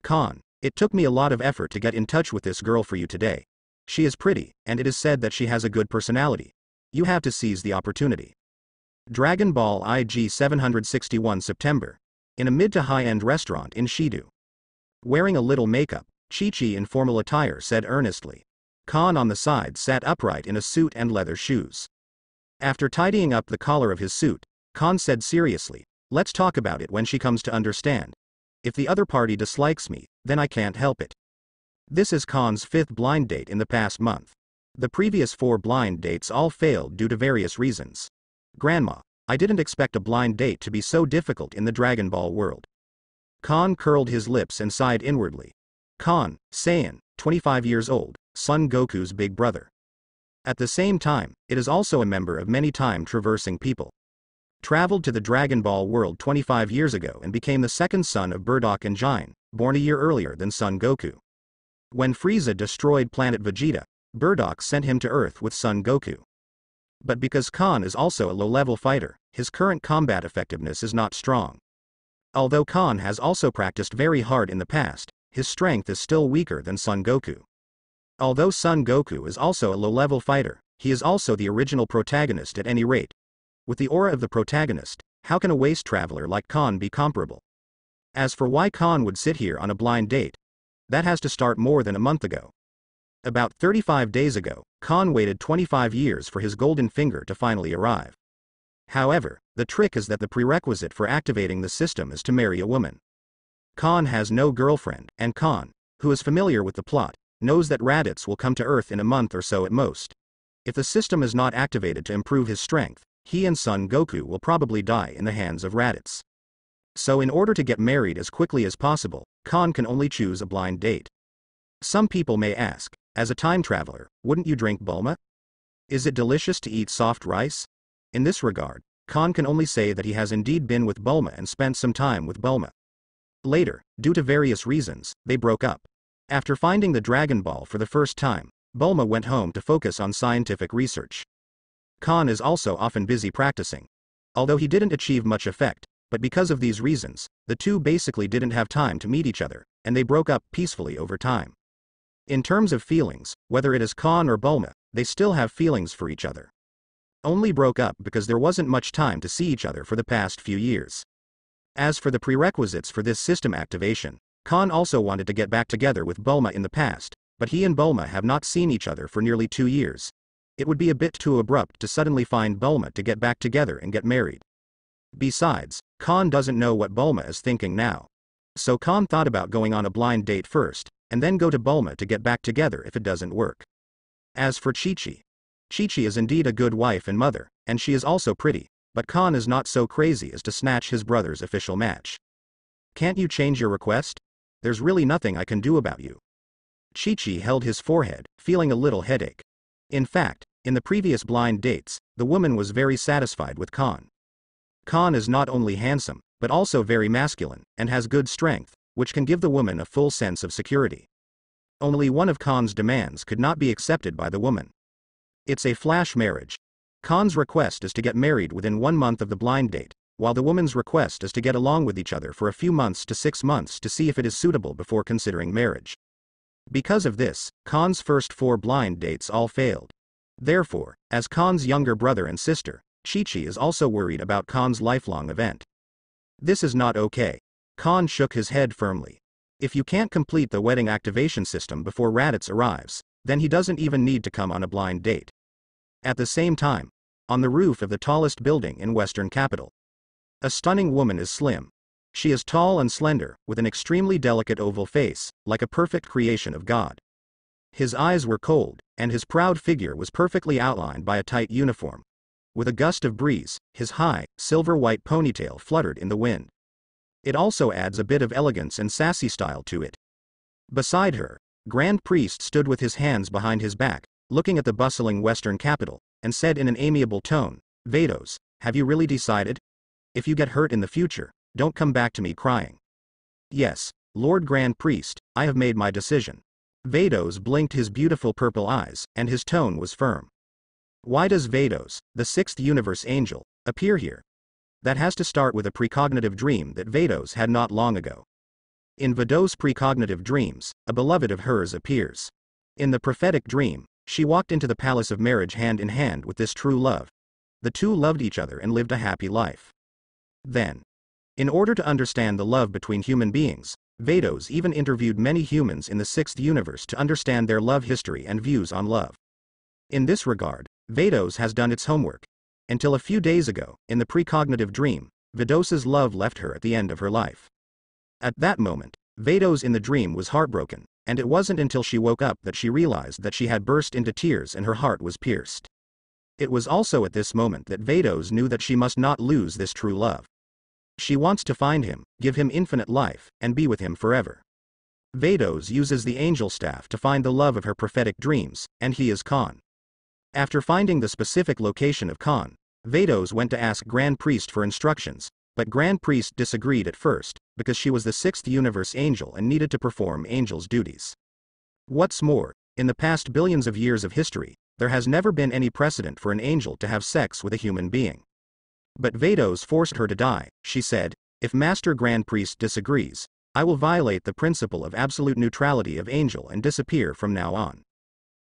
Khan, it took me a lot of effort to get in touch with this girl for you today. She is pretty, and it is said that she has a good personality. You have to seize the opportunity. Dragon Ball IG 761 September. In a mid to high-end restaurant in Shidu. Wearing a little makeup, Chi-Chi in formal attire said earnestly. Khan on the side sat upright in a suit and leather shoes. After tidying up the collar of his suit, Khan said seriously, let's talk about it when she comes to understand. If the other party dislikes me, then I can't help it. This is Khan's 5th blind date in the past month. The previous 4 blind dates all failed due to various reasons. Grandma, I didn't expect a blind date to be so difficult in the Dragon Ball world. Khan curled his lips and sighed inwardly. Khan, Saiyan, 25 years old, Son Goku's big brother. At the same time, it is also a member of many time-traversing people. Traveled to the Dragon Ball world 25 years ago and became the second son of Bardock and Jine, born a year earlier than Son Goku. When Frieza destroyed planet Vegeta, Bardock sent him to Earth with Son Goku. But because Khan is also a low-level fighter, his current combat effectiveness is not strong. Although Khan has also practiced very hard in the past, his strength is still weaker than Son Goku. Although Son Goku is also a low-level fighter, he is also the original protagonist at any rate. With the aura of the protagonist, how can a waste traveler like Khan be comparable? As for why Khan would sit here on a blind date, that has to start more than a month ago. About 35 days ago, Khan waited 25 years for his golden finger to finally arrive. However, the trick is that the prerequisite for activating the system is to marry a woman. Khan has no girlfriend, and Khan, who is familiar with the plot, knows that Raditz will come to Earth in a month or so at most. If the system is not activated to improve his strength, he and Son Goku will probably die in the hands of Raditz. So in order to get married as quickly as possible, Khan can only choose a blind date. Some people may ask, as a time traveler, wouldn't you drink Bulma? Is it delicious to eat soft rice? In this regard, Khan can only say that he has indeed been with Bulma and spent some time with Bulma. Later, due to various reasons, they broke up. After finding the Dragon Ball for the first time, Bulma went home to focus on scientific research. Khan is also often busy practicing. Although he didn't achieve much effect, but because of these reasons, the two basically didn't have time to meet each other, and they broke up peacefully over time. In terms of feelings, whether it is Khan or Bulma, they still have feelings for each other. Only broke up because there wasn't much time to see each other for the past few years. As for the prerequisites for this system activation, Khan also wanted to get back together with Bulma in the past, but he and Bulma have not seen each other for nearly 2 years. It would be a bit too abrupt to suddenly find Bulma to get back together and get married. Besides, Khan doesn't know what Bulma is thinking now. So Khan thought about going on a blind date first, and then go to Bulma to get back together if it doesn't work. As for Chi-Chi. Chi-Chi is indeed a good wife and mother, and she is also pretty, but Khan is not so crazy as to snatch his brother's official match. Can't you change your request? There's really nothing I can do about you. Chi-Chi held his forehead, feeling a little headache. In fact, in the previous blind dates, the woman was very satisfied with Khan. Khan is not only handsome, but also very masculine, and has good strength, which can give the woman a full sense of security. Only one of Khan's demands could not be accepted by the woman. It's a flash marriage. Khan's request is to get married within 1 month of the blind date, while the woman's request is to get along with each other for a few months to 6 months to see if it is suitable before considering marriage. Because of this, Khan's first 4 blind dates all failed. Therefore, as Khan's younger brother and sister, Chi-Chi is also worried about Khan's lifelong event. This is not okay. Khan shook his head firmly. If you can't complete the wedding activation system before Raditz arrives, then he doesn't even need to come on a blind date. At the same time, on the roof of the tallest building in Western capital, a stunning woman is slim. She is tall and slender, with an extremely delicate oval face, like a perfect creation of God. His eyes were cold, and his proud figure was perfectly outlined by a tight uniform. With a gust of breeze, his high, silver-white ponytail fluttered in the wind. It also adds a bit of elegance and sassy style to it. Beside her, Grand Priest stood with his hands behind his back, looking at the bustling Western capital, and said in an amiable tone, "Vados, have you really decided? If you get hurt in the future, don't come back to me crying." "Yes, Lord Grand Priest, I have made my decision." Vados blinked his beautiful purple eyes, and his tone was firm. Why does Vados, the 6th universe angel, appear here? That has to start with a precognitive dream that Vados had not long ago. In Vados' precognitive dreams, a beloved of hers appears. In the prophetic dream, she walked into the palace of marriage hand in hand with this true love. The two loved each other and lived a happy life. Then, in order to understand the love between human beings, Vados even interviewed many humans in the sixth universe to understand their love history and views on love. In this regard, Vados has done its homework. Until a few days ago, in the precognitive dream, Vados's love left her at the end of her life. At that moment, Vados in the dream was heartbroken, and it wasn't until she woke up that she realized that she had burst into tears and her heart was pierced. It was also at this moment that Vados knew that she must not lose this true love. She wants to find him, give him infinite life, and be with him forever. Vados uses the angel staff to find the love of her prophetic dreams, and he is Khan. After finding the specific location of Khan, Vados went to ask Grand Priest for instructions, but Grand Priest disagreed at first, because she was the sixth universe angel and needed to perform angel's duties. What's more, in the past billions of years of history, there has never been any precedent for an angel to have sex with a human being. But Vados forced her to die. She said, "If Master Grand Priest disagrees, I will violate the principle of absolute neutrality of angel and disappear from now on."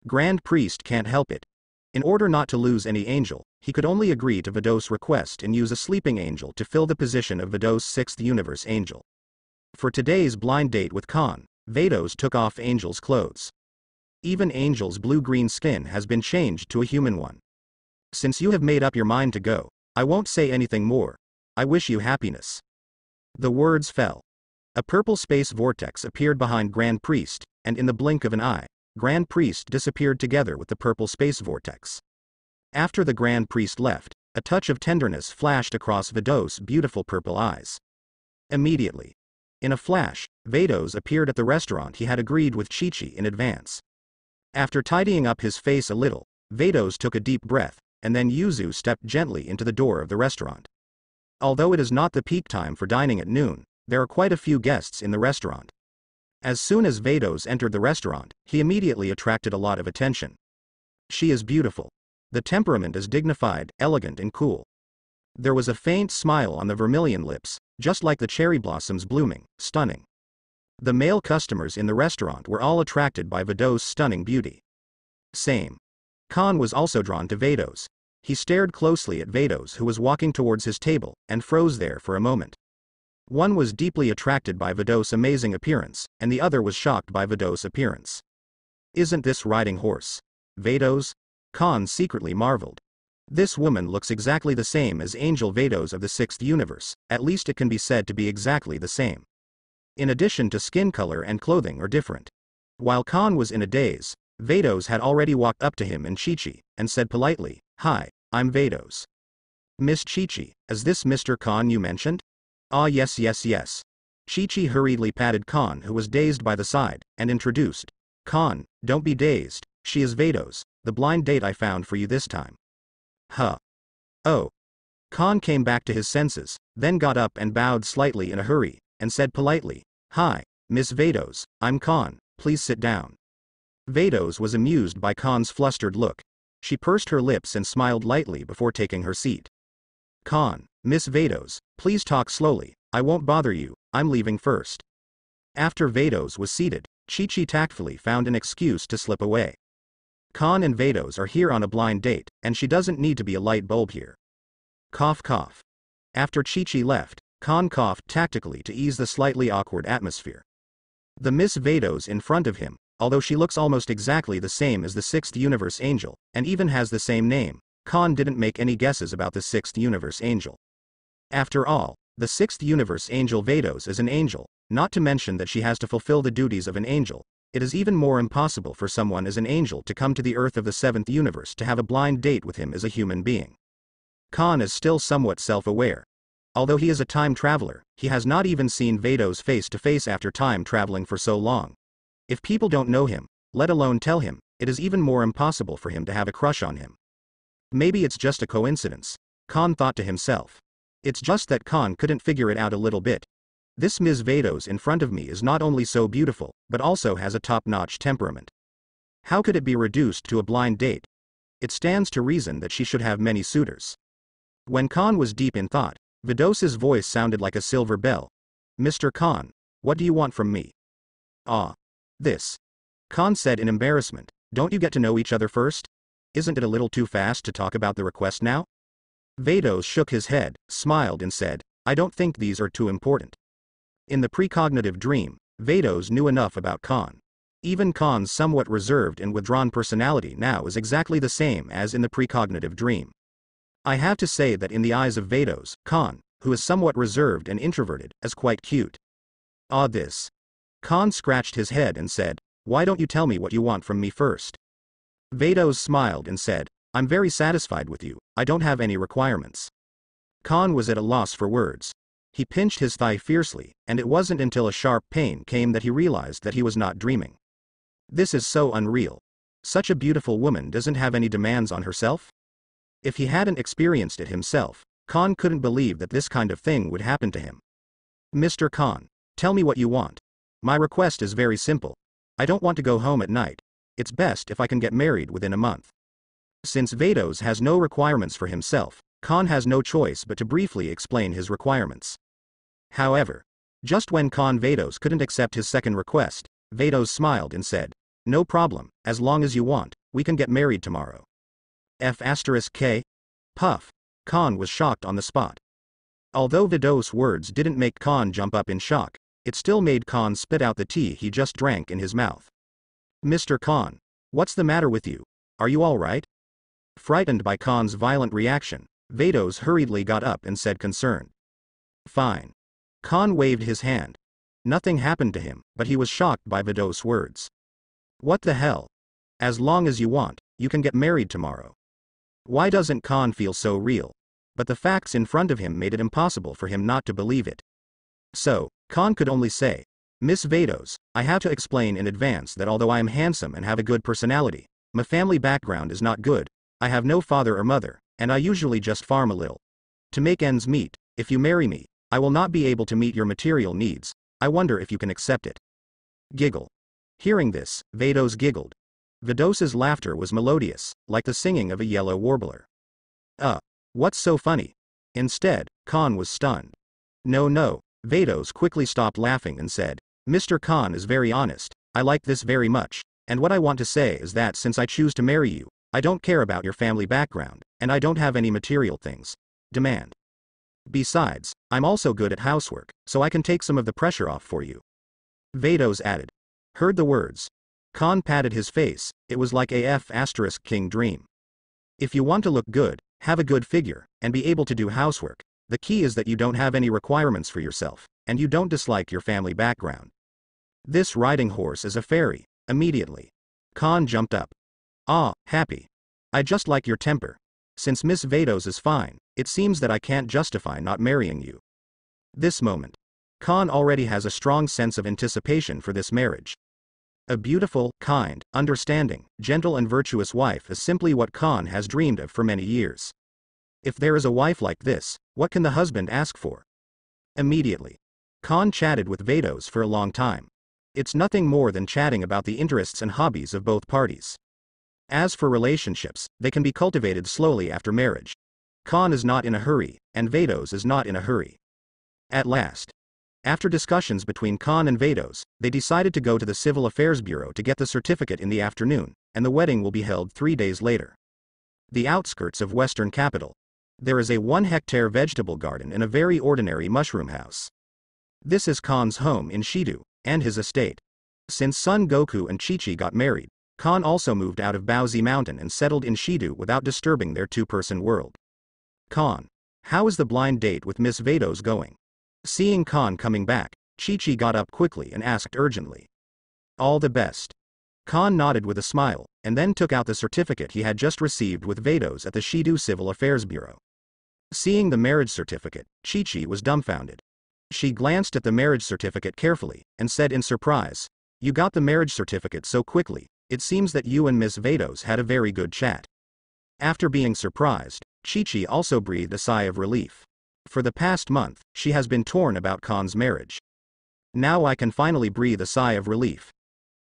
Grand Priest can't help it. In order not to lose any angel, he could only agree to Vados' request and use a sleeping angel to fill the position of Vados' sixth universe angel. For today's blind date with Khan, Vados took off Angel's clothes. Even Angel's blue-green skin has been changed to a human one. "Since you have made up your mind to go, I won't say anything more. I wish you happiness." The words fell. A purple space vortex appeared behind Grand Priest, and in the blink of an eye, Grand Priest disappeared together with the purple space vortex. After the Grand Priest left, a touch of tenderness flashed across Vados' beautiful purple eyes. Immediately, in a flash, Vados appeared at the restaurant he had agreed with Chi-Chi in advance. After tidying up his face a little, Vados took a deep breath, and then Yuzu stepped gently into the door of the restaurant. Although it is not the peak time for dining at noon, there are quite a few guests in the restaurant. As soon as Vados entered the restaurant, he immediately attracted a lot of attention. She is beautiful. The temperament is dignified, elegant and cool. There was a faint smile on the vermilion lips, just like the cherry blossoms blooming, stunning. The male customers in the restaurant were all attracted by Vados' stunning beauty. Same. Khan was also drawn to Vados. He stared closely at Vados, who was walking towards his table, and froze there for a moment. One was deeply attracted by Vados' amazing appearance, and the other was shocked by Vados' appearance. "Isn't this riding horse Vados?" Khan secretly marveled. This woman looks exactly the same as Angel Vados of the sixth universe, at least it can be said to be exactly the same. In addition to skin color and clothing are different. While Khan was in a daze, Vados had already walked up to him and Chi-Chi, and said politely, "Hi, I'm Vados." "Miss Chi-Chi, is this Mr. Khan you mentioned?" "Ah yes. Chi-Chi hurriedly patted Khan, who was dazed by the side, and introduced. "Khan, don't be dazed, she is Vados, the blind date I found for you this time." "Huh. Oh." Khan came back to his senses, then got up and bowed slightly in a hurry, and said politely, "Hi, Miss Vados, I'm Khan, please sit down." Vados was amused by Khan's flustered look. She pursed her lips and smiled lightly before taking her seat. "Khan, Miss Vados, please talk slowly, I won't bother you, I'm leaving first." After Vados was seated, Chi-Chi tactfully found an excuse to slip away. Khan and Vados are here on a blind date, and she doesn't need to be a light bulb here. Cough cough. After Chi-Chi left, Khan coughed tactically to ease the slightly awkward atmosphere. The Miss Vados in front of him, although she looks almost exactly the same as the sixth universe angel, and even has the same name, Khan didn't make any guesses about the sixth universe angel. After all, the sixth universe angel Vados is an angel, not to mention that she has to fulfill the duties of an angel. It is even more impossible for someone as an angel to come to the earth of the seventh universe to have a blind date with him as a human being. Khan is still somewhat self-aware. Although he is a time traveler, he has not even seen Vados face to face after time traveling for so long. If people don't know him, let alone tell him, it is even more impossible for him to have a crush on him. Maybe it's just a coincidence, Khan thought to himself. It's just that Khan couldn't figure it out a little bit. This Ms. Vados in front of me is not only so beautiful, but also has a top-notch temperament. How could it be reduced to a blind date? It stands to reason that she should have many suitors. When Khan was deep in thought, Vados's voice sounded like a silver bell. "Mr. Khan, What do you want from me? Ah. This. Khan said in embarrassment. Don't you get to know each other first? Isn't it a little too fast to talk about the request now? Vados shook his head, smiled and said, I don't think these are too important. In the precognitive dream, Vados knew enough about Khan. Even Khan's somewhat reserved and withdrawn personality now is exactly the same as in the precognitive dream. I have to say that in the eyes of Vados, Khan, who is somewhat reserved and introverted, is quite cute. Ah, this. Khan scratched his head and said, why don't you tell me what you want from me first? Vados smiled and said, I'm very satisfied with you, I don't have any requirements. Khan was at a loss for words. He pinched his thigh fiercely, and it wasn't until a sharp pain came that he realized that he was not dreaming. This is so unreal. Such a beautiful woman doesn't have any demands on herself? If he hadn't experienced it himself, Khan couldn't believe that this kind of thing would happen to him. Mr. Khan, tell me what you want. My request is very simple. I don't want to go home at night. It's best if I can get married within a month. Since Vados has no requirements for himself, Khan has no choice but to briefly explain his requirements. However, just when Khan Vados couldn't accept his second request, Vados smiled and said, no problem, as long as you want, we can get married tomorrow. F*K? Puff. Khan was shocked on the spot. Although Vados' words didn't make Khan jump up in shock, it still made Khan spit out the tea he just drank in his mouth. Mr. Khan, what's the matter with you? Are you all right? Frightened by Khan's violent reaction, Vados hurriedly got up and said concerned. Fine. Khan waved his hand. Nothing happened to him, but he was shocked by Vados' words. What the hell? As long as you want, you can get married tomorrow. Why doesn't Khan feel so real? But the facts in front of him made it impossible for him not to believe it. So, Khan could only say, Miss Vados, I have to explain in advance that although I am handsome and have a good personality, my family background is not good, I have no father or mother, and I usually just farm a little. To make ends meet, if you marry me, I will not be able to meet your material needs, I wonder if you can accept it. Giggle. Hearing this, Vados giggled. Vados's laughter was melodious, like the singing of a yellow warbler. What's so funny? Instead, Khan was stunned. No, Vados quickly stopped laughing and said, Mr. Khan is very honest, I like this very much, and what I want to say is that since I choose to marry you, I don't care about your family background, and I don't have any material things. Demand. Besides, I'm also good at housework, so I can take some of the pressure off for you. Vados added. Heard the words. Khan patted his face, it was like a F*King dream. If you want to look good, have a good figure, and be able to do housework, the key is that you don't have any requirements for yourself, and you don't dislike your family background. This riding horse is a fairy, immediately. Khan jumped up. Ah, happy. I just like your temper. Since Miss Vados is fine, it seems that I can't justify not marrying you. This moment. Khan already has a strong sense of anticipation for this marriage. A beautiful, kind, understanding, gentle and virtuous wife is simply what Khan has dreamed of for many years. If there is a wife like this, what can the husband ask for? Immediately. Khan chatted with Vados for a long time. It's nothing more than chatting about the interests and hobbies of both parties. As for relationships, they can be cultivated slowly after marriage. Khan is not in a hurry, and Vados is not in a hurry. At last. After discussions between Khan and Vados, they decided to go to the Civil Affairs Bureau to get the certificate in the afternoon, and the wedding will be held 3 days later. The outskirts of Western capital. There is a 1-hectare vegetable garden and a very ordinary mushroom house. This is Khan's home in Shido, and his estate. Since Son Goku and Chi-Chi got married, Khan also moved out of Baozi Mountain and settled in Shido without disturbing their two-person world. Khan. How is the blind date with Miss Vados going? Seeing Khan coming back, Chi-Chi got up quickly and asked urgently. All the best. Khan nodded with a smile, and then took out the certificate he had just received with Vados at the Shido Civil Affairs Bureau. Seeing the marriage certificate, Chi-Chi was dumbfounded. She glanced at the marriage certificate carefully, and said in surprise, You got the marriage certificate so quickly, it seems that you and Miss Vados had a very good chat. After being surprised, Chi-Chi also breathed a sigh of relief. For the past month, she has been torn about Khan's marriage. Now I can finally breathe a sigh of relief.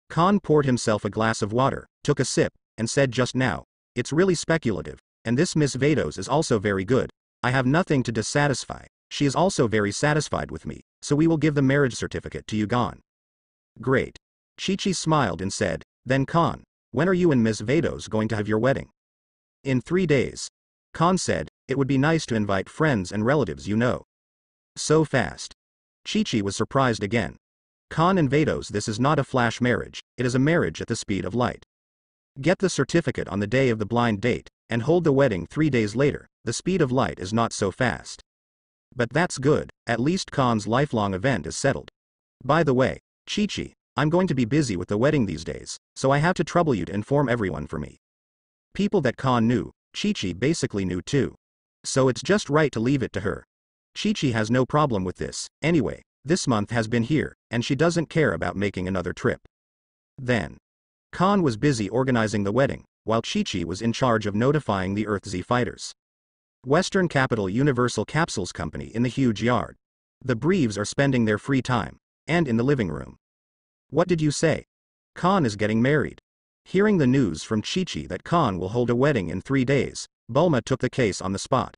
Khan poured himself a glass of water, took a sip, and said just now, It's really speculative, and this Miss Vados is also very good, I have nothing to dissatisfy, She is also very satisfied with me, so we will give the marriage certificate to you Gon. Great. Chi-Chi smiled and said, then Khan, when are you and Miss Vados going to have your wedding? In 3 days. Khan said, it would be nice to invite friends and relatives you know. So fast. Chi-Chi was surprised again. Khan and Vados, this is not a flash marriage, it is a marriage at the speed of light. Get the certificate on the day of the blind date, and hold the wedding 3 days later, the speed of light is not so fast. But that's good, at least Khan's lifelong event is settled. By the way, Chi-Chi, I'm going to be busy with the wedding these days, so I have to trouble you to inform everyone for me. People that Khan knew, Chi-Chi basically knew too. So it's just right to leave it to her. Chi-Chi has no problem with this, anyway, this month has been here, and she doesn't care about making another trip. Then. Khan was busy organizing the wedding, while Chi-Chi was in charge of notifying the Earth-Z fighters. Western Capital Universal Capsules Company in the huge yard. The Breves are spending their free time, and in the living room. What did you say? Khan is getting married. Hearing the news from Chi-Chi that Khan will hold a wedding in 3 days, Bulma took the case on the spot.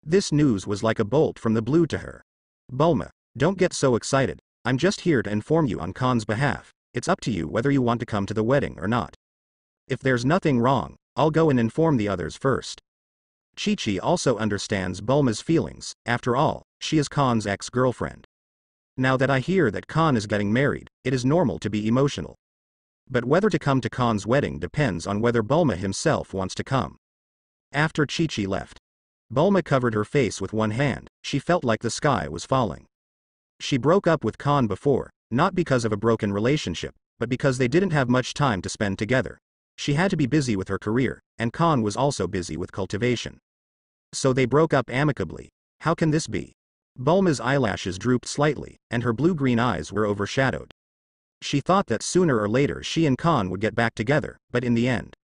This news was like a bolt from the blue to her. Bulma, don't get so excited, I'm just here to inform you on Khan's behalf, it's up to you whether you want to come to the wedding or not. If there's nothing wrong, I'll go and inform the others first. Chi-Chi also understands Bulma's feelings, after all, she is Khan's ex-girlfriend. Now that I hear that Khan is getting married, it is normal to be emotional. But whether to come to Khan's wedding depends on whether Bulma himself wants to come. After Chi-Chi left, Bulma covered her face with one hand, she felt like the sky was falling. She broke up with Khan before, not because of a broken relationship, but because they didn't have much time to spend together. She had to be busy with her career, and Khan was also busy with cultivation. So they broke up amicably. How can this be? Bulma's eyelashes drooped slightly, and her blue-green eyes were overshadowed. She thought that sooner or later she and Khan would get back together, but in the end.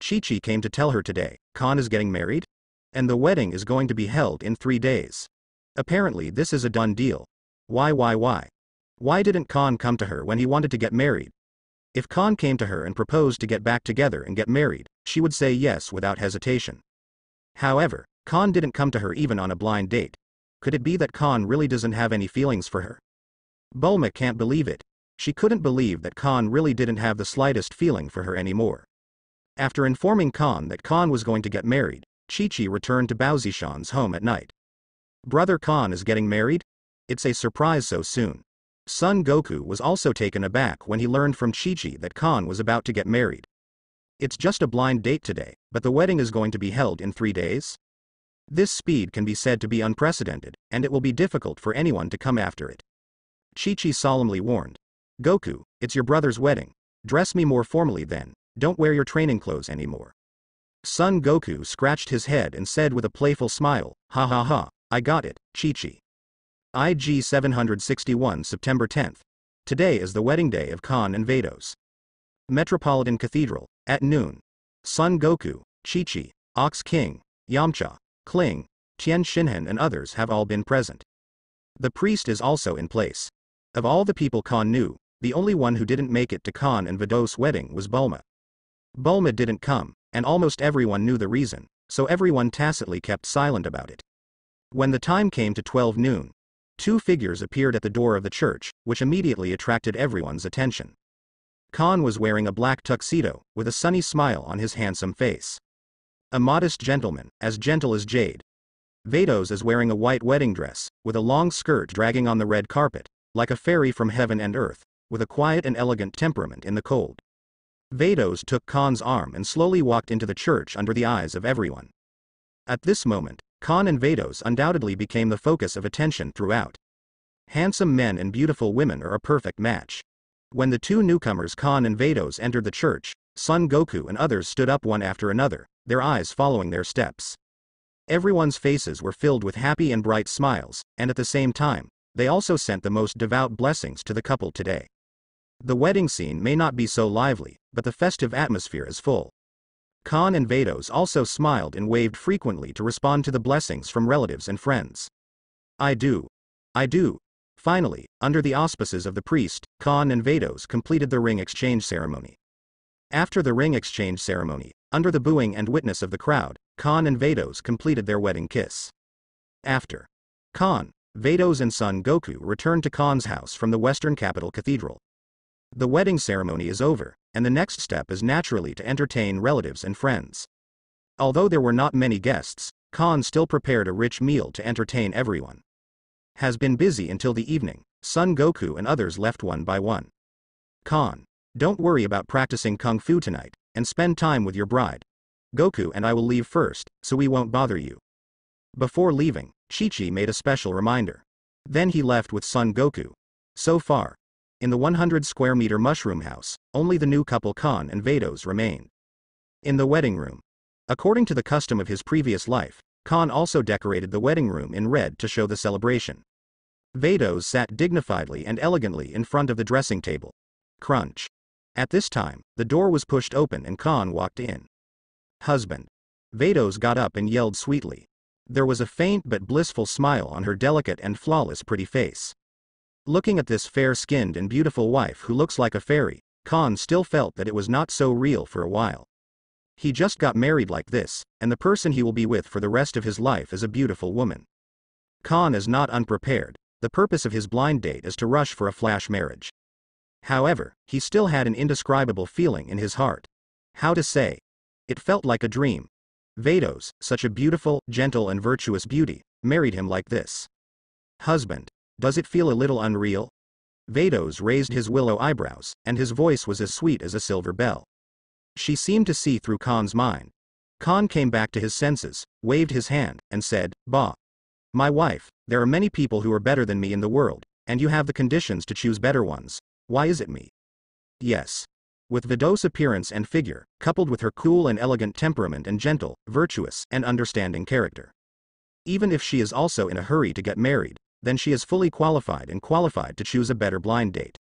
Chi-Chi came to tell her today, Khan is getting married? And the wedding is going to be held in 3 days. Apparently this is a done deal. Why? Why didn't Khan come to her when he wanted to get married? If Khan came to her and proposed to get back together and get married, she would say yes without hesitation. However, Khan didn't come to her even on a blind date. Could it be that Khan really doesn't have any feelings for her? Bulma can't believe it. She couldn't believe that Khan really didn't have the slightest feeling for her anymore. After informing Khan that Khan was going to get married, Chi-Chi returned to Baozishan's home at night. Brother Khan is getting married? It's a surprise so soon. Son Goku was also taken aback when he learned from Chi-Chi that Khan was about to get married. It's just a blind date today, but the wedding is going to be held in 3 days? This speed can be said to be unprecedented, and it will be difficult for anyone to come after it. Chi-Chi solemnly warned. Goku, it's your brother's wedding. Dress me more formally then, don't wear your training clothes anymore. Son Goku scratched his head and said with a playful smile, ha ha ha, I got it, Chi-Chi. IG 761 September 10th. Today is the wedding day of Khan and Vados. Metropolitan Cathedral, at noon. Son Goku, Chi-Chi, Ox King, Yamcha, Kling, Tien Shinhan and others have all been present. The priest is also in place. Of all the people Khan knew, the only one who didn't make it to Khan and Vados' wedding was Bulma. Bulma didn't come, and almost everyone knew the reason, so everyone tacitly kept silent about it. When the time came to 12 noon, 2 figures appeared at the door of the church, which immediately attracted everyone's attention. Khan was wearing a black tuxedo, with a sunny smile on his handsome face. A modest gentleman, as gentle as jade. Vados is wearing a white wedding dress, with a long skirt dragging on the red carpet, like a fairy from heaven and earth, with a quiet and elegant temperament in the cold. Vados took Khan's arm and slowly walked into the church under the eyes of everyone. At this moment, Khan and Vados undoubtedly became the focus of attention throughout. Handsome men and beautiful women are a perfect match. When the 2 newcomers Khan and Vados entered the church, Son Goku and others stood up one after another, their eyes following their steps. Everyone's faces were filled with happy and bright smiles, and at the same time, they also sent the most devout blessings to the couple today. The wedding scene may not be so lively, but the festive atmosphere is full. Khan and Vados also smiled and waved frequently to respond to the blessings from relatives and friends. I do. Finally, under the auspices of the priest, Khan and Vados completed the ring exchange ceremony. After the ring exchange ceremony, under the booing and witness of the crowd, Khan and Vados completed their wedding kiss. After Khan, Vados and son Goku returned to Khan's house from the western capital cathedral. The wedding ceremony is over, and the next step is naturally to entertain relatives and friends. Although there were not many guests, Khan still prepared a rich meal to entertain everyone. Has been busy until the evening. Son Goku and others left one by one. Khan, don't worry about practicing kung fu tonight, and spend time with your bride. Goku and I will leave first, so we won't bother you. Before leaving, Chi-Chi made a special reminder. Then he left with son Goku. So far, in the 100 square meter mushroom house, only the new couple Khan and Vados remained. In the wedding room, according to the custom of his previous life, Khan also decorated the wedding room in red to show the celebration. Vados sat dignifiedly and elegantly in front of the dressing table. Crunch. At this time, the door was pushed open and Khan walked in. Husband. Vados got up and yelled sweetly. There was a faint but blissful smile on her delicate and flawless pretty face. Looking at this fair-skinned and beautiful wife who looks like a fairy, Khan still felt that it was not so real for a while. He just got married like this, and the person he will be with for the rest of his life is a beautiful woman. Khan is not unprepared. The purpose of his blind date is to rush for a flash marriage. However, he still had an indescribable feeling in his heart. How to say? It felt like a dream. Vados, such a beautiful, gentle and virtuous beauty, married him like this. Husband, does it feel a little unreal? Vados raised his willow eyebrows, and his voice was as sweet as a silver bell. She seemed to see through Khan's mind. Khan came back to his senses, waved his hand, and said, "Bah. My wife, there are many people who are better than me in the world, and you have the conditions to choose better ones. Why is it me?" Yes. With Vados' appearance and figure, coupled with her cool and elegant temperament and gentle, virtuous, and understanding character. Even if she is also in a hurry to get married, then she is fully qualified to choose a better blind date.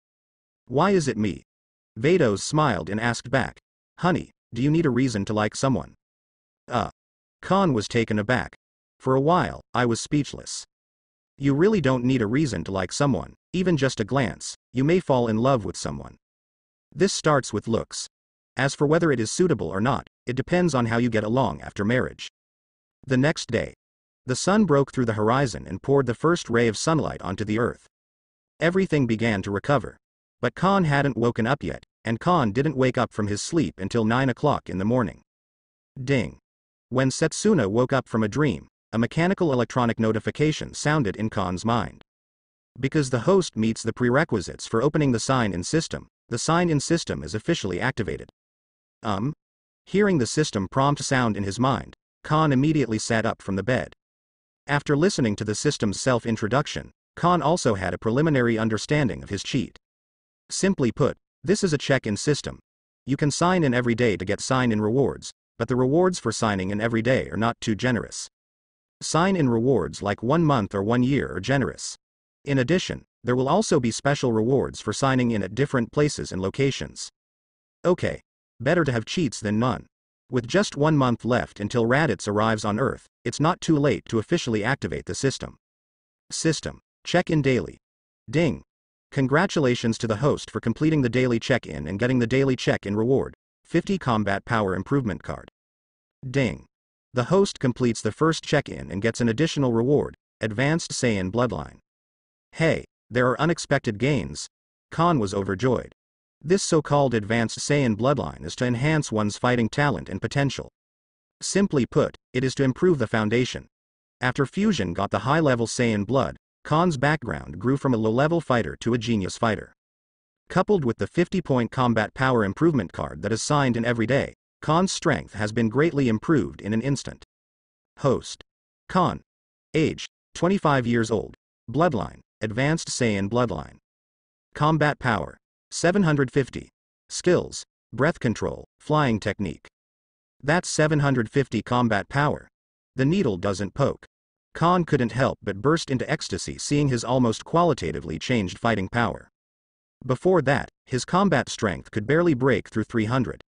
Why is it me? Vados smiled and asked back, "Honey, do you need a reason to like someone?" Khan was taken aback. For a while, I was speechless. You really don't need a reason to like someone, even just a glance, you may fall in love with someone. This starts with looks. As for whether it is suitable or not, it depends on how you get along after marriage. The next day, the sun broke through the horizon and poured the first ray of sunlight onto the earth. Everything began to recover. But Khan hadn't woken up yet, and Khan didn't wake up from his sleep until 9 o'clock in the morning. Ding. When Setsuna woke up from a dream, a mechanical electronic notification sounded in Khan's mind. Because the host meets the prerequisites for opening the sign-in system, the sign-in system is officially activated. Hearing the system prompt sound in his mind, Khan immediately sat up from the bed. After listening to the system's self-introduction, Khan also had a preliminary understanding of his cheat. Simply put, this is a check-in system. You can sign in every day to get sign-in rewards, but the rewards for signing in every day are not too generous. Sign-in rewards like 1 month or 1 year are generous. In addition, there will also be special rewards for signing in at different places and locations. Okay. Better to have cheats than none. With just 1 month left until Raditz arrives on Earth, it's not too late to officially activate the system. System. Check-in daily. Ding. Congratulations to the host for completing the daily check-in and getting the daily check-in reward, 50 combat power improvement card. Ding. The host completes the first check-in and gets an additional reward, Advanced Saiyan Bloodline. Hey, there are unexpected gains. Khan was overjoyed. This so-called Advanced Saiyan Bloodline is to enhance one's fighting talent and potential. Simply put, it is to improve the foundation. After Fusion got the high-level Saiyan blood, Khan's background grew from a low-level fighter to a genius fighter. Coupled with the 50-point combat power improvement card that is signed in every day, Khan's strength has been greatly improved in an instant. Host. Khan. Age. 25 years old. Bloodline. Advanced Saiyan Bloodline. Combat power. 750. Skills. Breath control, flying technique. That's 750 combat power. The needle doesn't poke. Khan couldn't help but burst into ecstasy seeing his almost qualitatively changed fighting power. Before that, his combat strength could barely break through 300.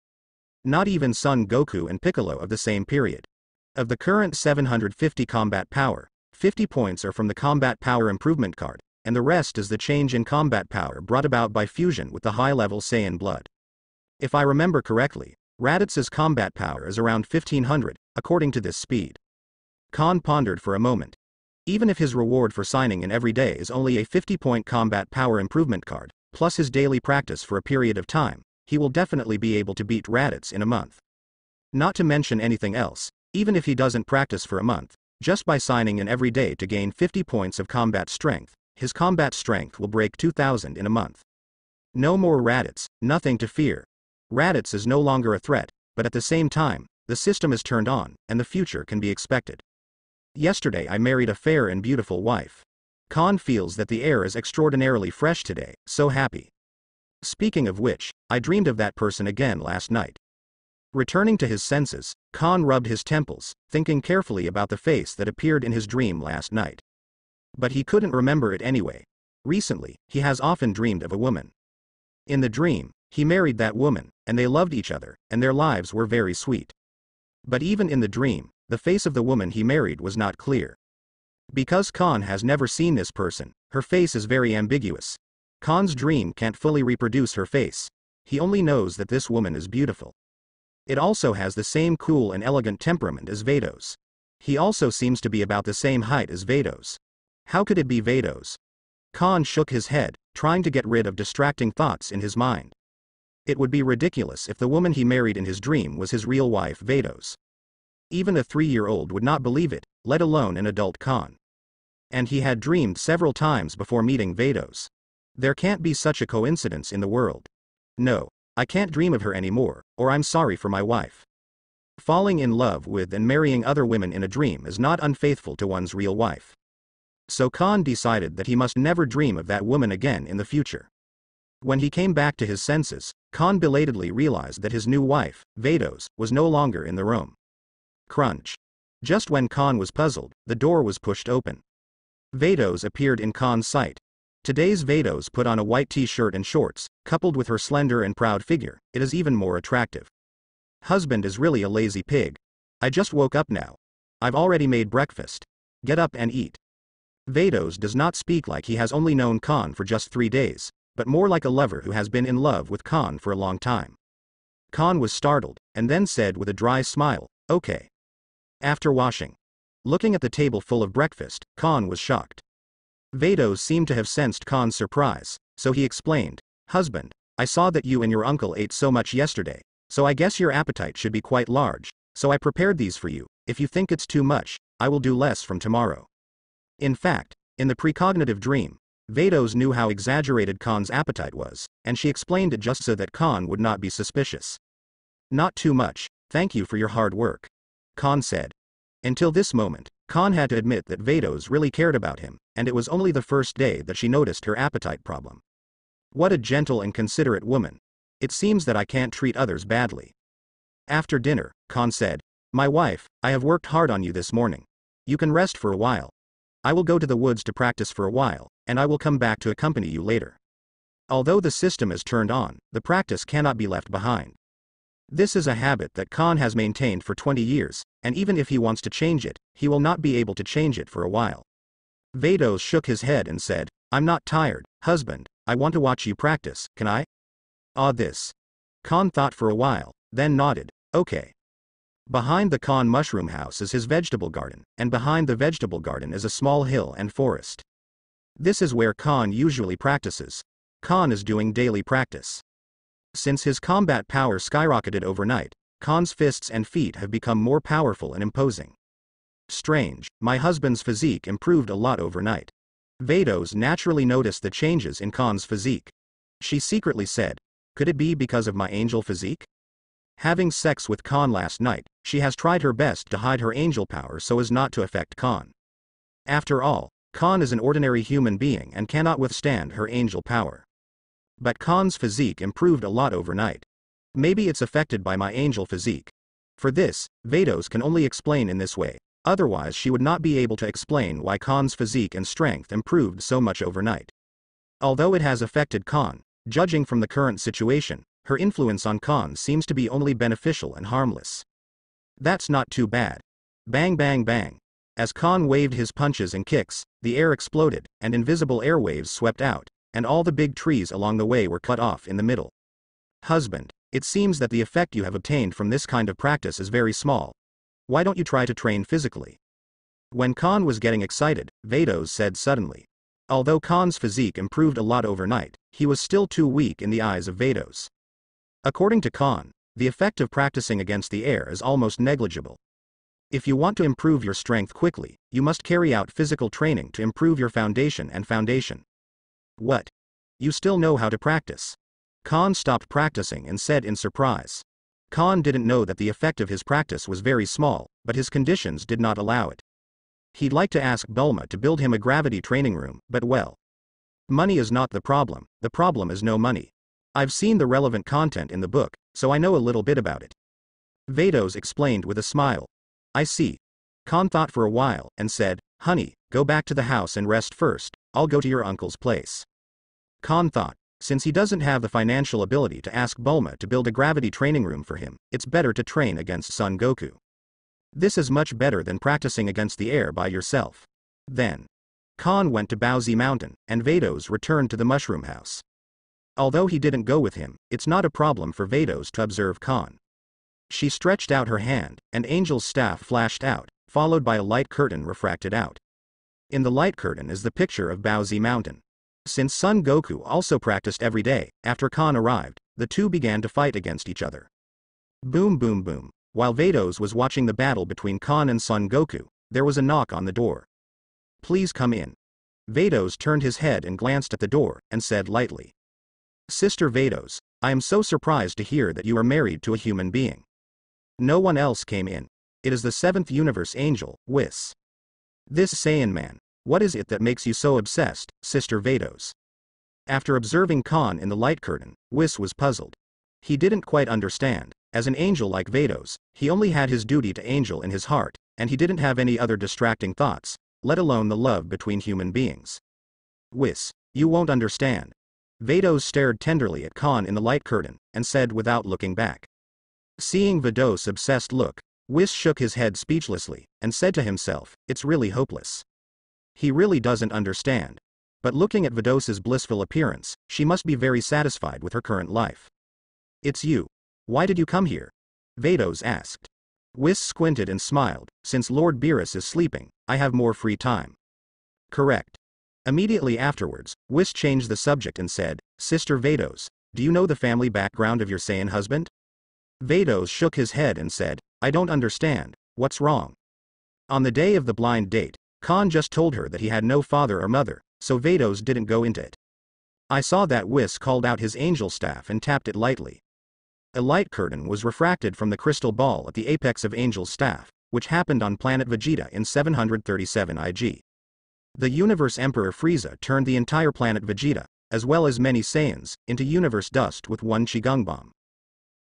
Not even Son Goku and Piccolo of the same period. Of the current 750 combat power, 50 points are from the combat power improvement card, and the rest is the change in combat power brought about by fusion with the high-level Saiyan blood. If I remember correctly, Raditz's combat power is around 1500, according to this speed. Khan pondered for a moment. Even if his reward for signing in every day is only a 50-point combat power improvement card, plus his daily practice for a period of time, he will definitely be able to beat Raditz in a month. Not to mention anything else, even if he doesn't practice for a month, just by signing in every day to gain 50 points of combat strength, his combat strength will break 2000 in a month. No more Raditz, nothing to fear. Raditz is no longer a threat, but at the same time, the system is turned on, and the future can be expected. Yesterday I married a fair and beautiful wife. Khan feels that the air is extraordinarily fresh today, so happy. Speaking of which, I dreamed of that person again last night. Returning to his senses, Khan rubbed his temples, thinking carefully about the face that appeared in his dream last night. But he couldn't remember it anyway. Recently, he has often dreamed of a woman. In the dream, he married that woman, and they loved each other, and their lives were very sweet. But even in the dream, the face of the woman he married was not clear. Because Khan has never seen this person, her face is very ambiguous. Khan's dream can't fully reproduce her face. He only knows that this woman is beautiful. It also has the same cool and elegant temperament as Vados. He also seems to be about the same height as Vados. How could it be Vados? Khan shook his head, trying to get rid of distracting thoughts in his mind. It would be ridiculous if the woman he married in his dream was his real wife Vados. Even a 3-year-old would not believe it, let alone an adult Khan. And he had dreamed several times before meeting Vados. There can't be such a coincidence in the world. No, I can't dream of her anymore, or I'm sorry for my wife. Falling in love with and marrying other women in a dream is not unfaithful to one's real wife. So Khan decided that he must never dream of that woman again in the future. When he came back to his senses, Khan belatedly realized that his new wife, Vados, was no longer in the room. Crunch. Just when Khan was puzzled, the door was pushed open. Vados appeared in Khan's sight. Today's Vados put on a white t-shirt and shorts, coupled with her slender and proud figure, it is even more attractive. Husband is really a lazy pig. I just woke up now. I've already made breakfast. Get up and eat. Vados does not speak like he has only known Khan for just 3 days, but more like a lover who has been in love with Khan for a long time. Khan was startled, and then said with a dry smile, "Okay." After washing. Looking at the table full of breakfast, Khan was shocked. Vados seemed to have sensed Khan's surprise, so he explained, "Husband, I saw that you and your uncle ate so much yesterday, so I guess your appetite should be quite large, so I prepared these for you. If you think it's too much, I will do less from tomorrow." In fact, in the precognitive dream, Vados knew how exaggerated Khan's appetite was, and she explained it just so that Khan would not be suspicious. "Not too much, thank you for your hard work," Khan said. Until this moment, Khan had to admit that Vados really cared about him, and it was only the first day that she noticed her appetite problem. What a gentle and considerate woman. It seems that I can't treat others badly. After dinner, Khan said, "My wife, I have worked hard on you this morning. You can rest for a while. I will go to the woods to practice for a while, and I will come back to accompany you later." Although the system is turned on, the practice cannot be left behind. This is a habit that Khan has maintained for 20 years, and even if he wants to change it, he will not be able to change it for a while. Vados shook his head and said, "I'm not tired, husband, I want to watch you practice, can I?" This. Khan thought for a while, then nodded, "Okay." Behind the Khan mushroom house is his vegetable garden, and behind the vegetable garden is a small hill and forest. This is where Khan usually practices. Khan is doing daily practice. Since his combat power skyrocketed overnight, Khan's fists and feet have become more powerful and imposing. Strange, my husband's physique improved a lot overnight. Vados naturally noticed the changes in Khan's physique. She secretly said, "Could it be because of my angel physique?" Having sex with Khan last night, she has tried her best to hide her angel power so as not to affect Khan. After all, Khan is an ordinary human being and cannot withstand her angel power. But Khan's physique improved a lot overnight. Maybe it's affected by my angel physique. For this, Vados can only explain in this way, otherwise she would not be able to explain why Khan's physique and strength improved so much overnight. Although it has affected Khan, judging from the current situation, her influence on Khan seems to be only beneficial and harmless. That's not too bad. Bang bang bang. As Khan waved his punches and kicks, the air exploded, and invisible airwaves swept out, and all the big trees along the way were cut off in the middle. "Husband, it seems that the effect you have obtained from this kind of practice is very small. Why don't you try to train physically?" When Khan was getting excited, Vados said suddenly. Although Khan's physique improved a lot overnight, he was still too weak in the eyes of Vados. According to Khan, the effect of practicing against the air is almost negligible. If you want to improve your strength quickly, you must carry out physical training to improve your foundation and foundation. What? You still know how to practice? Khan stopped practicing and said in surprise. Khan didn't know that the effect of his practice was very small, but his conditions did not allow it. He'd like to ask Bulma to build him a gravity training room, but well. Money is not the problem is no money. I've seen the relevant content in the book, so I know a little bit about it. Vados explained with a smile. I see. Khan thought for a while, and said, honey, go back to the house and rest first, I'll go to your uncle's place. Khan thought, since he doesn't have the financial ability to ask Bulma to build a gravity training room for him, it's better to train against Son Goku. This is much better than practicing against the air by yourself. Then, Khan went to Baozi Mountain, and Vados returned to the mushroom house. Although he didn't go with him, it's not a problem for Vados to observe Khan. She stretched out her hand, and Angel's staff flashed out, followed by a light curtain refracted out. In the light curtain is the picture of Baozi Mountain. Since Son Goku also practiced every day, after Khan arrived, the two began to fight against each other. Boom boom boom. While Vados was watching the battle between Khan and Son Goku, there was a knock on the door. Please come in. Vados turned his head and glanced at the door, and said lightly. Sister Vados, I am so surprised to hear that you are married to a human being. No one else came in. It is the 7th universe angel, Whis. This Saiyan man, what is it that makes you so obsessed, Sister Vados? After observing Khan in the light curtain, Whis was puzzled. He didn't quite understand. As an angel like Vados, he only had his duty to Angel in his heart, and he didn't have any other distracting thoughts, let alone the love between human beings. Whis, you won't understand. Vados stared tenderly at Khan in the light curtain, and said without looking back. Seeing Vados' obsessed look, Whis shook his head speechlessly, and said to himself, it's really hopeless. He really doesn't understand. But looking at Vados' blissful appearance, she must be very satisfied with her current life. It's you. Why did you come here? Vados asked. Whis squinted and smiled, since Lord Beerus is sleeping, I have more free time. Correct. Immediately afterwards, Whis changed the subject and said, Sister Vados, do you know the family background of your Saiyan husband? Vados shook his head and said, I don't understand, what's wrong? On the day of the blind date, Khan just told her that he had no father or mother, so Vados didn't go into it. I saw that Whis called out his angel staff and tapped it lightly. A light curtain was refracted from the crystal ball at the apex of Angel's staff, which happened on planet Vegeta in 737 IG. The Universe Emperor Frieza turned the entire planet Vegeta, as well as many Saiyans, into universe dust with one Qigong bomb.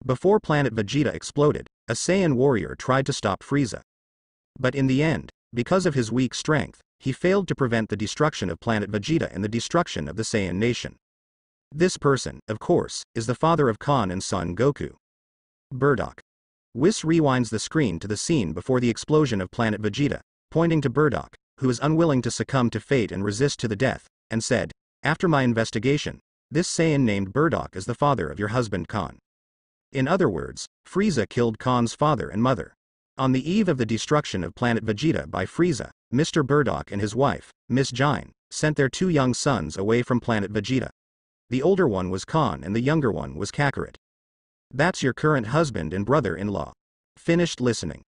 Before planet Vegeta exploded, a Saiyan warrior tried to stop Frieza. But in the end, because of his weak strength, he failed to prevent the destruction of planet Vegeta and the destruction of the Saiyan nation. This person, of course, is the father of Khan and Son Goku. Burdock. Whis rewinds the screen to the scene before the explosion of planet Vegeta, pointing to Burdock, who is unwilling to succumb to fate and resist to the death, and said, after my investigation, this Saiyan named Burdock is the father of your husband Khan. In other words, Frieza killed Khan's father and mother. On the eve of the destruction of planet Vegeta by Frieza, Mr. Burdock and his wife, Miss Jine, sent their 2 young sons away from planet Vegeta. The older one was Khan and the younger one was Kakarot. That's your current husband and brother-in-law. Finished listening.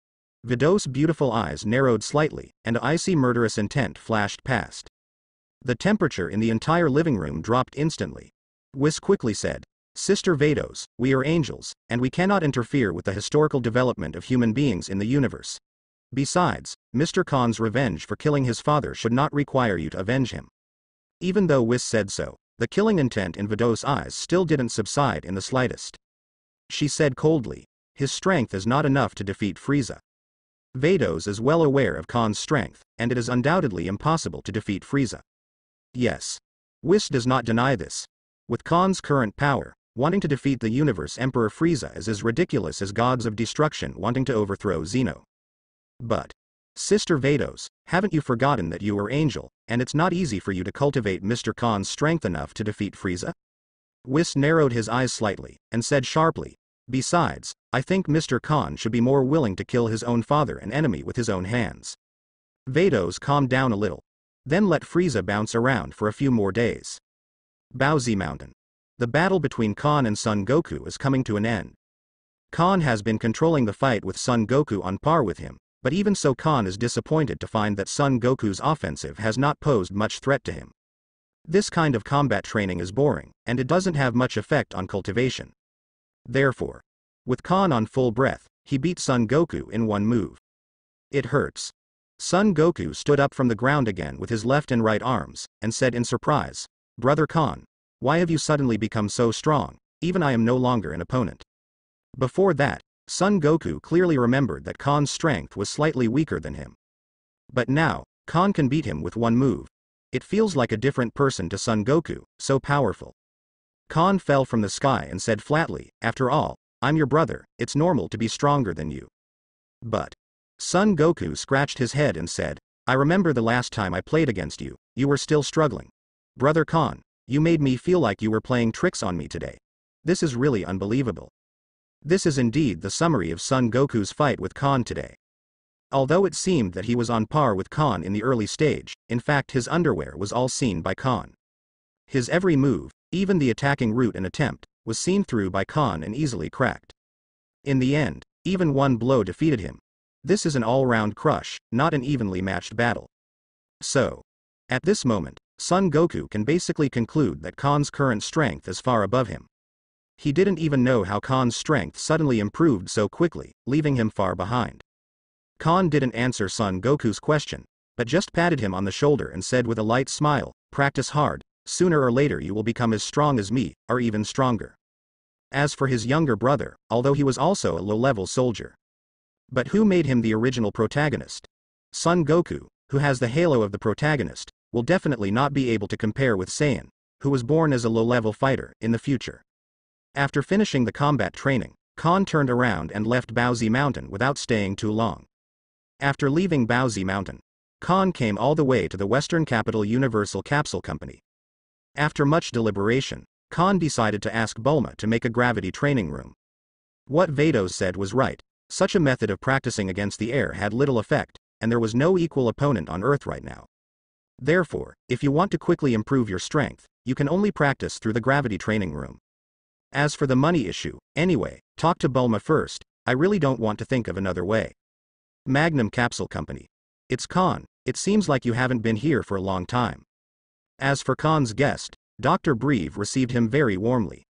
Vados' beautiful eyes narrowed slightly, and icy murderous intent flashed past. The temperature in the entire living room dropped instantly. Whis quickly said, Sister Vados, we are angels, and we cannot interfere with the historical development of human beings in the universe. Besides, Mr. Khan's revenge for killing his father should not require you to avenge him. Even though Whis said so, the killing intent in Vados' eyes still didn't subside in the slightest. She said coldly, his strength is not enough to defeat Frieza. Vados is well aware of Khan's strength, and it is undoubtedly impossible to defeat Frieza. Yes. Whis does not deny this. With Khan's current power, wanting to defeat the Universe Emperor Frieza is as ridiculous as gods of destruction wanting to overthrow Zeno. But, Sister Vados, haven't you forgotten that you are Angel, and it's not easy for you to cultivate Mr. Khan's strength enough to defeat Frieza? Whis narrowed his eyes slightly, and said sharply, besides, I think Mr. Khan should be more willing to kill his own father and enemy with his own hands. Vados calmed down a little. Then let Frieza bounce around for a few more days. Baozi Mountain. The battle between Khan and Son Goku is coming to an end. Khan has been controlling the fight with Son Goku on par with him, but even so Khan is disappointed to find that Son Goku's offensive has not posed much threat to him. This kind of combat training is boring, and it doesn't have much effect on cultivation. Therefore, with Khan on full breath, he beat Son Goku in one move. It hurts. Son Goku stood up from the ground again with his left and right arms, and said in surprise, "Brother Khan, why have you suddenly become so strong? Even I am no longer an opponent." Before that, Son Goku clearly remembered that Khan's strength was slightly weaker than him. But now, Khan can beat him with one move. It feels like a different person to Son Goku, so powerful. Khan fell from the sky and said flatly, "After all, I'm your brother, it's normal to be stronger than you." But Son Goku scratched his head and said, "I remember the last time I played against you, you were still struggling. Brother Khan, you made me feel like you were playing tricks on me today. This is really unbelievable." This is indeed the summary of Son Goku's fight with Khan today. Although it seemed that he was on par with Khan in the early stage, in fact his underwear was all seen by Khan. His every move, even the attacking route and attempt, was seen through by Khan and easily cracked. In the end, even one blow defeated him. This is an all-round crush, not an evenly matched battle. So, at this moment, Son Goku can basically conclude that Khan's current strength is far above him. He didn't even know how Khan's strength suddenly improved so quickly, leaving him far behind. Khan didn't answer Son Goku's question, but just patted him on the shoulder and said with a light smile, "Practice hard, sooner or later you will become as strong as me, or even stronger." As for his younger brother, although he was also a low-level soldier. But who made him the original protagonist? Son Goku, who has the halo of the protagonist, will definitely not be able to compare with Saiyan, who was born as a low-level fighter, in the future. After finishing the combat training, Khan turned around and left Baozi Mountain without staying too long. After leaving Baozi Mountain, Khan came all the way to the Western Capital Universal Capsule Company. After much deliberation, Khan decided to ask Bulma to make a gravity training room. What Vados said was right, such a method of practicing against the air had little effect, and there was no equal opponent on Earth right now. Therefore, if you want to quickly improve your strength, you can only practice through the gravity training room. As for the money issue, anyway, talk to Bulma first, I really don't want to think of another way. Magnum Capsule Company. It's Khan, it seems like you haven't been here for a long time. As for Khan's guest, Dr. Breve received him very warmly.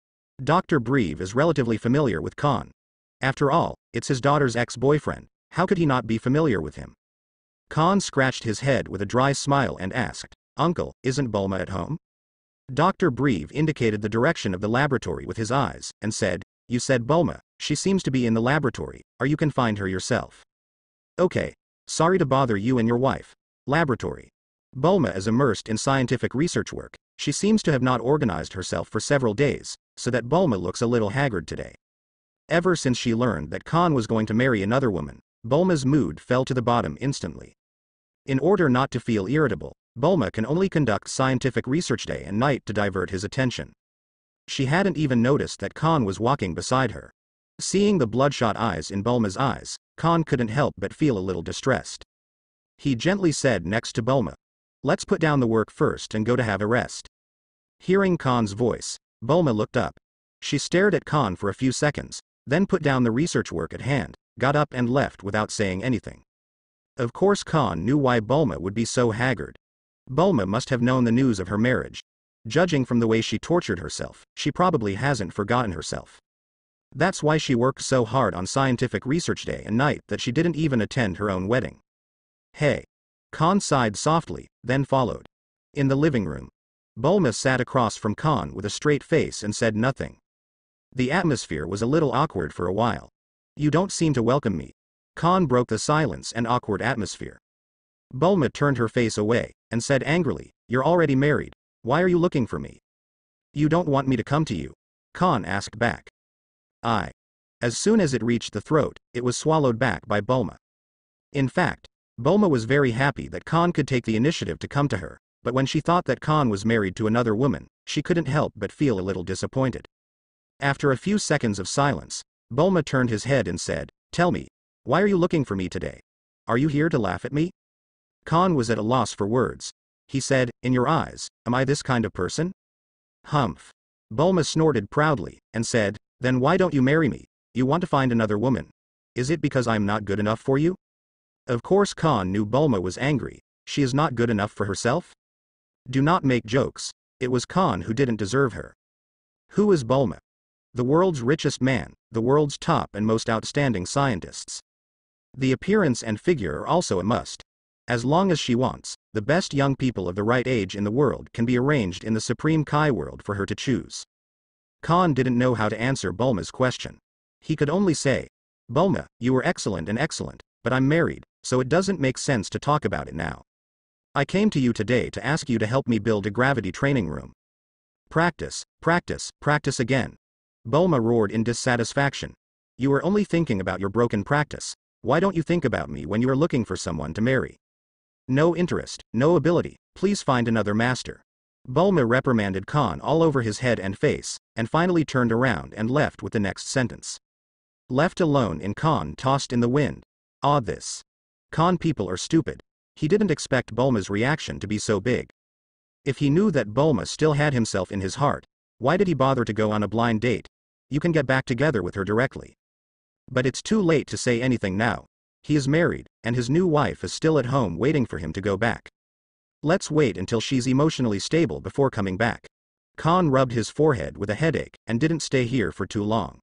Dr. Breve is relatively familiar with Khan. After all, it's his daughter's ex-boyfriend, how could he not be familiar with him? Khan scratched his head with a dry smile and asked, "Uncle, isn't Bulma at home?" Dr. Breve indicated the direction of the laboratory with his eyes, and said, "You said Bulma, she seems to be in the laboratory, or you can find her yourself." "Okay. Sorry to bother you and your wife. Laboratory." Bulma is immersed in scientific research work, she seems to have not organized herself for several days, so that Bulma looks a little haggard today. Ever since she learned that Khan was going to marry another woman, Bulma's mood fell to the bottom instantly. In order not to feel irritable, Bulma can only conduct scientific research day and night to divert his attention. She hadn't even noticed that Khan was walking beside her. Seeing the bloodshot eyes in Bulma's eyes, Khan couldn't help but feel a little distressed. He gently said next to Bulma, "Let's put down the work first and go to have a rest." Hearing Khan's voice, Bulma looked up. She stared at Khan for a few seconds, then put down the research work at hand, got up and left without saying anything. Of course Khan knew why Bulma would be so haggard. Bulma must have known the news of her marriage. Judging from the way she tortured herself, she probably hasn't forgotten herself. That's why she worked so hard on scientific research day and night that she didn't even attend her own wedding. "Hey." Khan sighed softly, then followed. In the living room, Bulma sat across from Khan with a straight face and said nothing. The atmosphere was a little awkward for a while. "You don't seem to welcome me." Khan broke the silence and awkward atmosphere. Bulma turned her face away, and said angrily, "You're already married, why are you looking for me?" "You don't want me to come to you?" Khan asked back. "I." As soon as it reached the throat, it was swallowed back by Bulma. In fact, Bulma was very happy that Khan could take the initiative to come to her, but when she thought that Khan was married to another woman, she couldn't help but feel a little disappointed. After a few seconds of silence, Bulma turned his head and said, "Tell me, why are you looking for me today? Are you here to laugh at me?" Khan was at a loss for words. He said, "In your eyes, am I this kind of person?" Humph. Bulma snorted proudly, and said, "Then why don't you marry me? You want to find another woman. Is it because I'm not good enough for you?" Of course Khan knew Bulma was angry. She is not good enough for herself? Do not make jokes. It was Khan who didn't deserve her. Who is Bulma? The world's richest man, the world's top and most outstanding scientists. The appearance and figure are also a must. As long as she wants, the best young people of the right age in the world can be arranged in the Supreme Kai world for her to choose. Khan didn't know how to answer Bulma's question. He could only say, "Bulma, you were excellent, but I'm married, so it doesn't make sense to talk about it now. I came to you today to ask you to help me build a gravity training room." "Practice, practice, practice again." Bulma roared in dissatisfaction. "You are only thinking about your broken practice. Why don't you think about me when you are looking for someone to marry? No interest, no ability, please find another master." Bulma reprimanded Khan all over his head and face, and finally turned around and left with the next sentence. Left alone in Khan tossed in the wind. Ah, this. Khan people are stupid. He didn't expect Bulma's reaction to be so big. If he knew that Bulma still had himself in his heart, why did he bother to go on a blind date? You can get back together with her directly. But it's too late to say anything now. He is married, and his new wife is still at home waiting for him to go back. Let's wait until she's emotionally stable before coming back. Khan rubbed his forehead with a headache, and didn't stay here for too long.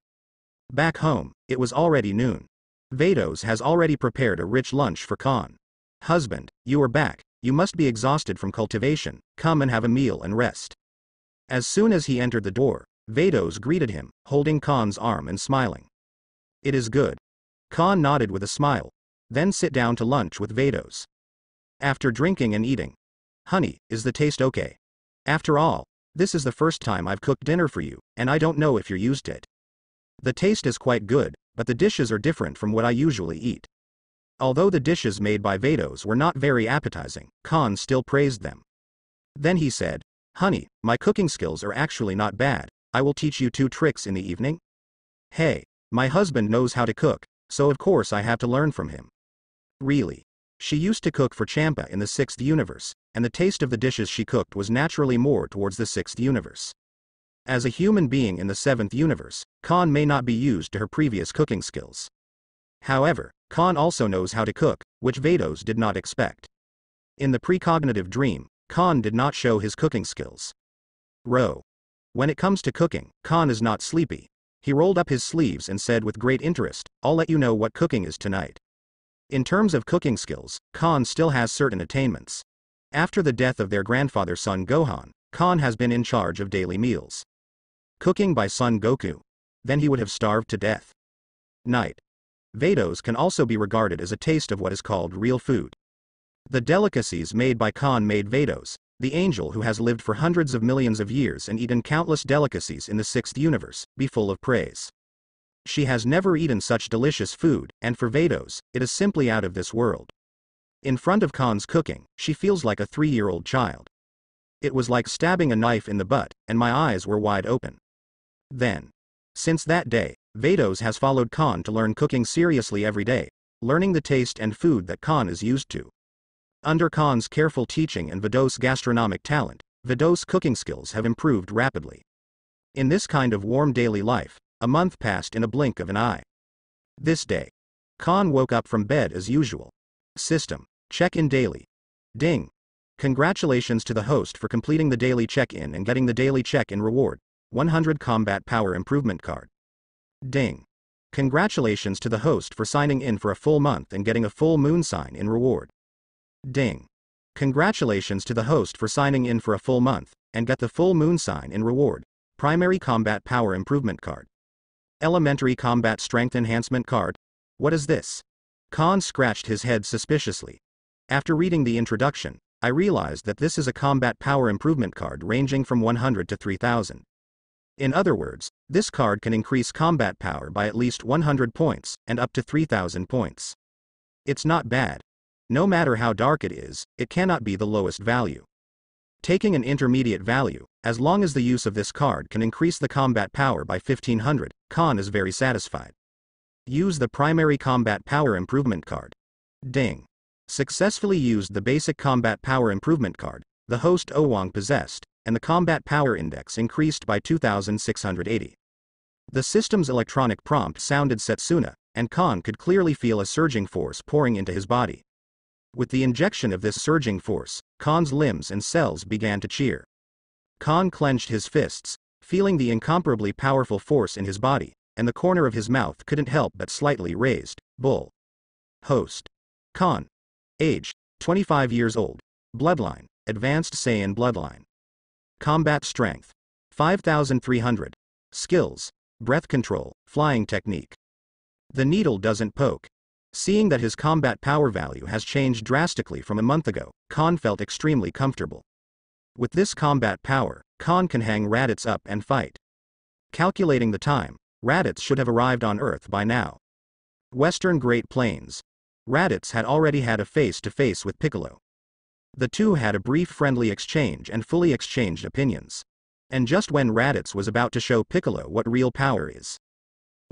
Back home, it was already noon. Vados has already prepared a rich lunch for Khan. "Husband, you are back, you must be exhausted from cultivation, come and have a meal and rest." As soon as he entered the door, Vados greeted him, holding Khan's arm and smiling. "It is good." Khan nodded with a smile. Then sit down to lunch with Vados. After drinking and eating. "Honey, is the taste okay? After all, this is the first time I've cooked dinner for you, and I don't know if you're used to it. The taste is quite good, but the dishes are different from what I usually eat." Although the dishes made by Vados were not very appetizing, Khan still praised them. Then he said, "Honey, my cooking skills are actually not bad. I will teach you 2 tricks in the evening." "Hey, my husband knows how to cook, so of course I have to learn from him." Really. She used to cook for Champa in the 6th universe, and the taste of the dishes she cooked was naturally more towards the 6th universe. As a human being in the 7th universe, Khan may not be used to her previous cooking skills. However, Khan also knows how to cook, which Vados did not expect. In the precognitive dream, Khan did not show his cooking skills. When it comes to cooking, Khan is not sleepy. He rolled up his sleeves and said with great interest, "I'll let you know what cooking is tonight." In terms of cooking skills, Khan still has certain attainments. After the death of their grandfather Son Gohan, Khan has been in charge of daily meals. Cooking by Son Goku. Then he would have starved to death. Night. Vados can also be regarded as a taste of what is called real food. The delicacies made by Khan made Vados, the angel who has lived for hundreds of millions of years and eaten countless delicacies in the 6th universe, be full of praise. She has never eaten such delicious food, and for Vados, it is simply out of this world. In front of Khan's cooking, she feels like a 3-year-old child. It was like stabbing a knife in the butt, and my eyes were wide open. Then. Since that day, Vados has followed Khan to learn cooking seriously every day, learning the taste and food that Khan is used to. Under Khan's careful teaching and Vados' gastronomic talent, Vados' cooking skills have improved rapidly. In this kind of warm daily life, a month passed in a blink of an eye. This day. Khan woke up from bed as usual. System. Check-in daily. Ding. Congratulations to the host for completing the daily check-in and getting the daily check-in reward, 100 combat power improvement card. Ding. Congratulations to the host for signing in for a full month and getting a full moon sign in reward. Ding. Congratulations to the host for signing in for a full month, and get the full moon sign in reward, primary combat power improvement card. Elementary combat strength enhancement card. What is this? Khan scratched his head suspiciously. After reading the introduction, I realized that this is a combat power improvement card ranging from 100 to 3000. In other words, this card can increase combat power by at least 100 points, and up to 3000 points. It's not bad. No matter how dark it is, it cannot be the lowest value. Taking an intermediate value, as long as the use of this card can increase the combat power by 1500, Khan is very satisfied. Use the primary combat power improvement card. Ding. Successfully used the basic combat power improvement card the host Owang possessed, and the combat power index increased by 2680. The system's electronic prompt sounded Setsuna, and Khan could clearly feel a surging force pouring into his body. With the injection of this surging force, Khan's limbs and cells began to cheer. Khan clenched his fists, feeling the incomparably powerful force in his body, and the corner of his mouth couldn't help but slightly raised. Bull. Host. Khan. Age, 25 years old. Bloodline, Advanced Saiyan Bloodline. Combat Strength, 5300. Skills, Breath Control, Flying Technique. The needle doesn't poke. Seeing that his combat power value has changed drastically from a month ago, Khan felt extremely comfortable. With this combat power, Khan can hang Raditz up and fight. Calculating the time, Raditz should have arrived on Earth by now. Western Great Plains. Raditz had already had a face-to-face with Piccolo. The two had a brief friendly exchange and fully exchanged opinions. And just when Raditz was about to show Piccolo what real power is,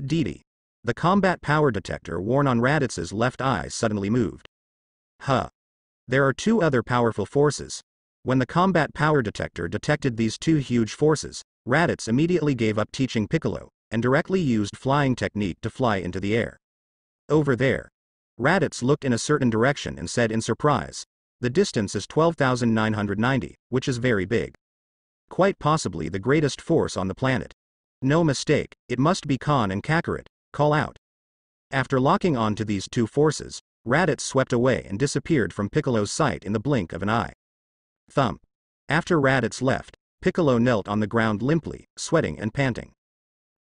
Didi. The combat power detector worn on Raditz's left eye suddenly moved. Huh. There are two other powerful forces. When the combat power detector detected these two huge forces, Raditz immediately gave up teaching Piccolo, and directly used flying technique to fly into the air. Over there. Raditz looked in a certain direction and said in surprise, the distance is 12,990, which is very big. Quite possibly the greatest force on the planet. No mistake, it must be Khan and Kakarot. Call out. After locking on to these two forces, Raditz swept away and disappeared from Piccolo's sight in the blink of an eye. Thump. After Raditz left, Piccolo knelt on the ground limply, sweating and panting.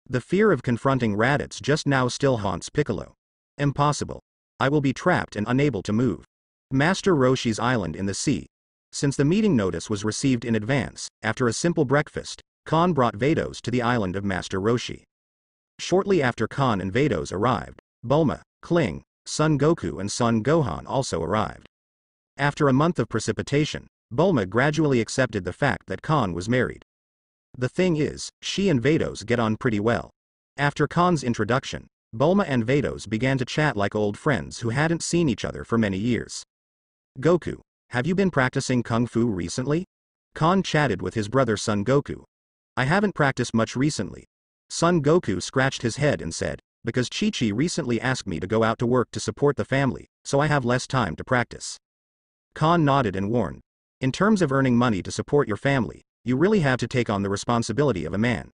The fear of confronting Raditz just now still haunts Piccolo. Impossible. I will be trapped and unable to move. Master Roshi's island in the sea. Since the meeting notice was received in advance, after a simple breakfast, Khan brought Vados to the island of Master Roshi. Shortly after Khan and Vados arrived, Bulma, Kling, Son Goku and Son Gohan also arrived. After a month of precipitation, Bulma gradually accepted the fact that Khan was married. The thing is, she and Vados get on pretty well. After Khan's introduction, Bulma and Vados began to chat like old friends who hadn't seen each other for many years. Goku, have you been practicing Kung Fu recently? Khan chatted with his brother Son Goku. I haven't practiced much recently. Son Goku scratched his head and said, because Chi-Chi recently asked me to go out to work to support the family, so I have less time to practice. Khan nodded and warned. In terms of earning money to support your family, you really have to take on the responsibility of a man.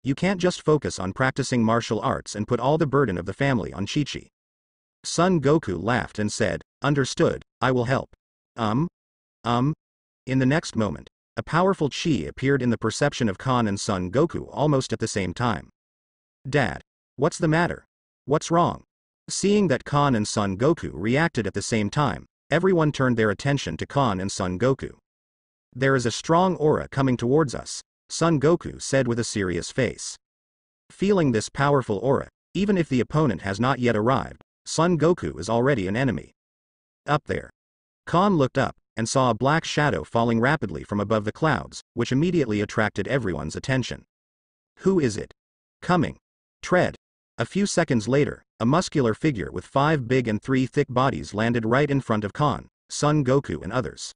You can't just focus on practicing martial arts and put all the burden of the family on Chi-Chi. Son Goku laughed and said, understood, I will help. In the next moment, a powerful chi appeared in the perception of Khan and Son Goku almost at the same time. Dad. What's the matter? What's wrong? Seeing that Khan and Son Goku reacted at the same time, everyone turned their attention to Khan and Son Goku. There is a strong aura coming towards us, Son Goku said with a serious face. Feeling this powerful aura, even if the opponent has not yet arrived, Son Goku is already an enemy. Up there. Khan looked up, and saw a black shadow falling rapidly from above the clouds, which immediately attracted everyone's attention. Who is it? Coming. Tread. A few seconds later, a muscular figure with 5 big and 3 thick bodies landed right in front of Khan, Son Goku and others.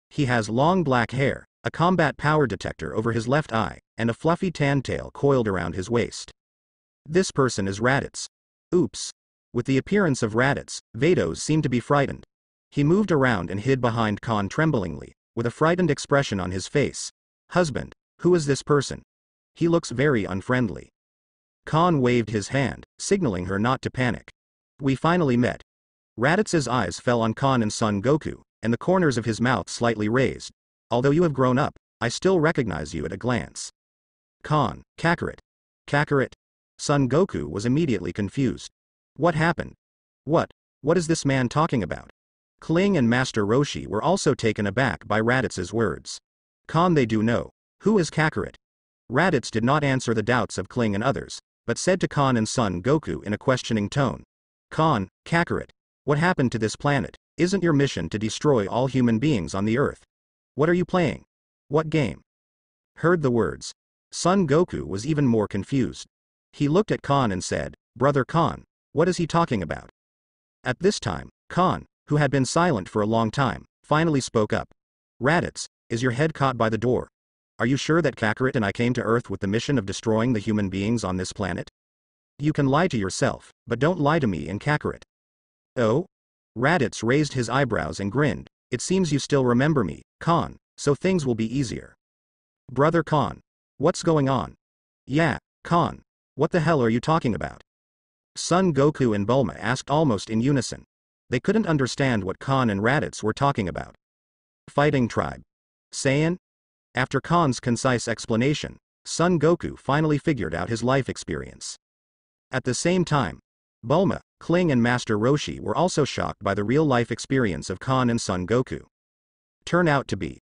He has long black hair, a combat power detector over his left eye, and a fluffy tan tail coiled around his waist. This person is Raditz. Oops. With the appearance of Raditz, Vados seemed to be frightened. He moved around and hid behind Khan tremblingly, with a frightened expression on his face. Husband, who is this person? He looks very unfriendly. Khan waved his hand, signaling her not to panic. We finally met. Raditz's eyes fell on Khan and Son Goku, and the corners of his mouth slightly raised. Although you have grown up, I still recognize you at a glance. Khan, Kakarot. Kakarot? Son Goku was immediately confused. What happened? What is this man talking about? Kling and Master Roshi were also taken aback by Raditz's words. Khan, they do know. Who is Kakarot? Raditz did not answer the doubts of Kling and others, but said to Khan and Son Goku in a questioning tone. Khan, Kakarot, what happened to this planet? Isn't your mission to destroy all human beings on the earth? What are you playing? What game? Heard the words. Son Goku was even more confused. He looked at Khan and said, Brother Khan, what is he talking about? At this time, Khan, who had been silent for a long time, finally spoke up. Raditz, is your head caught by the door? Are you sure that Kakarot and I came to Earth with the mission of destroying the human beings on this planet? You can lie to yourself, but don't lie to me and Kakarot. Oh? Raditz raised his eyebrows and grinned. It seems you still remember me, Khan, so things will be easier. Brother Khan. What's going on? Yeah, Khan. What the hell are you talking about? Son Goku and Bulma asked almost in unison. They couldn't understand what Khan and Raditz were talking about. Fighting tribe. Saiyan? After Khan's concise explanation, Son Goku finally figured out his life experience. At the same time, Bulma, Kling and Master Roshi were also shocked by the real-life experience of Khan and Son Goku. Turn out to be.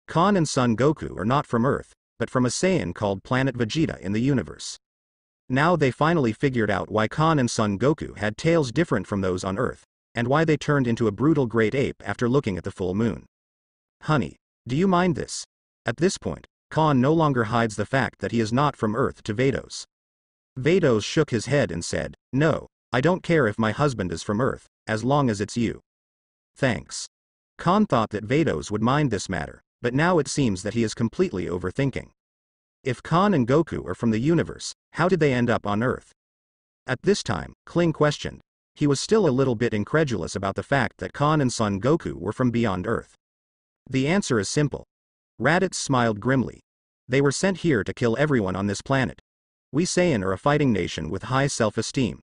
Khan and Son Goku are not from Earth, but from a Saiyan called Planet Vegeta in the universe. Now they finally figured out why Khan and Son Goku had tails different from those on Earth, and why they turned into a brutal great ape after looking at the full moon. Honey, do you mind this? At this point, Khan no longer hides the fact that he is not from Earth to Vados. Vados shook his head and said, no, I don't care if my husband is from Earth, as long as it's you. Thanks. Khan thought that Vados would mind this matter, but now it seems that he is completely overthinking. If Khan and Goku are from the universe, how did they end up on Earth? At this time, Kling questioned. He was still a little bit incredulous about the fact that Khan and Son Goku were from beyond Earth. The answer is simple. Raditz smiled grimly. They were sent here to kill everyone on this planet. We Saiyan are a fighting nation with high self-esteem.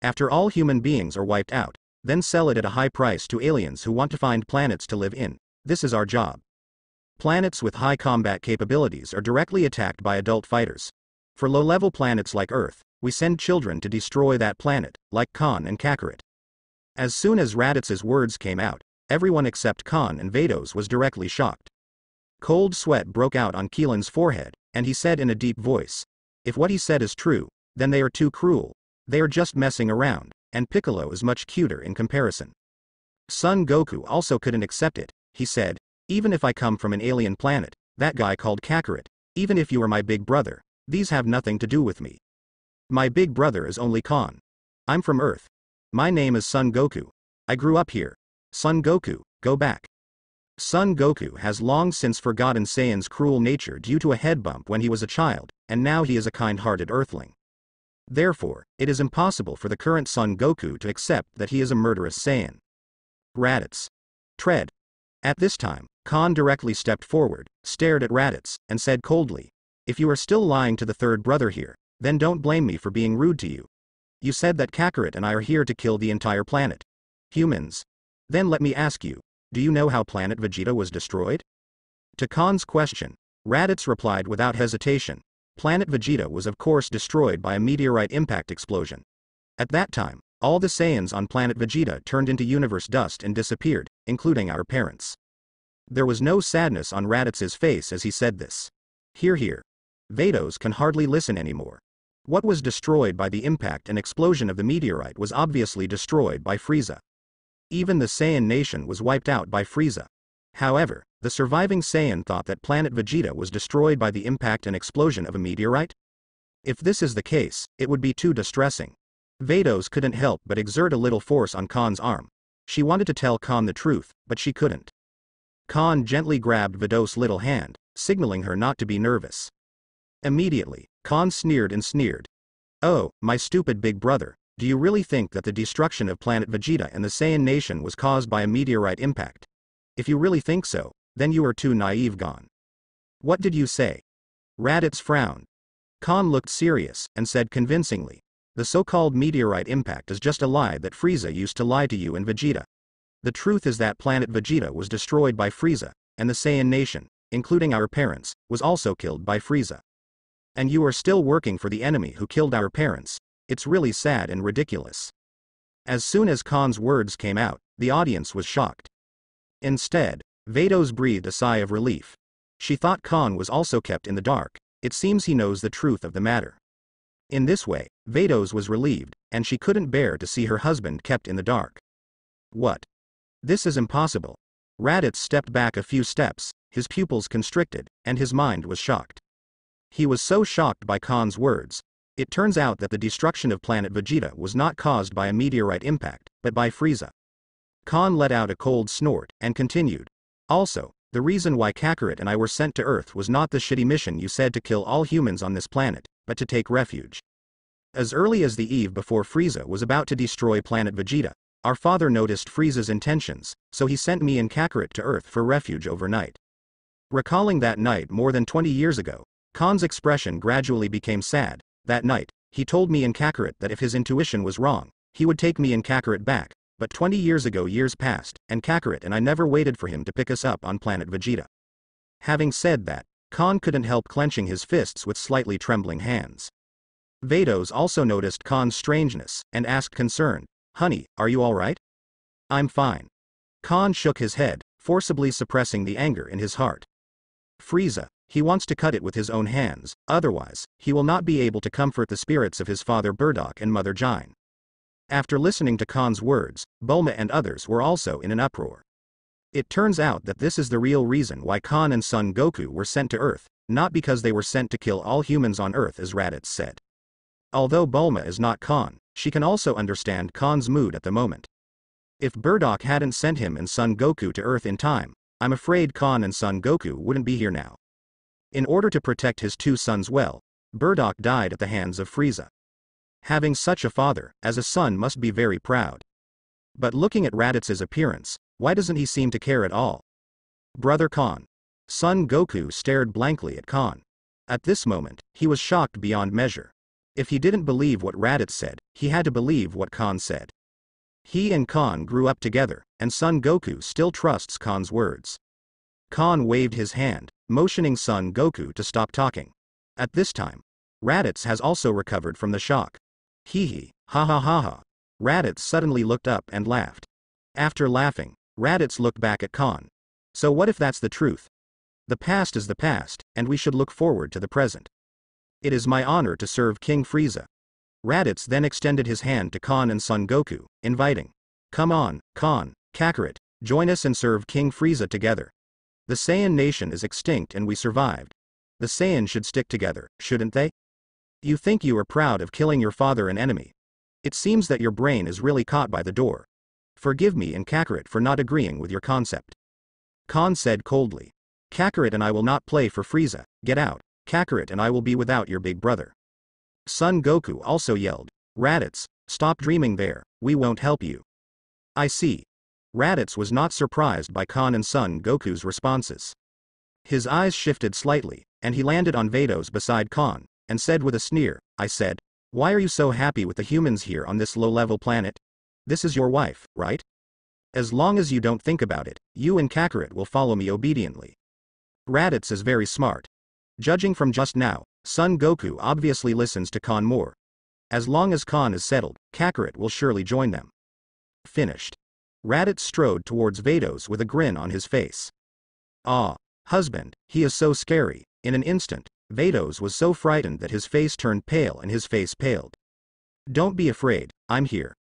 After all human beings are wiped out, then sell it at a high price to aliens who want to find planets to live in. This is our job. Planets with high combat capabilities are directly attacked by adult fighters. For low-level planets like Earth, we send children to destroy that planet, like Khan and Kakarot. As soon as Raditz's words came out, everyone except Khan and Vados was directly shocked. Cold sweat broke out on Keelan's forehead, and he said in a deep voice, if what he said is true, then they are too cruel. They are just messing around, and Piccolo is much cuter in comparison. Son Goku also couldn't accept it. He said, even if I come from an alien planet, that guy called Kakarot, even if you are my big brother, these have nothing to do with me. My big brother is only Khan. I'm from Earth. My name is Son Goku. I grew up here. Son Goku, go back. Son Goku has long since forgotten Saiyan's cruel nature due to a head bump when he was a child, and now he is a kind-hearted Earthling. Therefore, it is impossible for the current Son Goku to accept that he is a murderous Saiyan. Raditz. Tread. At this time, Khan directly stepped forward, stared at Raditz, and said coldly, if you are still lying to the third brother here, then don't blame me for being rude to you. You said that Kakarot and I are here to kill the entire planet. Humans. Then let me ask you, do you know how Planet Vegeta was destroyed? To Khan's question, Raditz replied without hesitation, Planet Vegeta was of course destroyed by a meteorite impact explosion. At that time, all the Saiyans on Planet Vegeta turned into universe dust and disappeared, including our parents. There was no sadness on Raditz's face as he said this. Hear. Vados can hardly listen anymore. What was destroyed by the impact and explosion of the meteorite was obviously destroyed by Frieza. Even the Saiyan nation was wiped out by Frieza. However, the surviving Saiyan thought that Planet Vegeta was destroyed by the impact and explosion of a meteorite? If this is the case, it would be too distressing. Vados couldn't help but exert a little force on Khan's arm. She wanted to tell Khan the truth, but she couldn't. Khan gently grabbed Vados' little hand, signaling her not to be nervous. Immediately, Khan sneered and sneered. Oh, my stupid big brother, do you really think that the destruction of Planet Vegeta and the Saiyan nation was caused by a meteorite impact? If you really think so, then you are too naive. Gone. What did you say? Raditz frowned. Khan looked serious, and said convincingly, the so-called meteorite impact is just a lie that Frieza used to lie to you and Vegeta. The truth is that Planet Vegeta was destroyed by Frieza, and the Saiyan nation, including our parents, was also killed by Frieza. And you are still working for the enemy who killed our parents. It's really sad and ridiculous. As soon as Khan's words came out, the audience was shocked. Instead, Vados breathed a sigh of relief. She thought Khan was also kept in the dark. It seems he knows the truth of the matter. In this way, Vados was relieved, and she couldn't bear to see her husband kept in the dark. What? This is impossible. Raditz stepped back a few steps, his pupils constricted, and his mind was shocked. He was so shocked by Khan's words. It turns out that the destruction of Planet Vegeta was not caused by a meteorite impact, but by Frieza. Khan let out a cold snort, and continued. Also, the reason why Kakarot and I were sent to Earth was not the shitty mission you said to kill all humans on this planet, but to take refuge. As early as the eve before Frieza was about to destroy planet Vegeta, our father noticed Frieza's intentions, so he sent me and Kakarot to Earth for refuge overnight. Recalling that night more than 20 years ago, Khan's expression gradually became sad. That night, he told me and Kakarot that if his intuition was wrong, he would take me and Kakarot back, but 20 years ago years passed, and Kakarot and I never waited for him to pick us up on planet Vegeta. Having said that, Khan couldn't help clenching his fists with slightly trembling hands. Vados also noticed Khan's strangeness, and asked concerned, "Honey, are you alright?" "I'm fine." Khan shook his head, forcibly suppressing the anger in his heart. Frieza, he wants to cut it with his own hands, otherwise, he will not be able to comfort the spirits of his father Bardock and mother Jine. After listening to Khan's words, Bulma and others were also in an uproar. It turns out that this is the real reason why Khan and Son Goku were sent to Earth, not because they were sent to kill all humans on Earth as Raditz said. Although Bulma is not Khan, she can also understand Khan's mood at the moment. If Bardock hadn't sent him and Son Goku to Earth in time, I'm afraid Khan and Son Goku wouldn't be here now. In order to protect his two sons well, Bardock died at the hands of Frieza. Having such a father, as a son must be very proud. But looking at Raditz's appearance, why doesn't he seem to care at all? Brother Khan. Son Goku stared blankly at Khan. At this moment, he was shocked beyond measure. If he didn't believe what Raditz said, he had to believe what Khan said. He and Khan grew up together, and Son Goku still trusts Khan's words. Khan waved his hand, motioning Son Goku to stop talking. At this time, Raditz has also recovered from the shock. Hee hee, ha ha ha ha. Raditz suddenly looked up and laughed. After laughing, Raditz looked back at Khan. So what if that's the truth? The past is the past, and we should look forward to the present. It is my honor to serve King Frieza. Raditz then extended his hand to Khan and Son Goku, inviting. Come on, Khan, Kakarot, join us and serve King Frieza together. The Saiyan nation is extinct and we survived. The Saiyans should stick together, shouldn't they? You think you are proud of killing your father and enemy. It seems that your brain is really caught by the door. Forgive me and Kakarot for not agreeing with your concept. Khan said coldly. Kakarot and I will not play for Frieza, get out, Kakarot and I will be without your big brother. Son Goku also yelled, Raditz, stop dreaming there, we won't help you. I see. Raditz was not surprised by Khan and Son Goku's responses. His eyes shifted slightly, and he landed on Vados beside Khan, and said with a sneer, I said, why are you so happy with the humans here on this low-level planet? This is your wife, right? As long as you don't think about it, you and Kakarot will follow me obediently. Raditz is very smart. Judging from just now, Son Goku obviously listens to Khan more. As long as Khan is settled, Kakarot will surely join them. Finished. Raditz strode towards Vados with a grin on his face. Ah, husband, he is so scary. In an instant, Vados was so frightened that his face turned pale and his face paled. Don't be afraid, I'm here.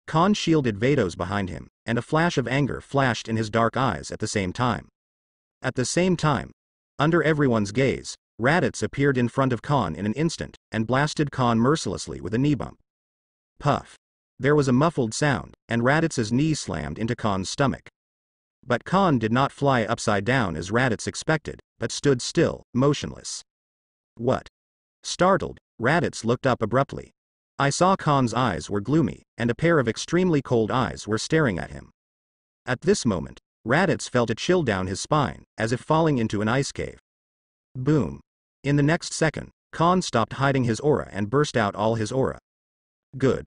Khan shielded Vados behind him, and a flash of anger flashed in his dark eyes at the same time. At the same time, under everyone's gaze, Raditz appeared in front of Khan in an instant, and blasted Khan mercilessly with a knee bump. Puff. There was a muffled sound, and Raditz's knee slammed into Khan's stomach. But Khan did not fly upside down as Raditz expected, but stood still, motionless. What? Startled, Raditz looked up abruptly. I saw Khan's eyes were gloomy, and a pair of extremely cold eyes were staring at him. At this moment, Raditz felt a chill down his spine, as if falling into an ice cave. Boom. In the next second, Khan stopped hiding his aura and burst out all his aura. Good.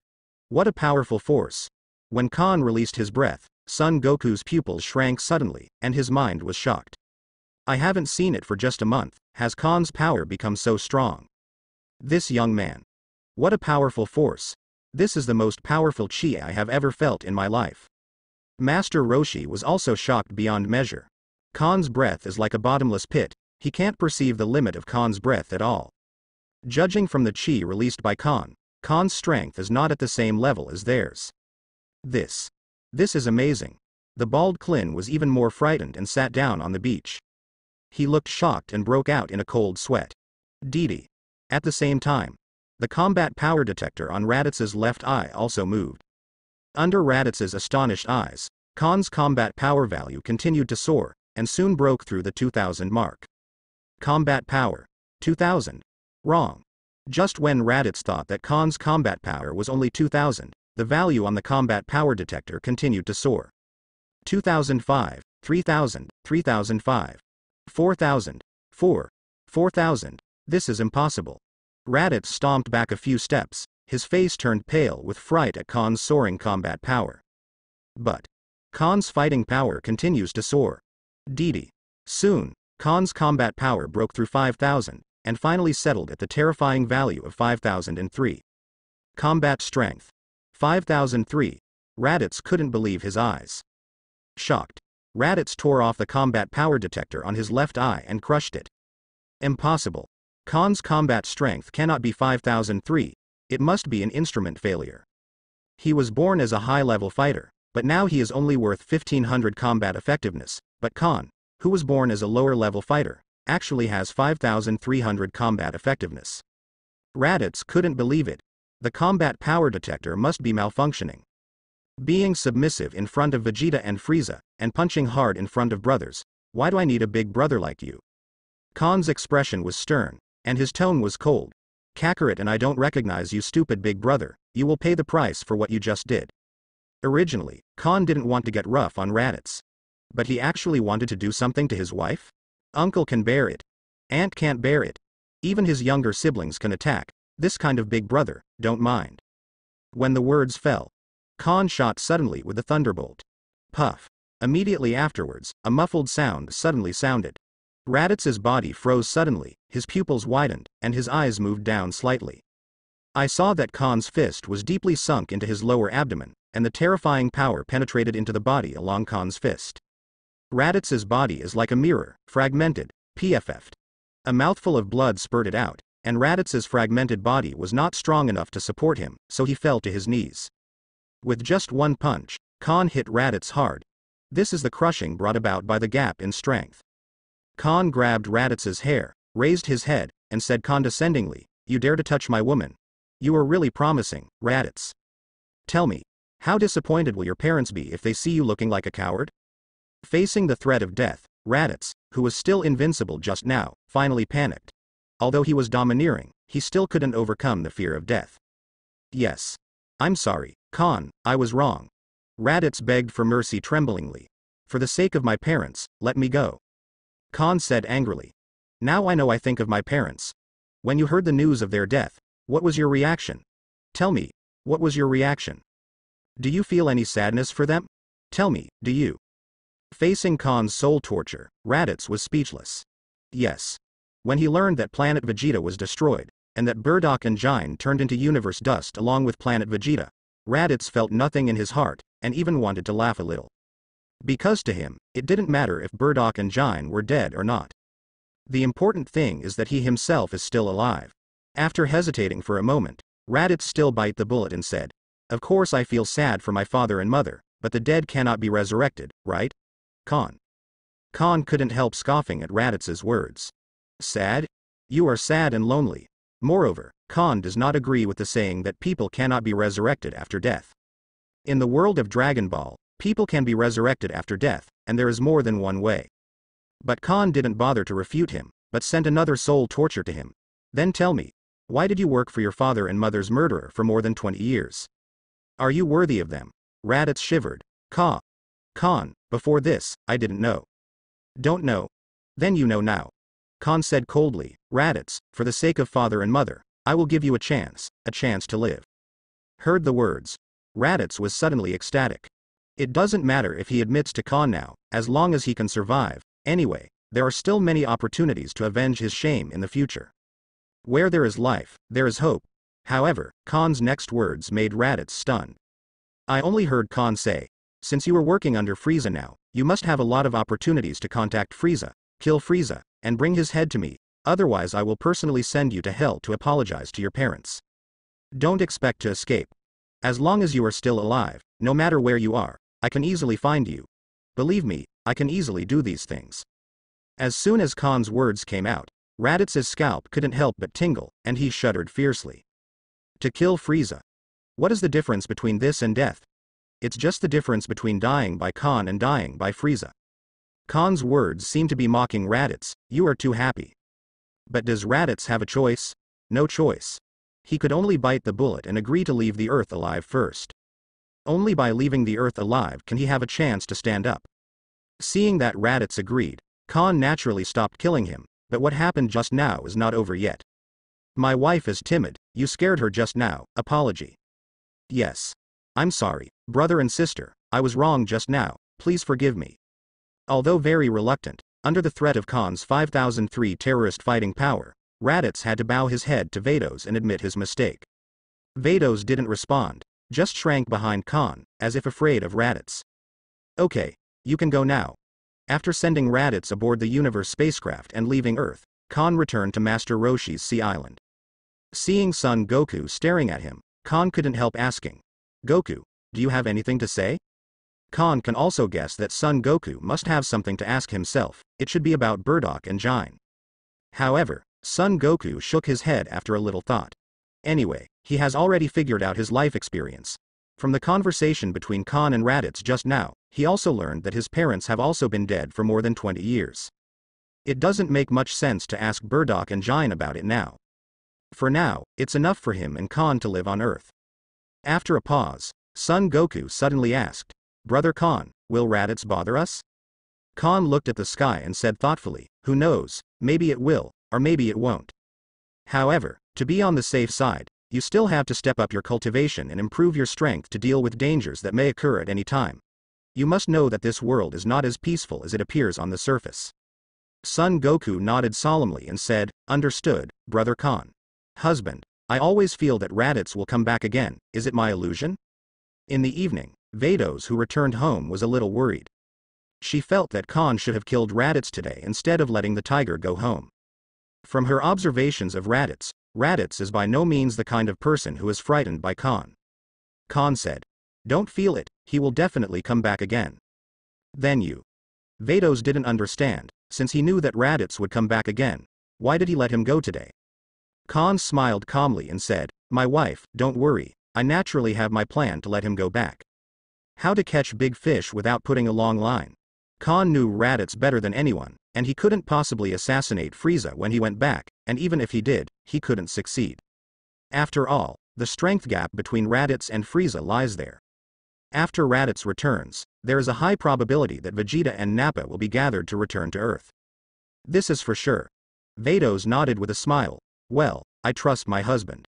What a powerful force. When Khan released his breath, Son Goku's pupils shrank suddenly, and his mind was shocked. I haven't seen it for just a month, has Khan's power become so strong? This young man. What a powerful force. This is the most powerful chi I have ever felt in my life. Master Roshi was also shocked beyond measure. Khan's breath is like a bottomless pit, he can't perceive the limit of Khan's breath at all. Judging from the chi released by Khan's strength is not at the same level as theirs. This is amazing. The bald Klin was even more frightened and sat down on the beach. He looked shocked and broke out in a cold sweat. Didi. At the same time, the combat power detector on Raditz's left eye also moved. Under Raditz's astonished eyes, Khan's combat power value continued to soar, and soon broke through the 2000 mark. Combat power. 2000. Wrong. Just when Raditz thought that Khan's combat power was only 2000, the value on the combat power detector continued to soar. 2005, 3000, 3005. 4000, 4000. This is impossible. Raditz stomped back a few steps, his face turned pale with fright at Khan's soaring combat power. But Khan's fighting power continues to soar. Didi. Soon, Khan's combat power broke through 5000, and finally settled at the terrifying value of 5003. Combat strength. 5003. Raditz couldn't believe his eyes. Shocked, Raditz tore off the combat power detector on his left eye and crushed it. Impossible. Khan's combat strength cannot be 5003, it must be an instrument failure. He was born as a high-level fighter, but now he is only worth 1500 combat effectiveness, but Khan, who was born as a lower-level fighter, actually has 5300 combat effectiveness. Raditz couldn't believe it. The combat power detector must be malfunctioning. Being submissive in front of Vegeta and Frieza, and punching hard in front of brothers, why do I need a big brother like you? Khan's expression was stern, and his tone was cold. Kakarot, and I don't recognize you, stupid big brother, you will pay the price for what you just did. Originally, Khan didn't want to get rough on Raditz. But he actually wanted to do something to his wife? Uncle can bear it. Aunt can't bear it. Even his younger siblings can attack. This kind of big brother, don't mind. When the words fell, Khan shot suddenly with the thunderbolt. Puff. Immediately afterwards, a muffled sound suddenly sounded. Raditz's body froze suddenly, his pupils widened, and his eyes moved down slightly. I saw that Khan's fist was deeply sunk into his lower abdomen, and the terrifying power penetrated into the body along Khan's fist. Raditz's body is like a mirror, fragmented, PFF'd. A mouthful of blood spurted out, and Raditz's fragmented body was not strong enough to support him, so he fell to his knees. With just one punch, Khan hit Raditz hard. This is the crushing brought about by the gap in strength. Khan grabbed Raditz's hair, raised his head, and said condescendingly, "You dare to touch my woman? You are really promising, Raditz. Tell me, how disappointed will your parents be if they see you looking like a coward?" Facing the threat of death, Raditz, who was still invincible just now, finally panicked. Although he was domineering, he still couldn't overcome the fear of death. "Yes. I'm sorry, Khan, I was wrong." Raditz begged for mercy tremblingly. "For the sake of my parents, let me go." Khan said angrily. "Now I know I think of my parents. When you heard the news of their death, what was your reaction? Tell me, what was your reaction? Do you feel any sadness for them? Tell me, do you?" Facing Khan's soul torture, Raditz was speechless. Yes. When he learned that Planet Vegeta was destroyed, and that Bardock and Jine turned into universe dust along with Planet Vegeta, Raditz felt nothing in his heart, and even wanted to laugh a little. Because to him, it didn't matter if Bardock and Jine were dead or not. The important thing is that he himself is still alive. After hesitating for a moment, Raditz still bit the bullet and said, "Of course I feel sad for my father and mother, but the dead cannot be resurrected, right? Khan." Khan couldn't help scoffing at Raditz's words. "Sad? You are sad and lonely." Moreover, Khan does not agree with the saying that people cannot be resurrected after death. In the world of Dragon Ball, people can be resurrected after death, and there is more than one way. But Khan didn't bother to refute him, but sent another soul torture to him. "Then tell me, why did you work for your father and mother's murderer for more than 20 years? Are you worthy of them?" Raditz shivered. Khan, before this, I didn't know." "Don't know? Then you know now." Khan said coldly, "Raditz, for the sake of father and mother, I will give you a chance to live." Heard the words. Raditz was suddenly ecstatic. It doesn't matter if he admits to Khan now, as long as he can survive. Anyway, there are still many opportunities to avenge his shame in the future. Where there is life, there is hope. However, Khan's next words made Raditz stunned. I only heard Khan say, "Since you are working under Frieza now, you must have a lot of opportunities to contact Frieza, kill Frieza, and bring his head to me, otherwise I will personally send you to hell to apologize to your parents. Don't expect to escape. As long as you are still alive, no matter where you are, I can easily find you. Believe me, I can easily do these things." As soon as Khan's words came out, Raditz's scalp couldn't help but tingle, and he shuddered fiercely. To kill Frieza. What is the difference between this and death? It's just the difference between dying by Khan and dying by Frieza. Khan's words seem to be mocking Raditz. You are too happy. But does Raditz have a choice? No choice. He could only bite the bullet and agree to leave the Earth alive first. Only by leaving the Earth alive can he have a chance to stand up. Seeing that Raditz agreed, Khan naturally stopped killing him, but what happened just now is not over yet. My wife is timid, you scared her just now, apology. Yes. I'm sorry, brother and sister, I was wrong just now, please forgive me. Although very reluctant, under the threat of Khan's 5003 terrorist fighting power, Raditz had to bow his head to Vados and admit his mistake. Vados didn't respond, just shrank behind Khan, as if afraid of Raditz. Okay, you can go now. After sending Raditz aboard the Universe spacecraft and leaving Earth, Khan returned to Master Roshi's Sea Island. Seeing Son Goku staring at him, Khan couldn't help asking, Goku, do you have anything to say? Khan can also guess that Son Goku must have something to ask himself, it should be about Bardock and Jine. However, Son Goku shook his head after a little thought. Anyway, he has already figured out his life experience. From the conversation between Khan and Raditz just now, he also learned that his parents have also been dead for more than 20 years. It doesn't make much sense to ask Bardock and Jine about it now. For now, it's enough for him and Khan to live on Earth. After a pause, Son Goku suddenly asked, Brother Khan, will Raditz bother us? Khan looked at the sky and said thoughtfully, who knows, maybe it will, or maybe it won't. However, to be on the safe side, you still have to step up your cultivation and improve your strength to deal with dangers that may occur at any time. You must know that this world is not as peaceful as it appears on the surface. Son Goku nodded solemnly and said, understood, Brother Khan. Husband, I always feel that Raditz will come back again, is it my illusion? In the evening, Vados, who returned home, was a little worried. She felt that Khan should have killed Raditz today instead of letting the tiger go home. From her observations of Raditz, Raditz is by no means the kind of person who is frightened by Khan. Khan said, don't feel it, he will definitely come back again. Then you. Vados didn't understand, since he knew that Raditz would come back again, why did he let him go today? Khan smiled calmly and said, my wife, don't worry, I naturally have my plan to let him go back. How to catch big fish without putting a long line. Khan knew Raditz better than anyone, and he couldn't possibly assassinate Frieza when he went back, and even if he did, he couldn't succeed. After all, the strength gap between Raditz and Frieza lies there. After Raditz returns, there is a high probability that Vegeta and Nappa will be gathered to return to Earth. This is for sure. Vados nodded with a smile, well, I trust my husband.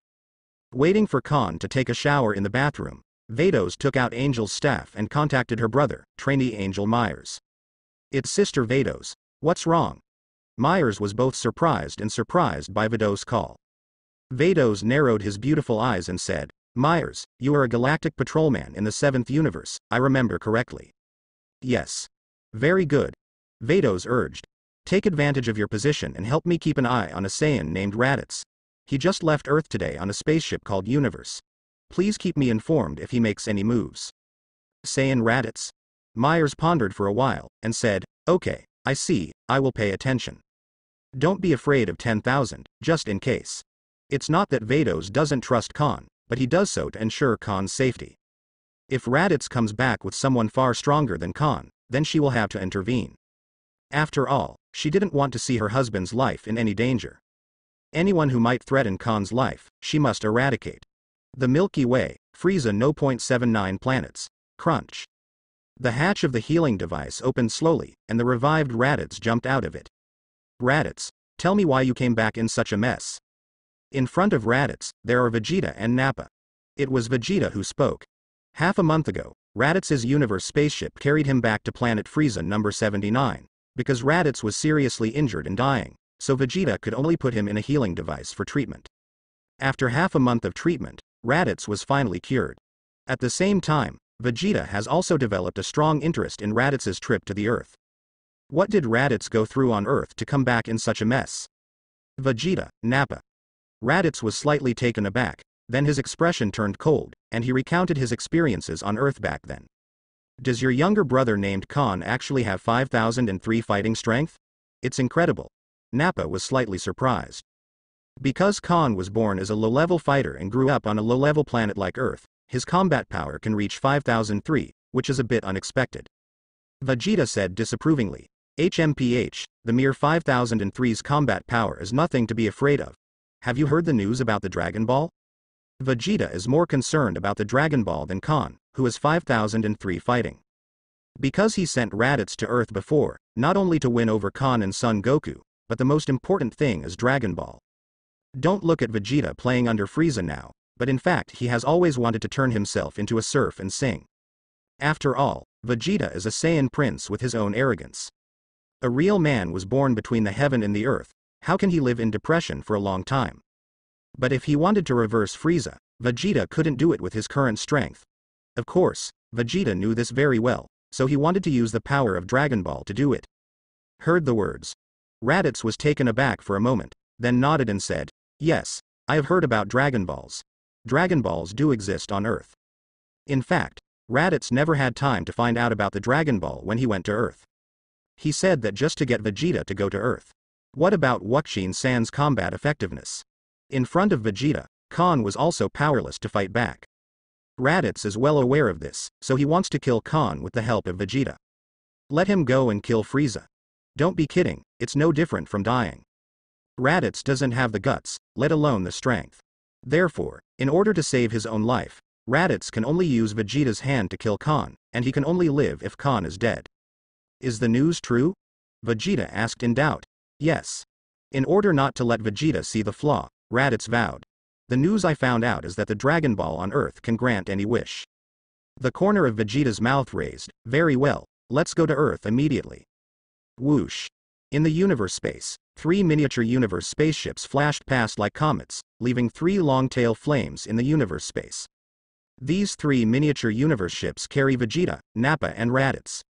Waiting for Khan to take a shower in the bathroom, Vados took out Angel's staff and contacted her brother, trainee Angel Myers. It's Sister Vados, what's wrong? Myers was both surprised by Vados' call. Vados narrowed his beautiful eyes and said, Myers, you are a galactic patrolman in the 7th universe, I remember correctly. Yes. Very good. Vados urged. Take advantage of your position and help me keep an eye on a Saiyan named Raditz. He just left Earth today on a spaceship called Universe. Please keep me informed if he makes any moves. Saiyan Raditz? Myers pondered for a while, and said, okay, I see, I will pay attention. Don't be afraid of 10,000, just in case. It's not that Vados doesn't trust Khan, but he does so to ensure Khan's safety. If Raditz comes back with someone far stronger than Khan, then she will have to intervene. After all, she didn't want to see her husband's life in any danger. Anyone who might threaten Khan's life, she must eradicate. The Milky Way, Frieza no. 0.79 planets. Crunch. The hatch of the healing device opened slowly, and the revived Raditz jumped out of it. Raditz, tell me why you came back in such a mess. In front of Raditz, there are Vegeta and Nappa. It was Vegeta who spoke. Half a month ago, Raditz's Universe spaceship carried him back to planet Frieza number 79, because Raditz was seriously injured and dying, so Vegeta could only put him in a healing device for treatment. After half a month of treatment, Raditz was finally cured. At the same time, Vegeta has also developed a strong interest in Raditz's trip to the Earth. What did Raditz go through on Earth to come back in such a mess? Vegeta, Nappa. Raditz was slightly taken aback, then his expression turned cold, and he recounted his experiences on Earth back then. Does your younger brother named Khan actually have 5003 fighting strength? It's incredible. Nappa was slightly surprised. Because Khan was born as a low-level fighter and grew up on a low-level planet like Earth, his combat power can reach 5003, which is a bit unexpected. Vegeta said disapprovingly. HMPH, the mere 5003's combat power is nothing to be afraid of. Have you heard the news about the Dragon Ball? Vegeta is more concerned about the Dragon Ball than Khan, who is 5003 fighting. Because he sent Raditz to Earth before, not only to win over Khan and Son Goku, but the most important thing is Dragon Ball. Don't look at Vegeta playing under Frieza now, but in fact he has always wanted to turn himself into a serf and sing. After all, Vegeta is a Saiyan prince with his own arrogance. A real man was born between the heaven and the earth. How can he live in depression for a long time? But if he wanted to reverse Frieza, Vegeta couldn't do it with his current strength. Of course, Vegeta knew this very well, so he wanted to use the power of Dragon Ball to do it. Heard the words. Raditz was taken aback for a moment, then nodded and said, "Yes, I have heard about Dragon Balls. Dragon Balls do exist on Earth." In fact, Raditz never had time to find out about the Dragon Ball when he went to Earth. He said that just to get Vegeta to go to Earth. What about Wuxin-san's combat effectiveness? In front of Vegeta, Khan was also powerless to fight back. Raditz is well aware of this, so he wants to kill Khan with the help of Vegeta. Let him go and kill Frieza. Don't be kidding, it's no different from dying. Raditz doesn't have the guts, let alone the strength. Therefore, in order to save his own life, Raditz can only use Vegeta's hand to kill Khan, and he can only live if Khan is dead. Is the news true? Vegeta asked in doubt. Yes. In order not to let Vegeta see the flaw, Raditz vowed. The news I found out is that the Dragon Ball on Earth can grant any wish. The corner of Vegeta's mouth raised. Very well, let's go to Earth immediately. Whoosh. In the universe space, 3 miniature universe spaceships flashed past like comets, leaving 3 long-tail flames in the universe space. These 3 miniature universe ships carry Vegeta, Nappa and Raditz.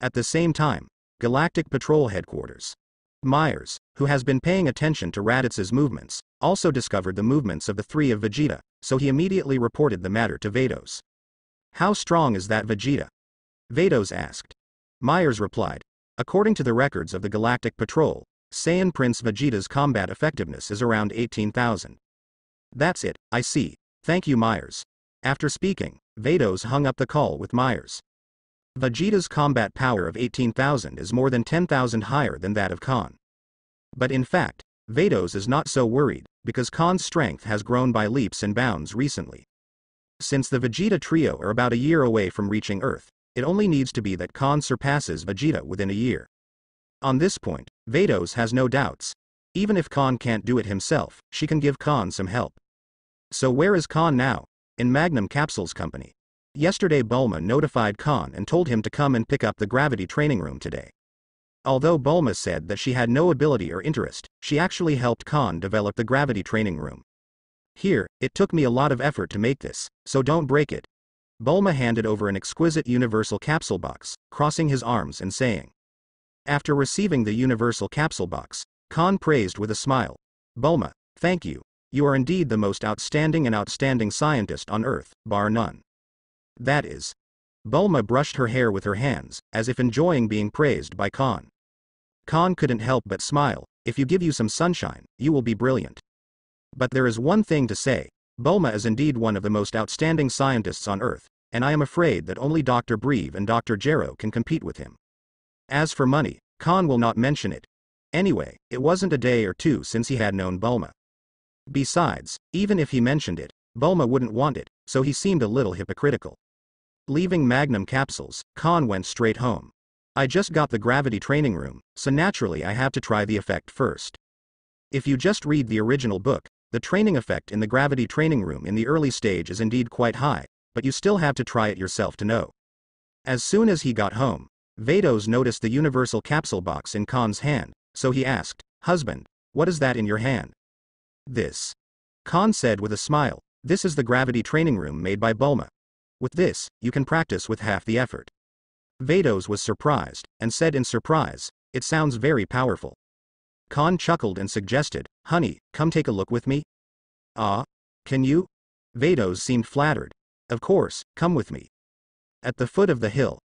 At the same time, Galactic Patrol Headquarters. Myers, who has been paying attention to Raditz's movements, also discovered the movements of the 3 of Vegeta, so he immediately reported the matter to Vados. How strong is that Vegeta? Vados asked. Myers replied. According to the records of the Galactic Patrol, Saiyan Prince Vegeta's combat effectiveness is around 18,000. That's it, I see. Thank you, Myers. After speaking, Vados hung up the call with Myers. Vegeta's combat power of 18,000 is more than 10,000 higher than that of Khan. But in fact, Vados is not so worried, because Khan's strength has grown by leaps and bounds recently. Since the Vegeta trio are about a year away from reaching Earth, it only needs to be that Khan surpasses Vegeta within a year. On this point, Vados has no doubts. Even if Khan can't do it himself, she can give Khan some help. So where is Khan now? In Magnum Capsule's company. Yesterday Bulma notified Khan and told him to come and pick up the gravity training room today. Although Bulma said that she had no ability or interest, she actually helped Khan develop the gravity training room. Here, it took me a lot of effort to make this, so don't break it. Bulma handed over an exquisite universal capsule box, crossing his arms and saying. After receiving the universal capsule box, Khan praised with a smile. Bulma, thank you. You are indeed the most outstanding scientist on Earth, bar none. That is. Bulma brushed her hair with her hands, as if enjoying being praised by Khan. Khan couldn't help but smile. If you give you some sunshine, you will be brilliant. But there is one thing to say. Bulma is indeed one of the most outstanding scientists on Earth, and I am afraid that only Dr. Breve and Dr. Gero can compete with him. As for money, Khan will not mention it. Anyway, it wasn't a day or two since he had known Bulma. Besides, even if he mentioned it, Bulma wouldn't want it, so he seemed a little hypocritical. Leaving Magnum Capsules, Khan went straight home. I just got the gravity training room, so naturally I have to try the effect first. If you just read the original book, the training effect in the gravity training room in the early stage is indeed quite high, but you still have to try it yourself to know. As soon as he got home, Vados noticed the universal capsule box in Khan's hand, so he asked, "Husband, what is that in your hand?" This. Khan said with a smile, "This is the gravity training room made by Bulma. With this, you can practice with half the effort." Vados was surprised, and said in surprise, "It sounds very powerful." Khan chuckled and suggested, "Honey, come take a look with me." "Ah? Can you?" Vados seemed flattered. "Of course, come with me." At the foot of the hill.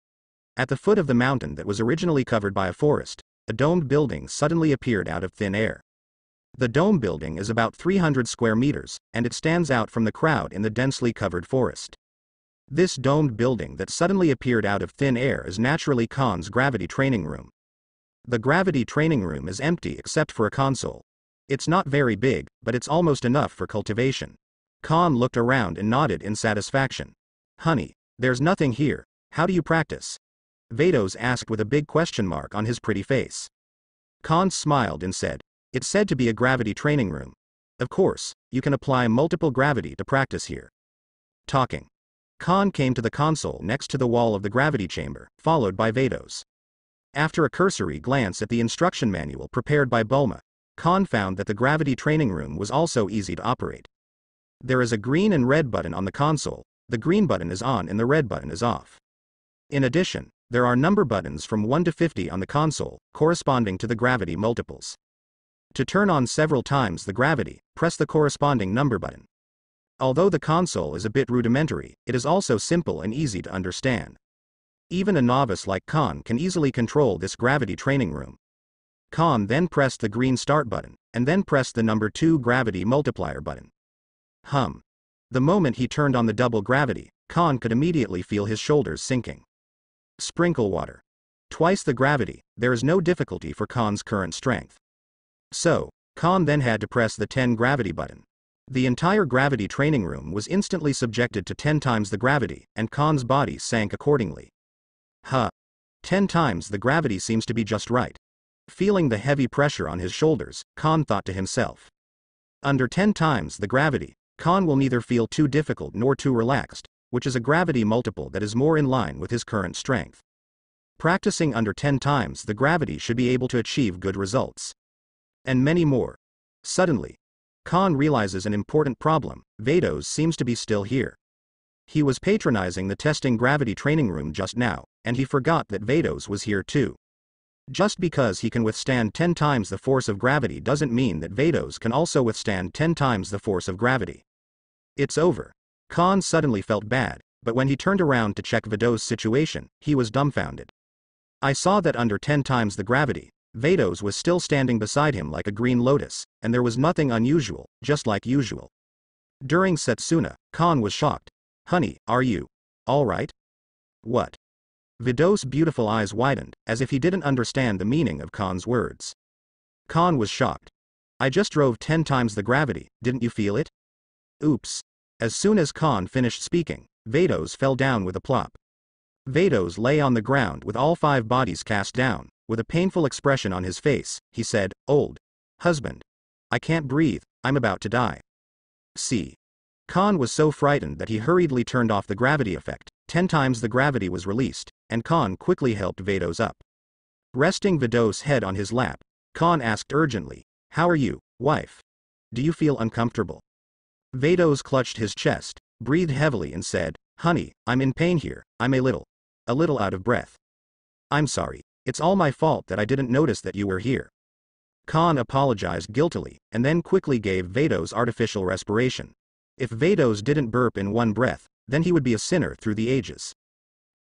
At the foot of the mountain that was originally covered by a forest, a domed building suddenly appeared out of thin air. The dome building is about 300 square meters, and it stands out from the crowd in the densely covered forest. This domed building that suddenly appeared out of thin air is naturally Khan's gravity training room. The gravity training room is empty except for a console. It's not very big, but it's almost enough for cultivation. Khan looked around and nodded in satisfaction. Honey, there's nothing here, how do you practice? Vados asked with a big question mark on his pretty face. Khan smiled and said, it's said to be a gravity training room. Of course, you can apply multiple gravity to practice here. Talking. Khan came to the console next to the wall of the gravity chamber, followed by Vados. After a cursory glance at the instruction manual prepared by Bulma, Khan found that the gravity training room was also easy to operate. There is a green and red button on the console, the green button is on and the red button is off. In addition, there are number buttons from 1 to 50 on the console, corresponding to the gravity multiples. To turn on several times the gravity, press the corresponding number button. Although the console is a bit rudimentary, it is also simple and easy to understand. Even a novice like Khan can easily control this gravity training room. Khan then pressed the green start button, and then pressed the number 2 gravity multiplier button. The moment he turned on the double gravity, Khan could immediately feel his shoulders sinking. Sprinkle water. Twice the gravity, there is no difficulty for Khan's current strength. So, Khan then had to press the 10 gravity button. The entire gravity training room was instantly subjected to 10 times the gravity, and Khan's body sank accordingly. 10 times the gravity seems to be just right. Feeling the heavy pressure on his shoulders, Khan thought to himself. Under 10 times the gravity, Khan will neither feel too difficult nor too relaxed, which is a gravity multiple that is more in line with his current strength. Practicing under 10 times the gravity should be able to achieve good results. And many more. Suddenly, Khan realizes an important problem: Vados seems to be still here. He was patronizing the testing gravity training room just now, and he forgot that Vados was here too. Just because he can withstand 10 times the force of gravity doesn't mean that Vados can also withstand 10 times the force of gravity. It's over. Khan suddenly felt bad, but when he turned around to check Vados' situation, he was dumbfounded. I saw that under 10 times the gravity, Vados was still standing beside him like a green lotus, and there was nothing unusual, just like usual. During Setsuna, Khan was shocked. Honey, are you all right? What? Vados' beautiful eyes widened, as if he didn't understand the meaning of Khan's words. Khan was shocked. I just drove 10 times the gravity, didn't you feel it? Oops. As soon as Khan finished speaking, Vados fell down with a plop. Vados lay on the ground with all 5 bodies cast down. With a painful expression on his face, he said, Old husband. I can't breathe, I'm about to die. See. Khan was so frightened that he hurriedly turned off the gravity effect. 10 times the gravity was released, and Khan quickly helped Vados up. Resting Vados' head on his lap, Khan asked urgently, How are you, wife? Do you feel uncomfortable? Vados clutched his chest, breathed heavily and said, Honey, I'm in pain here, I'm a little out of breath. I'm sorry, it's all my fault that I didn't notice that you were here. Khan apologized guiltily, and then quickly gave Vados artificial respiration. If Vados didn't burp in one breath, then he would be a sinner through the ages.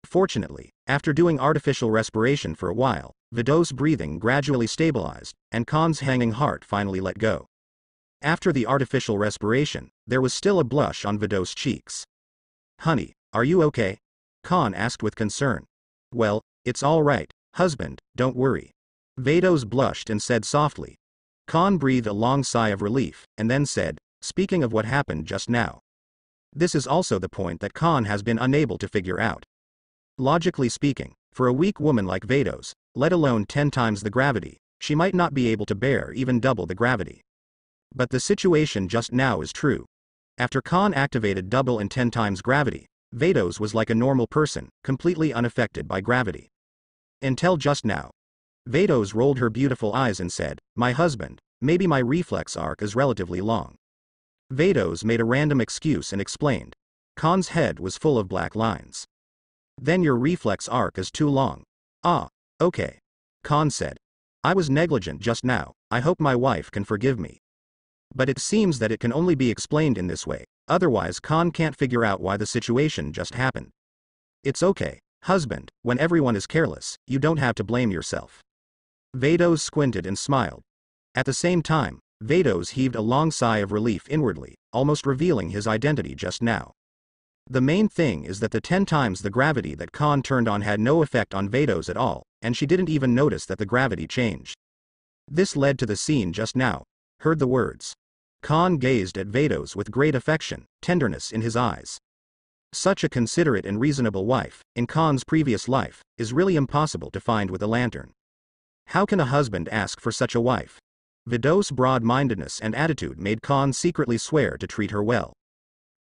Fortunately, after doing artificial respiration for a while, Vados' breathing gradually stabilized, and Khan's hanging heart finally let go. After the artificial respiration, there was still a blush on Vados' cheeks. Honey, are you okay? Khan asked with concern. Well, it's all right, husband, don't worry. Vados blushed and said softly. Khan breathed a long sigh of relief, and then said, Speaking of what happened just now. This is also the point that Khan has been unable to figure out. Logically speaking, for a weak woman like Vados, let alone 10 times the gravity, she might not be able to bear even double the gravity. But the situation just now is true. After Khan activated double and 10 times gravity, Vados was like a normal person, completely unaffected by gravity. Until just now. Vados rolled her beautiful eyes and said, My husband, maybe my reflex arc is relatively long. Vados made a random excuse and explained. Khan's head was full of black lines. Then your reflex arc is too long. Ah, okay. Khan said. I was negligent just now, I hope my wife can forgive me. But it seems that it can only be explained in this way, otherwise Khan can't figure out why the situation just happened. It's okay, husband, when everyone is careless, you don't have to blame yourself. Vados squinted and smiled. At the same time, Vados heaved a long sigh of relief inwardly, almost revealing his identity just now. The main thing is that the 10 times the gravity that Khan turned on had no effect on Vados at all, and she didn't even notice that the gravity changed. This led to the scene just now. Heard the words. Khan gazed at Vados with great affection, tenderness in his eyes. Such a considerate and reasonable wife, in Khan's previous life, is really impossible to find with a lantern. How can a husband ask for such a wife? Vados' broad-mindedness and attitude made Khan secretly swear to treat her well.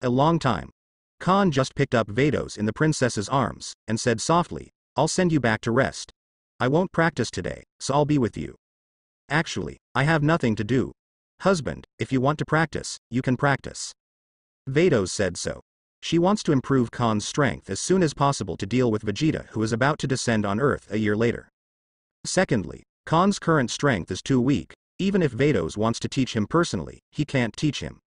A long time. Khan just picked up Vados in the princess's arms, and said softly, "I'll send you back to rest. I won't practice today, so I'll be with you. Actually, I have nothing to do. Husband, if you want to practice, you can practice." Vados said so. She wants to improve Khan's strength as soon as possible to deal with Vegeta, who is about to descend on Earth a year later. Secondly, Khan's current strength is too weak. Even if Vados wants to teach him personally, he can't teach him.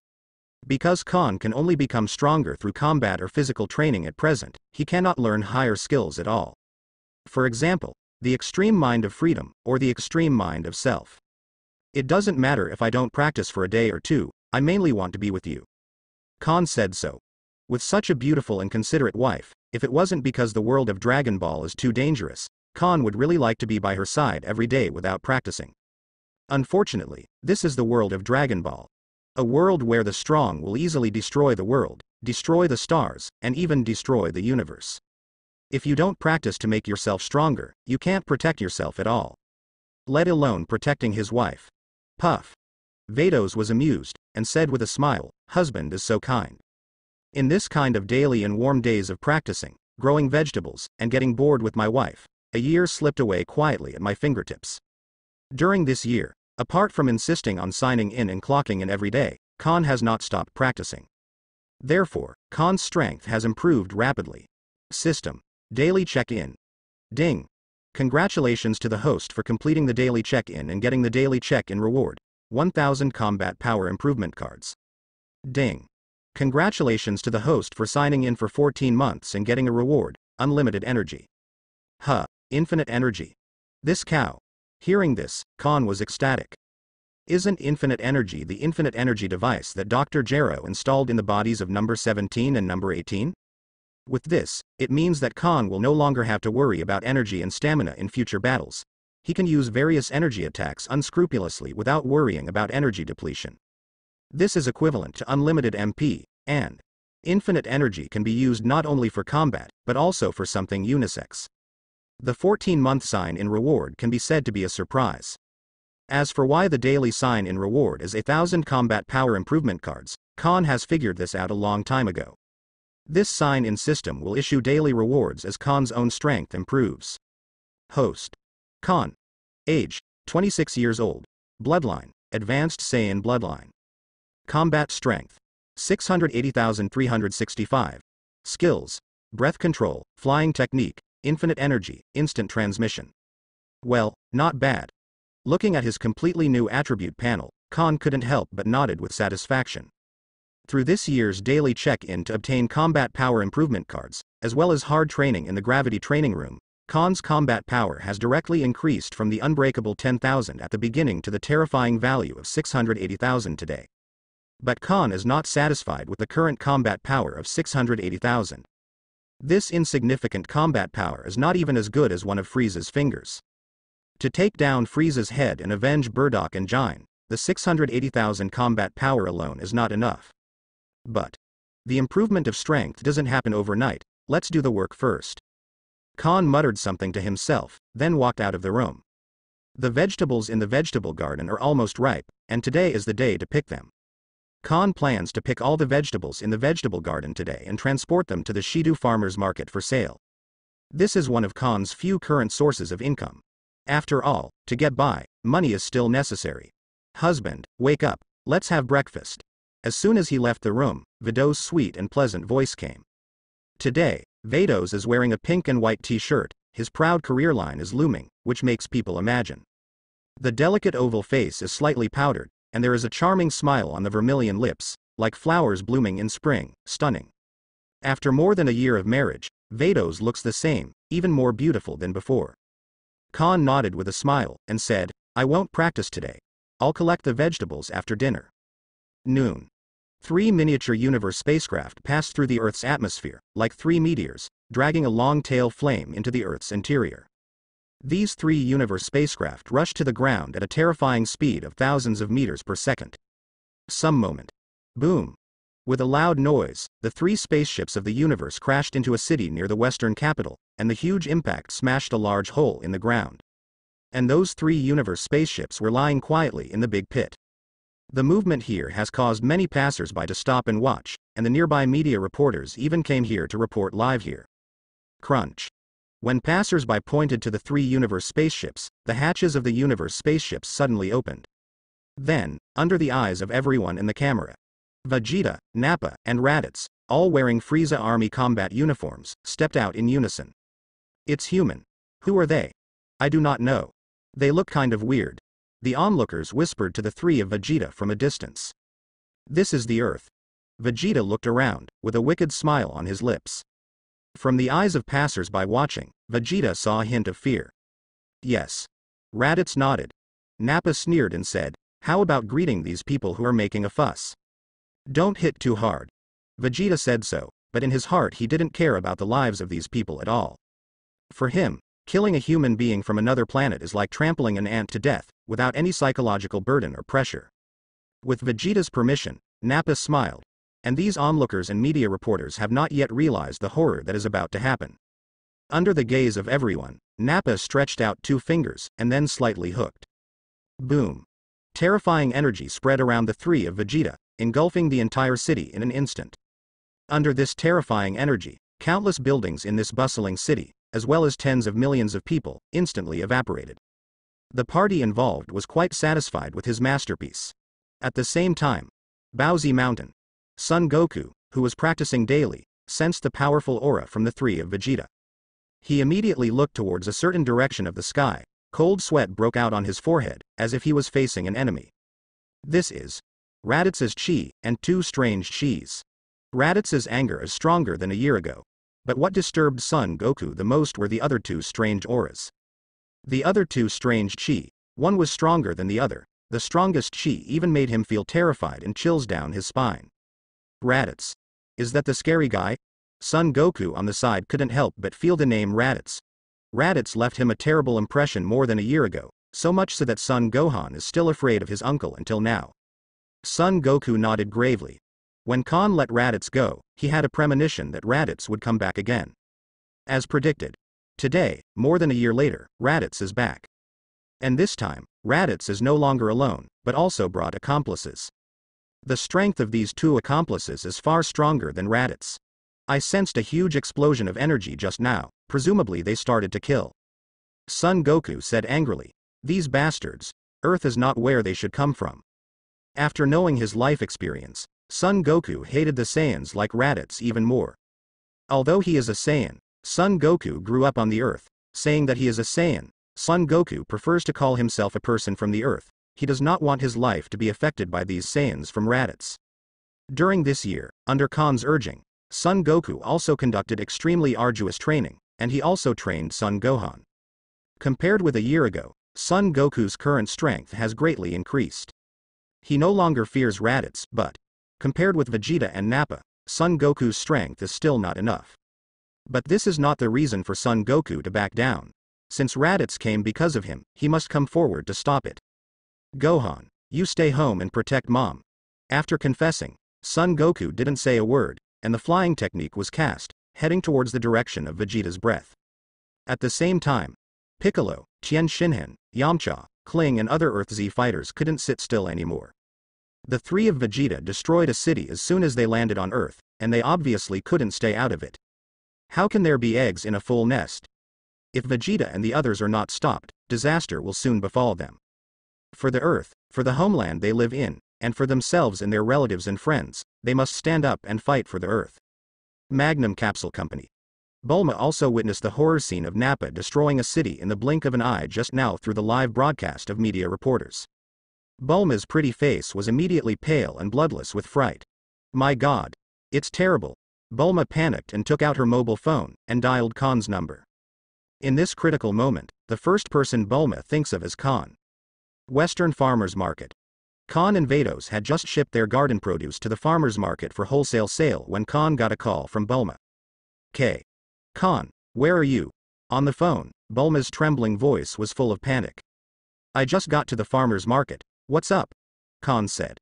Because Khan can only become stronger through combat or physical training at present, he cannot learn higher skills at all. For example, the extreme mind of freedom, or the extreme mind of self. It doesn't matter if I don't practice for a day or two, I mainly want to be with you. Khan said so. With such a beautiful and considerate wife, if it wasn't because the world of Dragon Ball is too dangerous, Khan would really like to be by her side every day without practicing. Unfortunately, this is the world of Dragon Ball. A world where the strong will easily destroy the world, destroy the stars, and even destroy the universe. If you don't practice to make yourself stronger, you can't protect yourself at all. Let alone protecting his wife. Puff. Vados was amused, and said with a smile, "Husband is so kind. In this kind of daily and warm days of practicing, growing vegetables, and getting bored with my wife, a year slipped away quietly at my fingertips." During this year, apart from insisting on signing in and clocking in every day, Khan has not stopped practicing. Therefore, Khan's strength has improved rapidly. System. Daily check-in. Ding. Congratulations to the host for completing the daily check-in and getting the daily check-in reward. 1000 combat power improvement cards. Ding. Congratulations to the host for signing in for 14 months and getting a reward, unlimited energy. Huh, infinite energy. This cow. Hearing this, Khan was ecstatic. Isn't infinite energy the infinite energy device that Dr. Gero installed in the bodies of number 17 and number 18? With this, it means that Khan will no longer have to worry about energy and stamina in future battles. He can use various energy attacks unscrupulously without worrying about energy depletion. This is equivalent to unlimited MP, and infinite energy can be used not only for combat, but also for something unisex. The 14-month sign-in reward can be said to be a surprise. As for why the daily sign-in reward is 1000 combat power improvement cards, Khan has figured this out a long time ago. This sign-in system will issue daily rewards as Khan's own strength improves. Host. Khan. Age, 26 years old. Bloodline, Advanced Saiyan Bloodline. Combat Strength, 680,365. Skills, Breath Control, Flying Technique, Infinite Energy, Instant Transmission. Well, not bad. Looking at his completely new attribute panel, Khan couldn't help but nodded with satisfaction. Through this year's daily check-in to obtain combat power improvement cards, as well as hard training in the gravity training room, Khan's combat power has directly increased from the unbreakable 10,000 at the beginning to the terrifying value of 680,000 today. But Khan is not satisfied with the current combat power of 680,000. This insignificant combat power is not even as good as one of Frieza's fingers. To take down Frieza's head and avenge Burdock and Jine, the 680,000 combat power alone is not enough. But the improvement of strength doesn't happen overnight. Let's do the work first. Khan muttered something to himself, then walked out of the room. The vegetables in the vegetable garden are almost ripe, and today is the day to pick them. Khan plans to pick all the vegetables in the vegetable garden today and transport them to the Shidu farmers market for sale. This is one of Khan's few current sources of income. After all, to get by, money is still necessary. Husband, wake up, let's have breakfast. As soon as he left the room, Vados' sweet and pleasant voice came. Today, Vados is wearing a pink and white t-shirt, his proud career line is looming, which makes people imagine. The delicate oval face is slightly powdered, and there is a charming smile on the vermilion lips, like flowers blooming in spring, stunning. After more than a year of marriage, Vados looks the same, even more beautiful than before. Khan nodded with a smile, and said, "I won't practice today. I'll collect the vegetables after dinner." Noon. 3 miniature universe spacecraft passed through the Earth's atmosphere, like 3 meteors, dragging a long tail flame into the Earth's interior. These 3 universe spacecraft rushed to the ground at a terrifying speed of thousands of meters per second. Some moment. Boom. With a loud noise, the 3 spaceships of the universe crashed into a city near the western capital, and the huge impact smashed a large hole in the ground. And those 3 universe spaceships were lying quietly in the big pit. The movement here has caused many passers-by to stop and watch, and the nearby media reporters even came here to report live here. Crunch. When passers-by pointed to the 3 universe spaceships, the hatches of the universe spaceships suddenly opened. Then, under the eyes of everyone in the camera, Vegeta, Nappa, and Raditz, all wearing Frieza Army combat uniforms, stepped out in unison. It's human. Who are they? I do not know. They look kind of weird. The onlookers whispered to the 3 of Vegeta from a distance. This is the Earth. Vegeta looked around, with a wicked smile on his lips. From the eyes of passers-by watching, Vegeta saw a hint of fear. Yes. Raditz nodded. Nappa sneered and said, how about greeting these people who are making a fuss? Don't hit too hard. Vegeta said so, but in his heart he didn't care about the lives of these people at all. For him, killing a human being from another planet is like trampling an ant to death, without any psychological burden or pressure. With Vegeta's permission, Nappa smiled. And these onlookers and media reporters have not yet realized the horror that is about to happen. Under the gaze of everyone, Nappa stretched out 2 fingers, and then slightly hooked. Boom. Terrifying energy spread around the 3 of Vegeta, engulfing the entire city in an instant. Under this terrifying energy, countless buildings in this bustling city, as well as tens of millions of people, instantly evaporated. The party involved was quite satisfied with his masterpiece. At the same time, Bowsy Mountain, Son Goku, who was practicing daily, sensed the powerful aura from the 3 of Vegeta. He immediately looked towards a certain direction of the sky. Cold sweat broke out on his forehead, as if he was facing an enemy. This is Raditz's chi, and 2 strange chis. Raditz's anger is stronger than a year ago. But what disturbed Son Goku the most were the other 2 strange auras. The other 2 strange chi, one was stronger than the other. The strongest chi even made him feel terrified and chills down his spine. Raditz. Is that the scary guy? Son Goku on the side couldn't help but feel the name Raditz. Raditz left him a terrible impression more than a year ago, so much so that Son Gohan is still afraid of his uncle until now. Son Goku nodded gravely. When Khan let Raditz go, he had a premonition that Raditz would come back again. As predicted. Today, more than a year later, Raditz is back. And this time, Raditz is no longer alone, but also brought accomplices. The strength of these 2 accomplices is far stronger than Raditz. I sensed a huge explosion of energy just now, presumably they started to kill. Son Goku said angrily, these bastards, Earth is not where they should come from. After knowing his life experience, Son Goku hated the Saiyans like Raditz even more. Although he is a Saiyan, Son Goku grew up on the Earth, saying that he is a Saiyan. Son Goku prefers to call himself a person from the Earth. He does not want his life to be affected by these Saiyans from Raditz. During this year, under Khan's urging, Son Goku also conducted extremely arduous training, and he also trained Son Gohan. Compared with a year ago, Son Goku's current strength has greatly increased. He no longer fears Raditz, but, compared with Vegeta and Nappa, Son Goku's strength is still not enough. But this is not the reason for Son Goku to back down. Since Raditz came because of him, he must come forward to stop it. Gohan, you stay home and protect Mom. After confessing, Son Goku didn't say a word, and the flying technique was cast, heading towards the direction of Vegeta's breath. At the same time, Piccolo, Tien Shinhan, Yamcha, Kling and other Earth Z fighters couldn't sit still anymore. The 3 of Vegeta destroyed a city as soon as they landed on Earth, and they obviously couldn't stay out of it. How can there be eggs in a full nest? If Vegeta and the others are not stopped, disaster will soon befall them. For the Earth, for the homeland they live in, and for themselves and their relatives and friends, they must stand up and fight for the Earth. Magnum Capsule Company. Bulma also witnessed the horror scene of Nappa destroying a city in the blink of an eye just now through the live broadcast of media reporters. Bulma's pretty face was immediately pale and bloodless with fright. My God. It's terrible. Bulma panicked and took out her mobile phone, and dialed Khan's number. In this critical moment, the first person Bulma thinks of is Khan. Western Farmers Market. Khan and Vados had just shipped their garden produce to the farmer's market for wholesale sale when Khan got a call from Bulma. K. Khan, where are you? On the phone, Bulma's trembling voice was full of panic. I just got to the farmer's market. What's up? Khan said.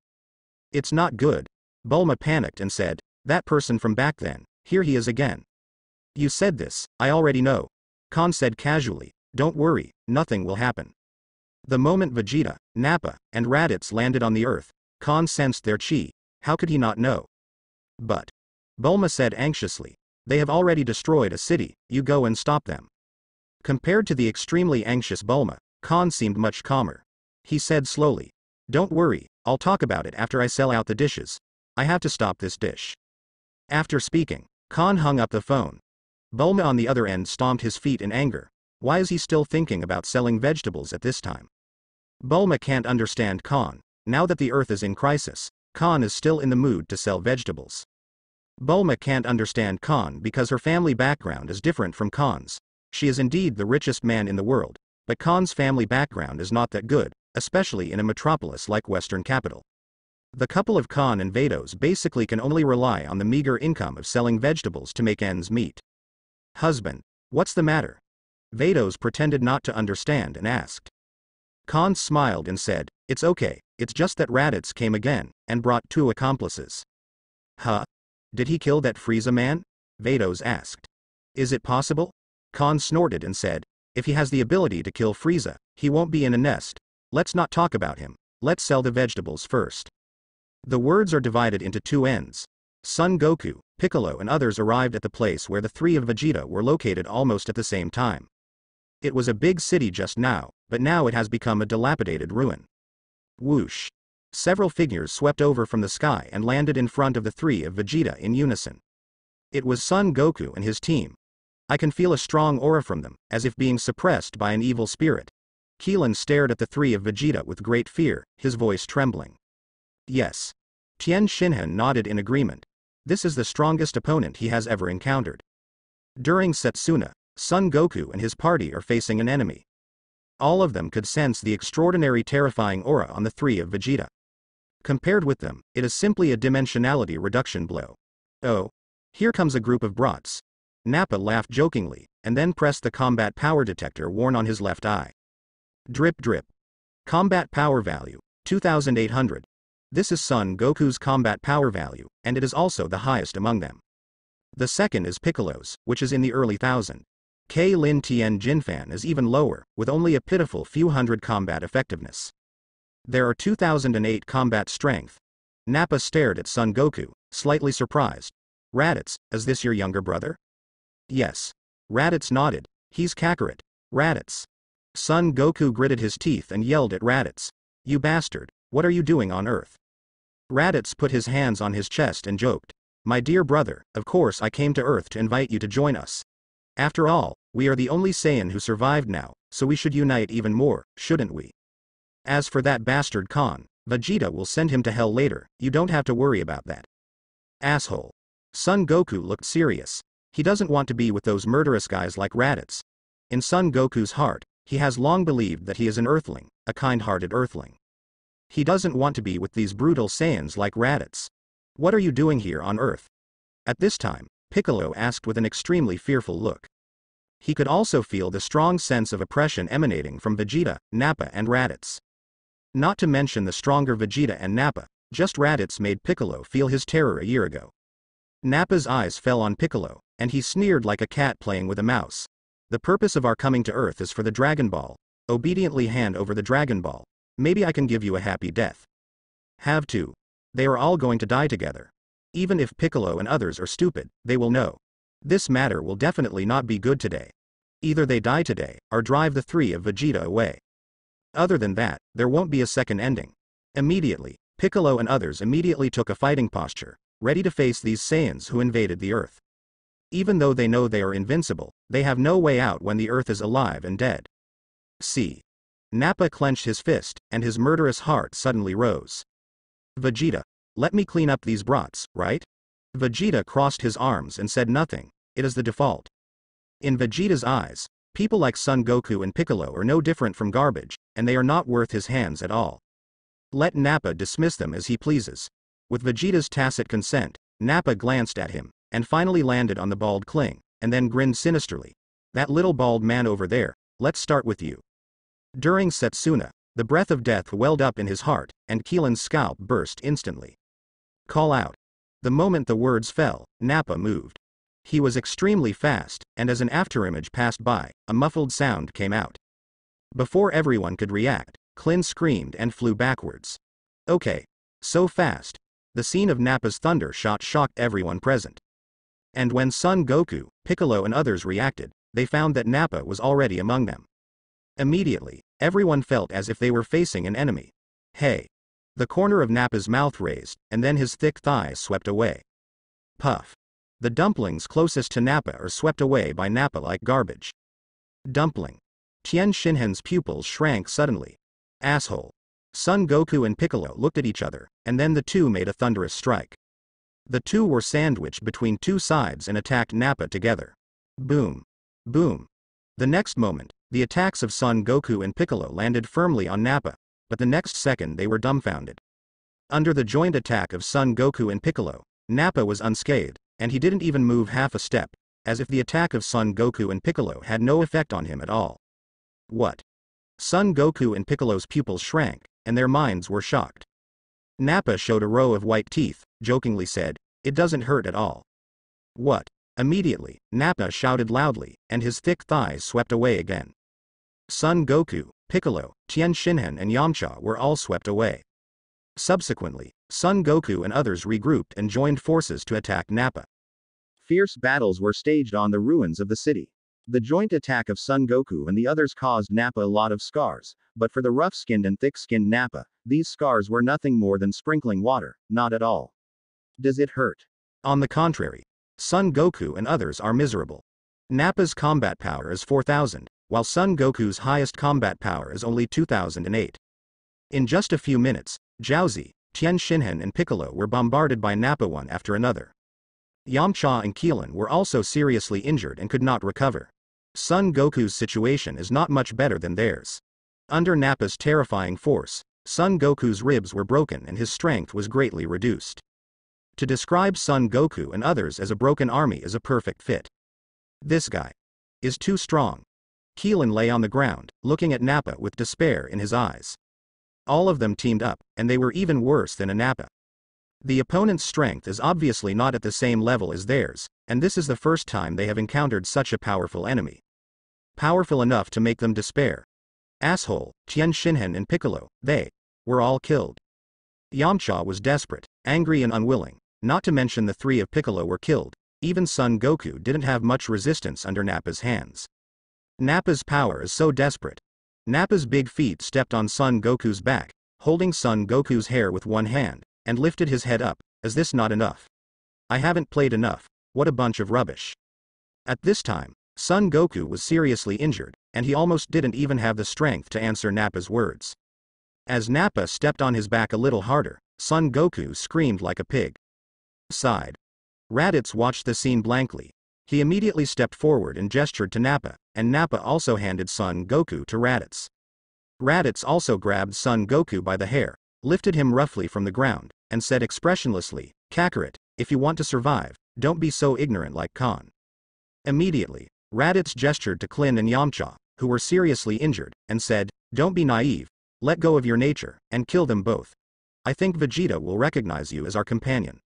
It's not good. Bulma panicked and said, that person from back then, here he is again. You said this, I already know. Khan said casually, don't worry, nothing will happen. The moment Vegeta, Nappa, and Raditz landed on the earth, Khan sensed their chi. How could he not know? But Bulma said anxiously, they have already destroyed a city, you go and stop them. Compared to the extremely anxious Bulma, Khan seemed much calmer. He said slowly, don't worry, I'll talk about it after I sell out the dishes. I have to stop this dish. After speaking, Khan hung up the phone. Bulma on the other end stomped his feet in anger. Why is he still thinking about selling vegetables at this time? Bulma can't understand Khan. Now that the earth is in crisis, Khan is still in the mood to sell vegetables. Bulma can't understand Khan because her family background is different from Khan's. She is indeed the richest man in the world, but Khan's family background is not that good, especially in a metropolis like Western capital. The couple of Khan and Vados basically can only rely on the meager income of selling vegetables to make ends meet. Husband, what's the matter? Vados pretended not to understand and asked. Khan smiled and said, it's okay, it's just that Raditz came again, and brought 2 accomplices. Huh? Did he kill that Frieza man? Vados asked. Is it possible? Khan snorted and said, if he has the ability to kill Frieza, he won't be in a nest. Let's not talk about him, let's sell the vegetables first. The words are divided into 2 ends. Son Goku, Piccolo and others arrived at the place where the 3 of Vegeta were located almost at the same time. It was a big city just now, but now it has become a dilapidated ruin. Whoosh. Several figures swept over from the sky and landed in front of the 3 of Vegeta in unison. It was Son Goku and his team. I can feel a strong aura from them, as if being suppressed by an evil spirit. Keelan stared at the 3 of Vegeta with great fear, his voice trembling. Yes. Tien Shinhan nodded in agreement. This is the strongest opponent he has ever encountered. During Setsuna, Son Goku and his party are facing an enemy. All of them could sense the extraordinary terrifying aura on the 3 of Vegeta. Compared with them, it is simply a dimensionality reduction blow. Oh. Here comes a group of brats. Nappa laughed jokingly, and then pressed the combat power detector worn on his left eye. Drip drip. Combat power value, 2800. This is Son Goku's combat power value, and it is also the highest among them. The second is Piccolo's, which is in the early 1000. K Lin Tien Jinfan is even lower, with only a pitiful few hundred combat effectiveness. There are 2008 combat strength. Nappa stared at Son Goku, slightly surprised. Raditz, is this your younger brother? Yes. Raditz nodded. He's Kakarot. Raditz. Son Goku gritted his teeth and yelled at Raditz. You bastard, what are you doing on Earth? Raditz put his hands on his chest and joked. My dear brother, of course I came to Earth to invite you to join us. After all, we are the only Saiyan who survived now, so we should unite even more, shouldn't we? As for that bastard Khan, Vegeta will send him to hell later, you don't have to worry about that. Asshole. Son Goku looked serious. He doesn't want to be with those murderous guys like Raditz. In Son Goku's heart, he has long believed that he is an Earthling, a kind-hearted Earthling. He doesn't want to be with these brutal Saiyans like Raditz. What are you doing here on Earth? At this time, Piccolo asked with an extremely fearful look. He could also feel the strong sense of oppression emanating from Vegeta, Nappa and Raditz. Not to mention the stronger Vegeta and Nappa, just Raditz made Piccolo feel his terror a year ago. Nappa's eyes fell on Piccolo, and he sneered like a cat playing with a mouse. The purpose of our coming to Earth is for the Dragon Ball. Obediently hand over the Dragon Ball. Maybe I can give you a happy death. Have to. They are all going to die together. Even if Piccolo and others are stupid, they will know. This matter will definitely not be good today. Either they die today, or drive the 3 of Vegeta away. Other than that, there won't be a second ending. Immediately, Piccolo and others immediately took a fighting posture, ready to face these Saiyans who invaded the Earth. Even though they know they are invincible, they have no way out when the Earth is alive and dead. See. Nappa clenched his fist, and his murderous heart suddenly rose. Vegeta, let me clean up these brats, right? Vegeta crossed his arms and said nothing. It is the default. In Vegeta's eyes, people like Son Goku and Piccolo are no different from garbage, and they are not worth his hands at all. Let Nappa dismiss them as he pleases. With Vegeta's tacit consent, Nappa glanced at him, and finally landed on the bald Kling, and then grinned sinisterly. That little bald man over there, let's start with you. During Setsuna, the breath of death welled up in his heart, and Keelan's scalp burst instantly. Call out. The moment the words fell, Nappa moved. He was extremely fast, and as an afterimage passed by, a muffled sound came out. Before everyone could react, Klin screamed and flew backwards. Okay. So fast. The scene of Nappa's thunder shot shocked everyone present. And when Son Goku, Piccolo and others reacted, they found that Nappa was already among them. Immediately, everyone felt as if they were facing an enemy. Hey! The corner of Nappa's mouth raised, and then his thick thighs swept away. Puff! The dumplings closest to Nappa are swept away by Nappa like garbage. Dumpling! Tien Shinhan's pupils shrank suddenly. Asshole! Son Goku and Piccolo looked at each other, and then the two made a thunderous strike. The two were sandwiched between two sides and attacked Nappa together. Boom! Boom! The next moment, the attacks of Son Goku and Piccolo landed firmly on Nappa, but the next second they were dumbfounded. Under the joint attack of Son Goku and Piccolo, Nappa was unscathed, and he didn't even move half a step, as if the attack of Son Goku and Piccolo had no effect on him at all. What? Son Goku and Piccolo's pupils shrank, and their minds were shocked. Nappa showed a row of white teeth, jokingly said, "It doesn't hurt at all." What? Immediately, Nappa shouted loudly, and his thick thighs swept away again. Son Goku, Piccolo, Tien Shinhan and Yamcha were all swept away. Subsequently, Son Goku and others regrouped and joined forces to attack Nappa. Fierce battles were staged on the ruins of the city. The joint attack of Son Goku and the others caused Nappa a lot of scars, but for the rough-skinned and thick-skinned Nappa, these scars were nothing more than sprinkling water, not at all. Does it hurt? On the contrary. Son Goku and others are miserable. Nappa's combat power is 4,000, while Son Goku's highest combat power is only 2,008. In just a few minutes, Jiaozi, Tien Shinhan and Piccolo were bombarded by Nappa one after another. Yamcha and Keelan were also seriously injured and could not recover. Son Goku's situation is not much better than theirs. Under Nappa's terrifying force, Son Goku's ribs were broken and his strength was greatly reduced. To describe Son Goku and others as a broken army is a perfect fit. This guy is too strong. Keelan lay on the ground, looking at Nappa with despair in his eyes. All of them teamed up, and they were even worse than a Nappa. The opponent's strength is obviously not at the same level as theirs, and this is the first time they have encountered such a powerful enemy. Powerful enough to make them despair. Asshole, Tien Shinhan and Piccolo, they were all killed. Yamcha was desperate, angry and unwilling, not to mention the three of Piccolo were killed. Even Son Goku didn't have much resistance under Nappa's hands. Nappa's power is so desperate. Nappa's big feet stepped on Son Goku's back, holding Son Goku's hair with one hand, and lifted his head up. Is this not enough? I haven't played enough. What a bunch of rubbish. At this time, Son Goku was seriously injured, and he almost didn't even have the strength to answer Nappa's words. As Nappa stepped on his back a little harder, Son Goku screamed like a pig. Sighed. Raditz watched the scene blankly. He immediately stepped forward and gestured to Nappa, and Nappa also handed Son Goku to Raditz. Raditz also grabbed Son Goku by the hair, lifted him roughly from the ground, and said expressionlessly, "Kakarot, if you want to survive, don't be so ignorant like Khan." Immediately, Raditz gestured to Klin and Yamcha, who were seriously injured, and said, "Don't be naive, let go of your nature, and kill them both. I think Vegeta will recognize you as our companion."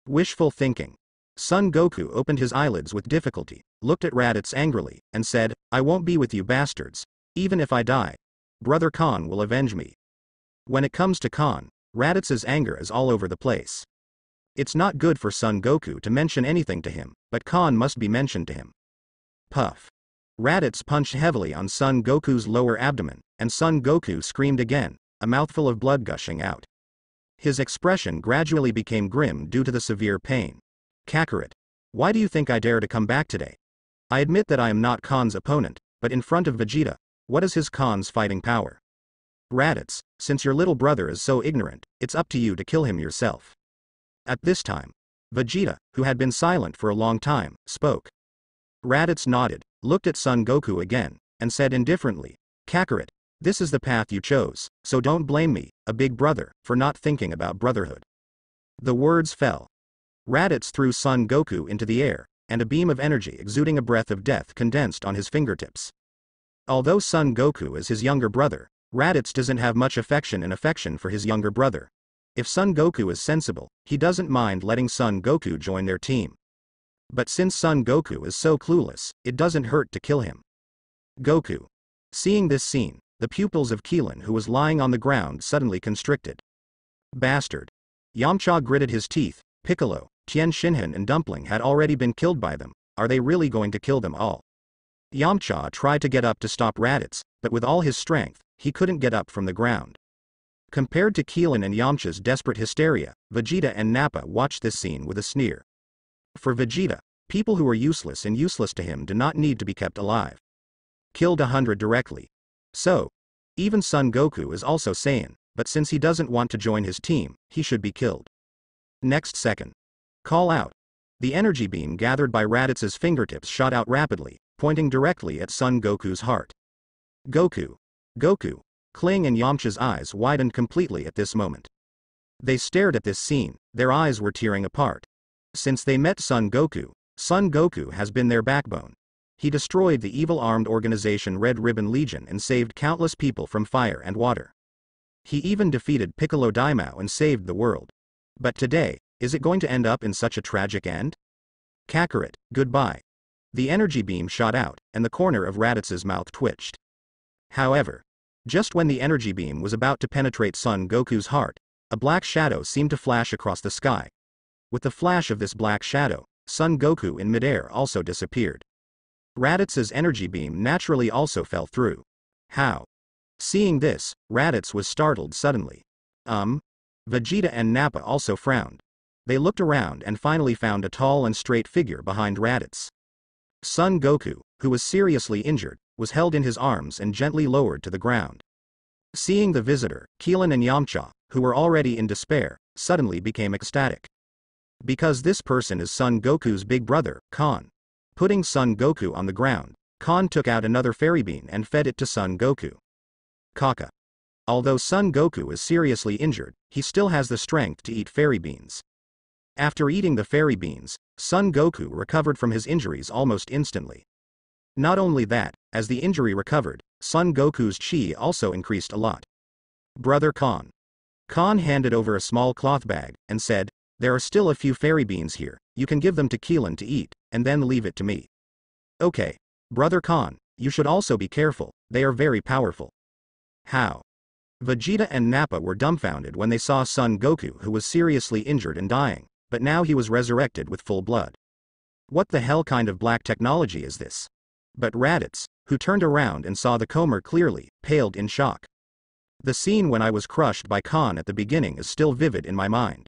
Wishful thinking. Son Goku opened his eyelids with difficulty, looked at Raditz angrily, and said, "I won't be with you bastards. Even if I die, Brother Khan will avenge me." When it comes to Khan, Raditz's anger is all over the place. It's not good for Son Goku to mention anything to him, but Khan must be mentioned to him. Puff. Raditz punched heavily on Son Goku's lower abdomen, and Son Goku screamed again, a mouthful of blood gushing out. His expression gradually became grim due to the severe pain. "Kakarot, why do you think I dare to come back today? I admit that I am not Khan's opponent, but in front of Vegeta, what is his Khan's fighting power? Raditz, since your little brother is so ignorant, it's up to you to kill him yourself." At this time, Vegeta, who had been silent for a long time, spoke. Raditz nodded, looked at Son Goku again, and said indifferently, "Kakarot, This is the path you chose, so don't blame me, a big brother, for not thinking about brotherhood. The words fell. Raditz threw Son Goku into the air, and a beam of energy exuding a breath of death condensed on his fingertips. Although Son Goku is his younger brother, Raditz doesn't have much affection for his younger brother. If Son Goku is sensible, he doesn't mind letting Son Goku join their team. But since Son Goku is so clueless, it doesn't hurt to kill him. Goku. Seeing this scene, the pupils of Keelan, who was lying on the ground, suddenly constricted. Bastard. Yamcha gritted his teeth. Piccolo, Tien Shinhan and Dumpling had already been killed by them. Are they really going to kill them all? Yamcha tried to get up to stop Raditz, but with all his strength, he couldn't get up from the ground. Compared to Keelan and Yamcha's desperate hysteria, Vegeta and Nappa watched this scene with a sneer. For Vegeta, people who are useless to him do not need to be kept alive. Killed 100 directly. So, even Son Goku is also Saiyan, but since he doesn't want to join his team, he should be killed. Next second. Call out. The energy beam gathered by Raditz's fingertips shot out rapidly, pointing directly at Son Goku's heart. Goku. Goku. Kling and Yamcha's eyes widened completely at this moment. They stared at this scene, their eyes were tearing apart. Since they met Son Goku has been their backbone. He destroyed the evil armed organization Red Ribbon Legion and saved countless people from fire and water. He even defeated Piccolo Daimao and saved the world. But today, is it going to end up in such a tragic end? Kakarot, goodbye. The energy beam shot out, and the corner of Raditz's mouth twitched. However, just when the energy beam was about to penetrate Son Goku's heart, a black shadow seemed to flash across the sky. With the flash of this black shadow, Son Goku in midair also disappeared. Raditz's energy beam naturally also fell through. How? Seeing this, Raditz was startled suddenly. Vegeta and Nappa also frowned. They looked around and finally found a tall and straight figure behind Raditz. Son Goku, who was seriously injured, was held in his arms and gently lowered to the ground. Seeing the visitor, Keelan and Yamcha, who were already in despair, suddenly became ecstatic. Because this person is Son Goku's big brother, Khan. Putting Son Goku on the ground, Khan took out another fairy bean and fed it to Son Goku. Kaka. Although Son Goku is seriously injured, he still has the strength to eat fairy beans. After eating the fairy beans, Son Goku recovered from his injuries almost instantly. Not only that, as the injury recovered, Son Goku's chi also increased a lot. Brother Khan. Khan handed over a small cloth bag, and said, "There are still a few fairy beans here, you can give them to Keelan to eat, and then leave it to me." Okay. Brother Khan, you should also be careful, they are very powerful. How? Vegeta and Nappa were dumbfounded when they saw Son Goku, who was seriously injured and dying, but now he was resurrected with full blood. What the hell kind of black technology is this? But Raditz, who turned around and saw the Comer clearly, paled in shock. The scene when I was crushed by Khan at the beginning is still vivid in my mind.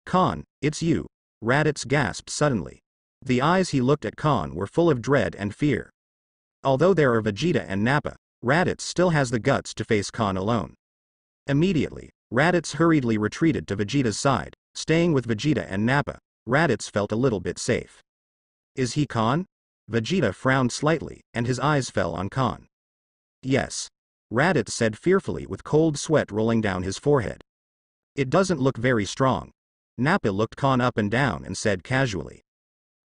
Khan, it's you. Raditz gasped suddenly. The eyes he looked at Khan were full of dread and fear. Although there are Vegeta and Nappa, Raditz still has the guts to face Khan alone. Immediately, Raditz hurriedly retreated to Vegeta's side. Staying with Vegeta and Nappa, Raditz felt a little bit safe. Is he Khan? Vegeta frowned slightly, and his eyes fell on Khan. Yes. Raditz said fearfully with cold sweat rolling down his forehead. It doesn't look very strong. Nappa looked Khan up and down and said casually.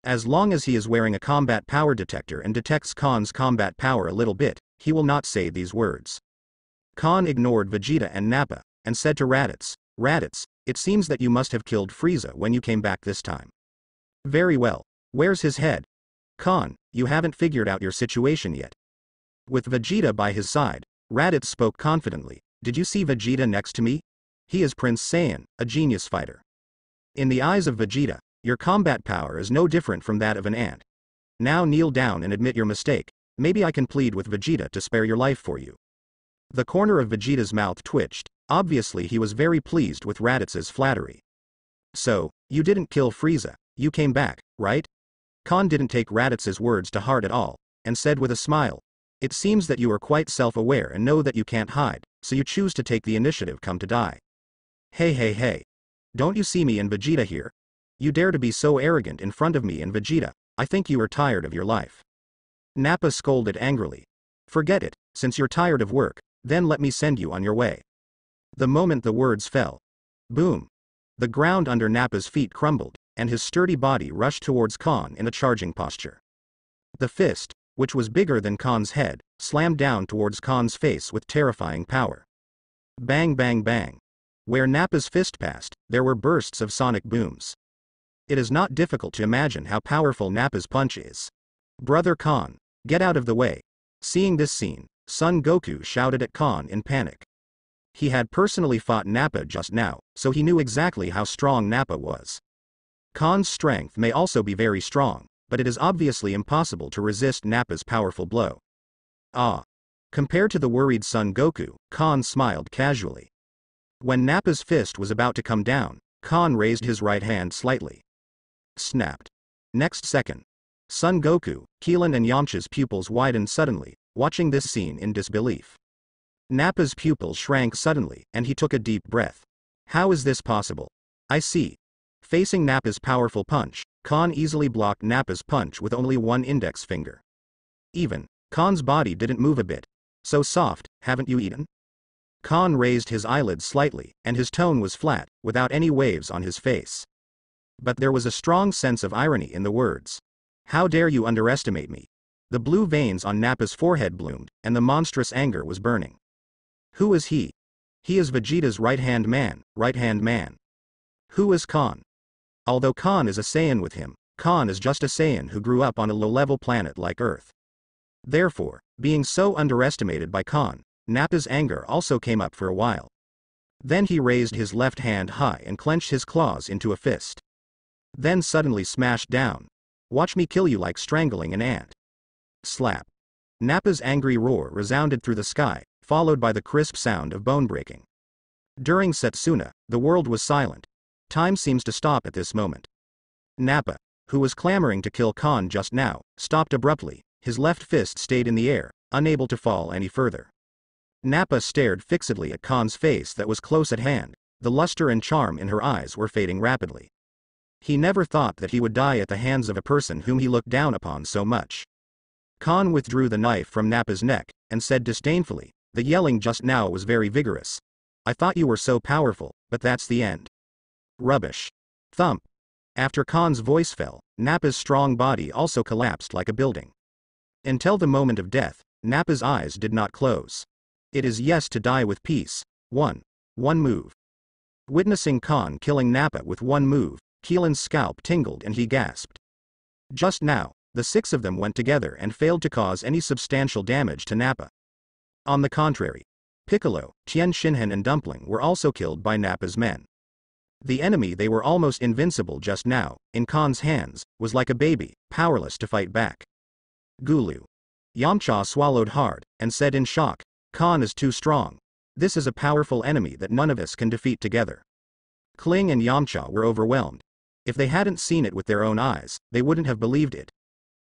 As long as he is wearing a combat power detector and detects Khan's combat power a little bit, he will not say these words. Khan ignored Vegeta and Nappa, and said to Raditz, "Raditz, it seems that you must have killed Frieza when you came back this time." "Very well. Where's his head?" "Khan, you haven't figured out your situation yet." With Vegeta by his side, Raditz spoke confidently, "Did you see Vegeta next to me? He is Prince Saiyan, a genius fighter. In the eyes of Vegeta, your combat power is no different from that of an ant. Now kneel down and admit your mistake, maybe I can plead with Vegeta to spare your life for you." The corner of Vegeta's mouth twitched, obviously he was very pleased with Raditz's flattery. "So, you didn't kill Frieza, you came back, right?" Khan didn't take Raditz's words to heart at all, and said with a smile, "It seems that you are quite self-aware and know that you can't hide, so you choose to take the initiative come to die. Hey. Don't you see me and Vegeta here? You dare to be so arrogant in front of me and Vegeta, I think you are tired of your life." Nappa scolded angrily. Forget it, since you're tired of work, then let me send you on your way. The moment the words fell, boom! The ground under Nappa's feet crumbled, and his sturdy body rushed towards Khan in a charging posture. The fist, which was bigger than Khan's head, slammed down towards Khan's face with terrifying power. Bang bang bang. Where Nappa's fist passed, there were bursts of sonic booms. It is not difficult to imagine how powerful Nappa's punch is. Brother Khan, get out of the way. Seeing this scene, Son Goku shouted at Khan in panic. He had personally fought Nappa just now, so he knew exactly how strong Nappa was. Khan's strength may also be very strong, but it is obviously impossible to resist Nappa's powerful blow. Ah! Compared to the worried Son Goku, Khan smiled casually. When Nappa's fist was about to come down, Khan raised his right hand slightly. Snapped. Next second, Son Goku, Keelan and Yamcha's pupils widened suddenly, watching this scene in disbelief. Nappa's pupils shrank suddenly, and he took a deep breath. How is this possible? I see. Facing Nappa's powerful punch, Khan easily blocked Nappa's punch with only one index finger. Even, Khan's body didn't move a bit. So soft, haven't you eaten? Khan raised his eyelids slightly, and his tone was flat, without any waves on his face. But there was a strong sense of irony in the words. How dare you underestimate me? The blue veins on Nappa's forehead bloomed, and the monstrous anger was burning. Who is he? He is Vegeta's right-hand man, right-hand man. Who is Khan? Although Khan is a Saiyan with him, Khan is just a Saiyan who grew up on a low-level planet like Earth. Therefore, being so underestimated by Khan, Nappa's anger also came up for a while. Then he raised his left hand high and clenched his claws into a fist. Then suddenly smashed down. Watch me kill you like strangling an ant. Slap. Nappa's angry roar resounded through the sky, followed by the crisp sound of bone breaking. During Setsuna, the world was silent. Time seems to stop at this moment. Nappa, who was clamoring to kill Khan just now, stopped abruptly. His left fist stayed in the air, unable to fall any further. Nappa stared fixedly at Khan's face that was close at hand. The luster and charm in her eyes were fading rapidly. He never thought that he would die at the hands of a person whom he looked down upon so much. Khan withdrew the knife from Nappa's neck, and said disdainfully, the yelling just now was very vigorous. I thought you were so powerful, but that's the end. Rubbish. Thump. After Khan's voice fell, Nappa's strong body also collapsed like a building. Until the moment of death, Nappa's eyes did not close. It is yes to die with peace. One move. Witnessing Khan killing Nappa with one move, Keelan's scalp tingled and he gasped. Just now, the six of them went together and failed to cause any substantial damage to Nappa. On the contrary, Piccolo, Tien Shinhan and Dumpling were also killed by Nappa's men. The enemy they were almost invincible just now, in Khan's hands, was like a baby, powerless to fight back. Gulu. Yamcha swallowed hard, and said in shock, Khan is too strong. This is a powerful enemy that none of us can defeat together. Kling and Yamcha were overwhelmed. If they hadn't seen it with their own eyes, they wouldn't have believed it.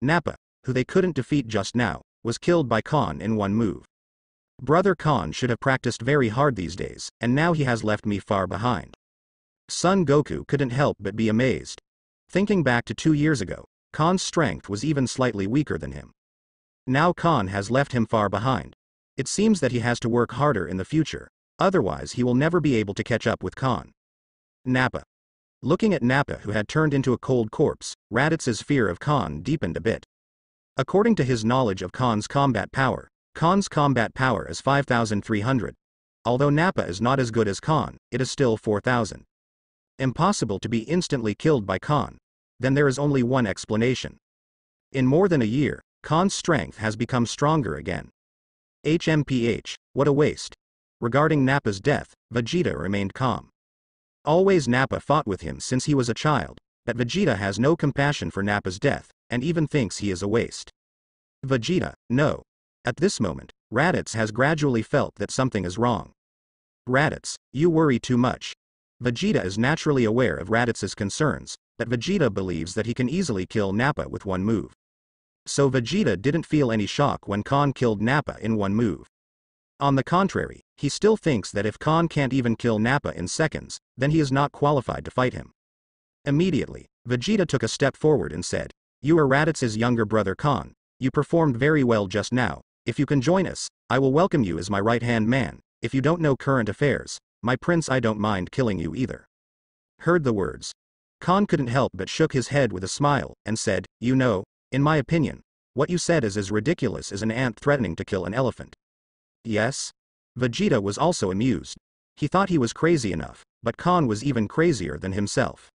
Nappa, who they couldn't defeat just now, was killed by Khan in one move. Brother Khan should have practiced very hard these days, and now he has left me far behind. Son Goku couldn't help but be amazed. Thinking back to 2 years ago, Khan's strength was even slightly weaker than him. Now Khan has left him far behind. It seems that he has to work harder in the future, otherwise he will never be able to catch up with Khan. Nappa. Looking at Nappa who had turned into a cold corpse, Raditz's fear of Khan deepened a bit. According to his knowledge of Khan's combat power is 5,300. Although Nappa is not as good as Khan, it is still 4,000. Impossible to be instantly killed by Khan. Then there is only one explanation. In more than a year, Khan's strength has become stronger again. HMPH, what a waste. Regarding Nappa's death, Vegeta remained calm. Always Nappa fought with him since he was a child, but Vegeta has no compassion for Nappa's death, and even thinks he is a waste. Vegeta, no. At this moment, Raditz has gradually felt that something is wrong. Raditz, you worry too much. Vegeta is naturally aware of Raditz's concerns, but Vegeta believes that he can easily kill Nappa with one move. So Vegeta didn't feel any shock when Khan killed Nappa in one move. On the contrary, he still thinks that if Khan can't even kill Nappa in seconds, then he is not qualified to fight him. Immediately, Vegeta took a step forward and said, You are Raditz's younger brother Khan. You performed very well just now. If you can join us, I will welcome you as my right-hand man. If you don't know current affairs, my prince, I don't mind killing you either." Heard the words. Khan couldn't help but shook his head with a smile, and said, "You know, in my opinion, what you said is as ridiculous as an ant threatening to kill an elephant." "Yes?" Vegeta was also amused. He thought he was crazy enough, but Khan was even crazier than himself.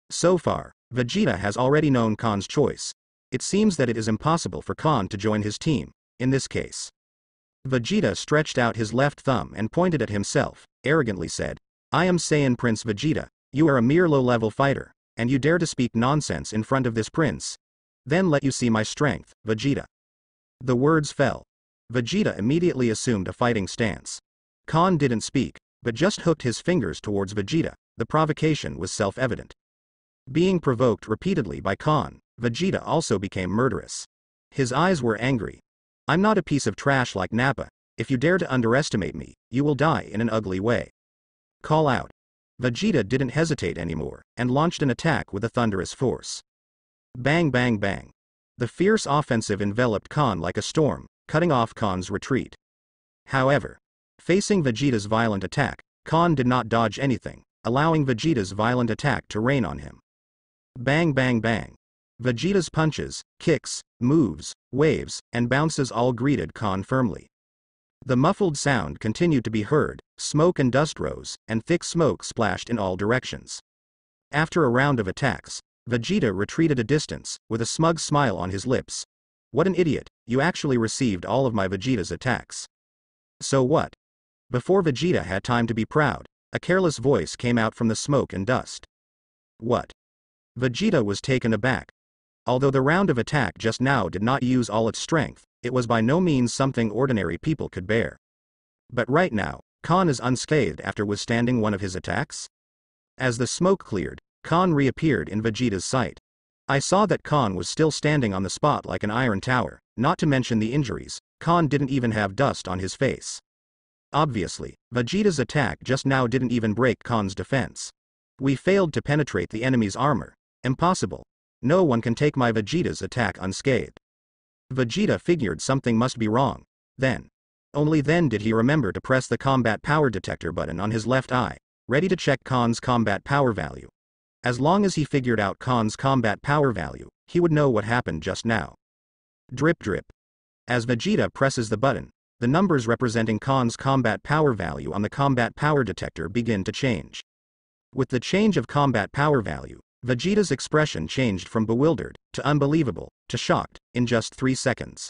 So far, Vegeta has already known Khan's choice. It seems that it is impossible for Khan to join his team, in this case. Vegeta stretched out his left thumb and pointed at himself, arrogantly said, "I am Saiyan Prince Vegeta, you are a mere low-level fighter, and you dare to speak nonsense in front of this prince? Then let you see my strength, Vegeta." The words fell. Vegeta immediately assumed a fighting stance. Khan didn't speak, but just hooked his fingers towards Vegeta. The provocation was self-evident. Being provoked repeatedly by Khan, Vegeta also became murderous. His eyes were angry. "I'm not a piece of trash like Nappa. If you dare to underestimate me, you will die in an ugly way. Call out." Vegeta didn't hesitate anymore, and launched an attack with a thunderous force. Bang bang bang. The fierce offensive enveloped Khan like a storm, cutting off Khan's retreat. However, facing Vegeta's violent attack, Khan did not dodge anything, allowing Vegeta's violent attack to rain on him. Bang bang bang. Vegeta's punches, kicks, moves, waves, and bounces all greeted Khan firmly. The muffled sound continued to be heard, smoke and dust rose, and thick smoke splashed in all directions. After a round of attacks, Vegeta retreated a distance, with a smug smile on his lips. "What an idiot, you actually received all of my Vegeta's attacks. So what?" Before Vegeta had time to be proud, a careless voice came out from the smoke and dust. "What?" Vegeta was taken aback. Although the round of attack just now did not use all its strength, it was by no means something ordinary people could bear. But right now, Khan is unscathed after withstanding one of his attacks? As the smoke cleared, Khan reappeared in Vegeta's sight. I saw that Khan was still standing on the spot like an iron tower, not to mention the injuries. Khan didn't even have dust on his face. Obviously, Vegeta's attack just now didn't even break Khan's defense. "We failed to penetrate the enemy's armor. Impossible. No one can take my Vegeta's attack unscathed." Vegeta figured something must be wrong. Only then did he remember to press the combat power detector button on his left eye, ready to check Khan's combat power value. As long as he figured out Khan's combat power value, he would know what happened just now. Drip drip. As Vegeta presses the button, the numbers representing Khan's combat power value on the combat power detector begin to change. With the change of combat power value, Vegeta's expression changed from bewildered, to unbelievable, to shocked, in just 3 seconds.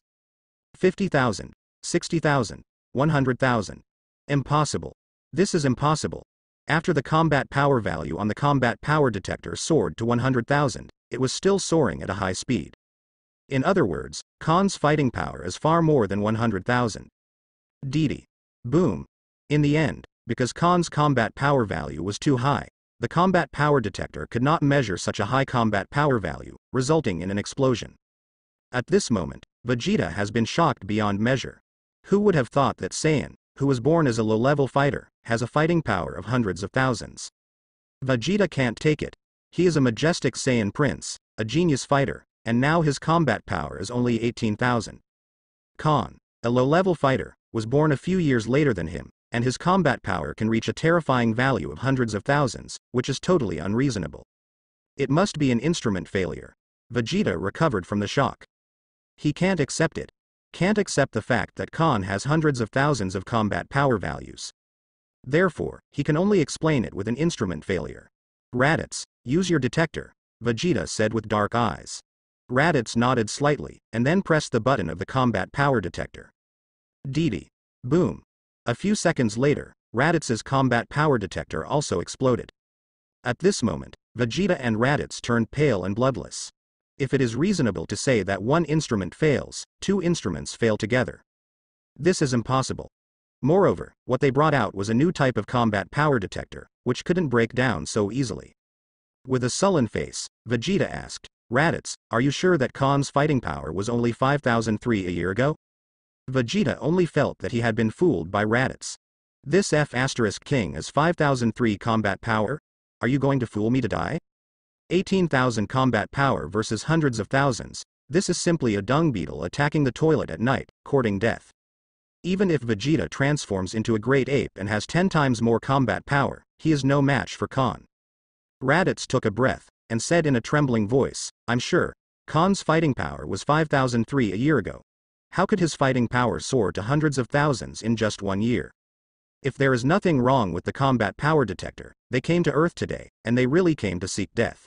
50,000, 60,000, 100,000. Impossible. This is impossible. After the combat power value on the combat power detector soared to 100,000, it was still soaring at a high speed. In other words, Khan's fighting power is far more than 100,000. Dee. Boom. In the end, because Khan's combat power value was too high, the combat power detector could not measure such a high combat power value, resulting in an explosion. At this moment, Vegeta has been shocked beyond measure. Who would have thought that Saiyan, who was born as a low-level fighter, has a fighting power of hundreds of thousands? Vegeta can't take it. He is a majestic Saiyan prince, a genius fighter, and now his combat power is only 18,000. Khan, a low-level fighter, was born a few years later than him, and his combat power can reach a terrifying value of hundreds of thousands, which is totally unreasonable. It must be an instrument failure. Vegeta recovered from the shock. He can't accept it. Can't accept the fact that Khan has hundreds of thousands of combat power values. Therefore, he can only explain it with an instrument failure. "Raditz, use your detector," Vegeta said with dark eyes. Raditz nodded slightly, and then pressed the button of the combat power detector. Dee. Boom. A few seconds later, Raditz's combat power detector also exploded. At this moment, Vegeta and Raditz turned pale and bloodless. If it is reasonable to say that one instrument fails, 2 instruments fail together. This is impossible. Moreover, what they brought out was a new type of combat power detector, which couldn't break down so easily. With a sullen face, Vegeta asked, "Raditz, are you sure that Khan's fighting power was only 5,003 a year ago?" Vegeta only felt that he had been fooled by Raditz. "This F***king is 5,003 combat power? Are you going to fool me to die? 18,000 combat power versus hundreds of thousands, This is simply a dung beetle attacking the toilet at night, courting death. Even if Vegeta transforms into a great ape and has 10 times more combat power, he is no match for Khan. Raditz took a breath, and said in a trembling voice, I'm sure, Khan's fighting power was 5003 a year ago. How could his fighting power soar to hundreds of thousands in just 1 year? If there is nothing wrong with the combat power detector, they came to Earth today, and they really came to seek death.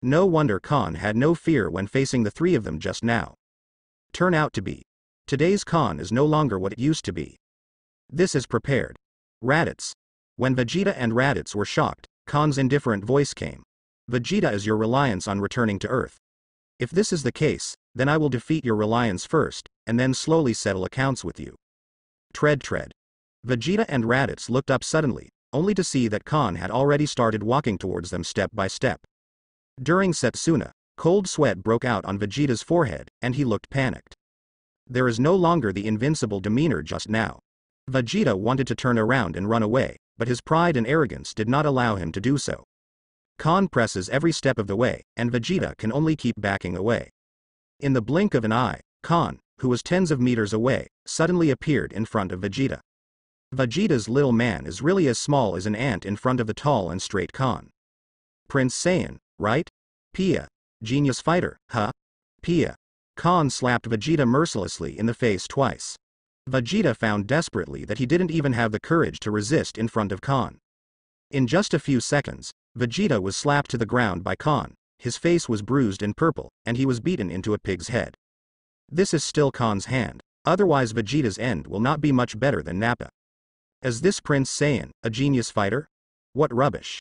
No wonder Khan had no fear when facing the 3 of them just now. Turn out to be. Today's Khan is no longer what it used to be. This is prepared. Raditz. When Vegeta and Raditz were shocked, Khan's indifferent voice came. Vegeta is your reliance on returning to Earth. If this is the case, then I will defeat your reliance first, and then slowly settle accounts with you. Tread. Vegeta and Raditz looked up suddenly, only to see that Khan had already started walking towards them step by step. During Setsuna, cold sweat broke out on Vegeta's forehead, and he looked panicked. There is no longer the invincible demeanor just now. Vegeta wanted to turn around and run away, but his pride and arrogance did not allow him to do so. Khan presses every step of the way, and Vegeta can only keep backing away. In the blink of an eye, Khan, who was tens of meters away, suddenly appeared in front of Vegeta. Vegeta's little man is really as small as an ant in front of the tall and straight Khan. Prince Saiyan, right? Pia. Genius fighter, huh? Pia. Khan slapped Vegeta mercilessly in the face twice. Vegeta found desperately that he didn't even have the courage to resist in front of Khan. In just a few seconds, Vegeta was slapped to the ground by Khan, his face was bruised and purple, and he was beaten into a pig's head. This is still Khan's hand, otherwise Vegeta's end will not be much better than Nappa. Is this Prince Saiyan, a genius fighter? What rubbish.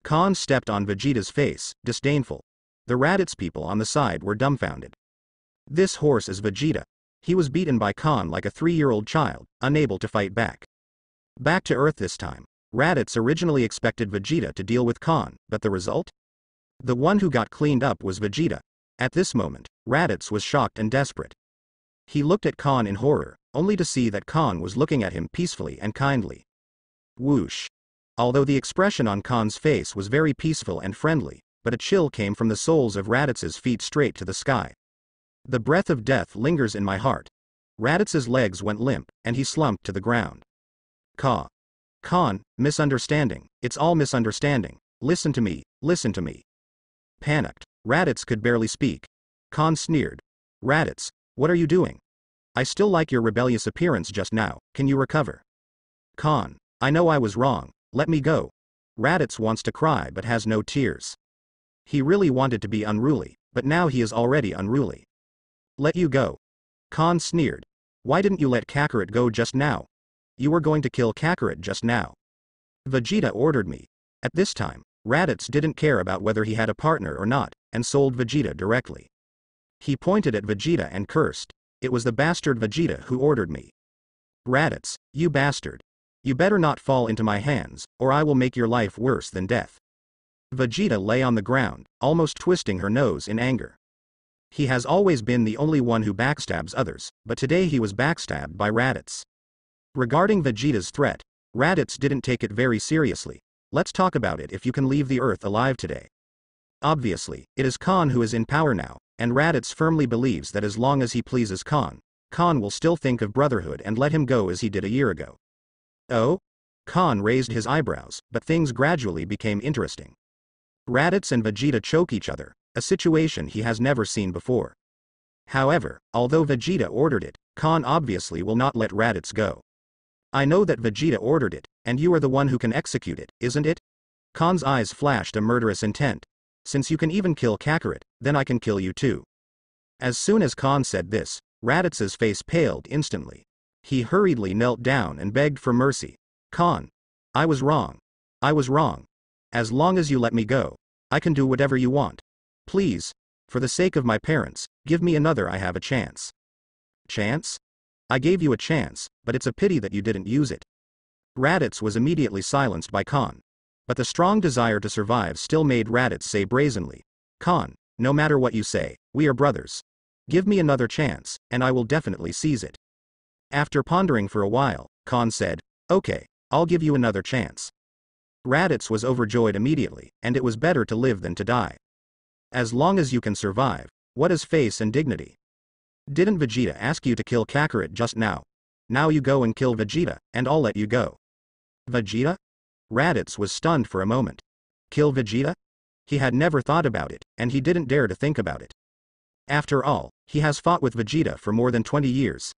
Khan stepped on Vegeta's face, disdainful. The Raditz people on the side were dumbfounded. This horse is Vegeta. He was beaten by Khan like a 3-year-old child, unable to fight back. Back to Earth this time. Raditz originally expected Vegeta to deal with Khan, but the result? The one who got cleaned up was Vegeta. At this moment, Raditz was shocked and desperate. He looked at Khan in horror, only to see that Khan was looking at him peacefully and kindly. Whoosh. Although the expression on Khan's face was very peaceful and friendly, but a chill came from the soles of Raditz's feet straight to the sky. The breath of death lingers in my heart. Raditz's legs went limp, and he slumped to the ground. Khan, misunderstanding, it's all misunderstanding, listen to me. Panicked, Raditz could barely speak. Khan sneered. Raditz, what are you doing? I still like your rebellious appearance just now, can you recover? Khan, I know I was wrong, let me go. Raditz wants to cry but has no tears. He really wanted to be unruly, but now he is already unruly. Let you go. Khan sneered. Why didn't you let Kakarot go just now? You were going to kill Kakarot just now. Vegeta ordered me. At this time, Raditz didn't care about whether he had a partner or not, and sold Vegeta directly. He pointed at Vegeta and cursed. It was the bastard Vegeta who ordered me. Raditz, you bastard. You better not fall into my hands, or I will make your life worse than death. Vegeta lay on the ground, almost twisting her nose in anger. He has always been the only one who backstabs others, but today he was backstabbed by Raditz. Regarding Vegeta's threat, Raditz didn't take it very seriously. Let's talk about it if you can leave the Earth alive today. Obviously, it is Khan who is in power now, and Raditz firmly believes that as long as he pleases Khan, Khan will still think of brotherhood and let him go as he did a year ago. Oh? Khan raised his eyebrows, but things gradually became interesting. Raditz and Vegeta choke each other, a situation he has never seen before. However, although Vegeta ordered it, Khan obviously will not let Raditz go. I know that Vegeta ordered it, and you are the one who can execute it, isn't it? Khan's eyes flashed a murderous intent. Since you can even kill Kakarot, then I can kill you too. As soon as Khan said this, Raditz's face paled instantly. He hurriedly knelt down and begged for mercy. Khan, I was wrong. As long as you let me go, I can do whatever you want. Please, for the sake of my parents, give me another I have a chance. Chance? I gave you a chance, but it's a pity that you didn't use it. Raditz was immediately silenced by Khan. But the strong desire to survive still made Raditz say brazenly, Khan, no matter what you say, we are brothers. Give me another chance, and I will definitely seize it. After pondering for a while, Khan said, okay, I'll give you another chance. Raditz was overjoyed immediately, and it was better to live than to die. As long as you can survive, What is face and dignity? Didn't Vegeta ask you to kill Kakarot just now? Now you go and kill Vegeta, and I'll let you go. Vegeta? Raditz was stunned for a moment. Kill Vegeta? He had never thought about it, and he didn't dare to think about it. After all, he has fought with Vegeta for more than 20 years.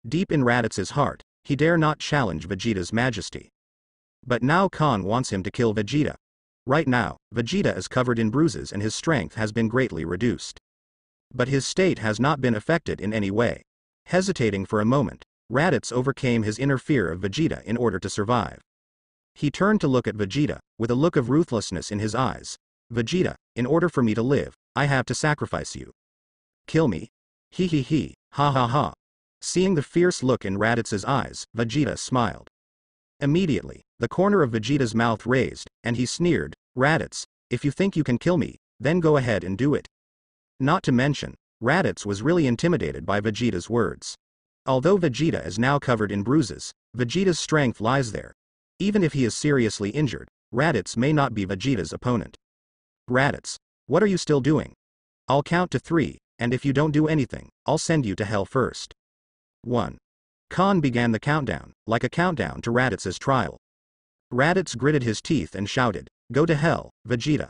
Deep in Raditz's heart, he dare not challenge Vegeta's majesty. But now Khan wants him to kill Vegeta. Right now, Vegeta is covered in bruises and his strength has been greatly reduced. But his state has not been affected in any way. Hesitating for a moment, Raditz overcame his inner fear of Vegeta in order to survive. He turned to look at Vegeta, with a look of ruthlessness in his eyes. Vegeta, in order for me to live, I have to sacrifice you. Kill me? He, ha ha ha. Seeing the fierce look in Raditz's eyes, Vegeta smiled. Immediately, the corner of Vegeta's mouth raised, and he sneered, Raditz, if you think you can kill me, then go ahead and do it. Not to mention, Raditz was really intimidated by Vegeta's words. Although Vegeta is now covered in bruises, Vegeta's strength lies there. Even if he is seriously injured, Raditz may not be Vegeta's opponent. Raditz, what are you still doing? I'll count to 3, and if you don't do anything, I'll send you to hell first. 1. Khan began the countdown, like a countdown to Raditz's trial. Raditz gritted his teeth and shouted, Go to hell, Vegeta.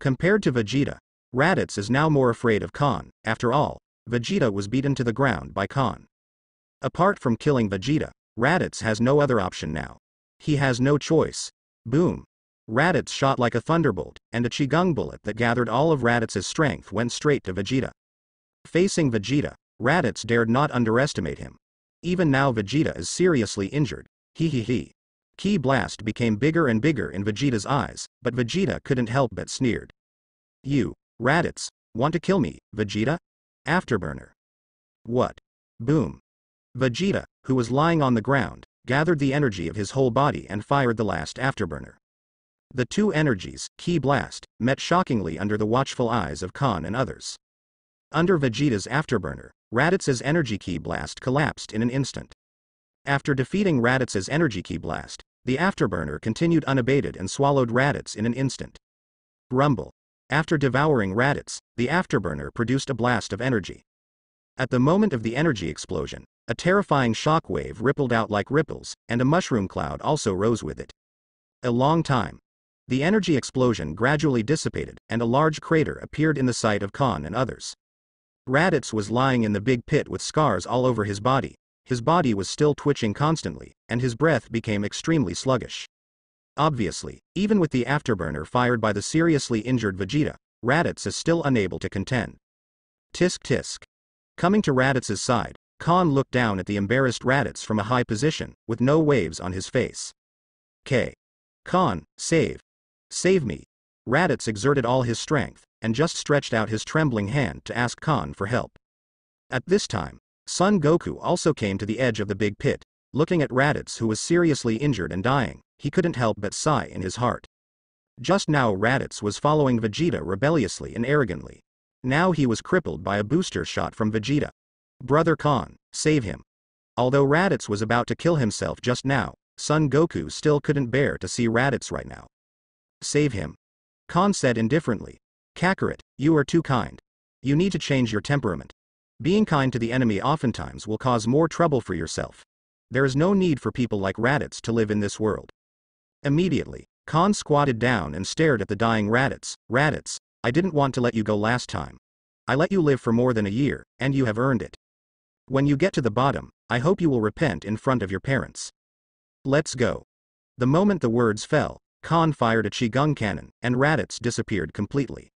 Compared to Vegeta, Raditz is now more afraid of Khan. After all, Vegeta was beaten to the ground by Khan. Apart from killing Vegeta, Raditz has no other option now. He has no choice. Boom. Raditz shot like a thunderbolt, and a Qigong bullet that gathered all of Raditz's strength went straight to Vegeta. Facing Vegeta, Raditz dared not underestimate him. Even now Vegeta is seriously injured. He. Ki blast became bigger and bigger in Vegeta's eyes, but Vegeta couldn't help but sneered. You, Raditz, want to kill me, Vegeta? Afterburner. What? Boom. Vegeta, who was lying on the ground, gathered the energy of his whole body and fired the last afterburner. The two energies, Ki blast, met shockingly under the watchful eyes of Khan and others. Under Vegeta's afterburner, Raditz's energy Ki blast collapsed in an instant. After defeating Raditz's energy Ki blast, the afterburner continued unabated and swallowed Raditz in an instant. Rumble. After devouring Raditz, the afterburner produced a blast of energy. At the moment of the energy explosion, a terrifying shock wave rippled out like ripples, and a mushroom cloud also rose with it. A long time. The energy explosion gradually dissipated, and a large crater appeared in the sight of Khan and others. Raditz was lying in the big pit with scars all over his body. His body was still twitching constantly, and his breath became extremely sluggish. Obviously, even with the afterburner fired by the seriously injured Vegeta, Raditz is still unable to contend. Tisk tisk. Coming to Raditz's side, Khan looked down at the embarrassed Raditz from a high position, with no waves on his face. Khan, save me. Raditz exerted all his strength, and just stretched out his trembling hand to ask Khan for help. At this time, Son Goku also came to the edge of the big pit. Looking at Raditz, who was seriously injured and dying, he couldn't help but sigh in his heart. Just now Raditz was following Vegeta rebelliously and arrogantly. Now he was crippled by a booster shot from Vegeta. Brother Khan, save him. Although Raditz was about to kill himself just now, Son Goku still couldn't bear to see Raditz right now. Save him. Khan said indifferently. Kakarot, you are too kind. You need to change your temperament. Being kind to the enemy oftentimes will cause more trouble for yourself. There is no need for people like Raditz to live in this world. Immediately, Khan squatted down and stared at the dying Raditz. Raditz, I didn't want to let you go last time. I let you live for more than a year, and you have earned it. When you get to the bottom, I hope you will repent in front of your parents. Let's go. The moment the words fell, Khan fired a Qigong cannon, and Raditz disappeared completely.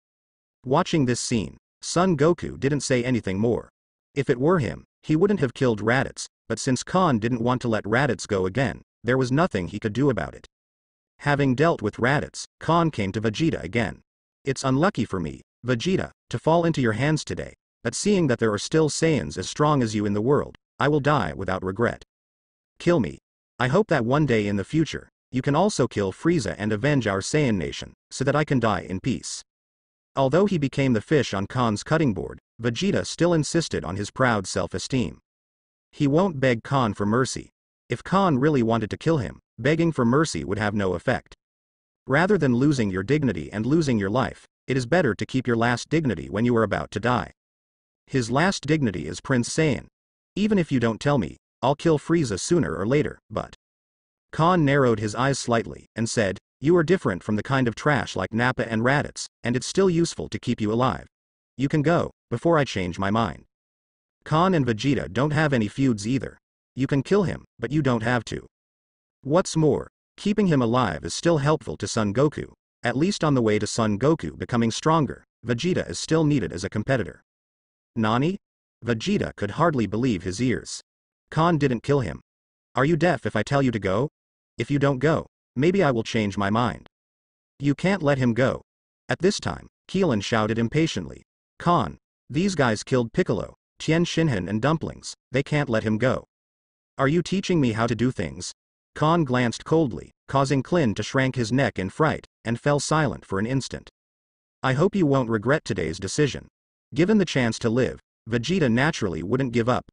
Watching this scene, Son Goku didn't say anything more. If it were him, he wouldn't have killed Raditz, but since Khan didn't want to let Raditz go again, there was nothing he could do about it. Having dealt with Raditz, Khan came to Vegeta again. It's unlucky for me, Vegeta, to fall into your hands today, but seeing that there are still Saiyans as strong as you in the world, I will die without regret. Kill me. I hope that one day in the future, you can also kill Frieza and avenge our Saiyan nation, so that I can die in peace. Although he became the fish on Khan's cutting board, Vegeta still insisted on his proud self-esteem. He won't beg Khan for mercy. If Khan really wanted to kill him, begging for mercy would have no effect. Rather than losing your dignity and losing your life, it is better to keep your last dignity when you are about to die. His last dignity is Prince Saiyan. Even if you don't tell me, I'll kill Frieza sooner or later, but... Khan narrowed his eyes slightly, and said, you are different from the kind of trash like Nappa and Raditz, and it's still useful to keep you alive. You can go, before I change my mind. Khan and Vegeta don't have any feuds either. You can kill him, but you don't have to. What's more, keeping him alive is still helpful to Son Goku. At least on the way to Son Goku becoming stronger, Vegeta is still needed as a competitor. Nani? Vegeta could hardly believe his ears. Khan didn't kill him. Are you deaf if I tell you to go? If you don't go, maybe I will change my mind. You can't let him go. At this time, Keelan shouted impatiently. Khan, these guys killed Piccolo, Tien Shinhan and Dumplings, they can't let him go. Are you teaching me how to do things? Khan glanced coldly, causing Klin to shrank his neck in fright, and fell silent for an instant. I hope you won't regret today's decision. Given the chance to live, Vegeta naturally wouldn't give up.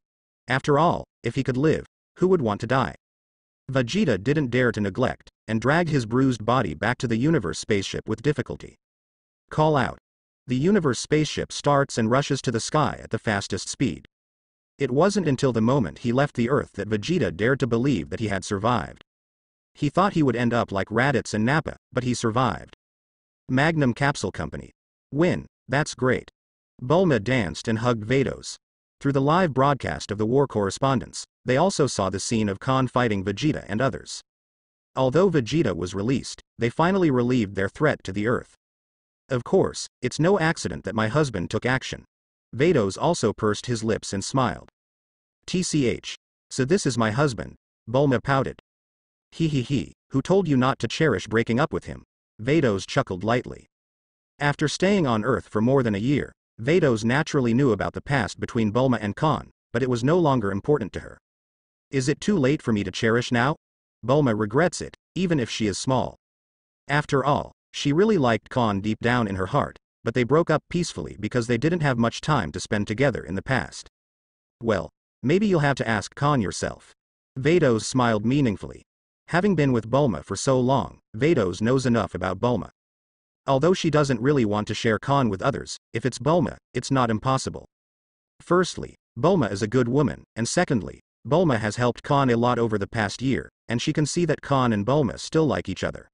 After all, if he could live, who would want to die? Vegeta didn't dare to neglect, and dragged his bruised body back to the Universe spaceship with difficulty. Call out. The Universe spaceship starts and rushes to the sky at the fastest speed. It wasn't until the moment he left the Earth that Vegeta dared to believe that he had survived. He thought he would end up like Raditz and Nappa, but he survived. Magnum Capsule Company. Win, that's great. Bulma danced and hugged Vados. Through the live broadcast of the war correspondence, they also saw the scene of Khan fighting Vegeta and others. Although Vegeta was released, they finally relieved their threat to the Earth. Of course, it's no accident that my husband took action. Vados also pursed his lips and smiled. TCH. So this is my husband, Bulma pouted. He, who told you not to cherish breaking up with him? Vados chuckled lightly. After staying on Earth for more than a year, Vados naturally knew about the past between Bulma and Khan, but it was no longer important to her. Is it too late for me to cherish now? Bulma regrets it, even if she is small. After all, she really liked Khan deep down in her heart, but they broke up peacefully because they didn't have much time to spend together in the past. Well, maybe you'll have to ask Khan yourself. Vados smiled meaningfully. Having been with Bulma for so long, Vados knows enough about Bulma. Although she doesn't really want to share Khan with others, if it's Bulma, it's not impossible. Firstly, Bulma is a good woman, and secondly, Bulma has helped Khan a lot over the past year, and she can see that Khan and Bulma still like each other.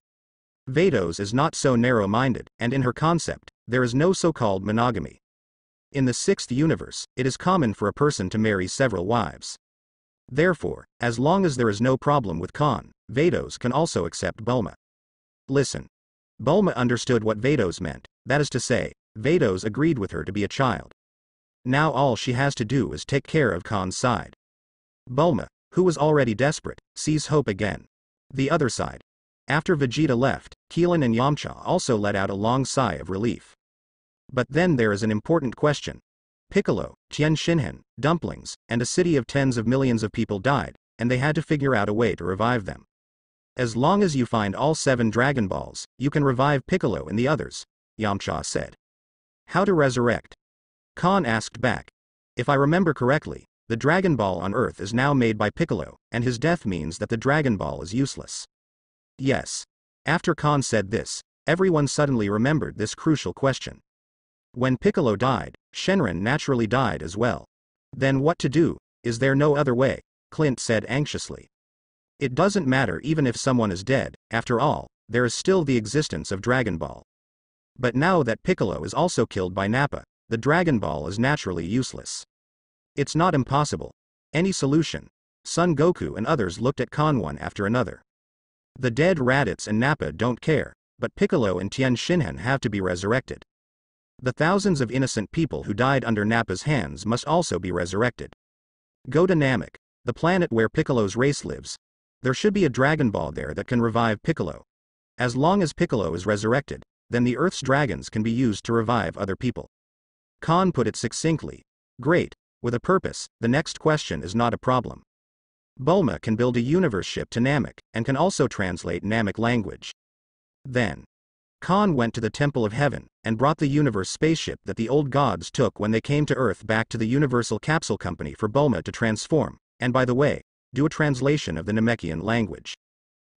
Vados is not so narrow-minded, and in her concept, there is no so-called monogamy. In the 6th universe, it is common for a person to marry several wives. Therefore, as long as there is no problem with Khan, Vados can also accept Bulma. Listen. Bulma understood what Vados meant, that is to say, Vados agreed with her to be a child. Now all she has to do is take care of Khan's side. Bulma, who was already desperate, sees hope again. The other side. After Vegeta left, Keelan and Yamcha also let out a long sigh of relief. But then there is an important question. Piccolo, Tien Shinhan, Dumplings, and a city of tens of millions of people died, and they had to figure out a way to revive them. As long as you find all 7 Dragon Balls, you can revive Piccolo and the others, Yamcha said. How to resurrect? Khan asked back. If I remember correctly, the Dragon Ball on Earth is now made by Piccolo, and his death means that the Dragon Ball is useless. Yes. After Khan said this, everyone suddenly remembered this crucial question. When Piccolo died, Shenron naturally died as well. Then what to do? Is there no other way? Clint said anxiously. It doesn't matter even if someone is dead, after all, there is still the existence of Dragon Ball. But now that Piccolo is also killed by Nappa, the Dragon Ball is naturally useless. It's not impossible. Any solution? Son Goku and others looked at Khan one after another. The dead Raditz and Nappa don't care, but Piccolo and Tien Shinhan have to be resurrected. The thousands of innocent people who died under Nappa's hands must also be resurrected. Go to Namek, the planet where Piccolo's race lives. There should be a Dragon Ball there that can revive Piccolo. As long as Piccolo is resurrected, then the Earth's dragons can be used to revive other people. Khan put it succinctly. Great, with a purpose, the next question is not a problem. Bulma can build a universe ship to Namek, and can also translate Namek language. Then, Khan went to the Temple of Heaven, and brought the universe spaceship that the old gods took when they came to Earth back to the Universal Capsule Company for Bulma to transform, and by the way, do a translation of the Namekian language.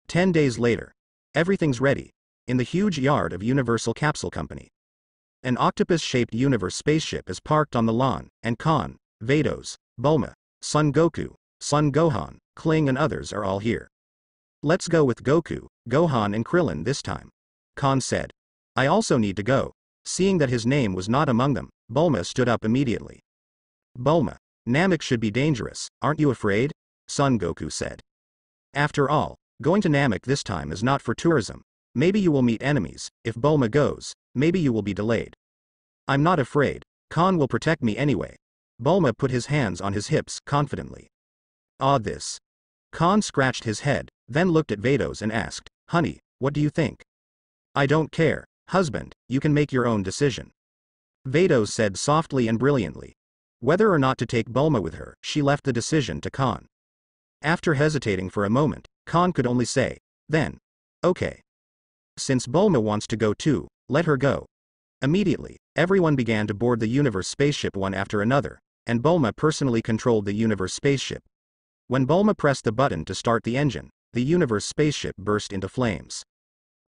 10 days later. Everything's ready. In the huge yard of Universal Capsule Company. An octopus-shaped universe spaceship is parked on the lawn, and Kon, Vados, Bulma, Son Goku, Son Gohan, Kling and others are all here. Let's go with Goku, Gohan and Krillin this time. Kon said. I also need to go. Seeing that his name was not among them, Bulma stood up immediately. Bulma, Namek should be dangerous, aren't you afraid? Son Goku said. After all, going to Namek this time is not for tourism. Maybe you will meet enemies. If Bulma goes, maybe you will be delayed. I'm not afraid. Kon will protect me anyway. Bulma put his hands on his hips confidently. This. Kon scratched his head, then looked at Vados and asked, Honey, what do you think? I don't care, husband, you can make your own decision. Vados said softly and brilliantly. Whether or not to take Bulma with her, she left the decision to Kon. After hesitating for a moment, Kon could only say, then. Okay. Since Bulma wants to go too, let her go. Immediately, everyone began to board the universe spaceship one after another, and Bulma personally controlled the universe spaceship. When Bulma pressed the button to start the engine, the universe spaceship burst into flames.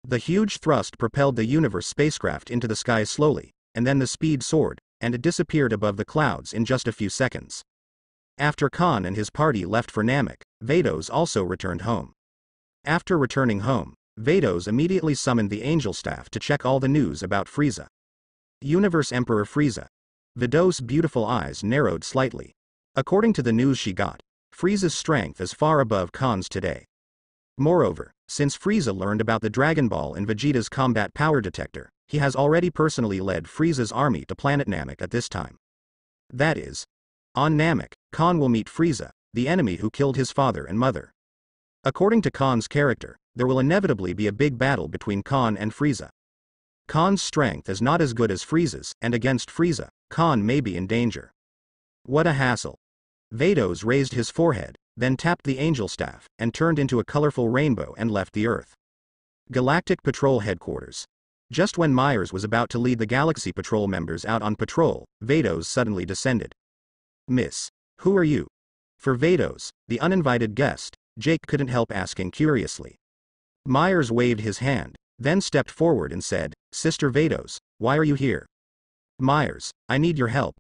The huge thrust propelled the universe spacecraft into the sky slowly, and then the speed soared, and it disappeared above the clouds in just a few seconds. After Kon and his party left for Namek, Vados also returned home. After returning home, Vados immediately summoned the angel staff to check all the news about Frieza. Universe Emperor Frieza. Vados' beautiful eyes narrowed slightly. According to the news she got, Frieza's strength is far above Kon's today. Moreover, since Frieza learned about the Dragon Ball and Vegeta's combat power detector, he has already personally led Frieza's army to planet Namek at this time. That is, on Namek, Kon will meet Frieza, the enemy who killed his father and mother. According to Kon's character, there will inevitably be a big battle between Kon and Frieza. Kon's strength is not as good as Frieza's, and against Frieza, Kon may be in danger. What a hassle. Vados raised his forehead, then tapped the angel staff, and turned into a colorful rainbow and left the Earth. Galactic Patrol Headquarters. Just when Myers was about to lead the Galaxy Patrol members out on patrol, Vados suddenly descended. Miss, who are you? For Vados, the uninvited guest, Jake couldn't help asking curiously. Myers waved his hand, then stepped forward and said, Sister Vados, why are you here? Myers, I need your help.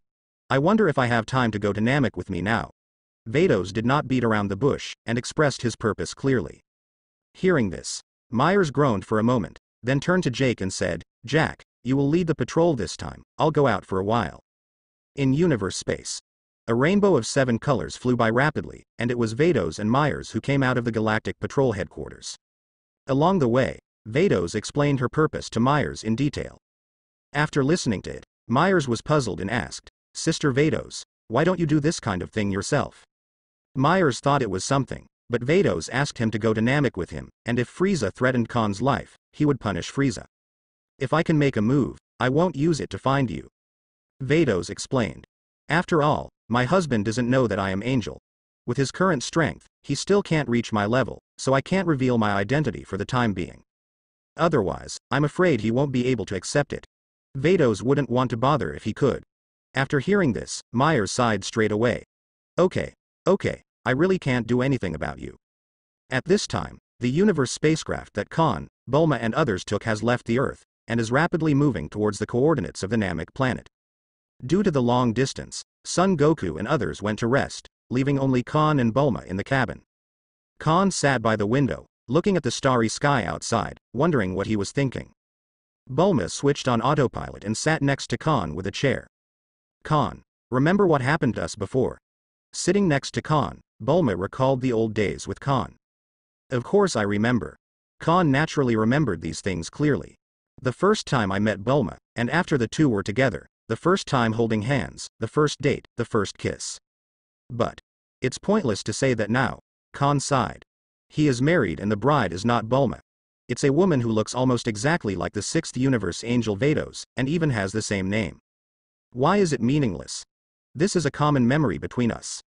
I wonder if I have time to go to Namek with me now. Vados did not beat around the bush, and expressed his purpose clearly. Hearing this, Myers groaned for a moment, then turned to Jake and said, Jack, you will lead the patrol this time, I'll go out for a while. In universe space. A rainbow of 7 colors flew by rapidly, and it was Vados and Myers who came out of the Galactic Patrol Headquarters. Along the way, Vados explained her purpose to Myers in detail. After listening to it, Myers was puzzled and asked, Sister Vados, why don't you do this kind of thing yourself? Myers thought it was something, but Vados asked him to go to Namek with him, and if Frieza threatened Kon's life, he would punish Frieza. If I can make a move, I won't use it to find you. Vados explained. After all, my husband doesn't know that I am Angel. With his current strength, he still can't reach my level, so I can't reveal my identity for the time being. Otherwise, I'm afraid he won't be able to accept it. Vados wouldn't want to bother if he could. After hearing this, Myers sighed straight away. Okay, I really can't do anything about you. At this time, the universe spacecraft that Kon, Bulma and others took has left the Earth, and is rapidly moving towards the coordinates of the Namek planet. Due to the long distance, Son Goku and others went to rest, leaving only Kon and Bulma in the cabin. Kon sat by the window, looking at the starry sky outside, wondering what he was thinking. Bulma switched on autopilot and sat next to Kon with a chair. Kon, remember what happened to us before? Sitting next to Kon, Bulma recalled the old days with Kon. Of course I remember. Kon naturally remembered these things clearly. The first time I met Bulma, and after the two were together, the first time holding hands, the first date, the first kiss. But it's pointless to say that now. Kon sighed. He is married and the bride is not Bulma. It's a woman who looks almost exactly like the 6th universe angel Vados, and even has the same name. Why is it meaningless? This is a common memory between us.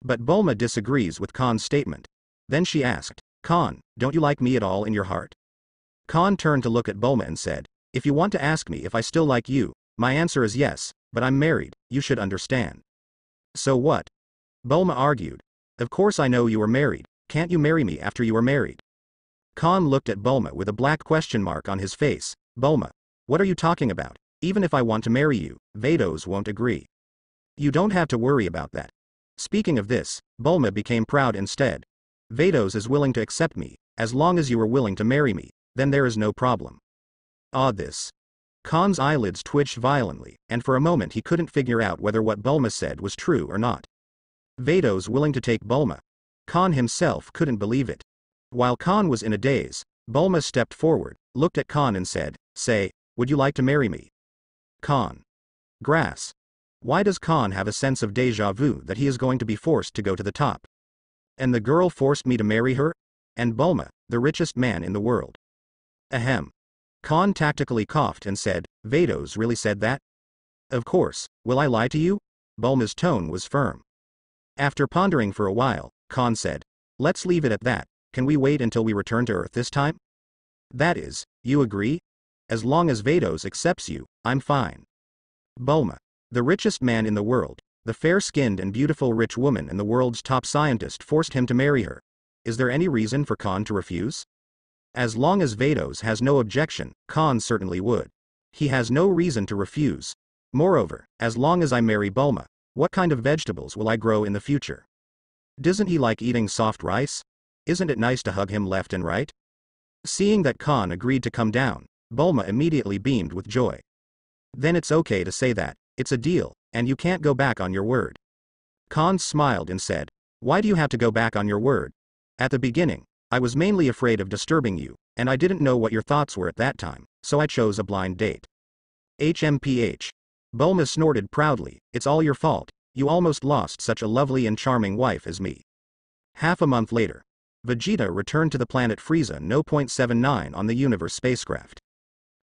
But Bulma disagrees with Kon's statement. Then she asked, Kon, don't you like me at all in your heart? Kon turned to look at Bulma and said, if you want to ask me if I still like you, my answer is yes, but I'm married, you should understand. So what? Bulma argued. Of course I know you are married, can't you marry me after you are married? Kon looked at Bulma with a black question mark on his face. Bulma, what are you talking about? Even if I want to marry you, Vados won't agree. You don't have to worry about that. Speaking of this, Bulma became proud instead. Vados is willing to accept me, as long as you are willing to marry me, then there is no problem. This. Khan's eyelids twitched violently, and for a moment he couldn't figure out whether what Bulma said was true or not. Vados willing to take Bulma. Khan himself couldn't believe it. While Khan was in a daze, Bulma stepped forward, looked at Khan and said, "Say, would you like to marry me?" Khan. Grass. Why does Khan have a sense of deja vu that he is going to be forced to go to the top? And the girl forced me to marry her? And Bulma, the richest man in the world. Ahem. Khan tactically coughed and said, "Vados really said that?" "Of course, will I lie to you?" Bulma's tone was firm. After pondering for a while, Khan said, "Let's leave it at that. Can we wait until we return to Earth this time?" "That is, you agree? As long as Vados accepts you, I'm fine." Bulma, the richest man in the world, the fair-skinned and beautiful rich woman and the world's top scientist forced him to marry her. Is there any reason for Khan to refuse? As long as Vados has no objection, Khan certainly would. He has no reason to refuse. Moreover, as long as I marry Bulma, what kind of vegetables will I grow in the future? Doesn't he like eating soft rice? Isn't it nice to hug him left and right? Seeing that Khan agreed to come down, Bulma immediately beamed with joy. Then it's okay to say that, it's a deal, and you can't go back on your word. Khan smiled and said, "Why do you have to go back on your word? At the beginning, I was mainly afraid of disturbing you, and I didn't know what your thoughts were at that time, so I chose a blind date." HMPH. Bulma snorted proudly, "It's all your fault, you almost lost such a lovely and charming wife as me." Half a month later, Vegeta returned to the planet Frieza No.79 on the Universe spacecraft.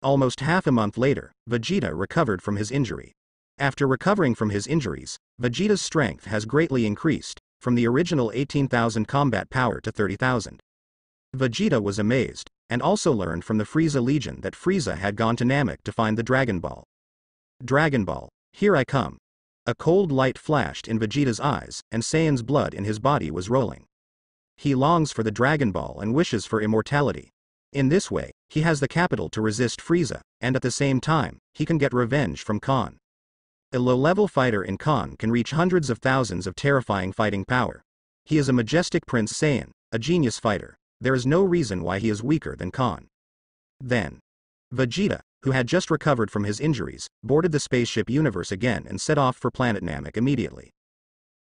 Almost half a month later, Vegeta recovered from his injury. After recovering from his injuries, Vegeta's strength has greatly increased, from the original 18,000 combat power to 30,000. Vegeta was amazed, and also learned from the Frieza Legion that Frieza had gone to Namek to find the Dragon Ball. Dragon Ball, here I come. A cold light flashed in Vegeta's eyes, and Saiyan's blood in his body was rolling. He longs for the Dragon Ball and wishes for immortality. In this way, he has the capital to resist Frieza, and at the same time, he can get revenge from Khan. A low-level fighter in Khan can reach hundreds of thousands of terrifying fighting power. He is a majestic Prince Saiyan, a genius fighter. There is no reason why he is weaker than Khan. Then, Vegeta, who had just recovered from his injuries, boarded the spaceship Universe again and set off for planet Namek immediately.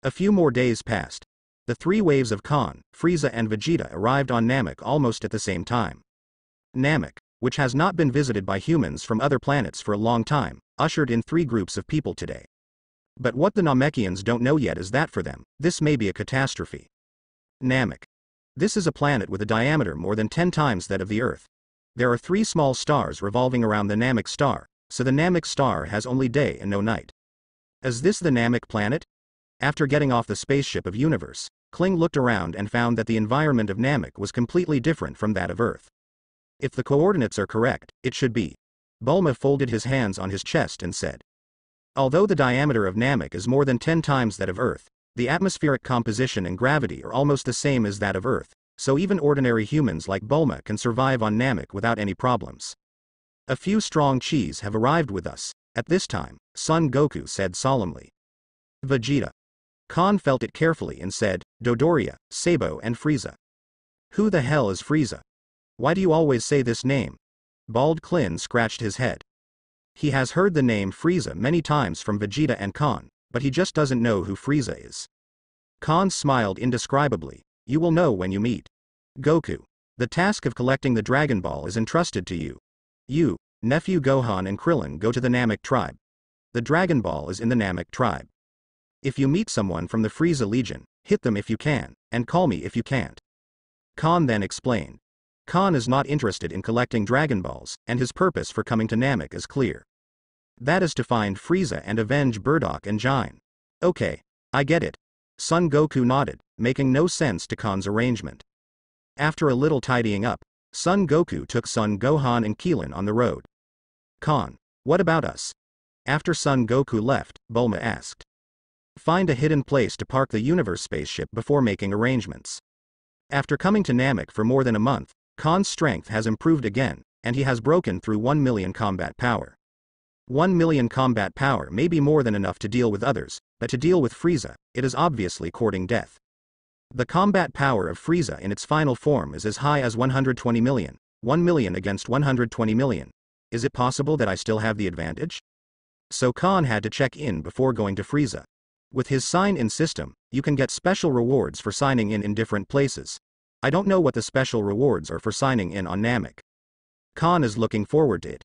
A few more days passed. The three waves of Khan, Frieza and Vegeta arrived on Namek almost at the same time. Namek, which has not been visited by humans from other planets for a long time, ushered in three groups of people today. But what the Namekians don't know yet is that for them, this may be a catastrophe. Namek. This is a planet with a diameter more than 10 times that of the Earth. There are 3 small stars revolving around the Namek star, so the Namek star has only day and no night. Is this the Namek planet? After getting off the spaceship of Universe, Kling looked around and found that the environment of Namek was completely different from that of Earth. If the coordinates are correct, it should be. Bulma folded his hands on his chest and said. Although the diameter of Namek is more than 10 times that of Earth, the atmospheric composition and gravity are almost the same as that of Earth, so even ordinary humans like Bulma can survive on Namek without any problems. A few strong chis have arrived with us, at this time, Son Goku said solemnly. Vegeta. Khan felt it carefully and said, Dodoria, Sabo and Frieza. Who the hell is Frieza? Why do you always say this name? Bald Klin scratched his head. He has heard the name Frieza many times from Vegeta and Khan, but he just doesn't know who Frieza is. Khan smiled indescribably. You will know when you meet. Goku. The task of collecting the Dragon Ball is entrusted to you. You, nephew Gohan and Krillin go to the Namek tribe. The Dragon Ball is in the Namek tribe. If you meet someone from the Frieza Legion, hit them if you can, and call me if you can't. Khan then explained. Khan is not interested in collecting Dragon Balls, and his purpose for coming to Namek is clear. That is to find Frieza and avenge Bardock and Jine. Okay, I get it. Son Goku nodded, making no sense to Khan's arrangement. After a little tidying up, Son Goku took Son Gohan and Keelan on the road. Khan, what about us? After Son Goku left, Bulma asked. Find a hidden place to park the Universe spaceship before making arrangements. After coming to Namek for more than a month, Khan's strength has improved again, and he has broken through 1 million combat power. 1 million combat power may be more than enough to deal with others, but to deal with Frieza, it is obviously courting death. The combat power of Frieza in its final form is as high as 120 million, 1 million against 120 million. Is it possible that I still have the advantage? So Khan had to check in before going to Frieza. With his sign-in system, you can get special rewards for signing in different places. I don't know what the special rewards are for signing in on Namek. Khan is looking forward to it.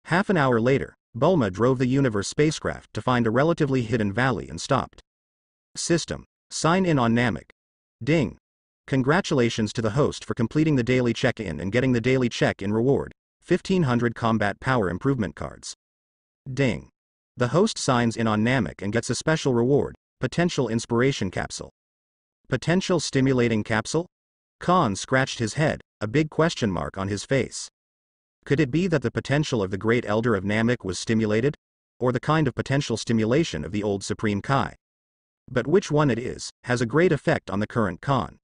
Half an hour later, Bulma drove the Universe spacecraft to find a relatively hidden valley and stopped. System. Sign in on Namek. Ding. Congratulations to the host for completing the daily check-in and getting the daily check-in reward, 1500 combat power improvement cards. Ding. The host signs in on Namek and gets a special reward, potential inspiration capsule. Potential stimulating capsule? Khan scratched his head, a big question mark on his face. Could it be that the potential of the Great Elder of Namek was stimulated? Or the kind of potential stimulation of the old Supreme Kai? But which one it is, has a great effect on the current Khan.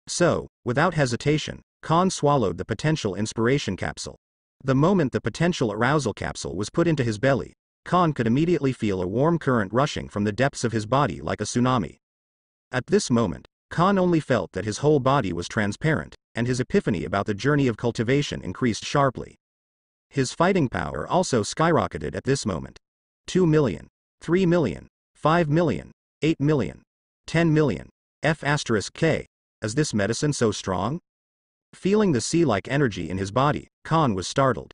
So, without hesitation, Khan swallowed the potential inspiration capsule. The moment the potential arousal capsule was put into his belly, Khan could immediately feel a warm current rushing from the depths of his body like a tsunami. At this moment, Khan only felt that his whole body was transparent, and his epiphany about the journey of cultivation increased sharply. His fighting power also skyrocketed at this moment. 2 million, 3 million, 5 million, 8 million, 10 million, F*K. Is this medicine so strong? Feeling the sea-like energy in his body, Khan was startled.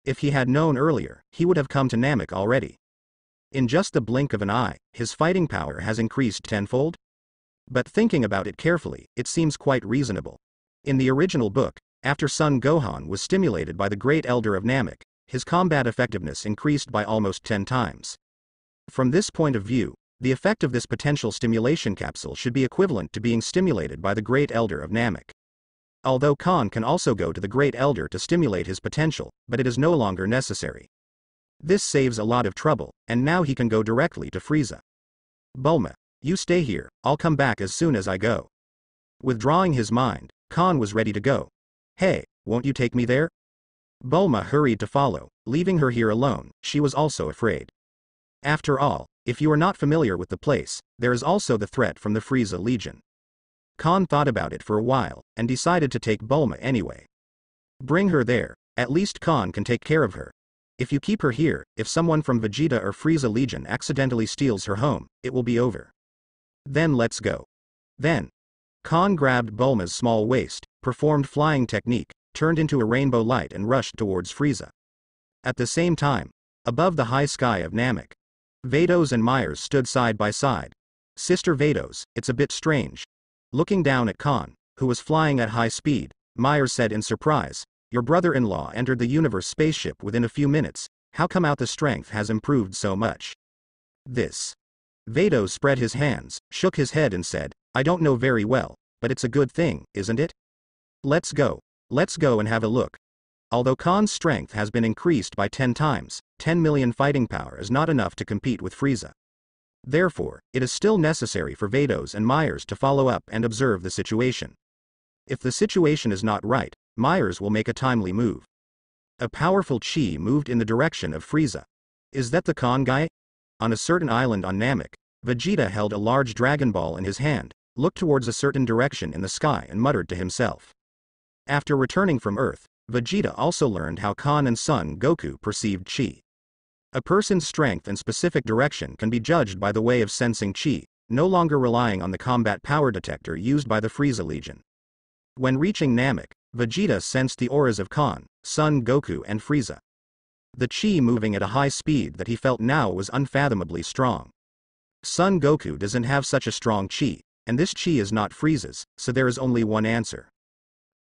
If he had known earlier, he would have come to Namek already. In just the blink of an eye, his fighting power has increased tenfold? But thinking about it carefully, it seems quite reasonable. In the original book, after Son Gohan was stimulated by the Great Elder of Namek, his combat effectiveness increased by almost 10 times. From this point of view, the effect of this potential stimulation capsule should be equivalent to being stimulated by the Great Elder of Namek. Although Khan can also go to the Great Elder to stimulate his potential, but it is no longer necessary. This saves a lot of trouble, and now he can go directly to Frieza. Bulma, you stay here, I'll come back as soon as I go. Withdrawing his mind, Khan was ready to go. Hey, won't you take me there? Bulma hurried to follow, leaving her here alone. She was also afraid. After all, if you are not familiar with the place, there is also the threat from the Frieza Legion. Khan thought about it for a while, and decided to take Bulma anyway. Bring her there, at least Khan can take care of her. If you keep her here, if someone from Vegeta or Frieza Legion accidentally steals her home, it will be over. Then let's go. Then, Khan grabbed Bulma's small waist, performed flying technique, turned into a rainbow light and rushed towards Frieza. At the same time, above the high sky of Namek, Vados and Myers stood side by side. Sister Vados, it's a bit strange. Looking down at Khan, who was flying at high speed, Myers said in surprise, your brother-in-law entered the Universe spaceship within a few minutes, how come out the strength has improved so much? This. Vados spread his hands, shook his head and said, I don't know very well, but it's a good thing, isn't it? Let's go and have a look. Although Khan's strength has been increased by 10 times, 10 million fighting power is not enough to compete with Frieza. Therefore, it is still necessary for Vados and Myers to follow up and observe the situation. If the situation is not right, Myers will make a timely move. A powerful chi moved in the direction of Frieza. Is that the Khan guy? On a certain island on Namek, Vegeta held a large Dragon Ball in his hand, looked towards a certain direction in the sky and muttered to himself. After returning from Earth, Vegeta also learned how Khan and Son Goku perceived chi. A person's strength and specific direction can be judged by the way of sensing chi, no longer relying on the combat power detector used by the Frieza Legion. When reaching Namek, Vegeta sensed the auras of Khan, Son Goku and Frieza. The chi moving at a high speed that he felt now was unfathomably strong. Son Goku doesn't have such a strong chi, and this chi is not Frieza's, so there is only one answer.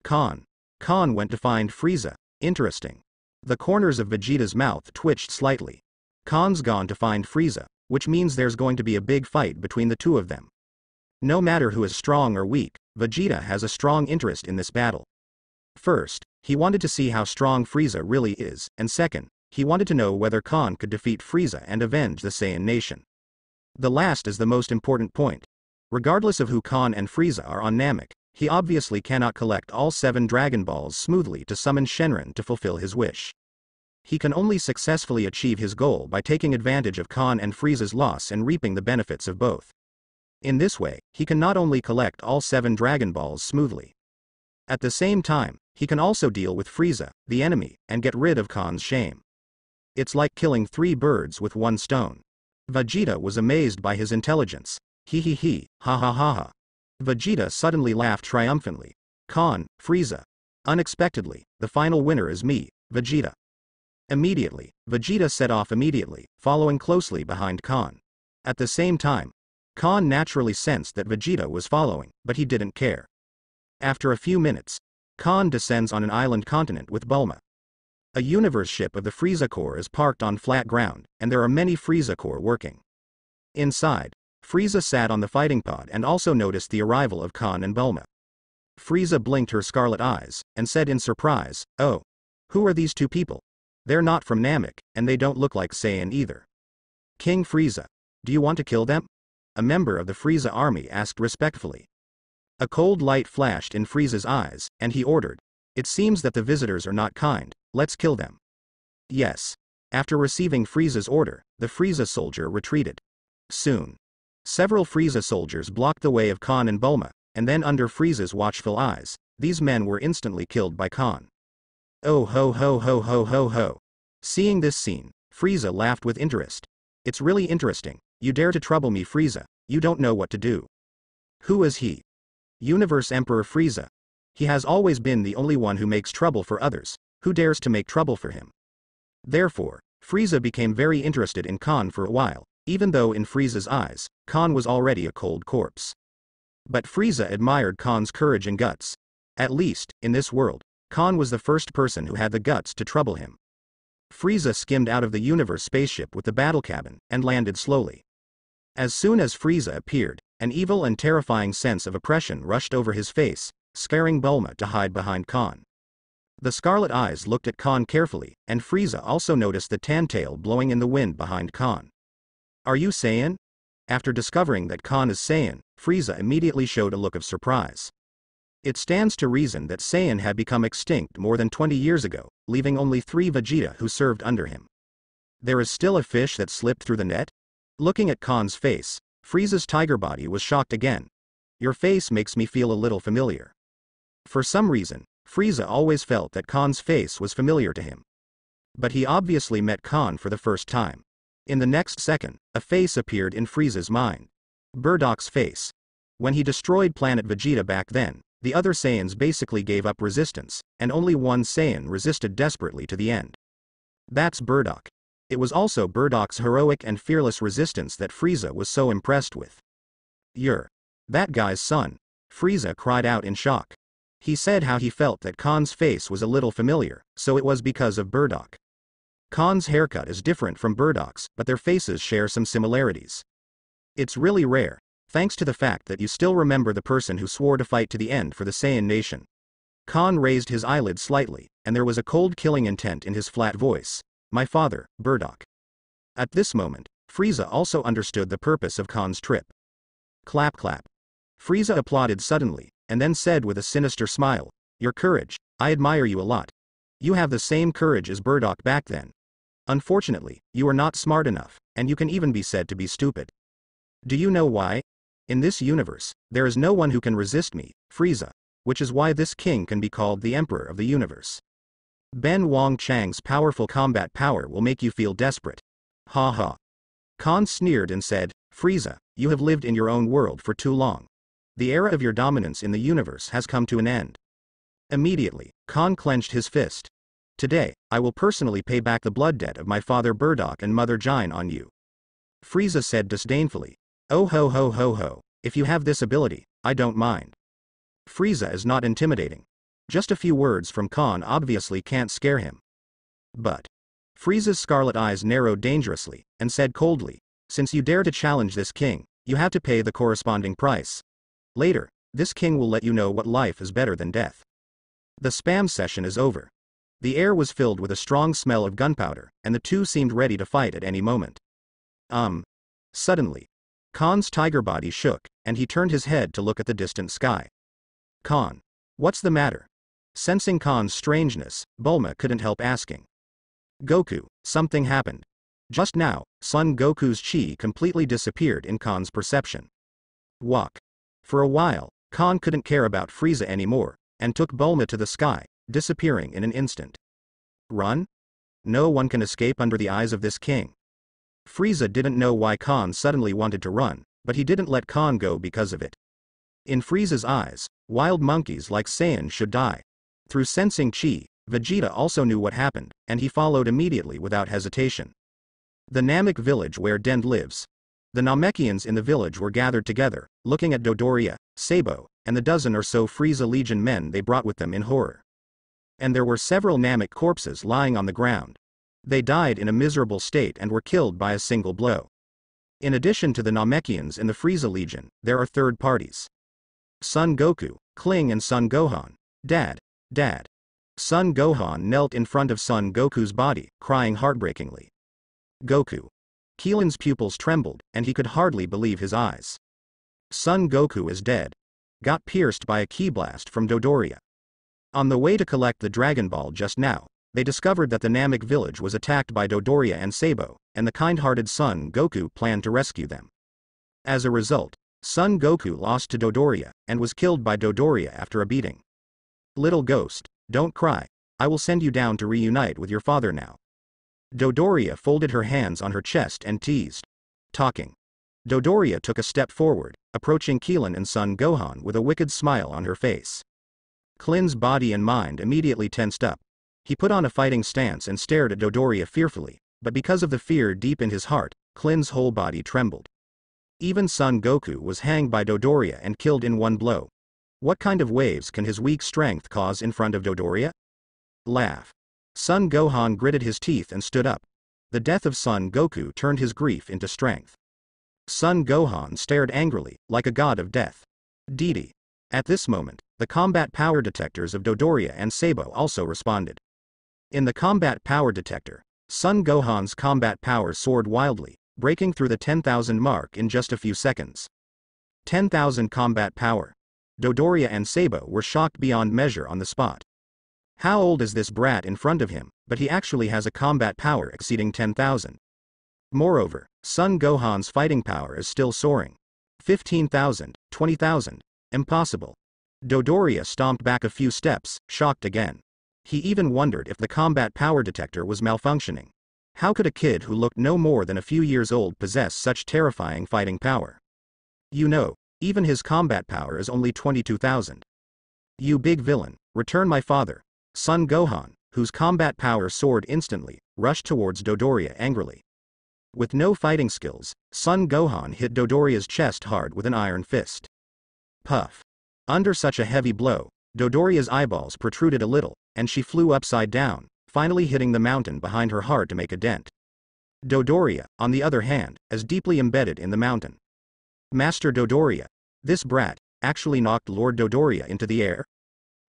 Khan. Khan went to find Frieza. Interesting. The corners of Vegeta's mouth twitched slightly. Khan's gone to find Frieza, which means there's going to be a big fight between the two of them. No matter who is strong or weak, Vegeta has a strong interest in this battle. First, he wanted to see how strong Frieza really is, and second, he wanted to know whether Khan could defeat Frieza and avenge the Saiyan nation. The last is the most important point. Regardless of who Khan and Frieza are on Namek, he obviously cannot collect all 7 Dragon Balls smoothly to summon Shenron to fulfill his wish. He can only successfully achieve his goal by taking advantage of Khan and Frieza's loss and reaping the benefits of both. In this way, he can not only collect all 7 Dragon Balls smoothly. At the same time, he can also deal with Frieza, the enemy, and get rid of Khan's shame. It's like killing 3 birds with 1 stone. Vegeta was amazed by his intelligence. He, ha ha ha ha. Vegeta suddenly laughed triumphantly. Khan, Frieza. Unexpectedly, the final winner is me, Vegeta. Immediately, Vegeta set off immediately, following closely behind Khan. At the same time, Khan naturally sensed that Vegeta was following, but he didn't care. After a few minutes, Khan descends on an island continent with Bulma. A universe ship of the Frieza Corps is parked on flat ground, and there are many Frieza Corps working. Inside, Frieza sat on the fighting pod and also noticed the arrival of Khan and Bulma. Frieza blinked her scarlet eyes, and said in surprise, "Oh, who are these 2 people? They're not from Namek, and they don't look like Saiyan either." "King Frieza, do you want to kill them?" a member of the Frieza army asked respectfully. A cold light flashed in Frieza's eyes, and he ordered, "It seems that the visitors are not kind, let's kill them." Yes. After receiving Frieza's order, the Frieza soldier retreated. Soon, several Frieza soldiers blocked the way of Khan and Bulma, and then under Frieza's watchful eyes, these men were instantly killed by Khan. Oh ho ho ho ho ho ho. Seeing this scene, Frieza laughed with interest. "It's really interesting, you dare to trouble me Frieza, you don't know what to do." Who is he? Universe Emperor Frieza. He has always been the only one who makes trouble for others, who dares to make trouble for him. Therefore, Frieza became very interested in Khan for a while, even though in Frieza's eyes, Khan was already a cold corpse. But Frieza admired Khan's courage and guts. At least, in this world, Khan was the first person who had the guts to trouble him. Frieza skimmed out of the universe spaceship with the battle cabin, and landed slowly. As soon as Frieza appeared, an evil and terrifying sense of oppression rushed over his face, scaring Bulma to hide behind Khan. The scarlet eyes looked at Khan carefully, and Frieza also noticed the tan tail blowing in the wind behind Khan. "Are you Saiyan?" After discovering that Khan is Saiyan, Frieza immediately showed a look of surprise. It stands to reason that Saiyan had become extinct more than 20 years ago, leaving only 3 Vegeta who served under him. There is still a fish that slipped through the net? Looking at Khan's face, Frieza's tiger body was shocked again. "Your face makes me feel a little familiar." For some reason, Frieza always felt that Khan's face was familiar to him. But he obviously met Khan for the first time. In the next second, a face appeared in Frieza's mind. Bardock's face. When he destroyed planet Vegeta back then, the other Saiyans basically gave up resistance, and only one Saiyan resisted desperately to the end. That's Bardock. It was also Bardock's heroic and fearless resistance that Frieza was so impressed with. "You're that guy's son," Frieza cried out in shock. He said how he felt that Khan's face was a little familiar, so it was because of Bardock. Khan's haircut is different from Bardock's, but their faces share some similarities. "It's really rare, thanks to the fact that you still remember the person who swore to fight to the end for the Saiyan nation." Khan raised his eyelids slightly, and there was a cold killing intent in his flat voice. "My father, Bardock." At this moment, Frieza also understood the purpose of Khan's trip. Clap clap. Frieza applauded suddenly, and then said with a sinister smile, "Your courage, I admire you a lot. You have the same courage as Bardock back then. Unfortunately, you are not smart enough, and you can even be said to be stupid. Do you know why? In this universe, there is no one who can resist me, Frieza, which is why this king can be called the Emperor of the Universe. Ben Wong Chang's powerful combat power will make you feel desperate. Ha ha." Khan sneered and said, "Frieza, you have lived in your own world for too long. The era of your dominance in the universe has come to an end." Immediately, Khan clenched his fist. "Today, I will personally pay back the blood debt of my father Bardock and mother Jain on you." Frieza said disdainfully, "Oh ho ho ho ho, if you have this ability, I don't mind." Frieza is not intimidating. Just a few words from Khan obviously can't scare him. But Frieza's scarlet eyes narrowed dangerously, and said coldly, "Since you dare to challenge this king, you have to pay the corresponding price. Later, this king will let you know what life is better than death." The spam session is over. The air was filled with a strong smell of gunpowder, and the two seemed ready to fight at any moment. Suddenly, Khan's tiger body shook, and he turned his head to look at the distant sky. "Khan, what's the matter?" Sensing Khan's strangeness, Bulma couldn't help asking. Goku, something happened. Just now, Son Goku's chi completely disappeared in Khan's perception. Walk. For a while, Khan couldn't care about Frieza anymore, and took Bulma to the sky, disappearing in an instant. Run? No one can escape under the eyes of this king. Frieza didn't know why Khan suddenly wanted to run, but he didn't let Khan go because of it. In Frieza's eyes, wild monkeys like Saiyan should die. Through sensing chi, Vegeta also knew what happened, and he followed immediately without hesitation. The Namek village where Dend lives. The Namekians in the village were gathered together, looking at Dodoria, Sabo, and the dozen or so Frieza Legion men they brought with them in horror. And there were several Namek corpses lying on the ground. They died in a miserable state and were killed by a single blow. In addition to the Namekians and the Frieza Legion, there are third parties. Son Goku, Kling and Son Gohan. Dad. Dad. Son Gohan knelt in front of Son Goku's body, crying heartbreakingly. Goku. Keelan's pupils trembled, and he could hardly believe his eyes. Son Goku is dead. Got pierced by a ki blast from Dodoria. On the way to collect the Dragon Ball just now, they discovered that the Namek village was attacked by Dodoria and Sabo, and the kind-hearted Son Goku planned to rescue them. As a result, Son Goku lost to Dodoria, and was killed by Dodoria after a beating. Little ghost, don't cry, I will send you down to reunite with your father now. Dodoria folded her hands on her chest and teased. Talking. Dodoria took a step forward, approaching Keelan and Son Gohan with a wicked smile on her face. Klin's body and mind immediately tensed up. He put on a fighting stance and stared at Dodoria fearfully, but because of the fear deep in his heart, Klin's whole body trembled. Even Son Goku was hanged by Dodoria and killed in one blow. What kind of waves can his weak strength cause in front of Dodoria? Laugh. Son Gohan gritted his teeth and stood up. The death of Son Goku turned his grief into strength. Son Gohan stared angrily, like a god of death. Didi. At this moment, the combat power detectors of Dodoria and Sabo also responded. In the combat power detector, Son Gohan's combat power soared wildly, breaking through the 10,000 mark in just a few seconds. 10,000 combat power. Dodoria and Sabo were shocked beyond measure on the spot. How old is this brat in front of him, but he actually has a combat power exceeding 10,000. Moreover, Son Gohan's fighting power is still soaring. 15,000, 20,000. Impossible. Dodoria stomped back a few steps, shocked again. He even wondered if the combat power detector was malfunctioning. How could a kid who looked no more than a few years old possess such terrifying fighting power? You know, even his combat power is only 22,000. You big villain, return my father. Son Gohan, whose combat power soared instantly, rushed towards Dodoria angrily. With no fighting skills, Son Gohan hit Dodoria's chest hard with an iron fist. Puff. Under such a heavy blow, Dodoria's eyeballs protruded a little, and she flew upside down, finally hitting the mountain behind her heart to make a dent. Dodoria, on the other hand, is deeply embedded in the mountain. Master Dodoria. This brat actually knocked Lord Dodoria into the air?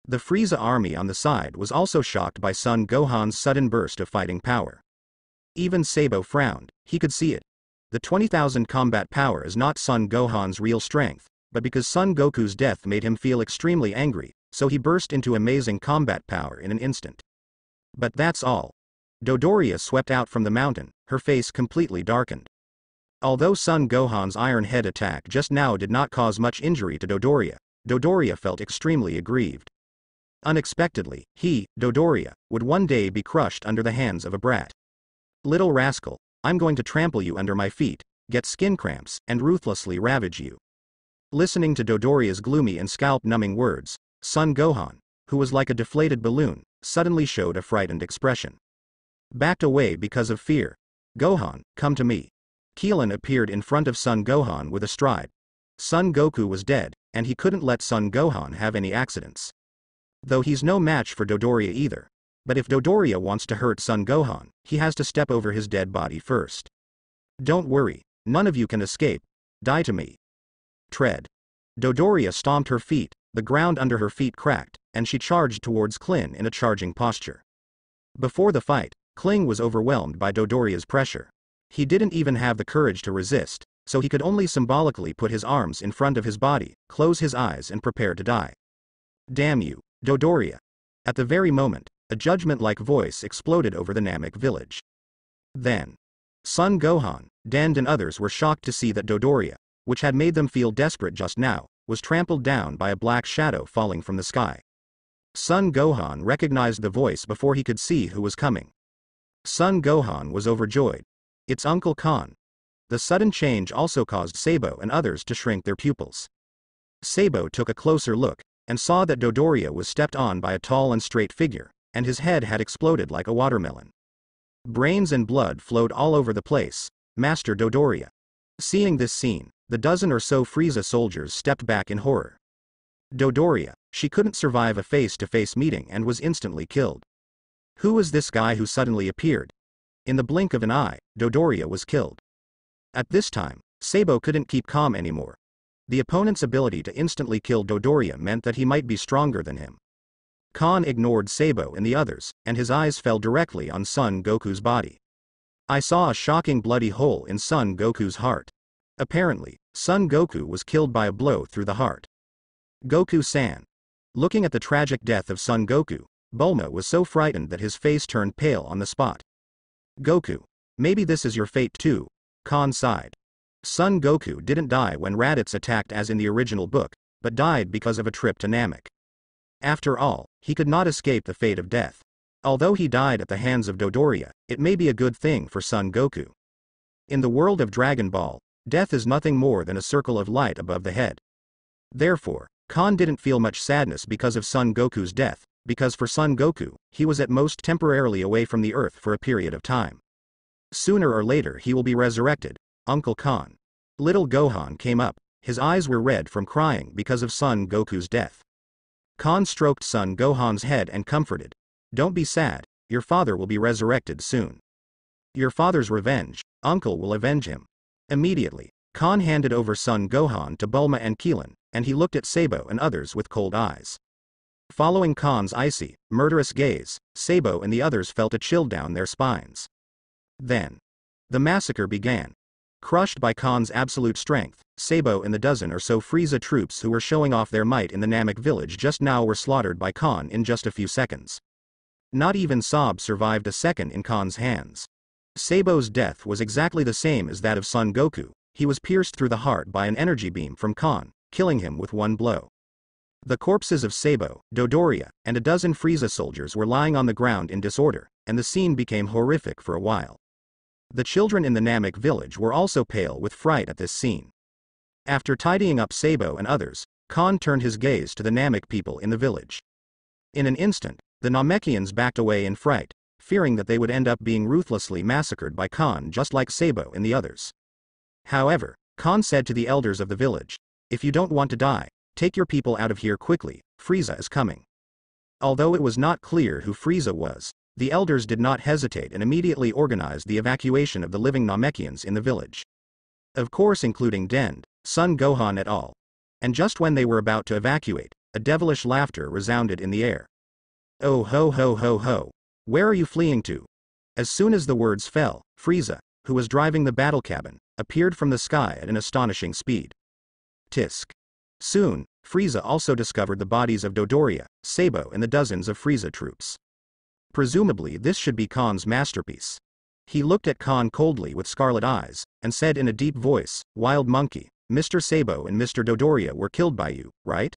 The Frieza army on the side was also shocked by Son Gohan's sudden burst of fighting power. Even Sabo frowned, he could see it. The 20,000 combat power is not Son Gohan's real strength, but because Son Goku's death made him feel extremely angry, so he burst into amazing combat power in an instant. But that's all. Dodoria swept out from the mountain, her face completely darkened. Although Son Gohan's Iron Head attack just now did not cause much injury to Dodoria, Dodoria felt extremely aggrieved. Unexpectedly, he, Dodoria, would one day be crushed under the hands of a brat. Little rascal, I'm going to trample you under my feet, get skin cramps, and ruthlessly ravage you. Listening to Dodoria's gloomy and scalp-numbing words, Son Gohan, who was like a deflated balloon, suddenly showed a frightened expression. Backed away because of fear. Gohan, come to me. Keelan appeared in front of Son Gohan with a stride. Son Goku was dead, and he couldn't let Son Gohan have any accidents. Though he's no match for Dodoria either. But if Dodoria wants to hurt Son Gohan, he has to step over his dead body first. Don't worry, none of you can escape. Die to me. Tread. Dodoria stomped her feet, the ground under her feet cracked, and she charged towards Klin in a charging posture. Before the fight, Kling was overwhelmed by Dodoria's pressure. He didn't even have the courage to resist, so he could only symbolically put his arms in front of his body, close his eyes and prepare to die. Damn you, Dodoria. At the very moment, a judgment-like voice exploded over the Namek village. Then, Son Gohan, Dend and others were shocked to see that Dodoria, which had made them feel desperate just now, was trampled down by a black shadow falling from the sky. Son Gohan recognized the voice before he could see who was coming. Son Gohan was overjoyed. It's Uncle Khan. The sudden change also caused Sabo and others to shrink their pupils. Sabo took a closer look, and saw that Dodoria was stepped on by a tall and straight figure, and his head had exploded like a watermelon. Brains and blood flowed all over the place. Master Dodoria. Seeing this scene, the dozen or so Frieza soldiers stepped back in horror. Dodoria, she couldn't survive a face-to-face meeting and was instantly killed. Who was this guy who suddenly appeared? In the blink of an eye, Dodoria was killed. At this time, Sabo couldn't keep calm anymore. The opponent's ability to instantly kill Dodoria meant that he might be stronger than him. Khan ignored Sabo and the others, and his eyes fell directly on Son Goku's body. I saw a shocking bloody hole in Son Goku's heart. Apparently, Son Goku was killed by a blow through the heart. Goku-san. Looking at the tragic death of Son Goku, Bulma was so frightened that his face turned pale on the spot. Goku, maybe this is your fate too, Khan sighed. Son Goku didn't die when Raditz attacked as in the original book, but died because of a trip to Namek. After all, he could not escape the fate of death. Although he died at the hands of Dodoria, it may be a good thing for Son Goku. In the world of Dragon Ball, death is nothing more than a circle of light above the head. Therefore, Khan didn't feel much sadness because of Son Goku's death, because for Son Goku, he was at most temporarily away from the earth for a period of time. Sooner or later he will be resurrected, Uncle Khan. Little Gohan came up, his eyes were red from crying because of Son Goku's death. Khan stroked Son Gohan's head and comforted. Don't be sad, your father will be resurrected soon. Your father's revenge, Uncle will avenge him. Immediately, Khan handed over Son Gohan to Bulma and Keelan, and he looked at Sabo and others with cold eyes. Following Khan's icy, murderous gaze, Sabo and the others felt a chill down their spines. Then, the massacre began. Crushed by Khan's absolute strength, Sabo and the dozen or so Frieza troops who were showing off their might in the Namek village just now were slaughtered by Khan in just a few seconds. Not even Saab survived a second in Khan's hands. Sabo's death was exactly the same as that of Son Goku. He was pierced through the heart by an energy beam from Khan, killing him with one blow. The corpses of Sabo, Dodoria, and a dozen Frieza soldiers were lying on the ground in disorder, and the scene became horrific for a while. The children in the Namek village were also pale with fright at this scene. After tidying up Sabo and others, Khan turned his gaze to the Namek people in the village. In an instant, the Namekians backed away in fright, fearing that they would end up being ruthlessly massacred by Khan just like Sabo and the others. However, Khan said to the elders of the village, "If you don't want to die, take your people out of here quickly, Frieza is coming." Although it was not clear who Frieza was, the elders did not hesitate and immediately organized the evacuation of the living Namekians in the village. Of course including Dend, Son Gohan et al. And just when they were about to evacuate, a devilish laughter resounded in the air. "Oh ho ho ho ho! Where are you fleeing to?" As soon as the words fell, Frieza, who was driving the battle cabin, appeared from the sky at an astonishing speed. Tisk. Soon, Frieza also discovered the bodies of Dodoria, Sabo and the dozens of Frieza troops. Presumably this should be Khan's masterpiece. He looked at Khan coldly with scarlet eyes, and said in a deep voice, "Wild monkey, Mr. Sabo and Mr. Dodoria were killed by you, right?"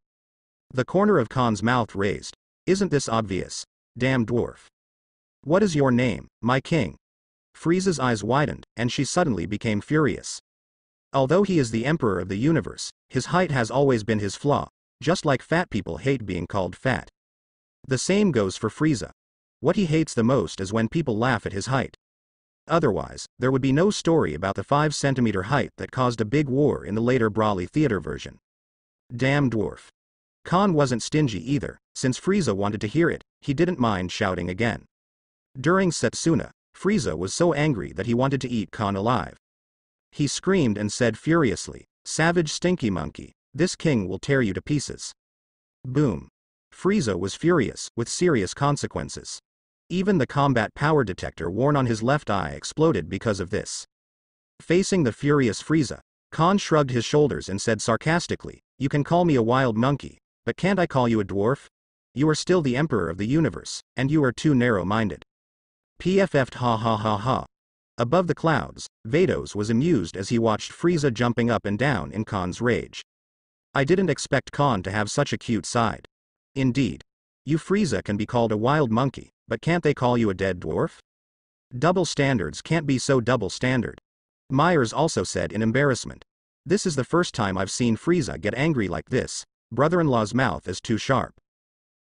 The corner of Khan's mouth raised. "Isn't this obvious? Damn dwarf. What is your name, my king?" Frieza's eyes widened, and she suddenly became furious. Although he is the emperor of the universe, his height has always been his flaw, just like fat people hate being called fat. The same goes for Frieza. What he hates the most is when people laugh at his height. Otherwise, there would be no story about the 5-centimeter height that caused a big war in the later Brawly theater version. Damn dwarf. Khan wasn't stingy either, since Frieza wanted to hear it, he didn't mind shouting again. During Setsuna, Frieza was so angry that he wanted to eat Khan alive. He screamed and said furiously, "Savage stinky monkey, this king will tear you to pieces." Boom. Frieza was furious, with serious consequences. Even the combat power detector worn on his left eye exploded because of this. Facing the furious Frieza, Khan shrugged his shoulders and said sarcastically, "You can call me a wild monkey, but can't I call you a dwarf?" You are still the emperor of the universe, and you are too narrow-minded. PFF'd ha ha ha ha. Above the clouds, Vados was amused as he watched Frieza jumping up and down in Khan's rage. I didn't expect Khan to have such a cute side. Indeed. You Frieza can be called a wild monkey, but can't they call you a dead dwarf? Double standards can't be so double standard. Myers also said in embarrassment. This is the first time I've seen Frieza get angry like this. Brother-in-law's mouth is too sharp.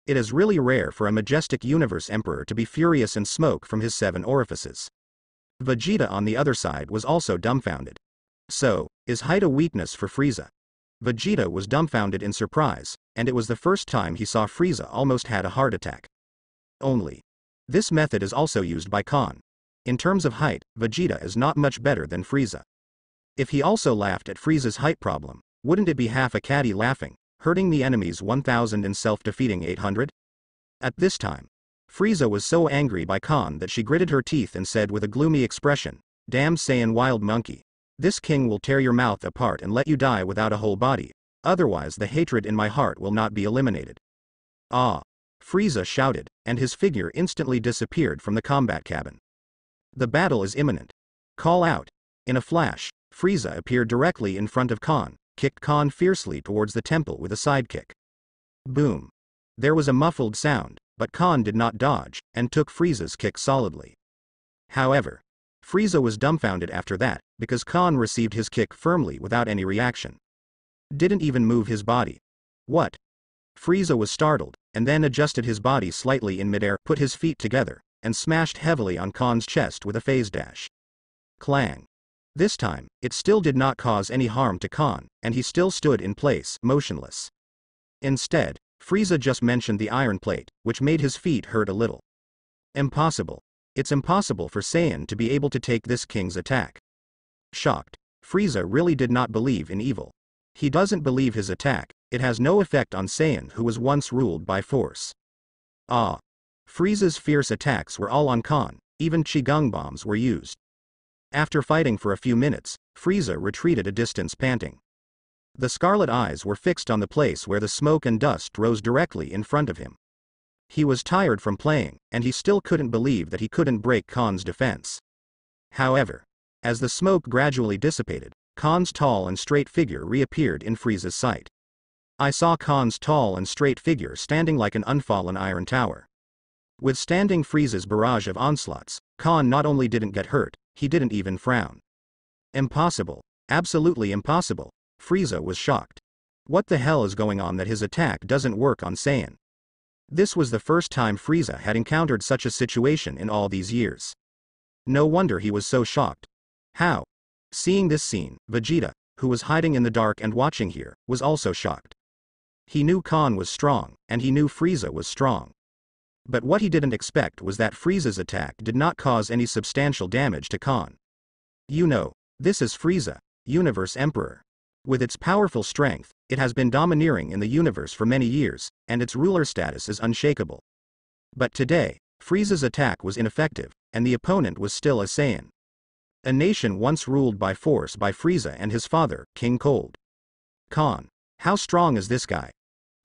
It is really rare for a majestic universe emperor to be furious and smoke from his 7 orifices. Vegeta on the other side was also dumbfounded. So, is height a weakness for Frieza? Vegeta was dumbfounded in surprise, and it was the first time he saw Frieza almost had a heart attack. Only. This method is also used by Khan. In terms of height, Vegeta is not much better than Frieza. If he also laughed at Frieza's height problem, wouldn't it be half a caddy laughing, hurting the enemy's 1000 and self-defeating 800? At this time, Frieza was so angry by Khan that she gritted her teeth and said with a gloomy expression, "Damn Saiyan wild monkey. This king will tear your mouth apart and let you die without a whole body, otherwise the hatred in my heart will not be eliminated." Ah! Frieza shouted, and his figure instantly disappeared from the combat cabin. The battle is imminent. Call out. In a flash, Frieza appeared directly in front of Khan, kicked Khan fiercely towards the temple with a sidekick. Boom. There was a muffled sound, but Khan did not dodge, and took Frieza's kick solidly. However, Frieza was dumbfounded after that, because Khan received his kick firmly without any reaction. Didn't even move his body. What? Frieza was startled, and then adjusted his body slightly in midair, put his feet together, and smashed heavily on Khan's chest with a phase dash. Clang. This time, it still did not cause any harm to Khan, and he still stood in place, motionless. Instead, Frieza just mentioned the iron plate, which made his feet hurt a little. Impossible. It's impossible for Saiyan to be able to take this king's attack. Shocked, Frieza really did not believe in evil. He doesn't believe his attack, it has no effect on Saiyan who was once ruled by force. Ah! Frieza's fierce attacks were all on Khan, even Qigong bombs were used. After fighting for a few minutes, Frieza retreated a distance panting. The scarlet eyes were fixed on the place where the smoke and dust rose directly in front of him. He was tired from playing, and he still couldn't believe that he couldn't break Khan's defense. However, as the smoke gradually dissipated, Khan's tall and straight figure reappeared in Frieza's sight. I saw Khan's tall and straight figure standing like an unfallen iron tower. Withstanding Frieza's barrage of onslaughts, Khan not only didn't get hurt, he didn't even frown. Impossible. Absolutely impossible. Frieza was shocked. What the hell is going on that his attack doesn't work on Saiyan? This was the first time Frieza had encountered such a situation in all these years. No wonder he was so shocked. How? Seeing this scene, Vegeta, who was hiding in the dark and watching here, was also shocked. He knew Khan was strong, and he knew Frieza was strong. But what he didn't expect was that Frieza's attack did not cause any substantial damage to Khan. You know, this is Frieza, Universe Emperor. With its powerful strength, it has been domineering in the universe for many years, and its ruler status is unshakable. But today, Frieza's attack was ineffective, and the opponent was still a Saiyan. A nation once ruled by force by Frieza and his father, King Cold. Khan. How strong is this guy?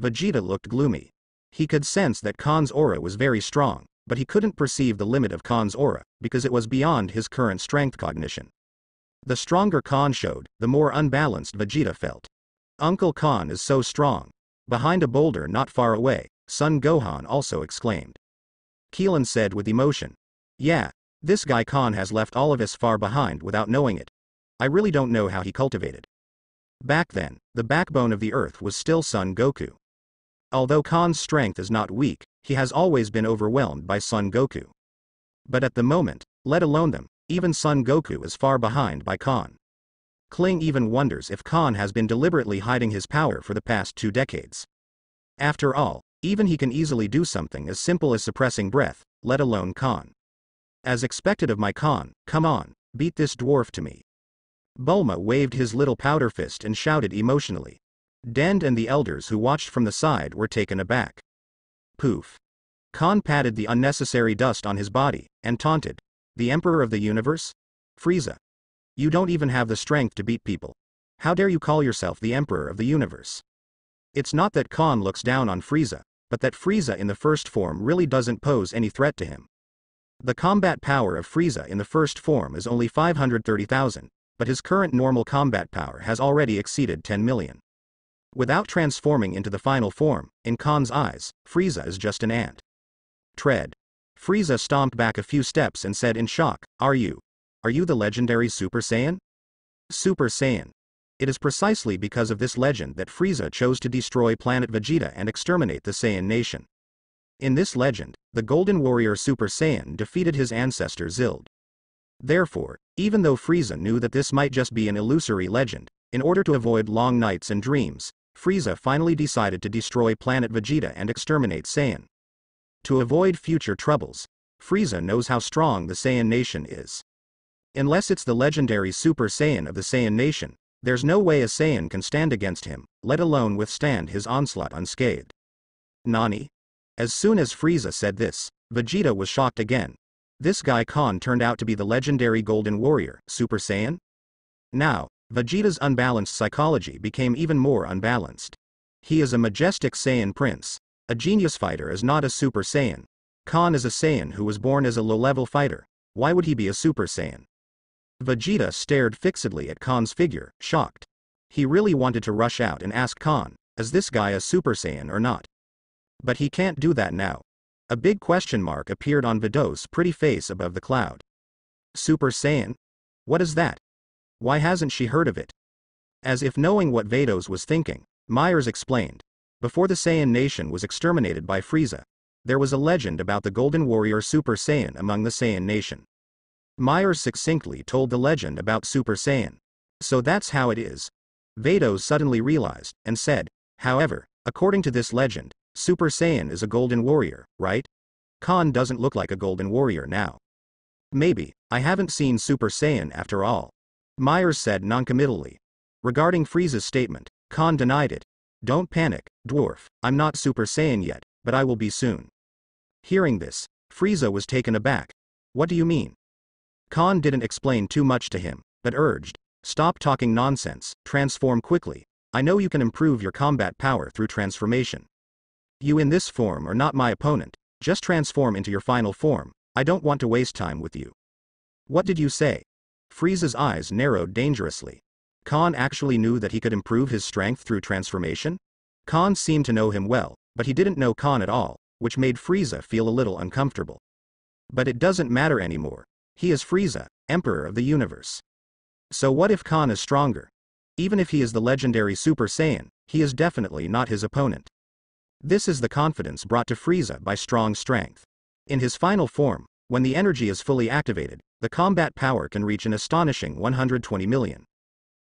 Vegeta looked gloomy. He could sense that Khan's aura was very strong, but he couldn't perceive the limit of Khan's aura, because it was beyond his current strength cognition. The stronger Khan showed, the more unbalanced Vegeta felt. Uncle Khan is so strong. Behind a boulder not far away, Son Gohan also exclaimed. Keelan said with emotion. Yeah, this guy Khan has left all of us far behind without knowing it. I really don't know how he cultivated. Back then, the backbone of the earth was still Son Goku. Although Khan's strength is not weak, he has always been overwhelmed by Son Goku. But at the moment, let alone them, even Son Goku is far behind by Khan. Kling even wonders if Khan has been deliberately hiding his power for the past 2 decades. After all, even he can easily do something as simple as suppressing breath, let alone Khan. As expected of my Khan, come on, beat this dwarf to me. Bulma waved his little powder fist and shouted emotionally. Dend and the elders who watched from the side were taken aback. Poof. Khan patted the unnecessary dust on his body, and taunted. The Emperor of the Universe? Frieza. You don't even have the strength to beat people. How dare you call yourself the Emperor of the Universe? It's not that Khan looks down on Frieza, but that Frieza in the first form really doesn't pose any threat to him. The combat power of Frieza in the first form is only 530,000, but his current normal combat power has already exceeded 10 million. Without transforming into the final form, in Khan's eyes, Frieza is just an ant. Tread. Frieza stomped back a few steps and said in shock, Are you the legendary Super Saiyan? Super Saiyan. It is precisely because of this legend that Frieza chose to destroy planet Vegeta and exterminate the Saiyan nation. In this legend, the Golden Warrior Super Saiyan defeated his ancestor Zild. Therefore, even though Frieza knew that this might just be an illusory legend, in order to avoid long nights and dreams, Frieza finally decided to destroy planet Vegeta and exterminate Saiyan. To avoid future troubles, Frieza knows how strong the Saiyan nation is. Unless it's the legendary Super Saiyan of the Saiyan nation, there's no way a Saiyan can stand against him, let alone withstand his onslaught unscathed. Nani? As soon as Frieza said this, Vegeta was shocked again. This guy Khan turned out to be the legendary Golden Warrior, Super Saiyan? Now, Vegeta's unbalanced psychology became even more unbalanced. He is a majestic Saiyan prince. A genius fighter is not a Super Saiyan. Khan is a Saiyan who was born as a low-level fighter. Why would he be a Super Saiyan? Vegeta stared fixedly at Khan's figure, shocked. He really wanted to rush out and ask Khan, is this guy a Super Saiyan or not? But he can't do that now. A big question mark appeared on Vados' pretty face above the cloud. Super Saiyan? What is that? Why hasn't she heard of it? As if knowing what Vados was thinking, Myers explained. Before the Saiyan nation was exterminated by Frieza, there was a legend about the Golden Warrior Super Saiyan among the Saiyan nation. Myers succinctly told the legend about Super Saiyan. So that's how it is. Vados suddenly realized, and said, however, according to this legend, Super Saiyan is a Golden Warrior, right? Khan doesn't look like a Golden Warrior now. Maybe, I haven't seen Super Saiyan after all. Myers said noncommittally. Regarding Frieza's statement, Khan denied it. Don't panic, dwarf, I'm not Super Saiyan yet, but I will be soon. Hearing this, Frieza was taken aback. What do you mean? Khan didn't explain too much to him, but urged, stop talking nonsense, transform quickly. I know you can improve your combat power through transformation. You in this form are not my opponent, just transform into your final form, I don't want to waste time with you. What did you say? Frieza's eyes narrowed dangerously. Khan actually knew that he could improve his strength through transformation? Khan seemed to know him well, but he didn't know Khan at all, which made Frieza feel a little uncomfortable. But it doesn't matter anymore. He is Frieza, Emperor of the Universe. So what if Khan is stronger? Even if he is the legendary Super Saiyan, he is definitely not his opponent. This is the confidence brought to Frieza by strong strength. In his final form, when the energy is fully activated, the combat power can reach an astonishing 120 million.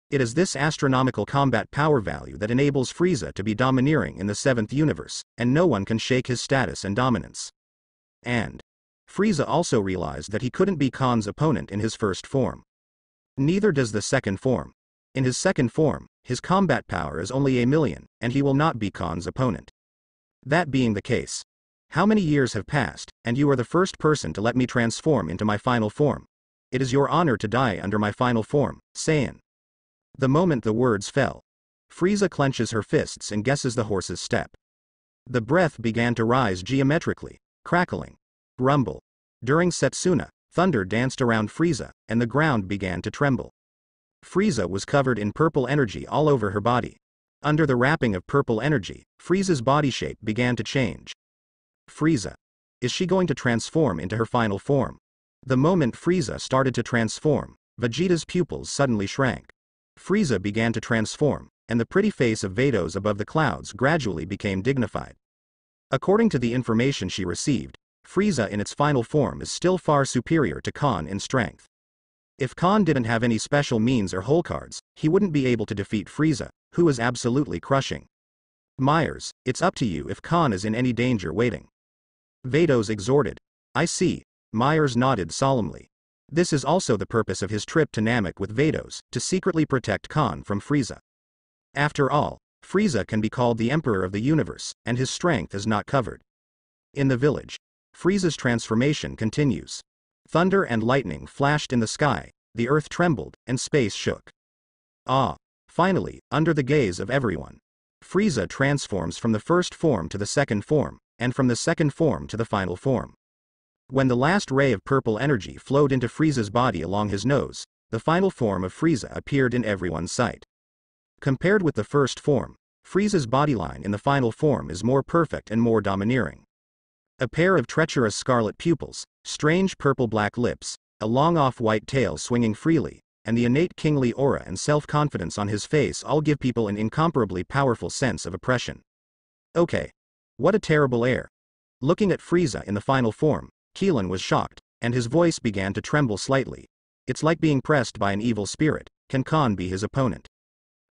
It is this astronomical combat power value that enables Frieza to be domineering in the 7th universe, and no one can shake his status and dominance. And Frieza also realized that he couldn't be Khan's opponent in his first form. Neither does the second form. In his second form, his combat power is only a million, and he will not be Khan's opponent. That being the case, how many years have passed, and you are the first person to let me transform into my final form? It is your honor to die under my final form, Saiyan. The moment the words fell, Frieza clenches her fists and guesses the horse's step. The breath began to rise geometrically, crackling. Rumble. During Setsuna, thunder danced around Frieza, and the ground began to tremble. Frieza was covered in purple energy all over her body. Under the wrapping of purple energy, Frieza's body shape began to change. Frieza. Is she going to transform into her final form? The moment Frieza started to transform, Vegeta's pupils suddenly shrank. Frieza began to transform, and the pretty face of Vados above the clouds gradually became dignified. According to the information she received, Frieza in its final form is still far superior to Khan in strength. If Khan didn't have any special means or hole cards, he wouldn't be able to defeat Frieza, who is absolutely crushing. Myers, it's up to you if Khan is in any danger waiting. Vados exhorted. I see. Myers nodded solemnly. This is also the purpose of his trip to Namek with Vados, to secretly protect Khan from Frieza. After all, Frieza can be called the Emperor of the Universe, and his strength is not covered. In the village, Frieza's transformation continues. Thunder and lightning flashed in the sky, the earth trembled, and space shook. Ah! Finally, under the gaze of everyone, Frieza transforms from the first form to the second form, and from the second form to the final form. When the last ray of purple energy flowed into Frieza's body along his nose, the final form of Frieza appeared in everyone's sight. Compared with the first form, Frieza's bodyline in the final form is more perfect and more domineering. A pair of treacherous scarlet pupils, strange purple-black lips, a long off-white tail swinging freely, and the innate kingly aura and self-confidence on his face all give people an incomparably powerful sense of oppression. Okay. What a terrible air. Looking at Frieza in the final form, Keelan was shocked, and his voice began to tremble slightly. It's like being pressed by an evil spirit. Can Khan be his opponent?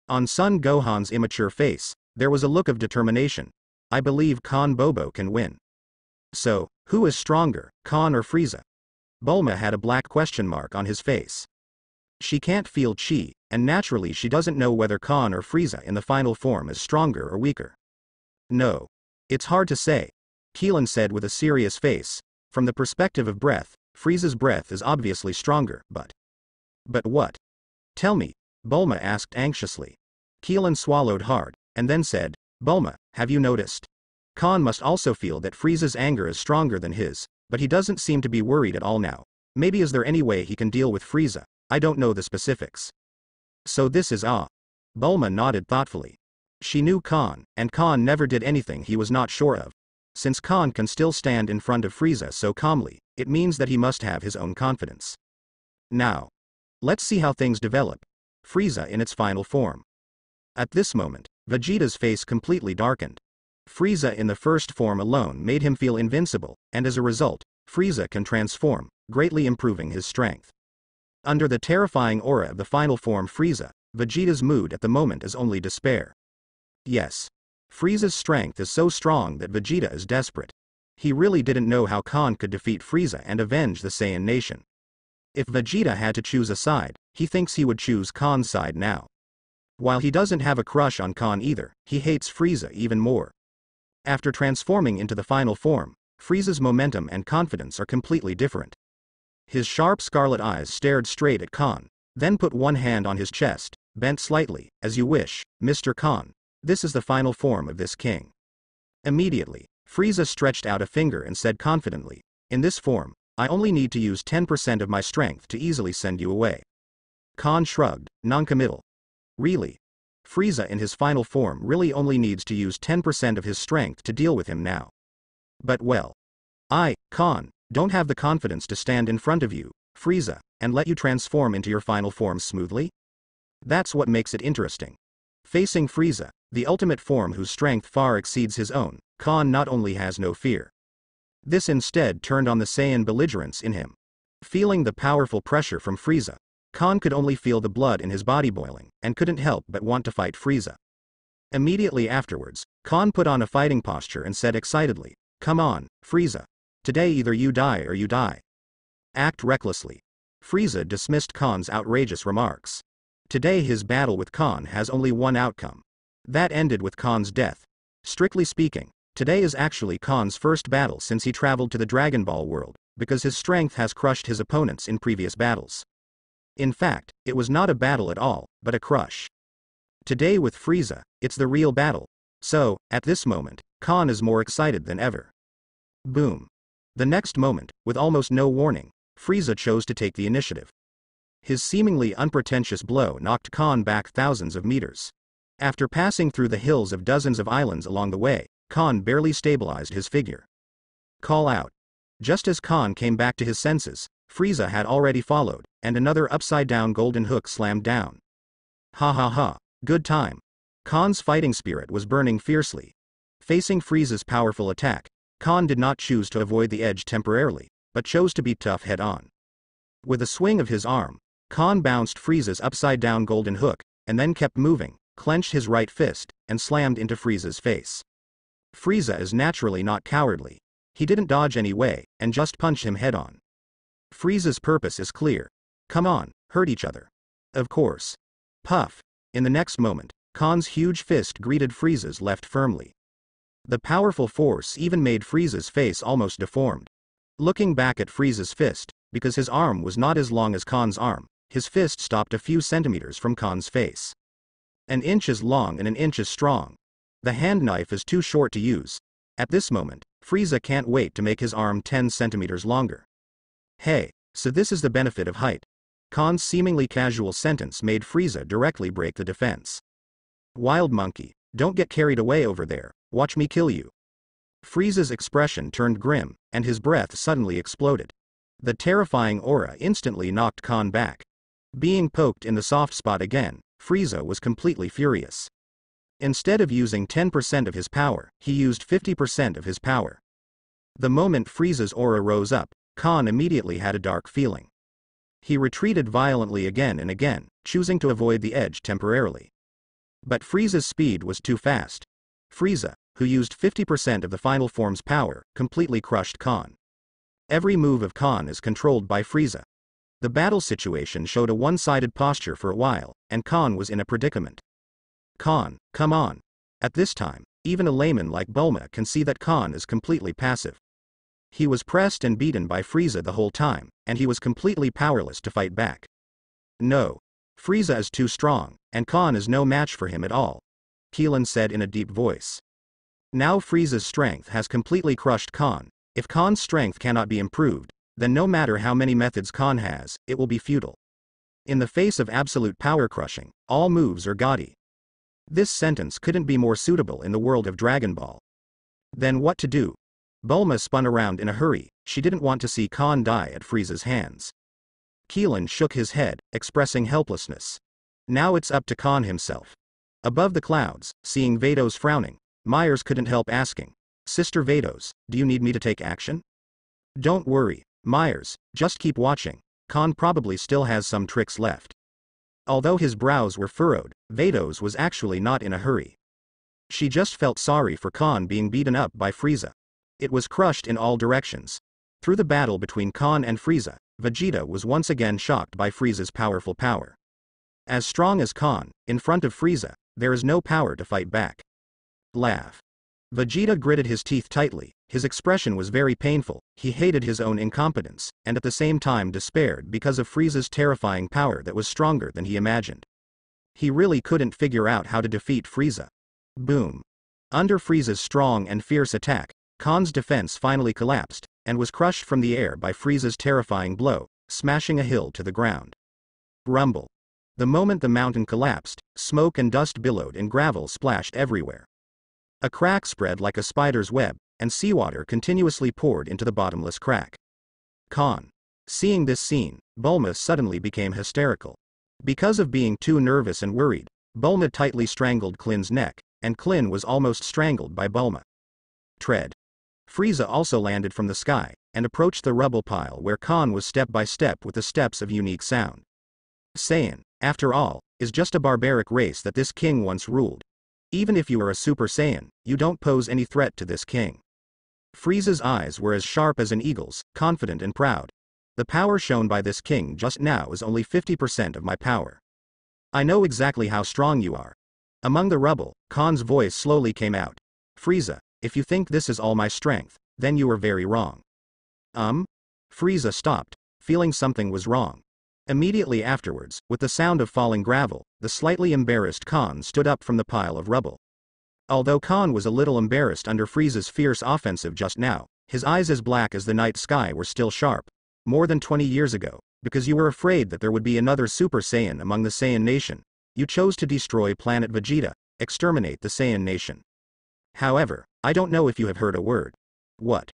On Son Gohan's immature face, there was a look of determination. I believe Khan Bobo can win. So, who is stronger, Khan or Frieza? Bulma had a black question mark on his face. She can't feel chi, and naturally she doesn't know whether Khan or Frieza in the final form is stronger or weaker. No. It's hard to say. Keelan said with a serious face. From the perspective of breath, Frieza's breath is obviously stronger, but... But what? Tell me, Bulma asked anxiously. Keelan swallowed hard, and then said, Bulma, have you noticed? Khan must also feel that Frieza's anger is stronger than his, but he doesn't seem to be worried at all now. Maybe is there any way he can deal with Frieza? I don't know the specifics. So this is Bulma nodded thoughtfully. She knew Khan, and Khan never did anything he was not sure of. Since Khan can still stand in front of Frieza so calmly, it means that he must have his own confidence. Now, let's see how things develop. Frieza in its final form. At this moment, Vegeta's face completely darkened. Frieza in the first form alone made him feel invincible, and as a result, Frieza can transform, greatly improving his strength. Under the terrifying aura of the final form Frieza, Vegeta's mood at the moment is only despair. Yes. Frieza's strength is so strong that Vegeta is desperate. He really didn't know how Khan could defeat Frieza and avenge the Saiyan nation. If Vegeta had to choose a side, he thinks he would choose Khan's side now. While he doesn't have a crush on Khan either, he hates Frieza even more. After transforming into the final form, Frieza's momentum and confidence are completely different. His sharp scarlet eyes stared straight at Khan, then put one hand on his chest, bent slightly, as you wish, Mr. Khan. This is the final form of this king. Immediately, Frieza stretched out a finger and said confidently, in this form, I only need to use 10% of my strength to easily send you away. Khan shrugged, noncommittal. Really? Frieza in his final form really only needs to use 10% of his strength to deal with him now. But well. I, Khan, don't have the confidence to stand in front of you, Frieza, and let you transform into your final form smoothly? That's what makes it interesting. Facing Frieza, the ultimate form whose strength far exceeds his own, Khan not only has no fear. This instead turned on the Saiyan belligerence in him. Feeling the powerful pressure from Frieza, Khan could only feel the blood in his body boiling, and couldn't help but want to fight Frieza. Immediately afterwards, Khan put on a fighting posture and said excitedly, come on, Frieza. Today either you die or you die. Act recklessly. Frieza dismissed Khan's outrageous remarks. Today his battle with Khan has only one outcome. That ended with Khan's death. Strictly speaking, today is actually Khan's first battle since he traveled to the Dragon Ball world, because his strength has crushed his opponents in previous battles. In fact, it was not a battle at all, but a crush. Today with Frieza, it's the real battle. So, at this moment, Khan is more excited than ever. Boom. The next moment, with almost no warning, Frieza chose to take the initiative. His seemingly unpretentious blow knocked Khan back thousands of meters. After passing through the hills of dozens of islands along the way, Khan barely stabilized his figure. Call out. Just as Khan came back to his senses, Frieza had already followed, and another upside-down golden hook slammed down. Ha ha ha, good time. Khan's fighting spirit was burning fiercely. Facing Frieza's powerful attack, Khan did not choose to avoid the edge temporarily, but chose to be tough head-on. With a swing of his arm, Khan bounced Frieza's upside-down golden hook, and then kept moving, clenched his right fist, and slammed into Frieza's face. Frieza is naturally not cowardly. He didn't dodge any way, and just punched him head-on. Frieza's purpose is clear. Come on, hurt each other. Of course. Puff. In the next moment, Khan's huge fist greeted Frieza's left firmly. The powerful force even made Frieza's face almost deformed. Looking back at Frieza's fist, because his arm was not as long as Khan's arm, his fist stopped a few centimeters from Khan's face. An inch is long and an inch is strong. The hand knife is too short to use. At this moment, Frieza can't wait to make his arm 10 centimeters longer. Hey, so this is the benefit of height. Khan's seemingly casual sentence made Frieza directly break the defense. Wild monkey, don't get carried away over there, watch me kill you. Frieza's expression turned grim, and his breath suddenly exploded. The terrifying aura instantly knocked Khan back. Being poked in the soft spot again, Frieza was completely furious. Instead of using 10% of his power, he used 50% of his power. The moment Frieza's aura rose up, Khan immediately had a dark feeling. He retreated violently again and again, choosing to avoid the edge temporarily. But Frieza's speed was too fast. Frieza, who used 50% of the final form's power, completely crushed Khan. Every move of Khan is controlled by Frieza. The battle situation showed a one-sided posture for a while, and Khan was in a predicament. Khan, come on. At this time, even a layman like Bulma can see that Khan is completely passive. He was pressed and beaten by Frieza the whole time, and he was completely powerless to fight back. No. Frieza is too strong, and Khan is no match for him at all, Keelan said in a deep voice. Now Frieza's strength has completely crushed Khan. If Khan's strength cannot be improved, then no matter how many methods Khan has, it will be futile. In the face of absolute power crushing, all moves are gaudy. This sentence couldn't be more suitable in the world of Dragon Ball. Then what to do? Bulma spun around in a hurry. She didn't want to see Khan die at Frieza's hands. Keelan shook his head, expressing helplessness. Now it's up to Khan himself. Above the clouds, seeing Vados frowning, Myers couldn't help asking, Sister Vados, do you need me to take action? Don't worry, Myers, just keep watching. Khan probably still has some tricks left. Although his brows were furrowed, Vados was actually not in a hurry. She just felt sorry for Khan being beaten up by Frieza. It was crushed in all directions. Through the battle between Khan and Frieza, Vegeta was once again shocked by Frieza's powerful power. As strong as Khan, in front of Frieza, there is no power to fight back. Laugh. Vegeta gritted his teeth tightly. His expression was very painful. He hated his own incompetence, and at the same time despaired because of Frieza's terrifying power that was stronger than he imagined. He really couldn't figure out how to defeat Frieza. Boom. Under Frieza's strong and fierce attack, Khan's defense finally collapsed, and was crushed from the air by Frieza's terrifying blow, smashing a hill to the ground. Rumble. The moment the mountain collapsed, smoke and dust billowed and gravel splashed everywhere. A crack spread like a spider's web, and seawater continuously poured into the bottomless crack. Khan. Seeing this scene, Bulma suddenly became hysterical. Because of being too nervous and worried, Bulma tightly strangled Klin's neck, and Klin was almost strangled by Bulma. Tread. Frieza also landed from the sky, and approached the rubble pile where Khan was step by step with the steps of unique sound. Saiyan, after all, is just a barbaric race that this king once ruled. Even if you are a Super Saiyan, you don't pose any threat to this king. Frieza's eyes were as sharp as an eagle's, confident and proud. The power shown by this king just now is only 50% of my power. I know exactly how strong you are. Among the rubble, Khan's voice slowly came out. Frieza, if you think this is all my strength, then you are very wrong. Frieza stopped, feeling something was wrong. Immediately afterwards, with the sound of falling gravel, the slightly embarrassed Khan stood up from the pile of rubble. Although Khan was a little embarrassed under Frieza's fierce offensive just now, his eyes as black as the night sky were still sharp. More than 20 years ago, because you were afraid that there would be another Super Saiyan among the Saiyan nation, you chose to destroy planet Vegeta, exterminate the Saiyan nation. However, I don't know if you have heard a word. What?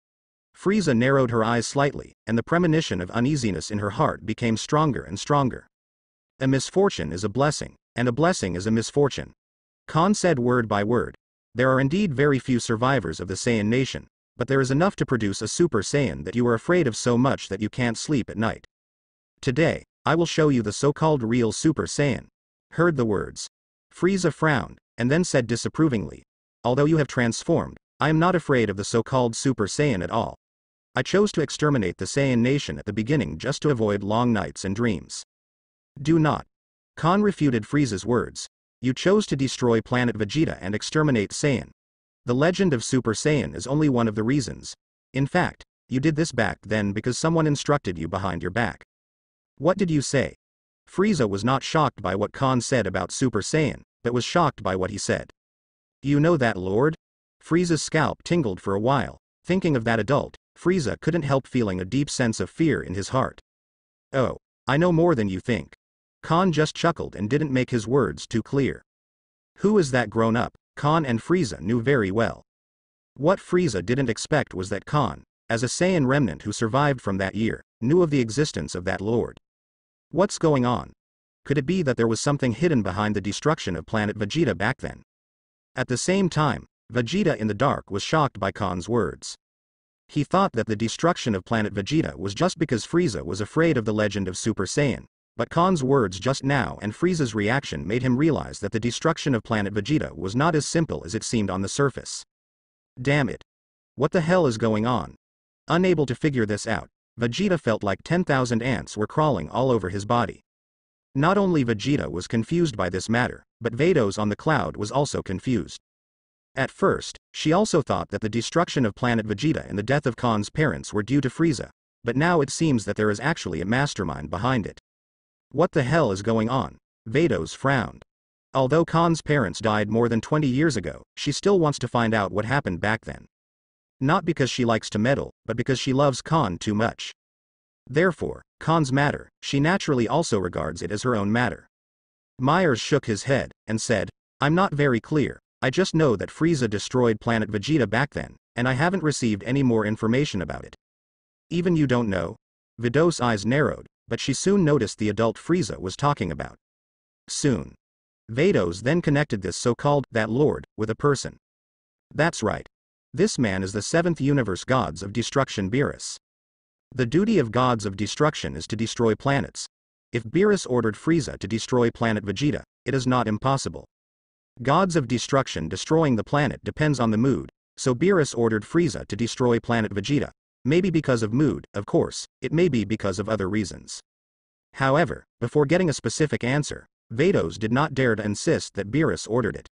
Frieza narrowed her eyes slightly, and the premonition of uneasiness in her heart became stronger and stronger. A misfortune is a blessing, and a blessing is a misfortune. Khan said word by word. There are indeed very few survivors of the Saiyan nation, but there is enough to produce a Super Saiyan that you are afraid of so much that you can't sleep at night. Today, I will show you the so-called real Super Saiyan. Heard the words. Frieza frowned, and then said disapprovingly, although you have transformed, I am not afraid of the so-called Super Saiyan at all. I chose to exterminate the Saiyan nation at the beginning just to avoid long nights and dreams. Do not. Khan refuted Frieza's words. You chose to destroy planet Vegeta and exterminate Saiyan. The legend of Super Saiyan is only one of the reasons. In fact, you did this back then because someone instructed you behind your back. What did you say? Frieza was not shocked by what Khan said about Super Saiyan, but was shocked by what he said. You know that, Lord? Frieza's scalp tingled for a while. Thinking of that adult, Frieza couldn't help feeling a deep sense of fear in his heart. Oh, I know more than you think. Khan just chuckled and didn't make his words too clear. Who is that grown-up? Khan and Frieza knew very well. What Frieza didn't expect was that Khan, as a Saiyan remnant who survived from that year, knew of the existence of that lord. What's going on? Could it be that there was something hidden behind the destruction of planet Vegeta back then? At the same time, Vegeta in the dark was shocked by Khan's words. He thought that the destruction of planet Vegeta was just because Frieza was afraid of the legend of Super Saiyan, but Khan's words just now and Frieza's reaction made him realize that the destruction of planet Vegeta was not as simple as it seemed on the surface. Damn it. What the hell is going on? Unable to figure this out, Vegeta felt like 10,000 ants were crawling all over his body. Not only Vegeta was confused by this matter, but Vados on the cloud was also confused. At first, she also thought that the destruction of planet Vegeta and the death of Khan's parents were due to Frieza, but now it seems that there is actually a mastermind behind it. What the hell is going on? Vados frowned. Although Khan's parents died more than 20 years ago, she still wants to find out what happened back then. Not because she likes to meddle, but because she loves Khan too much. Therefore, Khan's matter, she naturally also regards it as her own matter. Myers shook his head, and said, I'm not very clear, I just know that Frieza destroyed planet Vegeta back then, and I haven't received any more information about it. Even you don't know? Vados' eyes narrowed, but she soon noticed the adult Frieza was talking about. Soon. Vados then connected this so-called, that lord, with a person. That's right. This man is the 7th universe gods of destruction Beerus. The duty of gods of destruction is to destroy planets. If Beerus ordered Frieza to destroy planet Vegeta, it is not impossible. Gods of destruction destroying the planet depends on the mood, so Beerus ordered Frieza to destroy planet Vegeta. Maybe because of mood, of course, it may be because of other reasons. However, before getting a specific answer, Vados did not dare to insist that Beerus ordered it.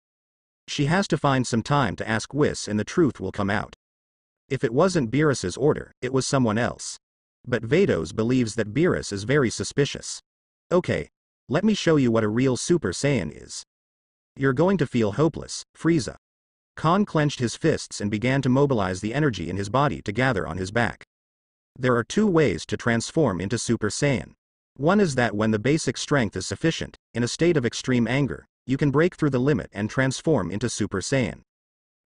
She has to find some time to ask Whis and the truth will come out. If it wasn't Beerus's order, it was someone else. But Vados believes that Beerus is very suspicious. Okay. Let me show you what a real Super Saiyan is. You're going to feel hopeless, Frieza. Khan clenched his fists and began to mobilize the energy in his body to gather on his back. There are two ways to transform into Super Saiyan. One is that when the basic strength is sufficient, in a state of extreme anger, you can break through the limit and transform into Super Saiyan.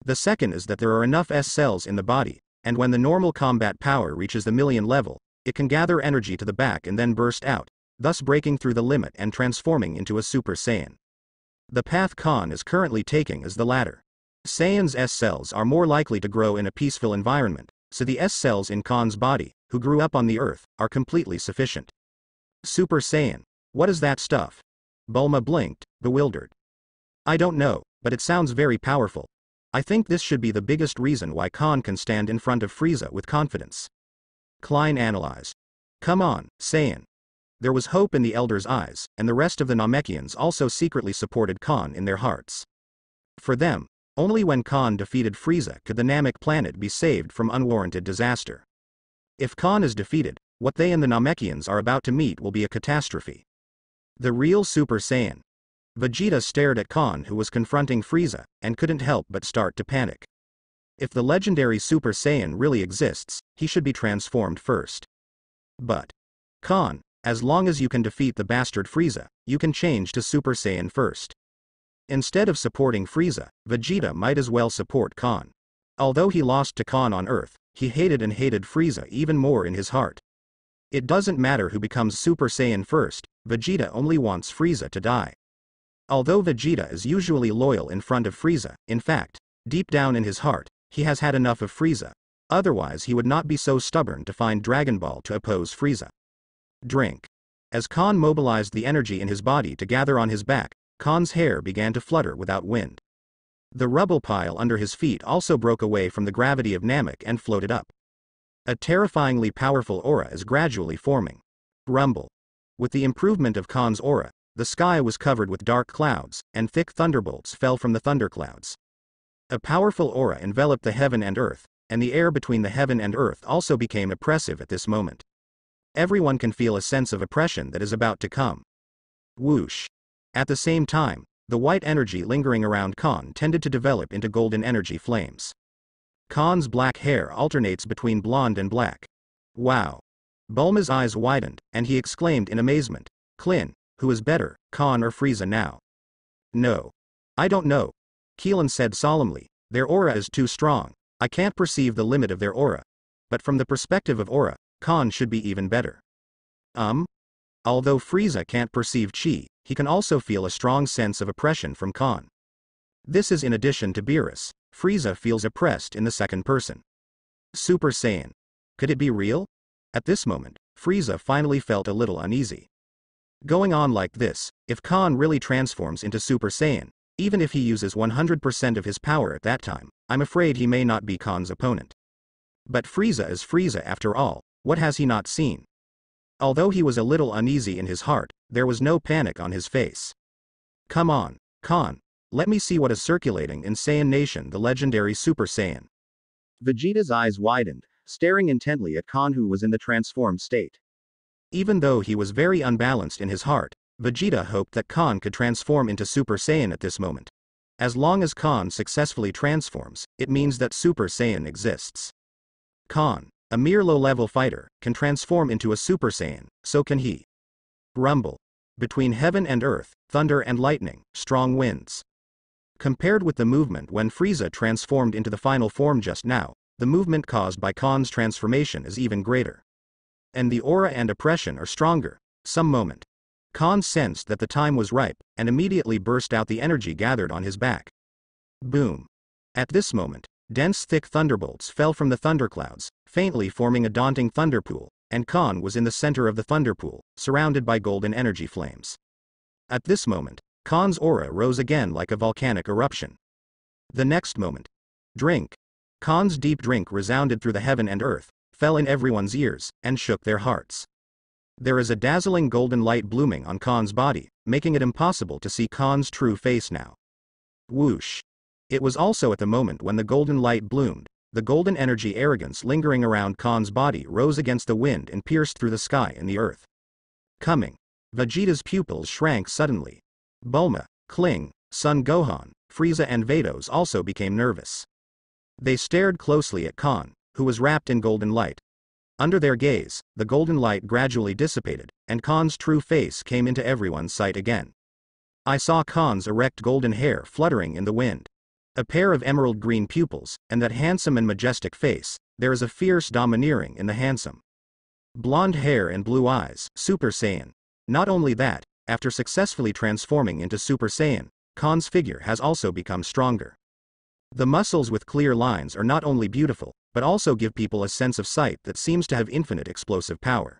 The second is that there are enough S cells in the body, and when the normal combat power reaches the million level, it can gather energy to the back and then burst out, thus breaking through the limit and transforming into a Super Saiyan. The path Khan is currently taking is the latter. Saiyan's S cells are more likely to grow in a peaceful environment, so the S cells in Khan's body, who grew up on the earth, are completely sufficient. Super Saiyan. What is that stuff? Bulma blinked, bewildered. I don't know, but it sounds very powerful. I think this should be the biggest reason why Khan can stand in front of Frieza with confidence. Klein analyzed. Come on, Saiyan. There was hope in the Elder's eyes, and the rest of the Namekians also secretly supported Khan in their hearts. For them, only when Khan defeated Frieza could the Namek planet be saved from unwarranted disaster. If Khan is defeated, what they and the Namekians are about to meet will be a catastrophe. The real Super Saiyan. Vegeta stared at Khan, who was confronting Frieza, and couldn't help but start to panic. If the legendary Super Saiyan really exists, he should be transformed first. But, Khan, as long as you can defeat the bastard Frieza, you can change to Super Saiyan first. Instead of supporting Frieza, Vegeta might as well support Khan. Although he lost to Khan on Earth, he hated Frieza even more in his heart. It doesn't matter who becomes Super Saiyan first, Vegeta only wants Frieza to die. Although Vegeta is usually loyal in front of Frieza, in fact, deep down in his heart, he has had enough of Frieza. Otherwise he would not be so stubborn to find Dragon Ball to oppose Frieza. Drink. As Khan mobilized the energy in his body to gather on his back, Khan's hair began to flutter without wind. The rubble pile under his feet also broke away from the gravity of Namek and floated up. A terrifyingly powerful aura is gradually forming. Rumble. With the improvement of Khan's aura, the sky was covered with dark clouds, and thick thunderbolts fell from the thunderclouds. A powerful aura enveloped the heaven and earth, and the air between the heaven and earth also became oppressive at this moment. Everyone can feel a sense of oppression that is about to come. Whoosh. At the same time, the white energy lingering around Khan tended to develop into golden energy flames. Khan's black hair alternates between blonde and black. Wow. Bulma's eyes widened, and he exclaimed in amazement, Klin, who is better, Khan or Frieza now? No. I don't know. Keelan said solemnly, their aura is too strong. I can't perceive the limit of their aura. But from the perspective of aura, Khan should be even better. Although Frieza can't perceive chi, he can also feel a strong sense of oppression from Khan. This is in addition to Beerus. Frieza feels oppressed in the second person. Super Saiyan. Could it be real? At this moment, Frieza finally felt a little uneasy. Going on like this, if Khan really transforms into Super Saiyan, even if he uses 100% of his power at that time, I'm afraid he may not be Khan's opponent. But Frieza is Frieza after all, what has he not seen? Although he was a little uneasy in his heart, there was no panic on his face. Come on, Khan, let me see what is circulating in Saiyan Nation, the legendary Super Saiyan. Vegeta's eyes widened, staring intently at Khan, who was in the transformed state. Even though he was very unbalanced in his heart, Vegeta hoped that Khan could transform into Super Saiyan at this moment. As long as Khan successfully transforms, it means that Super Saiyan exists. Khan, a mere low-level fighter, can transform into a Super Saiyan, so can he. Rumble. Between heaven and earth, thunder and lightning, strong winds. Compared with the movement when Frieza transformed into the final form just now, the movement caused by Khan's transformation is even greater. And the aura and oppression are stronger. Some moment. Khan sensed that the time was ripe, and immediately burst out the energy gathered on his back. Boom. At this moment, dense thick thunderbolts fell from the thunderclouds, faintly forming a daunting thunderpool, and Khan was in the center of the thunderpool, surrounded by golden energy flames. At this moment, Khan's aura rose again like a volcanic eruption. The next moment. Drink. Khan's deep drink resounded through the heaven and earth, fell in everyone's ears, and shook their hearts. There is a dazzling golden light blooming on Khan's body, making it impossible to see Khan's true face now. Whoosh. It was also at the moment when the golden light bloomed, the golden energy arrogance lingering around Khan's body rose against the wind and pierced through the sky and the earth. Coming. Vegeta's pupils shrank suddenly. Bulma, Kling, Son Gohan, Frieza and Vados also became nervous. They stared closely at Khan, who was wrapped in golden light. Under their gaze, the golden light gradually dissipated, and Khan's true face came into everyone's sight again. I saw Khan's erect golden hair fluttering in the wind. A pair of emerald green pupils, and that handsome and majestic face. There is a fierce domineering in the handsome. Blonde hair and blue eyes, Super Saiyan. Not only that, after successfully transforming into Super Saiyan, Khan's figure has also become stronger. The muscles with clear lines are not only beautiful, but also give people a sense of sight that seems to have infinite explosive power.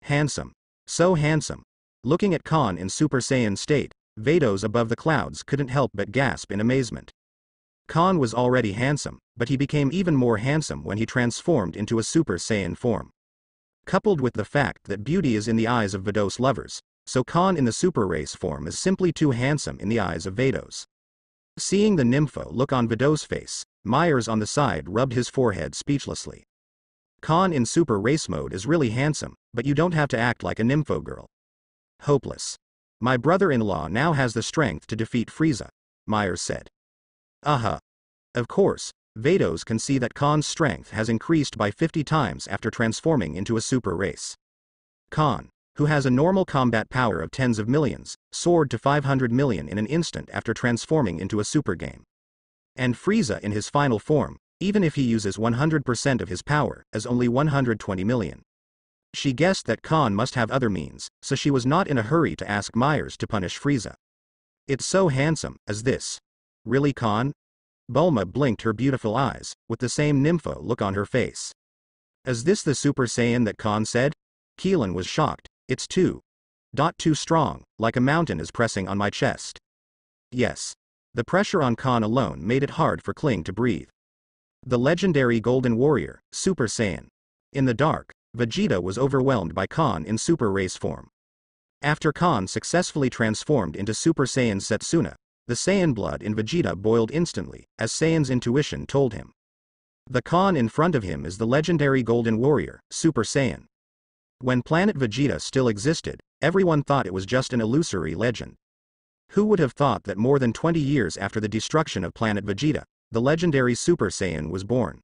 Handsome. So handsome. Looking at Khan in Super Saiyan state, Vados above the clouds couldn't help but gasp in amazement. Khan was already handsome, but he became even more handsome when he transformed into a Super Saiyan form. Coupled with the fact that beauty is in the eyes of Vados lovers, so Khan in the Super Race form is simply too handsome in the eyes of Vados. Seeing the nympho look on Vados' face, Myers on the side rubbed his forehead speechlessly. Khan in Super Race mode is really handsome, but you don't have to act like a nympho girl. Hopeless. My brother-in-law now has the strength to defeat Frieza, Myers said. Of course, Vados can see that Khan's strength has increased by 50 times after transforming into a Super Race. Khan, who has a normal combat power of tens of millions, soared to 500 million in an instant after transforming into a super game. And Frieza in his final form, even if he uses 100% of his power, is only 120 million. She guessed that Khan must have other means, so she was not in a hurry to ask Myers to punish Frieza. It's so handsome, as this. Really, Khan? Bulma blinked her beautiful eyes, with the same nympho look on her face. Is this the Super Saiyan that Khan said? Keelan was shocked. It's too strong, like a mountain is pressing on my chest. Yes. The pressure on Khan alone made it hard for Kling to breathe. The legendary Golden Warrior, Super Saiyan. In the dark, Vegeta was overwhelmed by Khan in Super Race form. After Khan successfully transformed into Super Saiyan Setsuna, the Saiyan blood in Vegeta boiled instantly, as Saiyan's intuition told him. The Khan in front of him is the legendary Golden Warrior, Super Saiyan. When planet Vegeta still existed, everyone thought it was just an illusory legend. Who would have thought that more than 20 years after the destruction of planet Vegeta, the legendary Super Saiyan was born?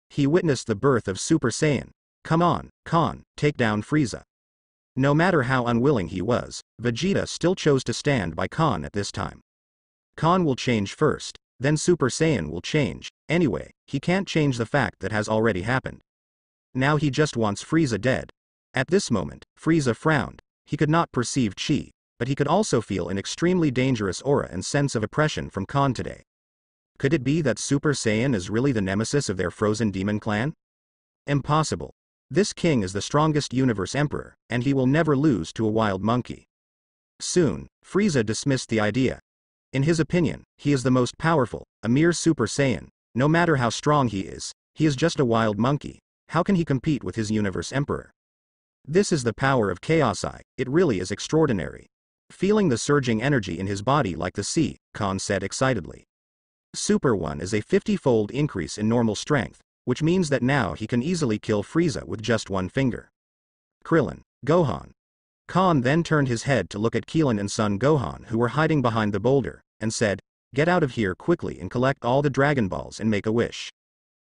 He witnessed the birth of Super Saiyan. Come on, Khan, take down Frieza. No matter how unwilling he was, Vegeta still chose to stand by Khan at this time. Khan will change first, then Super Saiyan will change. Anyway, he can't change the fact that has already happened. Now he just wants Frieza dead. At this moment, Frieza frowned. He could not perceive chi, but he could also feel an extremely dangerous aura and sense of oppression from Khan today. Could it be that Super Saiyan is really the nemesis of their frozen demon clan? Impossible. This king is the strongest universe emperor, and he will never lose to a wild monkey. Soon, Frieza dismissed the idea. In his opinion, he is the most powerful, a mere Super Saiyan. No matter how strong he is just a wild monkey. How can he compete with his universe emperor? This is the power of Chaos Eye, it really is extraordinary. Feeling the surging energy in his body like the sea, Khan said excitedly. Super 1 is a 50-fold increase in normal strength, which means that now he can easily kill Frieza with just one finger. Krillin, Gohan. Khan then turned his head to look at Krillin and son Gohan, who were hiding behind the boulder, and said, "Get out of here quickly and collect all the Dragon Balls and make a wish."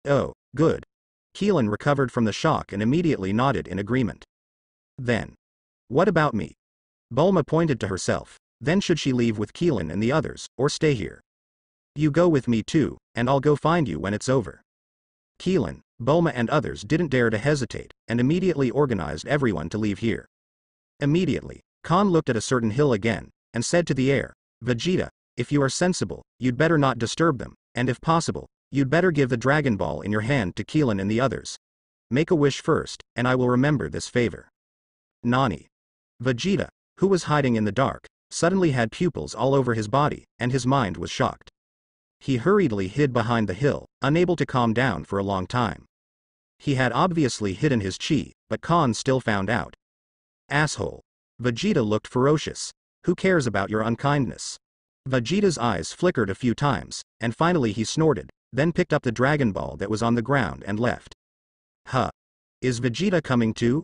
Oh, good. Krillin recovered from the shock and immediately nodded in agreement. Then, what about me? Bulma pointed to herself. Then should she leave with Krillin and the others, or stay here? You go with me too, and I'll go find you when it's over. Krillin, Bulma and others didn't dare to hesitate, and immediately organized everyone to leave here. Immediately, Khan looked at a certain hill again, and said to the air, "Vegeta, if you are sensible, you'd better not disturb them, and if possible, you'd better give the Dragon Ball in your hand to Krillin and the others. Make a wish first, and I will remember this favor." Nani? Vegeta, who was hiding in the dark, suddenly had pupils all over his body, and his mind was shocked. He hurriedly hid behind the hill, unable to calm down for a long time. He had obviously hidden his chi, but Khan still found out. Asshole. Vegeta looked ferocious. Who cares about your unkindness? Vegeta's eyes flickered a few times, and finally he snorted, then picked up the Dragon Ball that was on the ground and left. Huh. Is Vegeta coming too?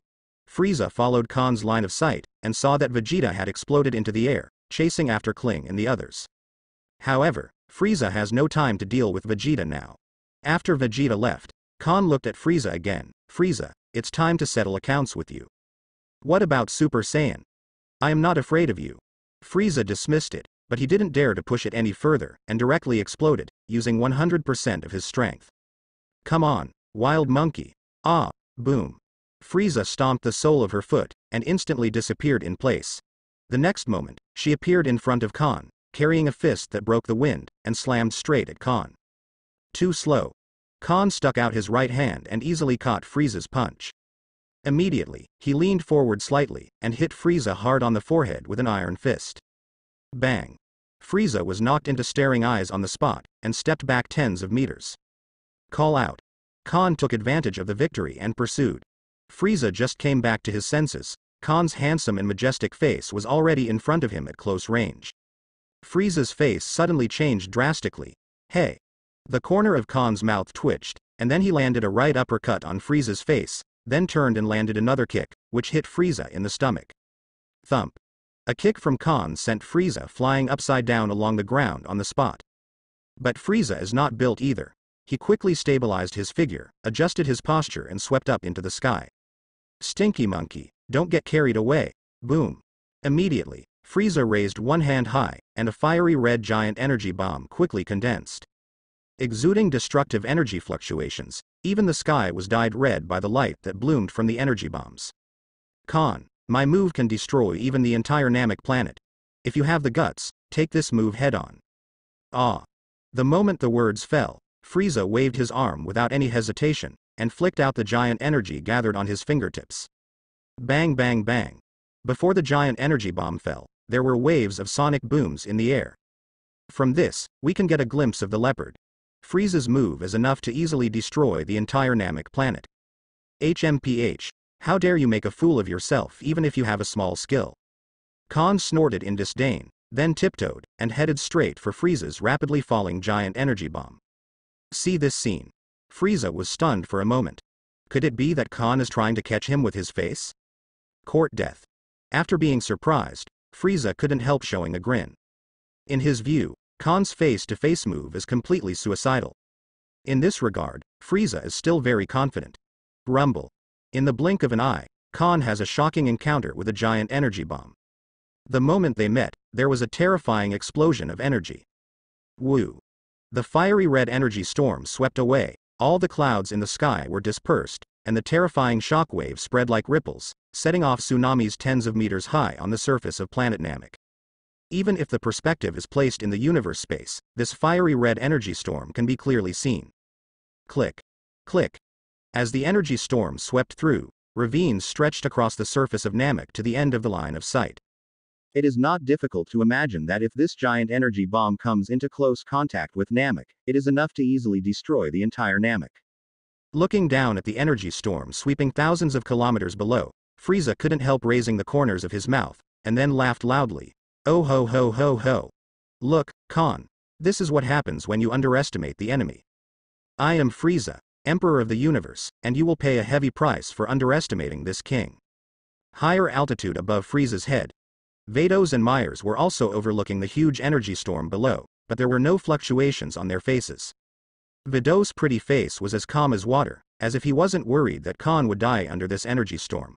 Frieza followed Khan's line of sight, and saw that Vegeta had exploded into the air, chasing after Kling and the others. However, Frieza has no time to deal with Vegeta now. After Vegeta left, Khan looked at Frieza again. Frieza, it's time to settle accounts with you. What about Super Saiyan? I am not afraid of you. Frieza dismissed it, but he didn't dare to push it any further, and directly exploded, using 100% of his strength. Come on, wild monkey. Ah, boom. Frieza stomped the sole of her foot, and instantly disappeared in place. The next moment, she appeared in front of Khan, carrying a fist that broke the wind, and slammed straight at Khan. Too slow. Khan stuck out his right hand and easily caught Frieza's punch. Immediately, he leaned forward slightly, and hit Frieza hard on the forehead with an iron fist. Bang. Frieza was knocked into staring eyes on the spot, and stepped back tens of meters. Call out. Khan took advantage of the victory and pursued. Frieza just came back to his senses. Khan's handsome and majestic face was already in front of him at close range. Frieza's face suddenly changed drastically. Hey! The corner of Khan's mouth twitched, and then he landed a right uppercut on Frieza's face, then turned and landed another kick, which hit Frieza in the stomach. Thump. A kick from Khan sent Frieza flying upside down along the ground on the spot. But Frieza is not built either. He quickly stabilized his figure, adjusted his posture and swept up into the sky. Stinky monkey, don't get carried away. Boom. Immediately, Frieza raised one hand high, and a fiery red giant energy bomb quickly condensed. Exuding destructive energy fluctuations, even the sky was dyed red by the light that bloomed from the energy bombs. Khan, my move can destroy even the entire Namek planet. If you have the guts, take this move head-on. Ah. The moment the words fell, Frieza waved his arm without any hesitation, and flicked out the giant energy gathered on his fingertips. Bang bang bang. Before the giant energy bomb fell, there were waves of sonic booms in the air. From this, we can get a glimpse of the leopard. Frieza's move is enough to easily destroy the entire Namek planet. HMPH, how dare you make a fool of yourself even if you have a small skill. Khan snorted in disdain, then tiptoed, and headed straight for Frieza's rapidly falling giant energy bomb. See this scene. Frieza was stunned for a moment. Could it be that Khan is trying to catch him with his face? Court death. After being surprised, Frieza couldn't help showing a grin. In his view, Khan's face-to-face move is completely suicidal. In this regard, Frieza is still very confident. Rumble. In the blink of an eye, Khan has a shocking encounter with a giant energy bomb. The moment they met, there was a terrifying explosion of energy. Woo. The fiery red energy storm swept away, all the clouds in the sky were dispersed, and the terrifying shockwave spread like ripples, setting off tsunamis tens of meters high on the surface of planet Namek. Even if the perspective is placed in the universe space, this fiery red energy storm can be clearly seen. Click. Click. As the energy storm swept through, ravines stretched across the surface of Namek to the end of the line of sight. It is not difficult to imagine that if this giant energy bomb comes into close contact with Namek, it is enough to easily destroy the entire Namek. Looking down at the energy storm sweeping thousands of kilometers below, Frieza couldn't help raising the corners of his mouth, and then laughed loudly. Oh ho ho ho ho. Look, Khan. This is what happens when you underestimate the enemy. I am Frieza, Emperor of the Universe, and you will pay a heavy price for underestimating this king. Higher altitude above Frieza's head. Vados and Myers were also overlooking the huge energy storm below, but there were no fluctuations on their faces. Vados' pretty face was as calm as water, as if he wasn't worried that Khan would die under this energy storm.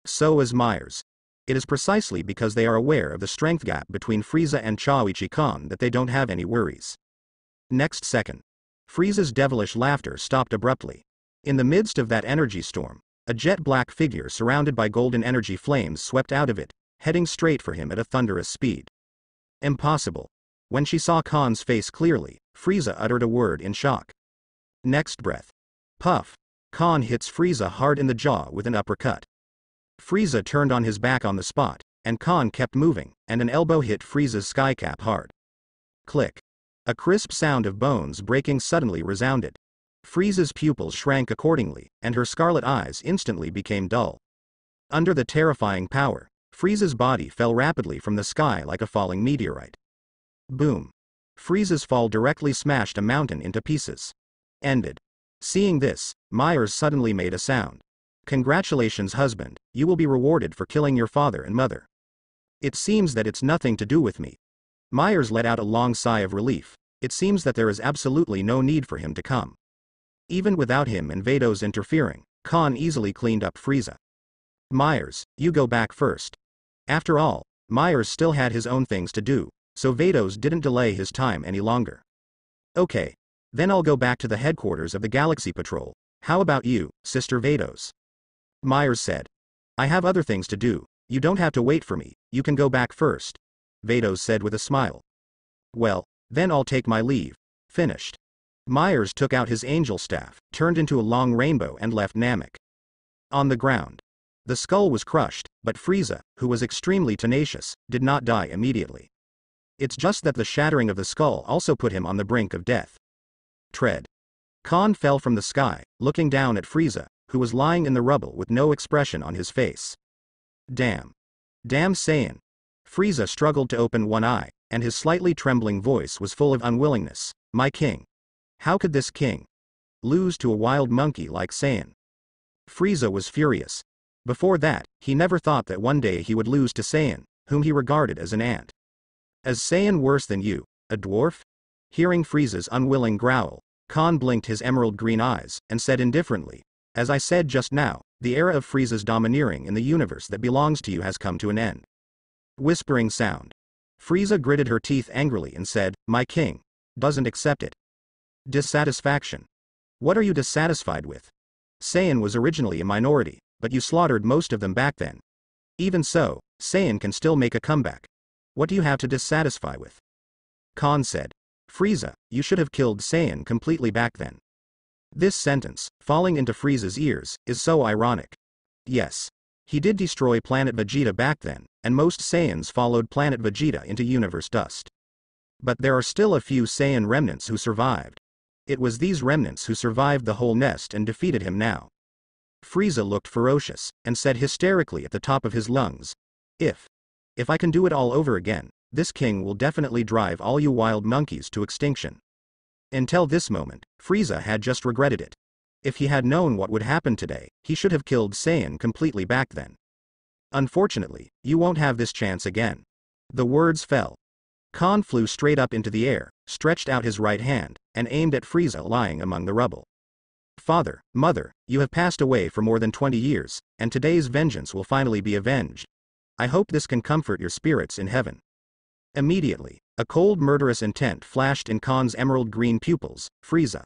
So is Myers. It is precisely because they are aware of the strength gap between Frieza and Chaoichi Khan that they don't have any worries. Next second, Frieza's devilish laughter stopped abruptly. In the midst of that energy storm, a jet-black figure surrounded by golden energy flames swept out of it, heading straight for him at a thunderous speed. Impossible. When she saw Khan's face clearly, Frieza uttered a word in shock. Next breath. Puff. Khan hits Frieza hard in the jaw with an uppercut. Frieza turned on his back on the spot, and Khan kept moving, and an elbow hit Frieza's skycap hard. Click. A crisp sound of bones breaking suddenly resounded. Frieza's pupils shrank accordingly, and her scarlet eyes instantly became dull. Under the terrifying power, Frieza's body fell rapidly from the sky like a falling meteorite. Boom. Frieza's fall directly smashed a mountain into pieces. Ended. Seeing this, Myers suddenly made a sound. Congratulations, husband, you will be rewarded for killing your father and mother. It seems that it's nothing to do with me. Myers let out a long sigh of relief. It seems that there is absolutely no need for him to come. Even without him and Vados interfering, Khan easily cleaned up Frieza. Myers, you go back first. After all, Myers still had his own things to do, so Vados didn't delay his time any longer. Okay. Then I'll go back to the headquarters of the Galaxy Patrol. How about you, Sister Vados? Myers said. I have other things to do, you don't have to wait for me, you can go back first. Vados said with a smile. Well, then I'll take my leave. Finished. Myers took out his angel staff, turned into a long rainbow and left Namek. On the ground. The skull was crushed, but Frieza, who was extremely tenacious, did not die immediately. It's just that the shattering of the skull also put him on the brink of death. Tread. Khan fell from the sky, looking down at Frieza, who was lying in the rubble with no expression on his face. Damn. Damn Saiyan. Frieza struggled to open one eye, and his slightly trembling voice was full of unwillingness. My king. How could this king lose to a wild monkey like Saiyan? Frieza was furious. Before that, he never thought that one day he would lose to Saiyan, whom he regarded as an ant. Is Saiyan worse than you, a dwarf? Hearing Frieza's unwilling growl, Khan blinked his emerald green eyes, and said indifferently, as I said just now, the era of Frieza's domineering in the universe that belongs to you has come to an end. Whispering sound. Frieza gritted her teeth angrily and said, my king doesn't accept it. Dissatisfaction. What are you dissatisfied with? Saiyan was originally a minority, but you slaughtered most of them back then. Even so, Saiyan can still make a comeback. What do you have to dissatisfy with? Khan said. Frieza, you should have killed Saiyan completely back then. This sentence, falling into Frieza's ears, is so ironic. Yes. He did destroy planet Vegeta back then, and most Saiyans followed planet Vegeta into universe dust. But there are still a few Saiyan remnants who survived. It was these remnants who survived the whole nest and defeated him now. Frieza looked ferocious, and said hysterically at the top of his lungs, If I can do it all over again, this king will definitely drive all you wild monkeys to extinction. Until this moment, Frieza had just regretted it. If he had known what would happen today, he should have killed Saiyan completely back then. Unfortunately, you won't have this chance again. The words fell. Khan flew straight up into the air, stretched out his right hand, and aimed at Frieza lying among the rubble. Father, mother, you have passed away for more than 20 years, and today's vengeance will finally be avenged. I hope this can comfort your spirits in heaven. Immediately, a cold murderous intent flashed in Khan's emerald green pupils. Frieza,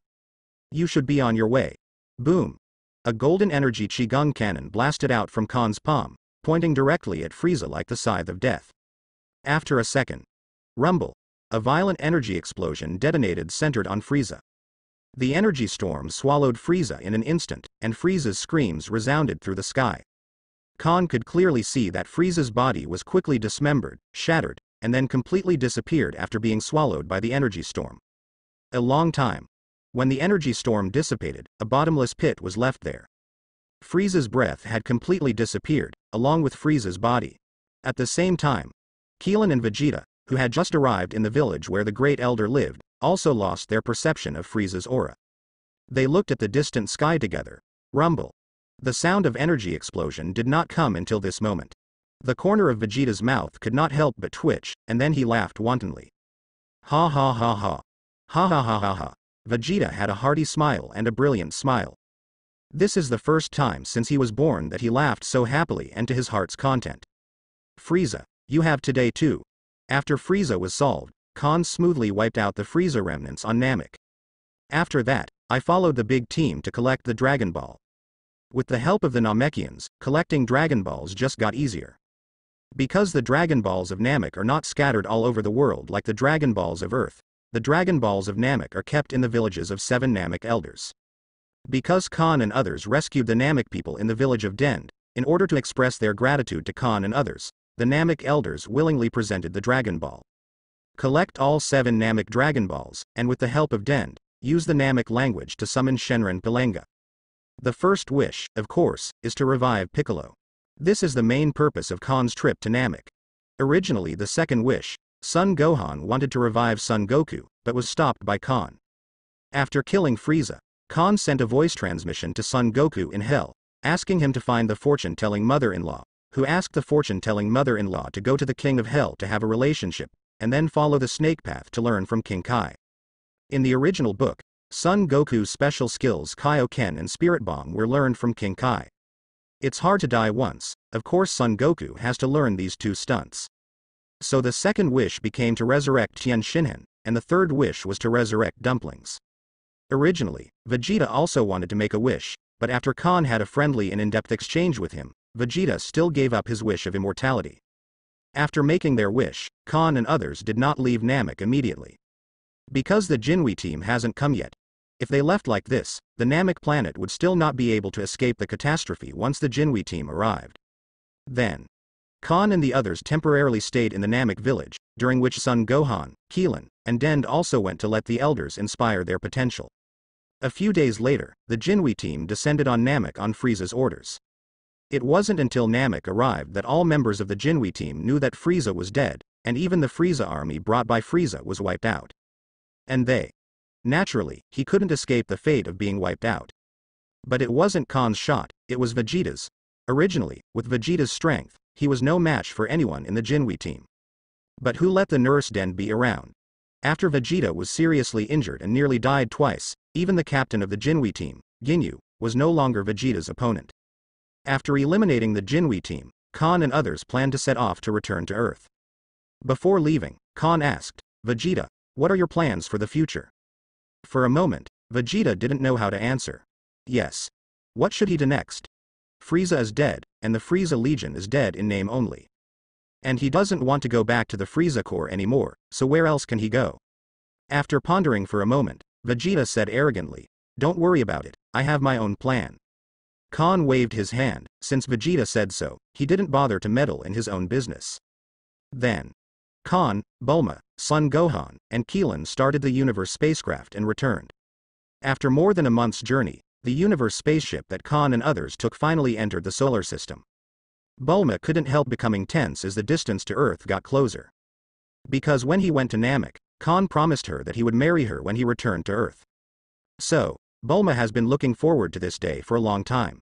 you should be on your way. Boom. A golden energy Qigong cannon blasted out from Khan's palm, pointing directly at Frieza like the scythe of death. After a second, rumble, a violent energy explosion detonated centered on Frieza. The energy storm swallowed Frieza in an instant, and Frieza's screams resounded through the sky. Khan could clearly see that Frieza's body was quickly dismembered, shattered, and then completely disappeared after being swallowed by the energy storm. A long time. When the energy storm dissipated, a bottomless pit was left there. Frieza's breath had completely disappeared, along with Frieza's body. At the same time, Keelan and Vegeta, who had just arrived in the village where the Great Elder lived, also lost their perception of Frieza's aura. They looked at the distant sky together. Rumble. The sound of energy explosion did not come until this moment. The corner of Vegeta's mouth could not help but twitch, and then he laughed wantonly. Ha ha ha ha. Ha ha ha ha ha. Vegeta had a hearty smile and a brilliant smile. This is the first time since he was born that he laughed so happily and to his heart's content. Frieza, you have today too. After Frieza was solved, Khan smoothly wiped out the Frieza remnants on Namek. After that, I followed the big team to collect the Dragon Ball. With the help of the Namekians, collecting Dragon Balls just got easier. Because the Dragon Balls of Namek are not scattered all over the world like the Dragon Balls of Earth, the Dragon Balls of Namek are kept in the villages of 7 Namek elders. Because Khan and others rescued the Namek people in the village of Dend, in order to express their gratitude to Khan and others, the Namek elders willingly presented the Dragon Ball. Collect all 7 Namek Dragon Balls, and with the help of Dend, use the Namek language to summon Shenron Pelenga. The first wish, of course, is to revive Piccolo. This is the main purpose of Khan's trip to Namek. Originally the second wish, Son Gohan wanted to revive Son Goku, but was stopped by Khan. After killing Frieza, Khan sent a voice transmission to Son Goku in Hell, asking him to find the fortune-telling mother-in-law, who asked the fortune-telling mother-in-law to go to the King of Hell to have a relationship, and then follow the snake path to learn from King Kai. In the original book, Son Goku's special skills Kaioken and Spirit Bomb were learned from King Kai. It's hard to die once, of course Son Goku has to learn these 2 stunts. So the second wish became to resurrect Tien Shinhan, and the third wish was to resurrect Dumplings. Originally, Vegeta also wanted to make a wish, but after Khan had a friendly and in-depth exchange with him, Vegeta still gave up his wish of immortality. After making their wish, Khan and others did not leave Namek immediately. Because the Jinwei team hasn't come yet. If they left like this, the Namek planet would still not be able to escape the catastrophe once the Jinwei team arrived. Then, Khan and the others temporarily stayed in the Namek village, during which Son Gohan, Keelan, and Dend also went to let the elders inspire their potential. A few days later, the Jinwei team descended on Namek on Frieza's orders. It wasn't until Namek arrived that all members of the Jinwei team knew that Frieza was dead, and even the Frieza army brought by Frieza was wiped out. And naturally, he couldn't escape the fate of being wiped out. But it wasn't Khan's shot, it was Vegeta's. Originally, with Vegeta's strength, he was no match for anyone in the Jinwei team. But who let the nurse Den be around? After Vegeta was seriously injured and nearly died twice, even the captain of the Jinwei team, Ginyu, was no longer Vegeta's opponent. After eliminating the Jinwei team, Khan and others planned to set off to return to Earth. Before leaving, Khan asked, Vegeta, what are your plans for the future? For a moment, Vegeta didn't know how to answer. Yes. What should he do next? Frieza is dead, and the Frieza Legion is dead in name only. And he doesn't want to go back to the Frieza Corps anymore, so where else can he go? After pondering for a moment, Vegeta said arrogantly, don't worry about it, I have my own plan. Khan waved his hand. Since Vegeta said so, he didn't bother to meddle in his own business. Then, Khan, Bulma, Son Gohan, and Keelan started the Universe spacecraft and returned. After more than a month's journey, the Universe spaceship that Khan and others took finally entered the solar system. Bulma couldn't help becoming tense as the distance to Earth got closer. Because when he went to Namek, Khan promised her that he would marry her when he returned to Earth. So, Bulma has been looking forward to this day for a long time.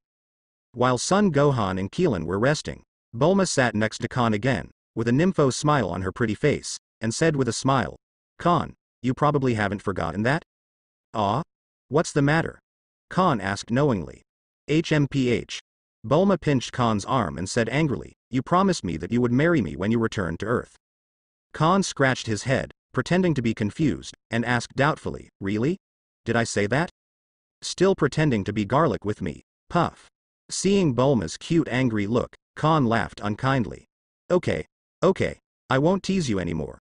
While Son Gohan and Keelan were resting, Bulma sat next to Khan again, with a nympho smile on her pretty face, and said with a smile, Khan, you probably haven't forgotten that? Ah? What's the matter? Khan asked knowingly. HMPH. Bulma pinched Khan's arm and said angrily, you promised me that you would marry me when you returned to Earth. Khan scratched his head, pretending to be confused, and asked doubtfully, really? Did I say that? Still pretending to be garlic with me, puff. Seeing Bulma's cute angry look, Khan laughed unkindly. Okay, I won't tease you anymore.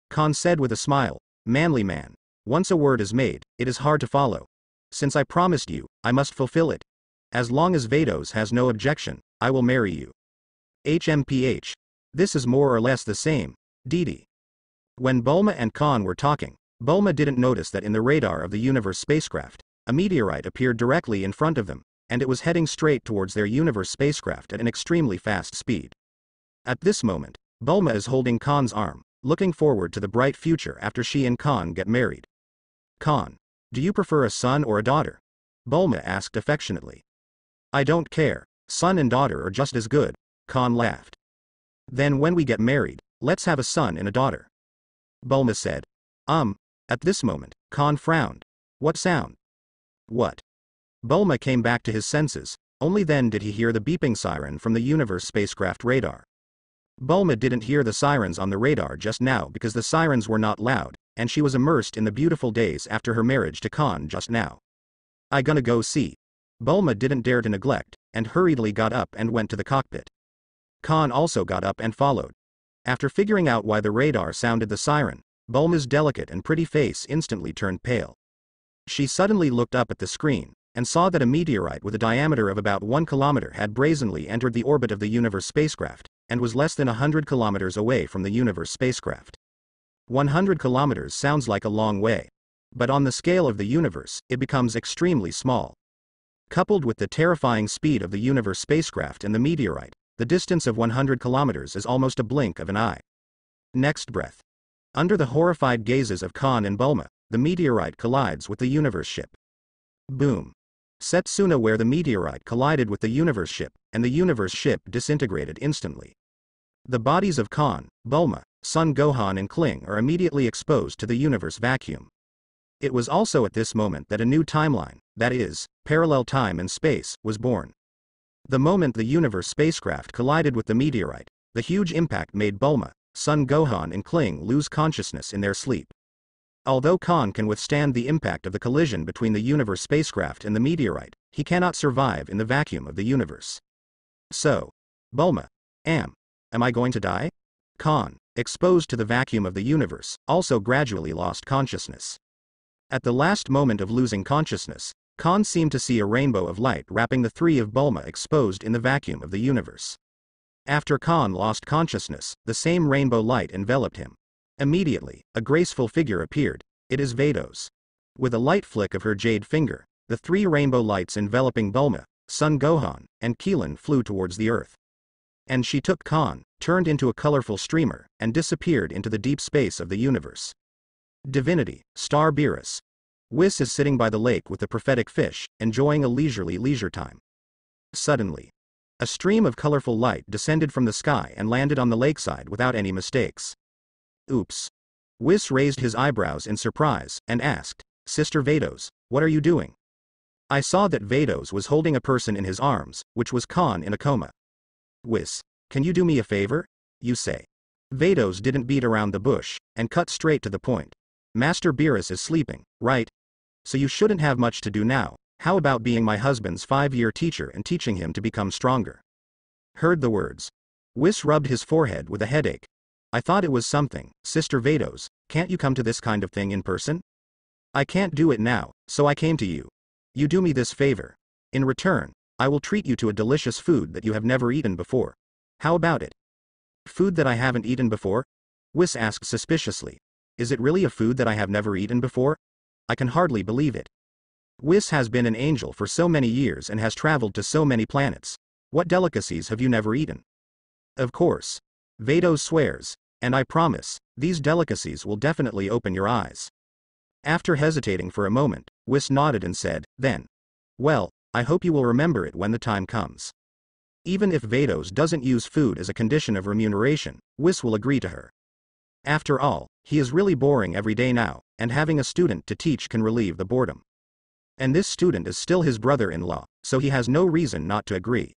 Khan said with a smile, manly man. Once a word is made, it is hard to follow. Since I promised you, I must fulfill it. As long as Vados has no objection, I will marry you. HMPH. This is more or less the same, Didi. When Bulma and Khan were talking, Bulma didn't notice that in the radar of the Universe spacecraft, a meteorite appeared directly in front of them, and it was heading straight towards their Universe spacecraft at an extremely fast speed. At this moment, Bulma is holding Khan's arm, looking forward to the bright future after she and Khan get married. Khan, do you prefer a son or a daughter? Bulma asked affectionately. I don't care, son and daughter are just as good, Khan laughed. Then when we get married, let's have a son and a daughter. Bulma said. At this moment, Khan frowned. What sound? What? Bulma came back to his senses, only then did he hear the beeping siren from the Universe spacecraft radar. Bulma didn't hear the sirens on the radar just now because the sirens were not loud, and she was immersed in the beautiful days after her marriage to Khan just now. I gonna go see. Bulma didn't dare to neglect, and hurriedly got up and went to the cockpit. Khan also got up and followed. After figuring out why the radar sounded the siren, Bulma's delicate and pretty face instantly turned pale. She suddenly looked up at the screen, and saw that a meteorite with a diameter of about 1 kilometer had brazenly entered the orbit of the Universe spacecraft, and was less than 100 kilometers away from the Universe spacecraft. 100 kilometers sounds like a long way. But on the scale of the universe, it becomes extremely small. Coupled with the terrifying speed of the Universe spacecraft and the meteorite, the distance of 100 kilometers is almost a blink of an eye. Next breath. Under the horrified gazes of Khan and Bulma, the meteorite collides with the Universe ship. Boom. Setsuna where the meteorite collided with the Universe ship, and the Universe ship disintegrated instantly. The bodies of Khan, Bulma, Son Gohan and Kling are immediately exposed to the Universe vacuum. It was also at this moment that a new timeline, that is, parallel time and space, was born. The moment the Universe spacecraft collided with the meteorite, the huge impact made Bulma, Son Gohan and Kling lose consciousness in their sleep. Although Khan can withstand the impact of the collision between the Universe spacecraft and the meteorite, he cannot survive in the vacuum of the universe. So, Bulma, am I going to die? Khan, exposed to the vacuum of the universe, also gradually lost consciousness. At the last moment of losing consciousness, Khan seemed to see a rainbow of light wrapping the three of Bulma exposed in the vacuum of the universe. After Khan lost consciousness, the same rainbow light enveloped him. Immediately, a graceful figure appeared. It is Vados. With a light flick of her jade finger, the three rainbow lights enveloping Bulma, Son Gohan, and Keelan flew towards the earth. And she took Khan, turned into a colorful streamer, and disappeared into the deep space of the universe. Divinity, Star Beerus. Whis is sitting by the lake with the prophetic fish, enjoying a leisurely leisure time. Suddenly, a stream of colorful light descended from the sky and landed on the lakeside without any mistakes. Oops. Whis raised his eyebrows in surprise, and asked, Sister Vados, what are you doing? I saw that Vados was holding a person in his arms, which was Khan in a coma. Whis, can you do me a favor? You say. Vados didn't beat around the bush, and cut straight to the point. Master Beerus is sleeping, right? So you shouldn't have much to do now. How about being my husband's 5-year teacher and teaching him to become stronger? Heard the words. Whis rubbed his forehead with a headache. I thought it was something. Sister Vados, can't you come to this kind of thing in person? I can't do it now, so I came to you. You do me this favor. In return, I will treat you to a delicious food that you have never eaten before. How about it? Food that I haven't eaten before? Whis asked suspiciously. Is it really a food that I have never eaten before? I can hardly believe it. Whis has been an angel for so many years and has traveled to so many planets. What delicacies have you never eaten? Of course. Vados swears, and I promise, these delicacies will definitely open your eyes. After hesitating for a moment, Whis nodded and said, then. Well, I hope you will remember it when the time comes. Even if Vados doesn't use food as a condition of remuneration, Whis will agree to her. After all, he is really boring every day now, and having a student to teach can relieve the boredom. And this student is still his brother-in-law, so he has no reason not to agree.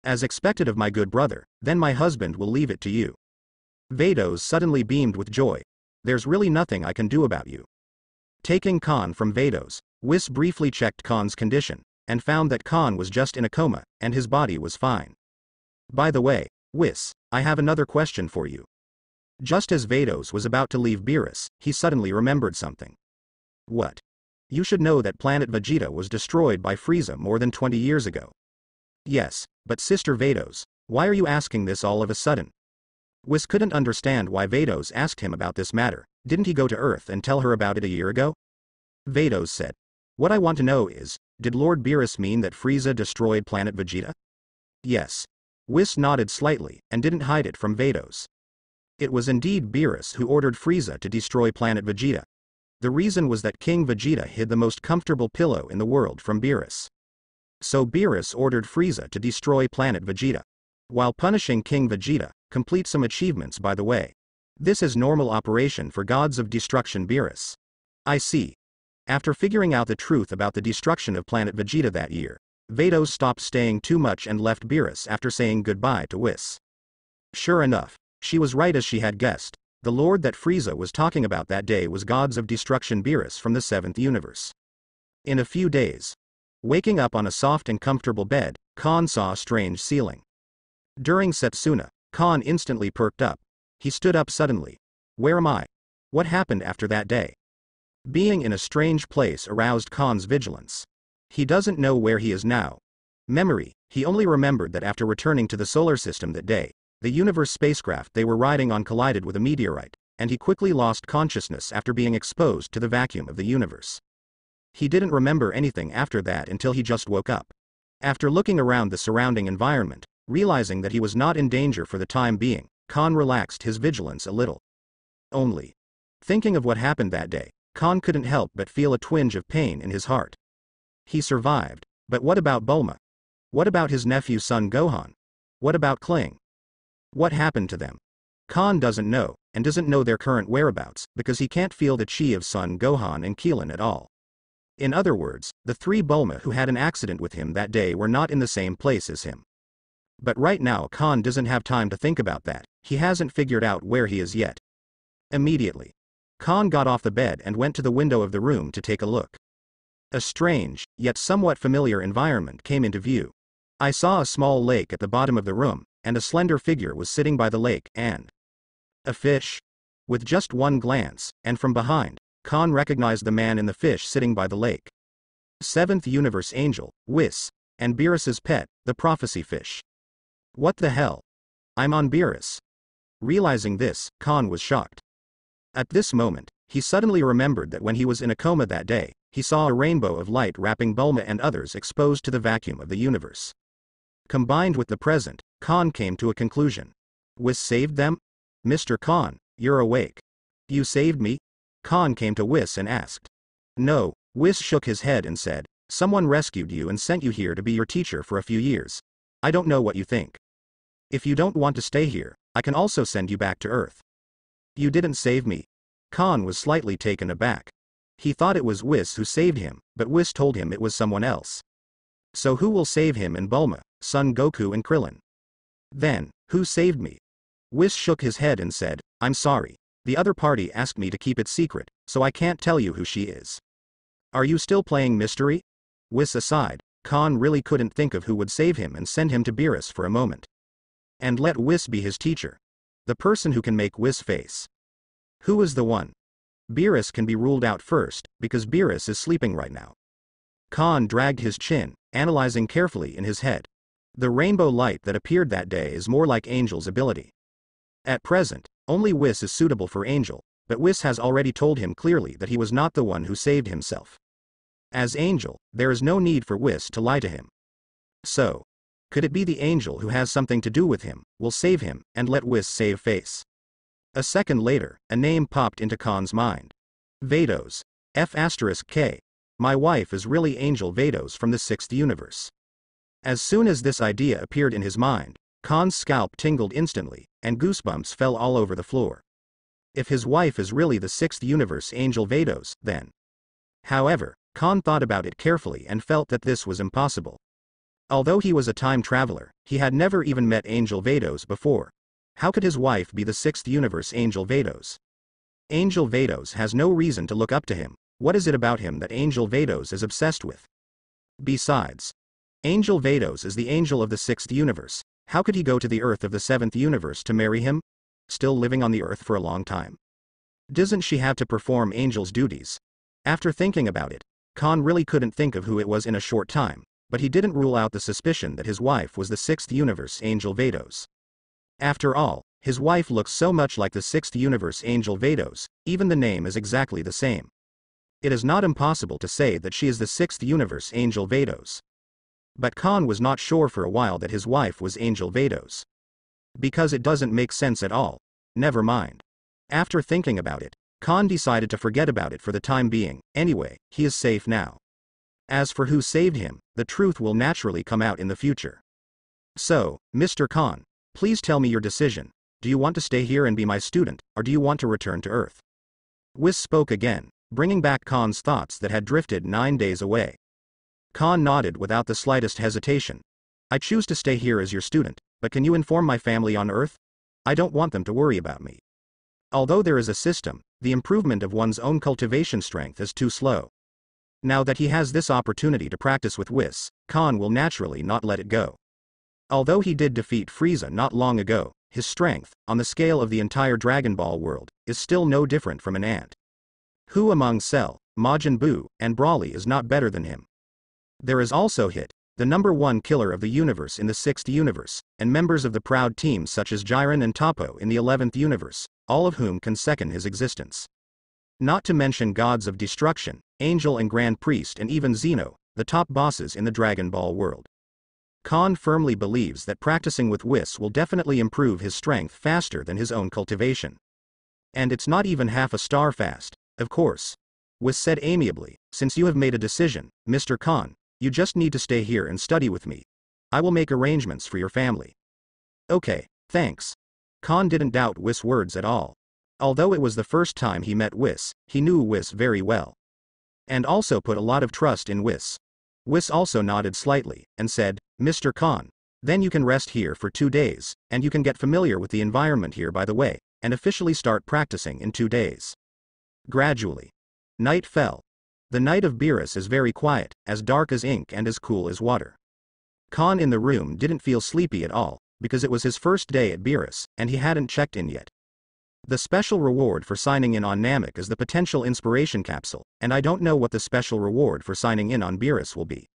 As expected of my good brother, then my husband will leave it to you. Vados suddenly beamed with joy. There's really nothing I can do about you. Taking Khan from Vados, Whis briefly checked Khan's condition, and found that Khan was just in a coma, and his body was fine. By the way, Whis, I have another question for you. Just as Vados was about to leave Beerus, he suddenly remembered something. What? You should know that planet Vegeta was destroyed by Frieza more than 20 years ago. Yes, but Sister Vados, why are you asking this all of a sudden? Whis couldn't understand why Vados asked him about this matter. Didn't he go to Earth and tell her about it a year ago? Vados said. What I want to know is, did Lord Beerus mean that Frieza destroyed planet Vegeta? Yes. Whis nodded slightly, and didn't hide it from Vados. It was indeed Beerus who ordered Frieza to destroy planet Vegeta. The reason was that King Vegeta hid the most comfortable pillow in the world from Beerus. So Beerus ordered Frieza to destroy planet Vegeta. While punishing King Vegeta, complete some achievements by the way. This is normal operation for gods of destruction Beerus. I see. After figuring out the truth about the destruction of planet Vegeta that year, Vados stopped staying too much and left Beerus after saying goodbye to Whis. Sure enough, she was right as she had guessed. The lord that Frieza was talking about that day was gods of destruction Beerus from the 7th universe. In a few days, waking up on a soft and comfortable bed, Khan saw a strange ceiling. During Setsuna, Khan instantly perked up. He stood up suddenly. Where am I? What happened after that day? Being in a strange place aroused Khan's vigilance. He doesn't know where he is now. Memory, he only remembered that after returning to the solar system that day, the universe spacecraft they were riding on collided with a meteorite, and he quickly lost consciousness after being exposed to the vacuum of the universe. He didn't remember anything after that until he just woke up. After looking around the surrounding environment, realizing that he was not in danger for the time being, Khan relaxed his vigilance a little. Only, thinking of what happened that day, Khan couldn't help but feel a twinge of pain in his heart. He survived, but what about Bulma? What about his nephew's son Gohan? What about Kling? What happened to them? Khan doesn't know, and doesn't know their current whereabouts, because he can't feel the chi of Son Gohan and Keelan at all. In other words, the 3 Bulma who had an accident with him that day were not in the same place as him. But right now Khan doesn't have time to think about that, he hasn't figured out where he is yet. Immediately, Khan got off the bed and went to the window of the room to take a look. A strange, yet somewhat familiar environment came into view. I saw a small lake at the bottom of the room, and a slender figure was sitting by the lake, and a fish. With just one glance, and from behind, Khan recognized the man in the fish sitting by the lake. 7th Universe Angel, Whis, and Beerus's pet, the prophecy fish. What the hell? I'm on Beerus. Realizing this, Khan was shocked. At this moment, he suddenly remembered that when he was in a coma that day, he saw a rainbow of light wrapping Bulma and others exposed to the vacuum of the universe. Combined with the present, Khan came to a conclusion. Whis saved them? Mr. Khan, you're awake. You saved me? Khan came to Whis and asked. No, Whis shook his head and said, someone rescued you and sent you here to be your teacher for a few years. I don't know what you think. If you don't want to stay here, I can also send you back to Earth. You didn't save me. Khan was slightly taken aback. He thought it was Whis who saved him, but Whis told him it was someone else. So who will save him and Bulma, Son Goku and Krillin? Then, who saved me? Whis shook his head and said, I'm sorry. The other party asked me to keep it secret, so I can't tell you who she is. Are you still playing mystery? Whis aside, Khan really couldn't think of who would save him and send him to Beerus for a moment. And let Whis be his teacher. The person who can make Whis face. Who is the one? Beerus can be ruled out first, because Beerus is sleeping right now. Khan dragged his chin, analyzing carefully in his head. The rainbow light that appeared that day is more like Angel's ability. At present, only Whis is suitable for Angel, but Whis has already told him clearly that he was not the one who saved himself. As Angel, there is no need for Whis to lie to him. So, could it be the Angel who has something to do with him, will save him, and let Whis save face? A second later, a name popped into Khan's mind. Vados. F*K. My wife is really Angel Vados from the 6th universe. As soon as this idea appeared in his mind, Khan's scalp tingled instantly, and goosebumps fell all over the floor. If his wife is really the sixth universe angel Vados, then. However, Khan thought about it carefully and felt that this was impossible. Although he was a time traveler, he had never even met Angel Vados before. How could his wife be the sixth universe Angel Vados? Angel Vados has no reason to look up to him. What is it about him that Angel Vados is obsessed with? Besides, Angel Vados is the angel of the sixth universe. How could he go to the Earth of the seventh universe to marry him? Still living on the Earth for a long time. Doesn't she have to perform angel's duties? After thinking about it, Khan really couldn't think of who it was in a short time, but he didn't rule out the suspicion that his wife was the sixth universe Angel Vados. After all, his wife looks so much like the sixth universe Angel Vados, even the name is exactly the same. It is not impossible to say that she is the sixth universe Angel Vados. But Khan was not sure for a while that his wife was Angel Vados. Because it doesn't make sense at all. Never mind. After thinking about it, Khan decided to forget about it for the time being. Anyway, he is safe now. As for who saved him, the truth will naturally come out in the future. So, Mr. Khan, please tell me your decision. Do you want to stay here and be my student, or do you want to return to Earth? Whis spoke again, bringing back Khan's thoughts that had drifted 9 days away. Khan nodded without the slightest hesitation. I choose to stay here as your student, but can you inform my family on Earth? I don't want them to worry about me. Although there is a system, the improvement of one's own cultivation strength is too slow. Now that he has this opportunity to practice with Whis, Khan will naturally not let it go. Although he did defeat Frieza not long ago, his strength, on the scale of the entire Dragon Ball world, is still no different from an ant. Who among Cell, Majin Buu, and Broly is not better than him? There is also Hit, the #1 killer of the universe in the 6th universe, and members of the proud teams such as Jiren and Toppo in the 11th universe, all of whom can second his existence. Not to mention gods of destruction, Angel and Grand Priest and even Zeno, the top bosses in the Dragon Ball world. Khan firmly believes that practicing with Whis will definitely improve his strength faster than his own cultivation. And it's not even half a star fast, of course. Whis said amiably, since you have made a decision, Mr. Khan, you just need to stay here and study with me. I will make arrangements for your family. Okay, thanks. Khan didn't doubt Whis' words at all. Although it was the first time he met Whis, he knew Whis very well. And also put a lot of trust in Whis. Whis also nodded slightly, and said, Mr. Khan, then you can rest here for 2 days, and you can get familiar with the environment here by the way, and officially start practicing in 2 days. Gradually. Night fell. The night of Beerus is very quiet, as dark as ink and as cool as water. Khan in the room didn't feel sleepy at all, because it was his first day at Beerus, and he hadn't checked in yet. The special reward for signing in on Namek is the potential inspiration capsule, and I don't know what the special reward for signing in on Beerus will be.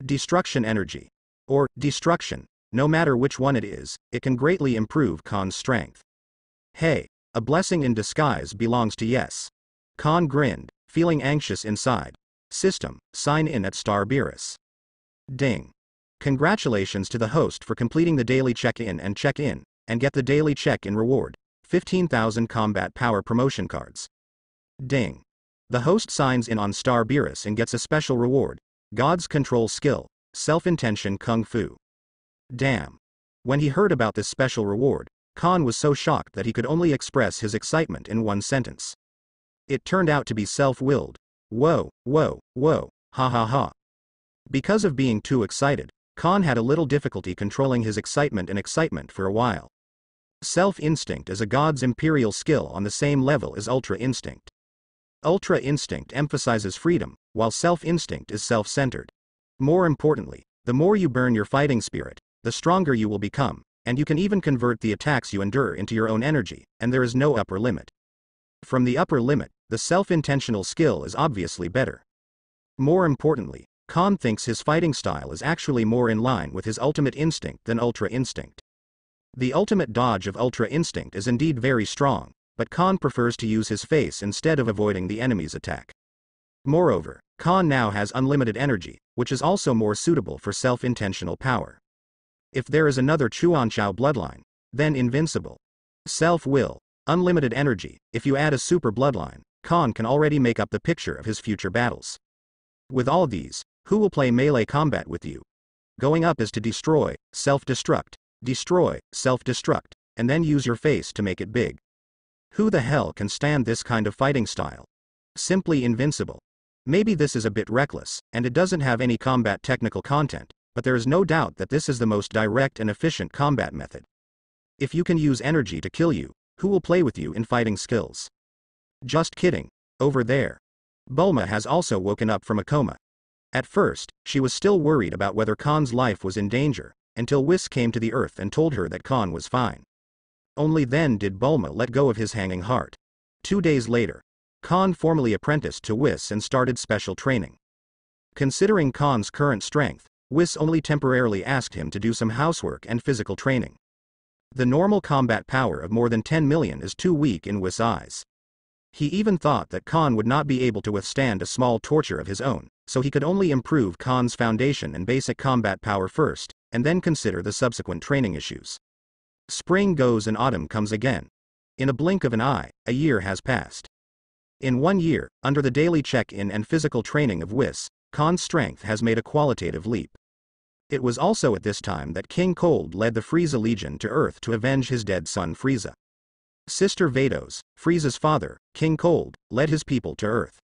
Destruction energy. Or, destruction, no matter which one it is, it can greatly improve Khan's strength. Hey, a blessing in disguise belongs to Yes. Khan grinned, feeling anxious inside. System, sign in at Star Beerus. Ding. Congratulations to the host for completing the daily check-in, and get the daily check-in reward, 15,000 combat power promotion cards. Ding. The host signs in on Star Beerus and gets a special reward, God's control skill, self-intention kung fu. Damn. When he heard about this special reward, Khan was so shocked that he could only express his excitement in one sentence. It turned out to be self-willed. Whoa, ha ha ha. Because of being too excited, Khan had a little difficulty controlling his excitement for a while. Self-instinct is a god's imperial skill on the same level as Ultra Instinct. Ultra Instinct emphasizes freedom, while self-instinct is self-centered. More importantly, the more you burn your fighting spirit, the stronger you will become, and you can even convert the attacks you endure into your own energy, and there is no upper limit. From the upper limit, the self-intentional skill is obviously better. More importantly, Khan thinks his fighting style is actually more in line with his ultimate instinct than Ultra Instinct. The ultimate dodge of Ultra Instinct is indeed very strong, but Khan prefers to use his face instead of avoiding the enemy's attack. Moreover, Khan now has unlimited energy, which is also more suitable for self-intentional power. If there is another Chuanchao bloodline, then invincible. Self-will, unlimited energy, if you add a super bloodline, Khan can already make up the picture of his future battles. With all these, who will play melee combat with you? Going up is to destroy, self-destruct, and then use your face to make it big. Who the hell can stand this kind of fighting style? Simply invincible. Maybe this is a bit reckless, and it doesn't have any combat technical content, but there is no doubt that this is the most direct and efficient combat method. If you can use energy to kill you, who will play with you in fighting skills? Just kidding. Over there. Bulma has also woken up from a coma. At first, she was still worried about whether Khan's life was in danger, until Whis came to the earth and told her that Khan was fine. Only then did Bulma let go of his hanging heart. 2 days later, Khan formally apprenticed to Whis and started special training. Considering Khan's current strength, Whis only temporarily asked him to do some housework and physical training. The normal combat power of more than 10 million is too weak in Whis' eyes. He even thought that Khan would not be able to withstand a small torture of his own, so he could only improve Khan's foundation and basic combat power first, and then consider the subsequent training issues. Spring goes and autumn comes again. In a blink of an eye, a year has passed. In 1 year, under the daily check-in and physical training of Whis, Khan's strength has made a qualitative leap. It was also at this time that King Cold led the Frieza Legion to Earth to avenge his dead son Frieza. Sister Vados, Frieza's father, King Cold, led his people to Earth.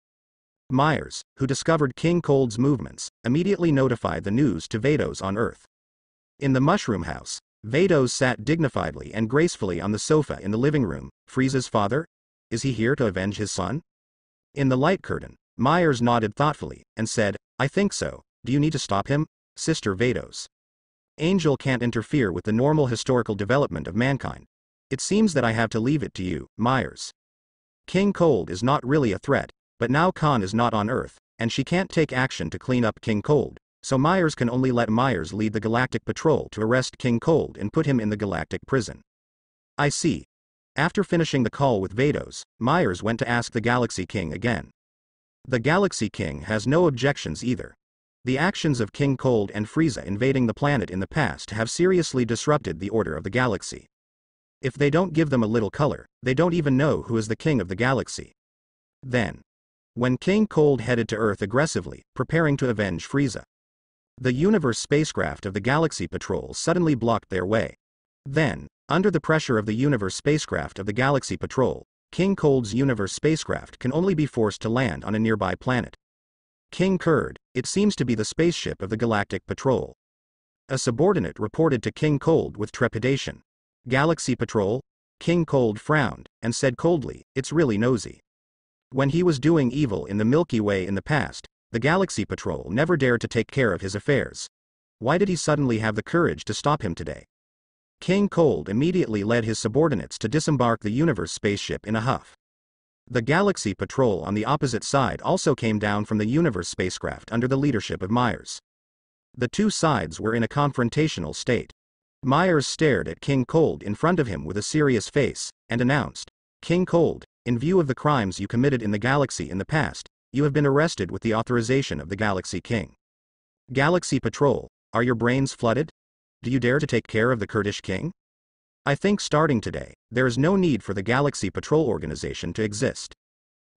Myers, who discovered King Cold's movements, immediately notified the news to Vados on Earth. In the Mushroom House, Vados sat dignifiedly and gracefully on the sofa in the living room. Frieza's father? Is he here to avenge his son? In the light curtain, Myers nodded thoughtfully, and said, I think so. Do you need to stop him, Sister Vados? Angel can't interfere with the normal historical development of mankind. It seems that I have to leave it to you, Myers. King Cold is not really a threat, but now Khan is not on Earth, and she can't take action to clean up King Cold, so Myers can only let Myers lead the Galactic Patrol to arrest King Cold and put him in the Galactic Prison. I see. After finishing the call with Vados, Myers went to ask the Galaxy King again. The Galaxy King has no objections either. The actions of King Cold and Frieza invading the planet in the past have seriously disrupted the order of the galaxy. If they don't give them a little color, they don't even know who is the king of the galaxy. Then, when King Cold headed to Earth aggressively, preparing to avenge Frieza, the Universe spacecraft of the Galaxy Patrol suddenly blocked their way. Then, under the pressure of the Universe spacecraft of the Galaxy Patrol, King Cold's Universe spacecraft can only be forced to land on a nearby planet. King Kurd, it seems to be the spaceship of the Galactic Patrol. A subordinate reported to King Cold with trepidation. Galaxy Patrol? King Cold frowned, and said coldly, it's really nosy. When he was doing evil in the Milky Way in the past, the Galaxy Patrol never dared to take care of his affairs. Why did he suddenly have the courage to stop him today? King Cold immediately led his subordinates to disembark the Universe spaceship in a huff. The Galaxy Patrol on the opposite side also came down from the Universe spacecraft under the leadership of Myers. The two sides were in a confrontational state. Myers stared at King Cold in front of him with a serious face, and announced, King Cold, in view of the crimes you committed in the galaxy in the past, you have been arrested with the authorization of the Galaxy King. Galaxy Patrol, are your brains flooded? Do you dare to take care of the Kurdish King? I think starting today, there is no need for the Galaxy Patrol organization to exist.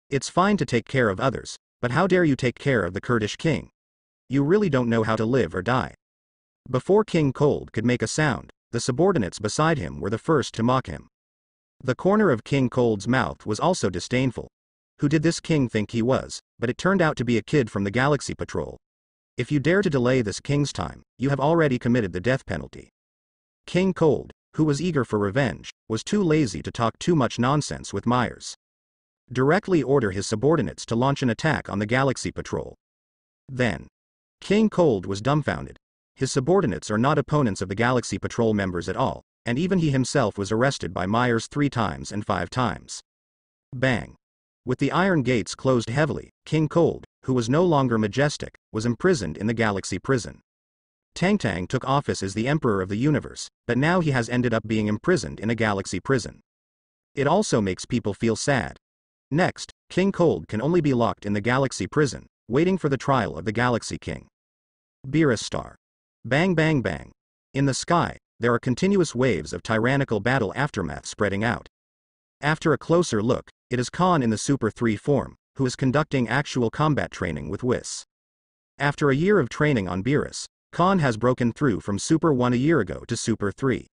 It's fine to take care of others, but how dare you take care of the Kurdish King? You really don't know how to live or die. Before King Cold could make a sound, the subordinates beside him were the first to mock him. The corner of King Cold's mouth was also disdainful. Who did this king think he was? But it turned out to be a kid from the Galaxy Patrol. If you dare to delay this king's time, you have already committed the death penalty. King Cold, who was eager for revenge, was too lazy to talk too much nonsense with Myers. Directly order his subordinates to launch an attack on the Galaxy Patrol. Then, King Cold was dumbfounded. His subordinates are not opponents of the Galaxy Patrol members at all, and even he himself was arrested by Myers 3 times and 5 times. Bang. With the iron gates closed heavily, King Cold, who was no longer majestic, was imprisoned in the Galaxy Prison. Tang Tang took office as the Emperor of the Universe, but now he has ended up being imprisoned in a Galaxy Prison. It also makes people feel sad. Next, King Cold can only be locked in the Galaxy Prison, waiting for the trial of the Galaxy King. Beerus Star. Bang bang bang. In the sky, there are continuous waves of tyrannical battle aftermath spreading out. After a closer look, it is Khan in the Super 3 form, who is conducting actual combat training with Whis. After a year of training on Beerus, Khan has broken through from Super 1 a year ago to Super 3.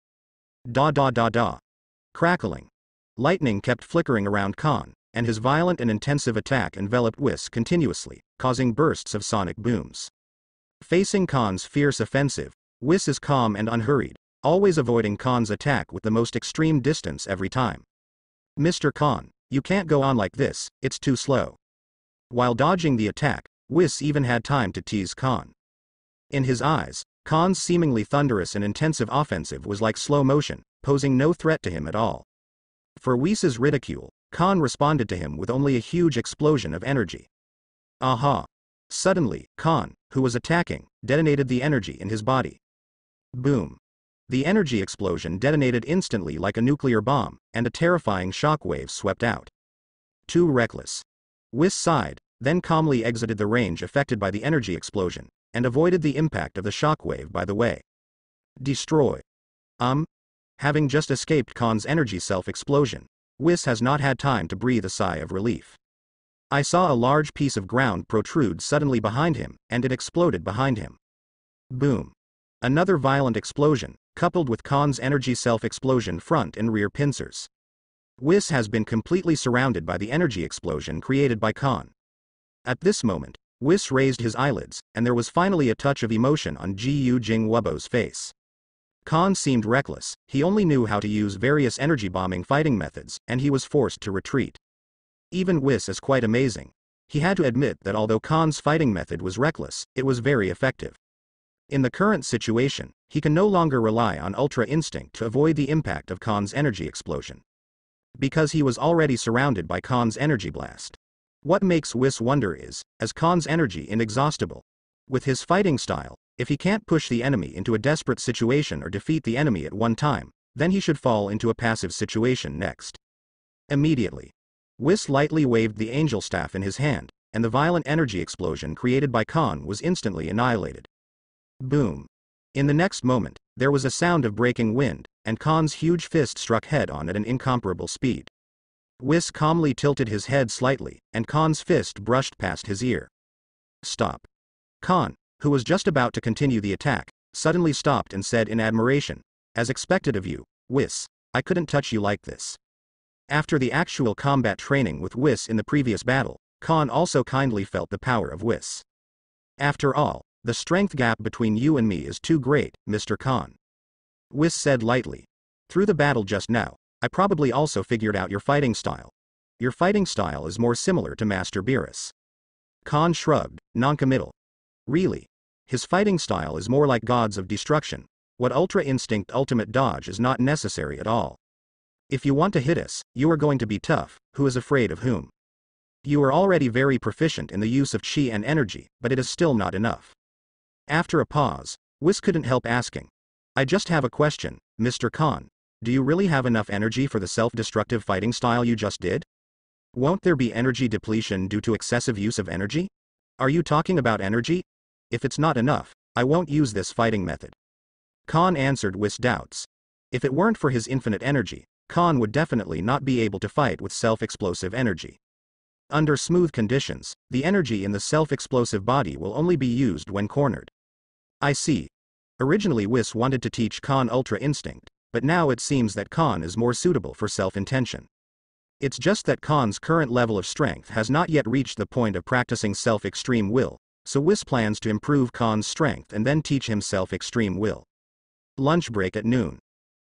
Da da da da. Crackling. Lightning kept flickering around Khan, and his violent and intensive attack enveloped Whis continuously, causing bursts of sonic booms. Facing Khan's fierce offensive, Whis is calm and unhurried, always avoiding Khan's attack with the most extreme distance every time. "Mr. Khan, you can't go on like this, it's too slow." While dodging the attack, Whis even had time to tease Khan. In his eyes, Khan's seemingly thunderous and intensive offensive was like slow motion, posing no threat to him at all. For Whis's ridicule, Khan responded to him with only a huge explosion of energy. Aha! Suddenly, Khan, who was attacking, detonated the energy in his body. Boom! The energy explosion detonated instantly like a nuclear bomb, and a terrifying shockwave swept out. Too reckless. Whis sighed, then calmly exited the range affected by the energy explosion, and avoided the impact of the shockwave by the way. Destroy. Having just escaped Khan's energy self-explosion, Whis has not had time to breathe a sigh of relief. I saw a large piece of ground protrude suddenly behind him, and it exploded behind him. Boom. Another violent explosion, coupled with Khan's energy self-explosion front and rear pincers. Whis has been completely surrounded by the energy explosion created by Khan. At this moment, Whis raised his eyelids, and there was finally a touch of emotion on Gu Jing Wubo's face. Khan seemed reckless, he only knew how to use various energy bombing fighting methods, and he was forced to retreat. Even Whis is quite amazing. He had to admit that although Khan's fighting method was reckless, it was very effective. In the current situation, he can no longer rely on Ultra Instinct to avoid the impact of Khan's energy explosion. Because he was already surrounded by Khan's energy blast. What makes Whis wonder is, as Khan's energy inexhaustible. With his fighting style, if he can't push the enemy into a desperate situation or defeat the enemy at one time, then he should fall into a passive situation next. Immediately, Whis lightly waved the angel staff in his hand, and the violent energy explosion created by Khan was instantly annihilated. Boom. In the next moment, there was a sound of breaking wind, and Khan's huge fist struck head-on at an incomparable speed. Whis calmly tilted his head slightly, and Khan's fist brushed past his ear. Stop. Khan, who was just about to continue the attack, suddenly stopped and said in admiration, "As expected of you, Whis, I couldn't touch you like this." After the actual combat training with Whis in the previous battle, Khan also kindly felt the power of Whis. "After all, the strength gap between you and me is too great, Mr. Khan." Whis said lightly. "Through the battle just now, I probably also figured out your fighting style. Your fighting style is more similar to Master Beerus." Khan shrugged, noncommittal. "Really? His fighting style is more like Gods of Destruction. What Ultra Instinct Ultimate Dodge is not necessary at all. If you want to hit us, you are going to be tough, who is afraid of whom? You are already very proficient in the use of chi and energy, but it is still not enough." After a pause, Whis couldn't help asking. "I just have a question, Mr. Khan. Do you really have enough energy for the self-destructive fighting style you just did? Won't there be energy depletion due to excessive use of energy? Are you talking about energy? If it's not enough, I won't use this fighting method." Khan answered Whis' doubts. If it weren't for his infinite energy, Khan would definitely not be able to fight with self-explosive energy. Under smooth conditions, the energy in the self-explosive body will only be used when cornered. I see. Originally Whis wanted to teach Khan Ultra Instinct, but now it seems that Khan is more suitable for self-intention. It's just that Khan's current level of strength has not yet reached the point of practicing self-extreme will, so Whis plans to improve Khan's strength and then teach him self-extreme will. Lunch break at noon.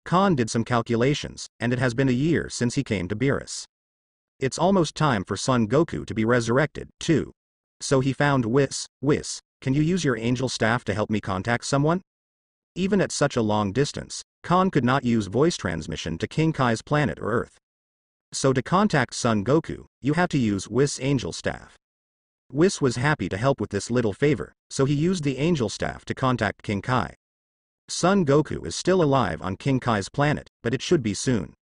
Khan did some calculations, and it has been a year since he came to Beerus. It's almost time for Son Goku to be resurrected, too. So he found Whis. "Whis, can you use your angel staff to help me contact someone?" Even at such a long distance, Khan could not use voice transmission to King Kai's planet or Earth. So to contact Son Goku, you have to use Whis' angel staff. Whis was happy to help with this little favor, so he used the angel staff to contact King Kai. Son Goku is still alive on King Kai's planet, but it should be soon.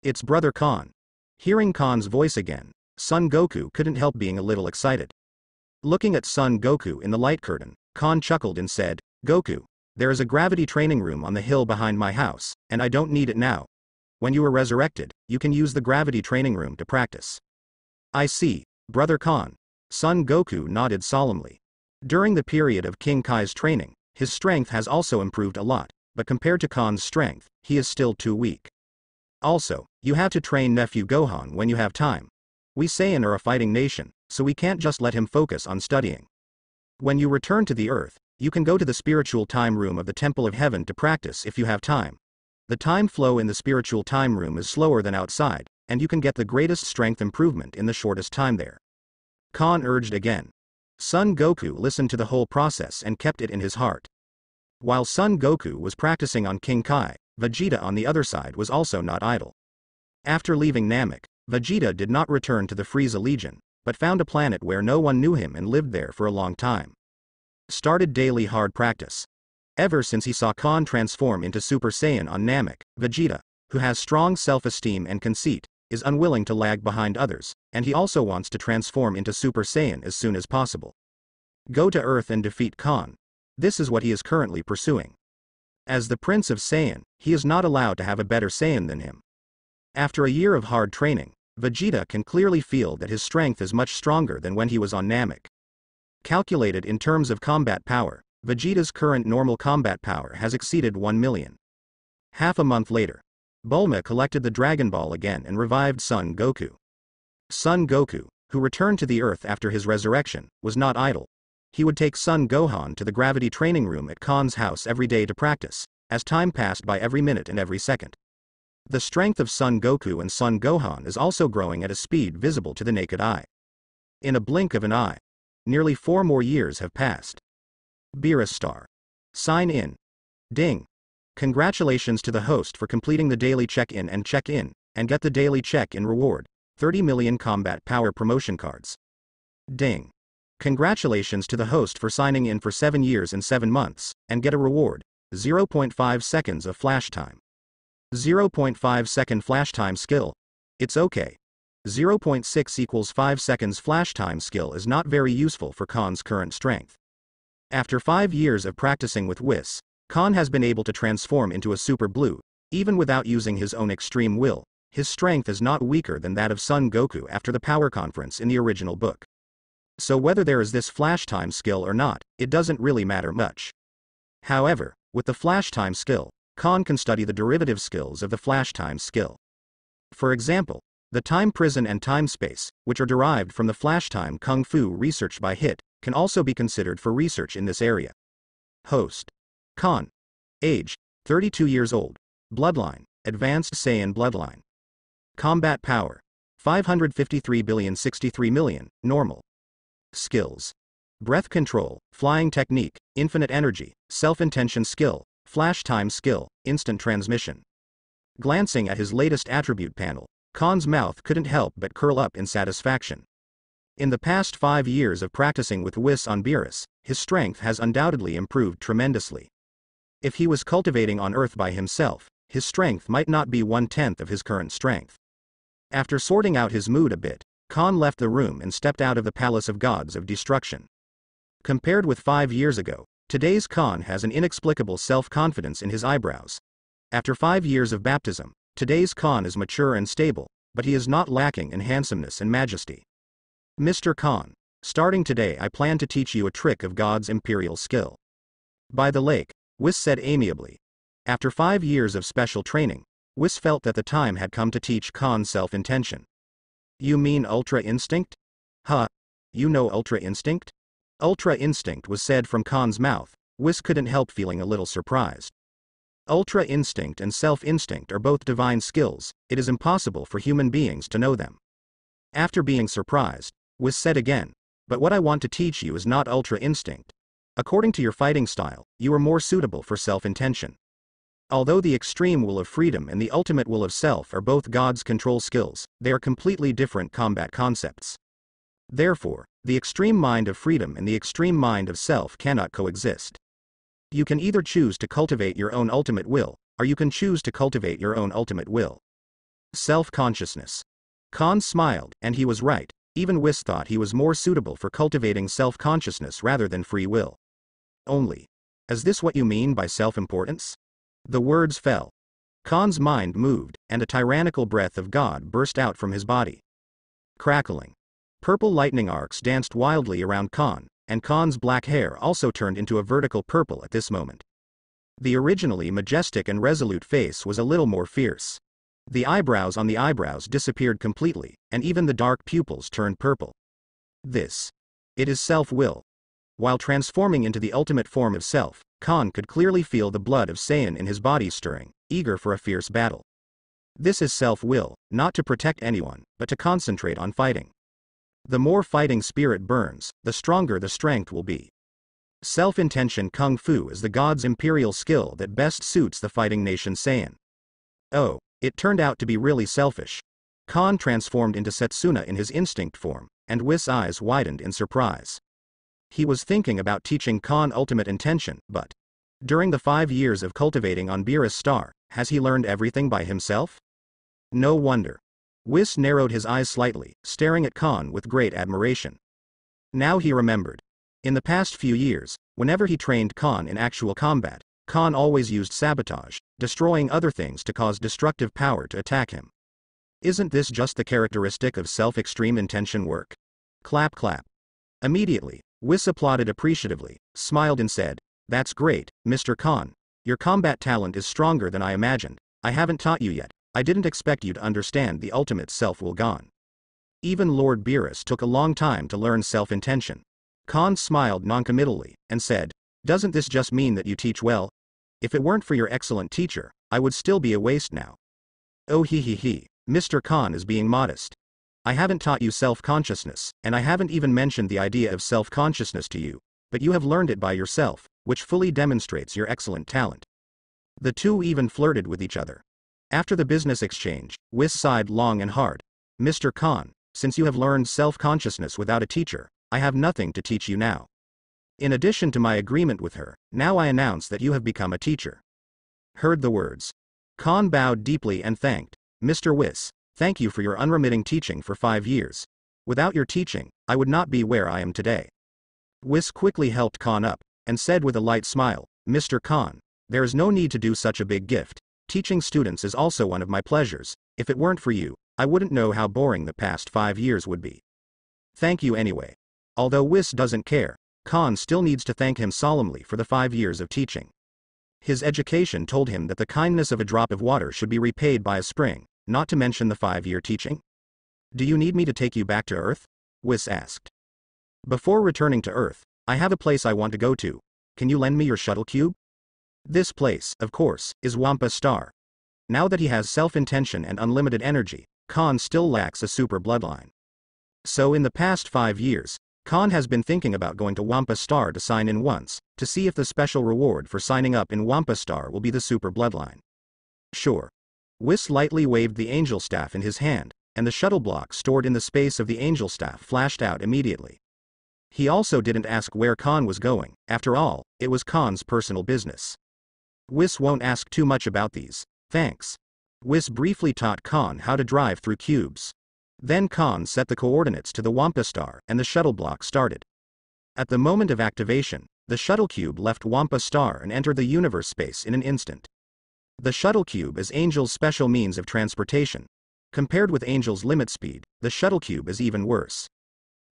It's Brother Khan. Hearing Khan's voice again, Son Goku couldn't help being a little excited. Looking at Son Goku in the light curtain, Khan chuckled and said, "Goku, there is a gravity training room on the hill behind my house, and I don't need it now. When you are resurrected, you can use the gravity training room to practice." "I see, Brother Khan." Son Goku nodded solemnly. During the period of King Kai's training, his strength has also improved a lot, but compared to Khan's strength, he is still too weak. Also, you have to train nephew Gohan when you have time. We Saiyan are a fighting nation, so we can't just let him focus on studying. When you return to the earth, you can go to the spiritual time room of the Temple of Heaven to practice if you have time. The time flow in the spiritual time room is slower than outside, and you can get the greatest strength improvement in the shortest time there. Khan urged again. Son Goku listened to the whole process and kept it in his heart. While Son Goku was practicing on King Kai, Vegeta on the other side was also not idle. After leaving Namek, Vegeta did not return to the Frieza Legion, but found a planet where no one knew him and lived there for a long time. Started daily hard practice. Ever since he saw Khan transform into Super Saiyan on Namek, Vegeta, who has strong self-esteem and conceit, is unwilling to lag behind others, and he also wants to transform into Super Saiyan as soon as possible. Go to Earth and defeat Khan. This is what he is currently pursuing. As the Prince of Saiyan, he is not allowed to have a better Saiyan than him. After a year of hard training, Vegeta can clearly feel that his strength is much stronger than when he was on Namek. Calculated in terms of combat power, Vegeta's current normal combat power has exceeded 1 million. Half a month later, Bulma collected the Dragon Ball again and revived Son Goku. Son Goku, who returned to the Earth after his resurrection, was not idle. He would take Son Gohan to the gravity training room at Khan's house every day to practice, as time passed by every minute and every second. The strength of Son Goku and Son Gohan is also growing at a speed visible to the naked eye. In a blink of an eye, nearly 4 more years have passed. Beerus Star. Sign in. Ding. Congratulations to the host for completing the daily check-in, and get the daily check-in reward, 30 million combat power promotion cards. Ding. Congratulations to the host for signing in for 7 years and 7 months, and get a reward, 0.5 seconds of flash time. 0.5 second flash time skill. It's okay. 0.6 equals 5 seconds flash time skill is not very useful for Khan's current strength. After 5 years of practicing with Whis, Khan has been able to transform into a Super Blue, even without using his own extreme will. His strength is not weaker than that of Son Goku after the power conference in the original book. So whether there is this flash time skill or not, it doesn't really matter much. However, with the flash time skill, Khan can study the derivative skills of the flash time skill. For example, the time prison and time space, which are derived from the flash time kung fu researched by Hit, can also be considered for research in this area. Host. Khan. Age, 32 years old. Bloodline, Advanced Saiyan Bloodline. Combat power, 553,063,000,000, normal. Skills. Breath control, flying technique, infinite energy, self-intention skill, flash time skill, instant transmission. Glancing at his latest attribute panel, Khan's mouth couldn't help but curl up in satisfaction. In the past 5 years of practicing with Whis on Beerus, his strength has undoubtedly improved tremendously. If he was cultivating on Earth by himself, his strength might not be 1/10 of his current strength. After sorting out his mood a bit, Khan left the room and stepped out of the Palace of Gods of Destruction. Compared with 5 years ago, today's Khan has an inexplicable self-confidence in his eyebrows. After 5 years of baptism, today's Khan is mature and stable, but he is not lacking in handsomeness and majesty. Mr. Khan, starting today I plan to teach you a trick of God's imperial skill. By the lake, Whis said amiably. After 5 years of special training, Whis felt that the time had come to teach Khan self-intention. You mean Ultra Instinct? Huh? You know Ultra Instinct? Ultra Instinct was said from Khan's mouth. Whis couldn't help feeling a little surprised. Ultra Instinct and Self-Instinct are both divine skills, it is impossible for human beings to know them. After being surprised, Whis said again, but what I want to teach you is not Ultra Instinct. According to your fighting style, you are more suitable for self-intention. Although the extreme will of freedom and the ultimate will of self are both God's control skills, they are completely different combat concepts. Therefore, the extreme mind of freedom and the extreme mind of self cannot coexist. You can either choose to cultivate your own ultimate will, or you can choose to cultivate your own ultimate will. Self-consciousness. Khan smiled, and he was right. Even Whis thought he was more suitable for cultivating self-consciousness rather than free will. Only. Is this what you mean by self-importance? The words fell. Khan's mind moved, and a tyrannical breath of God burst out from his body. Crackling. Purple lightning arcs danced wildly around Khan, and Khan's black hair also turned into a vertical purple at this moment. The originally majestic and resolute face was a little more fierce. The eyebrows on the eyebrows disappeared completely, and even the dark pupils turned purple. It is self-will. While transforming into the ultimate form of self, Khan could clearly feel the blood of Saiyan in his body stirring, eager for a fierce battle. This is self-will, not to protect anyone, but to concentrate on fighting. The more fighting spirit burns, the stronger the strength will be. Self-intention Kung Fu is the god's imperial skill that best suits the fighting nation Saiyan. Oh, it turned out to be really selfish. Khan transformed into Setsuna in his instinct form, and Whis' eyes widened in surprise. He was thinking about teaching Khan ultimate intention, but during the 5 years of cultivating on Beerus Star, has he learned everything by himself? No wonder. Whis narrowed his eyes slightly, staring at Khan with great admiration. Now he remembered. In the past few years, whenever he trained Khan in actual combat, Khan always used sabotage, destroying other things to cause destructive power to attack him. Isn't this just the characteristic of self-extreme intention work? Clap clap. Immediately, Whis applauded appreciatively, smiled and said, "That's great, Mr. Khan. Your combat talent is stronger than I imagined. I haven't taught you yet. I didn't expect you to understand the ultimate self-will Gon. Even Lord Beerus took a long time to learn self-intention." Khan smiled noncommittally, and said, "Doesn't this just mean that you teach well? If it weren't for your excellent teacher, I would still be a waste now." "Oh he, Mr. Khan is being modest. I haven't taught you self-consciousness, and I haven't even mentioned the idea of self-consciousness to you, but you have learned it by yourself, which fully demonstrates your excellent talent." The two even flirted with each other. After the business exchange, Whis sighed long and hard. "Mr. Khan, since you have learned self-consciousness without a teacher, I have nothing to teach you now. In addition to my agreement with her, now I announce that you have become a teacher." Heard the words. Khan bowed deeply and thanked, "Mr. Whis, thank you for your unremitting teaching for 5 years. Without your teaching, I would not be where I am today." Whis quickly helped Khan up, and said with a light smile, "Mr. Khan, there is no need to do such a big gift. Teaching students is also one of my pleasures. If it weren't for you, I wouldn't know how boring the past 5 years would be. Thank you anyway." Although Whis doesn't care, Khan still needs to thank him solemnly for the 5 years of teaching. His education told him that the kindness of a drop of water should be repaid by a spring, not to mention the 5-year teaching. "Do you need me to take you back to Earth?" Whis asked. "Before returning to Earth, I have a place I want to go to. Can you lend me your shuttle cube?" This place, of course, is Wampa Star. Now that he has self-intention and unlimited energy, Khan still lacks a super bloodline. So in the past 5 years, Khan has been thinking about going to Wampa Star to sign in once, to see if the special reward for signing up in Wampa Star will be the super bloodline. Sure. Whis lightly waved the angel staff in his hand, and the shuttle block stored in the space of the angel staff flashed out immediately. He also didn't ask where Khan was going. After all, it was Khan's personal business. Whis won't ask too much about these, thanks. Whis briefly taught Khan how to drive through cubes. Then Khan set the coordinates to the Wampa Star and the shuttle block started. At the moment of activation, the shuttle cube left Wampa Star and entered the universe space in an instant. The shuttle cube is Angel's special means of transportation. Compared with Angel's limit speed, the shuttle cube is even worse.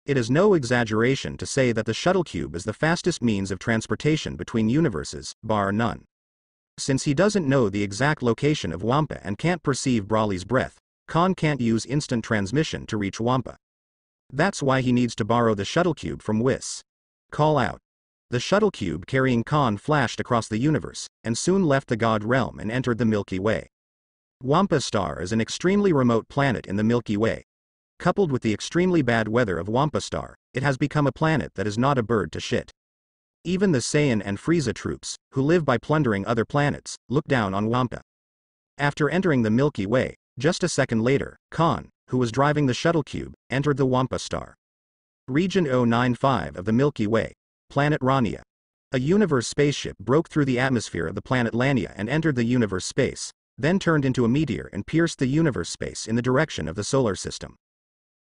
It is no exaggeration to say that the shuttle cube is the fastest means of transportation between universes, bar none. Since he doesn't know the exact location of Wampa and can't perceive Broly's breath, Khan can't use instant transmission to reach Wampa. That's why he needs to borrow the shuttle cube from Whis. Call out. The shuttle cube carrying Khan flashed across the universe, and soon left the God realm and entered the Milky Way. Wampa Star is an extremely remote planet in the Milky Way. Coupled with the extremely bad weather of Wampa Star, it has become a planet that is not a bird to shit. Even the Saiyan and Frieza troops, who live by plundering other planets, look down on Wampa. After entering the Milky Way, just a second later, Khan, who was driving the shuttle cube, entered the Wampa Star. Region 095 of the Milky Way, Planet Rania. A universe spaceship broke through the atmosphere of the planet Lania and entered the universe space, then turned into a meteor and pierced the universe space in the direction of the solar system.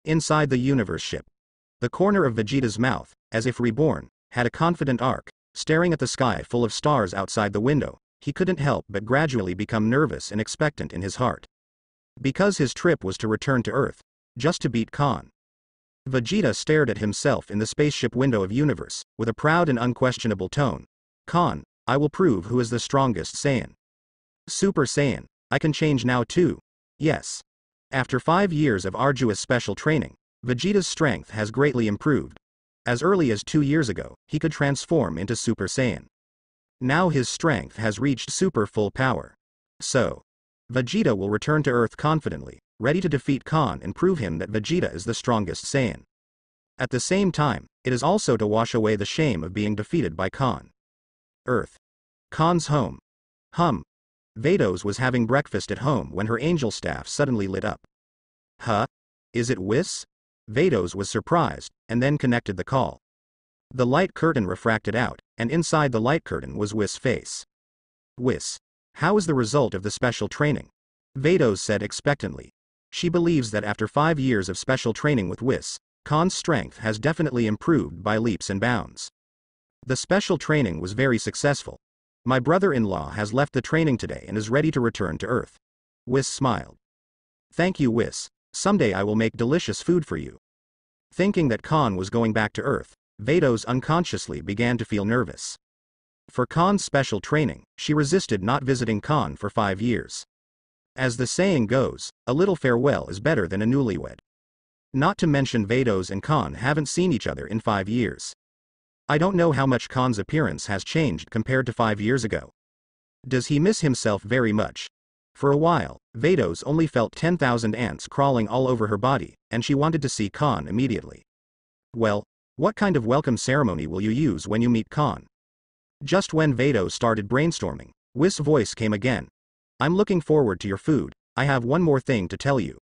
Inside the universe ship, the corner of Vegeta's mouth, as if reborn, had a confident arc. Staring at the sky full of stars outside the window, he couldn't help but gradually become nervous and expectant in his heart. Because his trip was to return to Earth, just to beat Khan. Vegeta stared at himself in the spaceship window of universe, with a proud and unquestionable tone. "Khan, I will prove who is the strongest Saiyan. Super Saiyan, I can change now too." Yes. After 5 years of arduous special training, Vegeta's strength has greatly improved. As early as 2 years ago, he could transform into Super Saiyan. Now his strength has reached super full power. So, Vegeta will return to Earth confidently, ready to defeat Khan and prove him that Vegeta is the strongest Saiyan. At the same time, it is also to wash away the shame of being defeated by Khan. Earth. Khan's home. Vados was having breakfast at home when her angel staff suddenly lit up. Huh? Is it Whis? Vados was surprised, and then connected the call. The light curtain refracted out, and inside the light curtain was Whis' face. Whis. How is the result of the special training? Vados said expectantly. She believes that after 5 years of special training with Whis, Khan's strength has definitely improved by leaps and bounds. The special training was very successful. My brother-in-law has left the training today and is ready to return to Earth. Whis smiled. Thank you, Whis. Someday I will make delicious food for you. Thinking that Khan was going back to Earth, Vados unconsciously began to feel nervous. For Khan's special training, she resisted not visiting Khan for 5 years. As the saying goes, a little farewell is better than a newlywed. Not to mention Vados and Khan haven't seen each other in 5 years. I don't know how much Khan's appearance has changed compared to 5 years ago. Does he miss himself very much? For a while, Vados only felt 10,000 ants crawling all over her body, and she wanted to see Khan immediately. Well, what kind of welcome ceremony will you use when you meet Khan? Just when Vados started brainstorming, Whis' voice came again. I'm looking forward to your food. I have one more thing to tell you.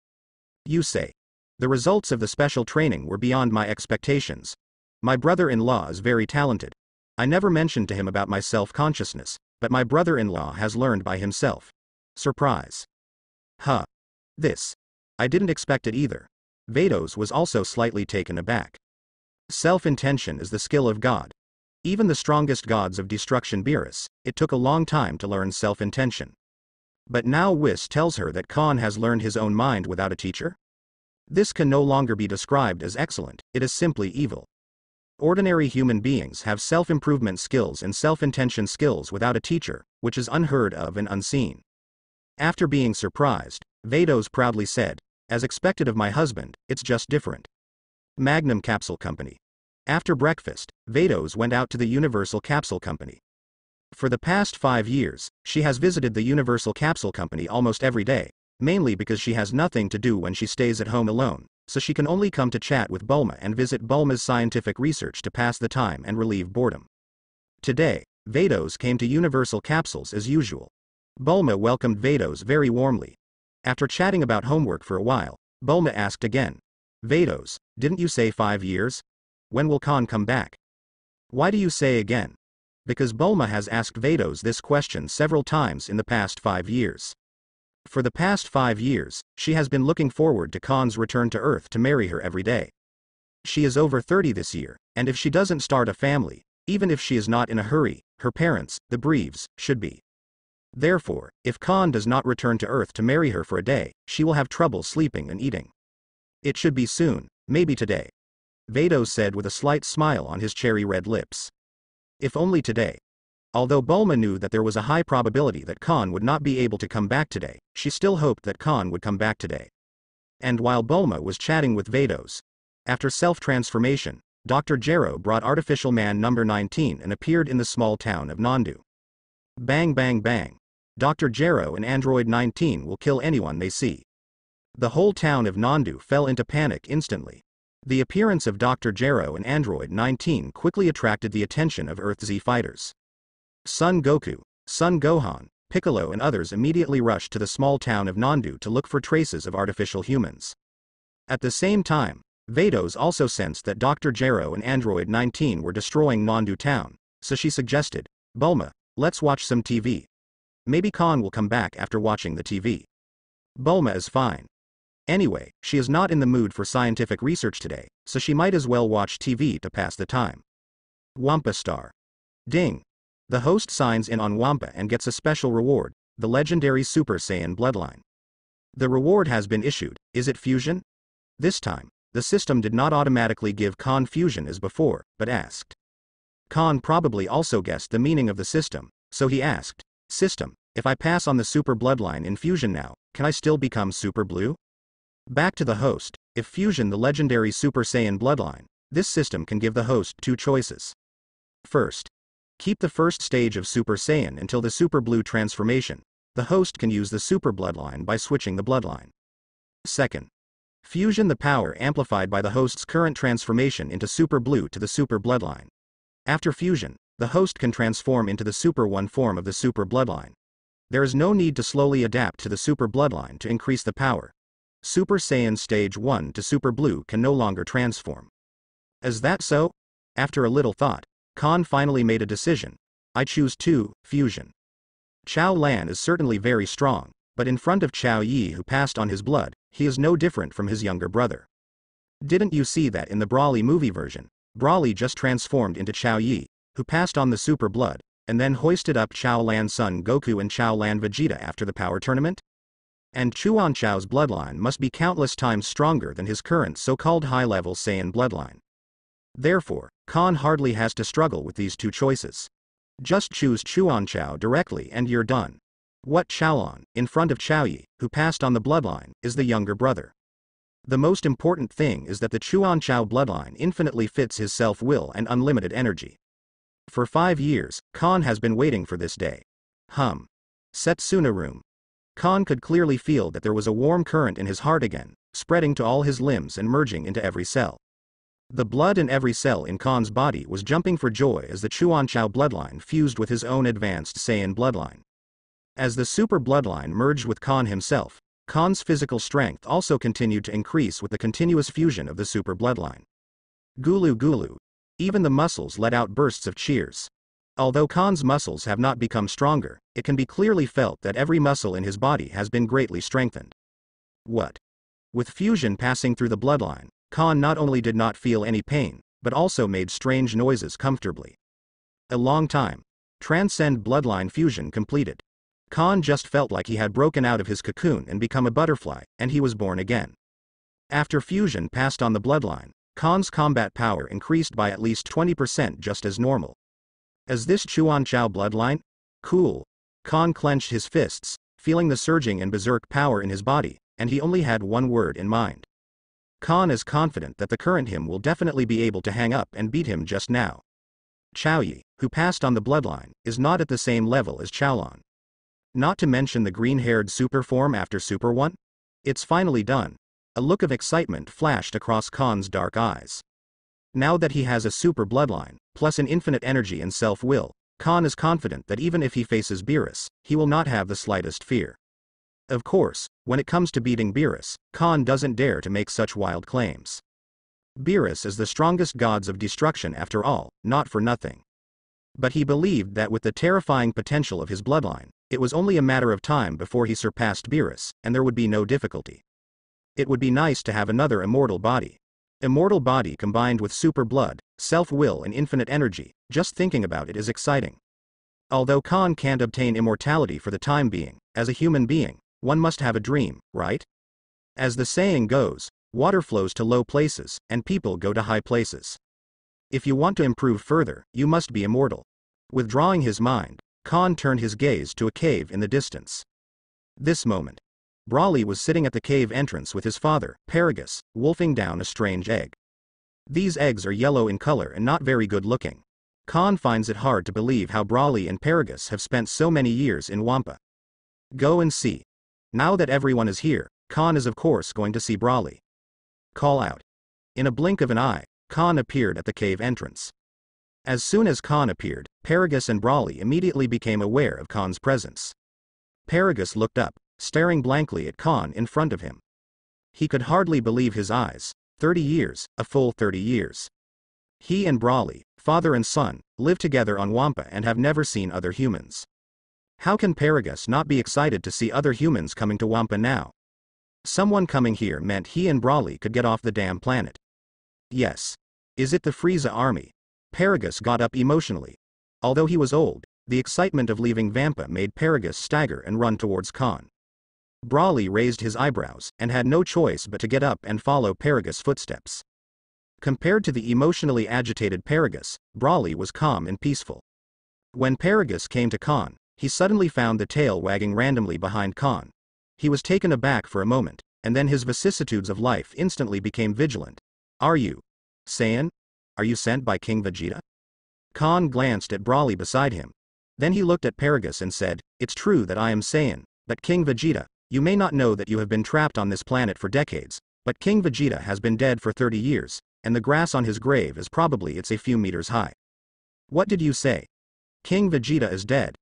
You say. The results of the special training were beyond my expectations. My brother-in-law is very talented. I never mentioned to him about my self-consciousness, but my brother-in-law has learned by himself. Surprise. Huh. This. I didn't expect it either. Vados was also slightly taken aback. Self-intention is the skill of God. Even the strongest gods of destruction Beerus, it took a long time to learn self-intention. But now Whis tells her that Khan has learned his own mind without a teacher? This can no longer be described as excellent, it is simply evil. Ordinary human beings have self-improvement skills and self-intention skills without a teacher, which is unheard of and unseen. After being surprised, Vados proudly said, as expected of my husband, it's just different. Magnum Capsule Company. After breakfast, Vados went out to the Universal Capsule Company. For the past 5 years, she has visited the Universal Capsule Company almost every day, mainly because she has nothing to do when she stays at home alone, so she can only come to chat with Bulma and visit Bulma's scientific research to pass the time and relieve boredom. Today, Vados came to Universal Capsules as usual. Bulma welcomed Vados very warmly. After chatting about homework for a while, Bulma asked again. Vados, didn't you say 5 years? When will Khan come back? Why do you say again? Because Bulma has asked Vados this question several times in the past 5 years. For the past 5 years, she has been looking forward to Khan's return to Earth to marry her every day. She is over 30 this year, and if she doesn't start a family, even if she is not in a hurry, her parents, the Breves, should be. Therefore, if Khan does not return to Earth to marry her for a day, she will have trouble sleeping and eating. It should be soon, maybe today. Vados said with a slight smile on his cherry-red lips. If only today. Although Bulma knew that there was a high probability that Khan would not be able to come back today, she still hoped that Khan would come back today. And while Bulma was chatting with Vados, after self-transformation, Dr. Gero brought Artificial Man number 19 and appeared in the small town of Nandu. Bang bang bang. Dr. Gero and Android 19 will kill anyone they see. The whole town of Nandu fell into panic instantly. The appearance of Dr. Gero and Android 19 quickly attracted the attention of Earth Z fighters. Son Goku, Son Gohan, Piccolo and others immediately rushed to the small town of Nandu to look for traces of artificial humans. At the same time, Vados also sensed that Dr. Gero and Android 19 were destroying Nandu town, so she suggested, Bulma, let's watch some TV. Maybe Khan will come back after watching the TV. Bulma is fine. Anyway, she is not in the mood for scientific research today, so she might as well watch TV to pass the time. Wampa Star. Ding. The host signs in on Wampa and gets a special reward, the legendary Super Saiyan bloodline. The reward has been issued, is it fusion? This time, the system did not automatically give Khan fusion as before, but asked. Khan probably also guessed the meaning of the system, so he asked, System, if I pass on the super bloodline in fusion now, can I still become super blue? Back to the host, if fusion the legendary Super Saiyan bloodline, this system can give the host two choices. First, keep the first stage of Super Saiyan until the super blue transformation. The host can use the super bloodline by switching the bloodline. Second, fusion the power amplified by the host's current transformation into super blue to the super bloodline. After fusion, the host can transform into the Super 1 form of the super bloodline. There is no need to slowly adapt to the super bloodline to increase the power. Super Saiyan Stage 1 to Super Blue can no longer transform. Is that so? After a little thought, Khan finally made a decision. I choose 2, fusion. Chao Lan is certainly very strong, but in front of Chao Yi who passed on his blood, he is no different from his younger brother. Didn't you see that in the Broly movie version? Broly just transformed into Chao Yi, who passed on the super blood, and then hoisted up Chao Lan's son Goku and Chao Lan Vegeta after the power tournament? And Chuan Chao's bloodline must be countless times stronger than his current so-called high-level Saiyan bloodline. Therefore, Khan hardly has to struggle with these two choices. Just choose Chuan Chao directly and you're done. What Chaolan, in front of Chao Yi, who passed on the bloodline, is the younger brother. The most important thing is that the Chuan Chao bloodline infinitely fits his self-will and unlimited energy. For 5 years, Khan has been waiting for this day. Setsuna room. Khan could clearly feel that there was a warm current in his heart again, spreading to all his limbs and merging into every cell. The blood in every cell in Khan's body was jumping for joy as the Chuan Chao bloodline fused with his own advanced Saiyan bloodline. As the super bloodline merged with Khan himself, Khan's physical strength also continued to increase with the continuous fusion of the super bloodline. Gulu gulu. Even the muscles let out bursts of cheers. Although Khan's muscles have not become stronger, it can be clearly felt that every muscle in his body has been greatly strengthened. What? With fusion passing through the bloodline, Khan not only did not feel any pain, but also made strange noises comfortably. A long time. Transcend bloodline fusion completed. Khan just felt like he had broken out of his cocoon and become a butterfly, and he was born again. After fusion passed on the bloodline, Khan's combat power increased by at least 20% just as normal. Is this Chuan Chao bloodline? Cool. Khan clenched his fists, feeling the surging and berserk power in his body, and he only had one word in mind. Khan is confident that the current him will definitely be able to hang up and beat him just now. Chao Yi, who passed on the bloodline, is not at the same level as Chaolan. Not to mention the green-haired super form after Super 1? It's finally done. A look of excitement flashed across Khan's dark eyes. Now that he has a super bloodline, plus an infinite energy and self-will, Khan is confident that even if he faces Beerus, he will not have the slightest fear. Of course, when it comes to beating Beerus, Khan doesn't dare to make such wild claims. Beerus is the strongest gods of destruction after all, not for nothing. But he believed that with the terrifying potential of his bloodline, it was only a matter of time before he surpassed Beerus, and there would be no difficulty. It would be nice to have another immortal body. Immortal body combined with super blood, self-will and infinite energy, just thinking about it is exciting. Although Khan can't obtain immortality for the time being, as a human being, one must have a dream, right? As the saying goes, water flows to low places, and people go to high places. If you want to improve further, you must be immortal. Withdrawing his mind, Khan turned his gaze to a cave in the distance. This moment, Broly was sitting at the cave entrance with his father, Paragus, wolfing down a strange egg. These eggs are yellow in color and not very good looking. Khan finds it hard to believe how Broly and Paragus have spent so many years in Wampa. Go and see. Now that everyone is here, Khan is of course going to see Broly. Call out. In a blink of an eye, Khan appeared at the cave entrance. As soon as Khan appeared, Paragus and Broly immediately became aware of Khan's presence. Paragus looked up, staring blankly at Khan in front of him. He could hardly believe his eyes. 30 years, a full 30 years. He and Broly, father and son, live together on Wampa and have never seen other humans. How can Paragus not be excited to see other humans coming to Wampa now? Someone coming here meant he and Broly could get off the damn planet. Yes. Is it the Frieza army? Paragus got up emotionally. Although he was old, the excitement of leaving Vampa made Paragus stagger and run towards Khan. Broly raised his eyebrows, and had no choice but to get up and follow Paragus' footsteps. Compared to the emotionally agitated Paragus, Broly was calm and peaceful. When Paragus came to Khan, He suddenly found the tail wagging randomly behind Khan. He was taken aback for a moment, and then his vicissitudes of life instantly became vigilant. Are you Saiyan? Are you sent by King Vegeta? Khan glanced at Broly beside him. Then he looked at Paragus and said, it's true that I am Saiyan, but King Vegeta, you may not know that you have been trapped on this planet for decades, but King Vegeta has been dead for 30 years, and the grass on his grave is probably a few meters high. What did you say? King Vegeta is dead.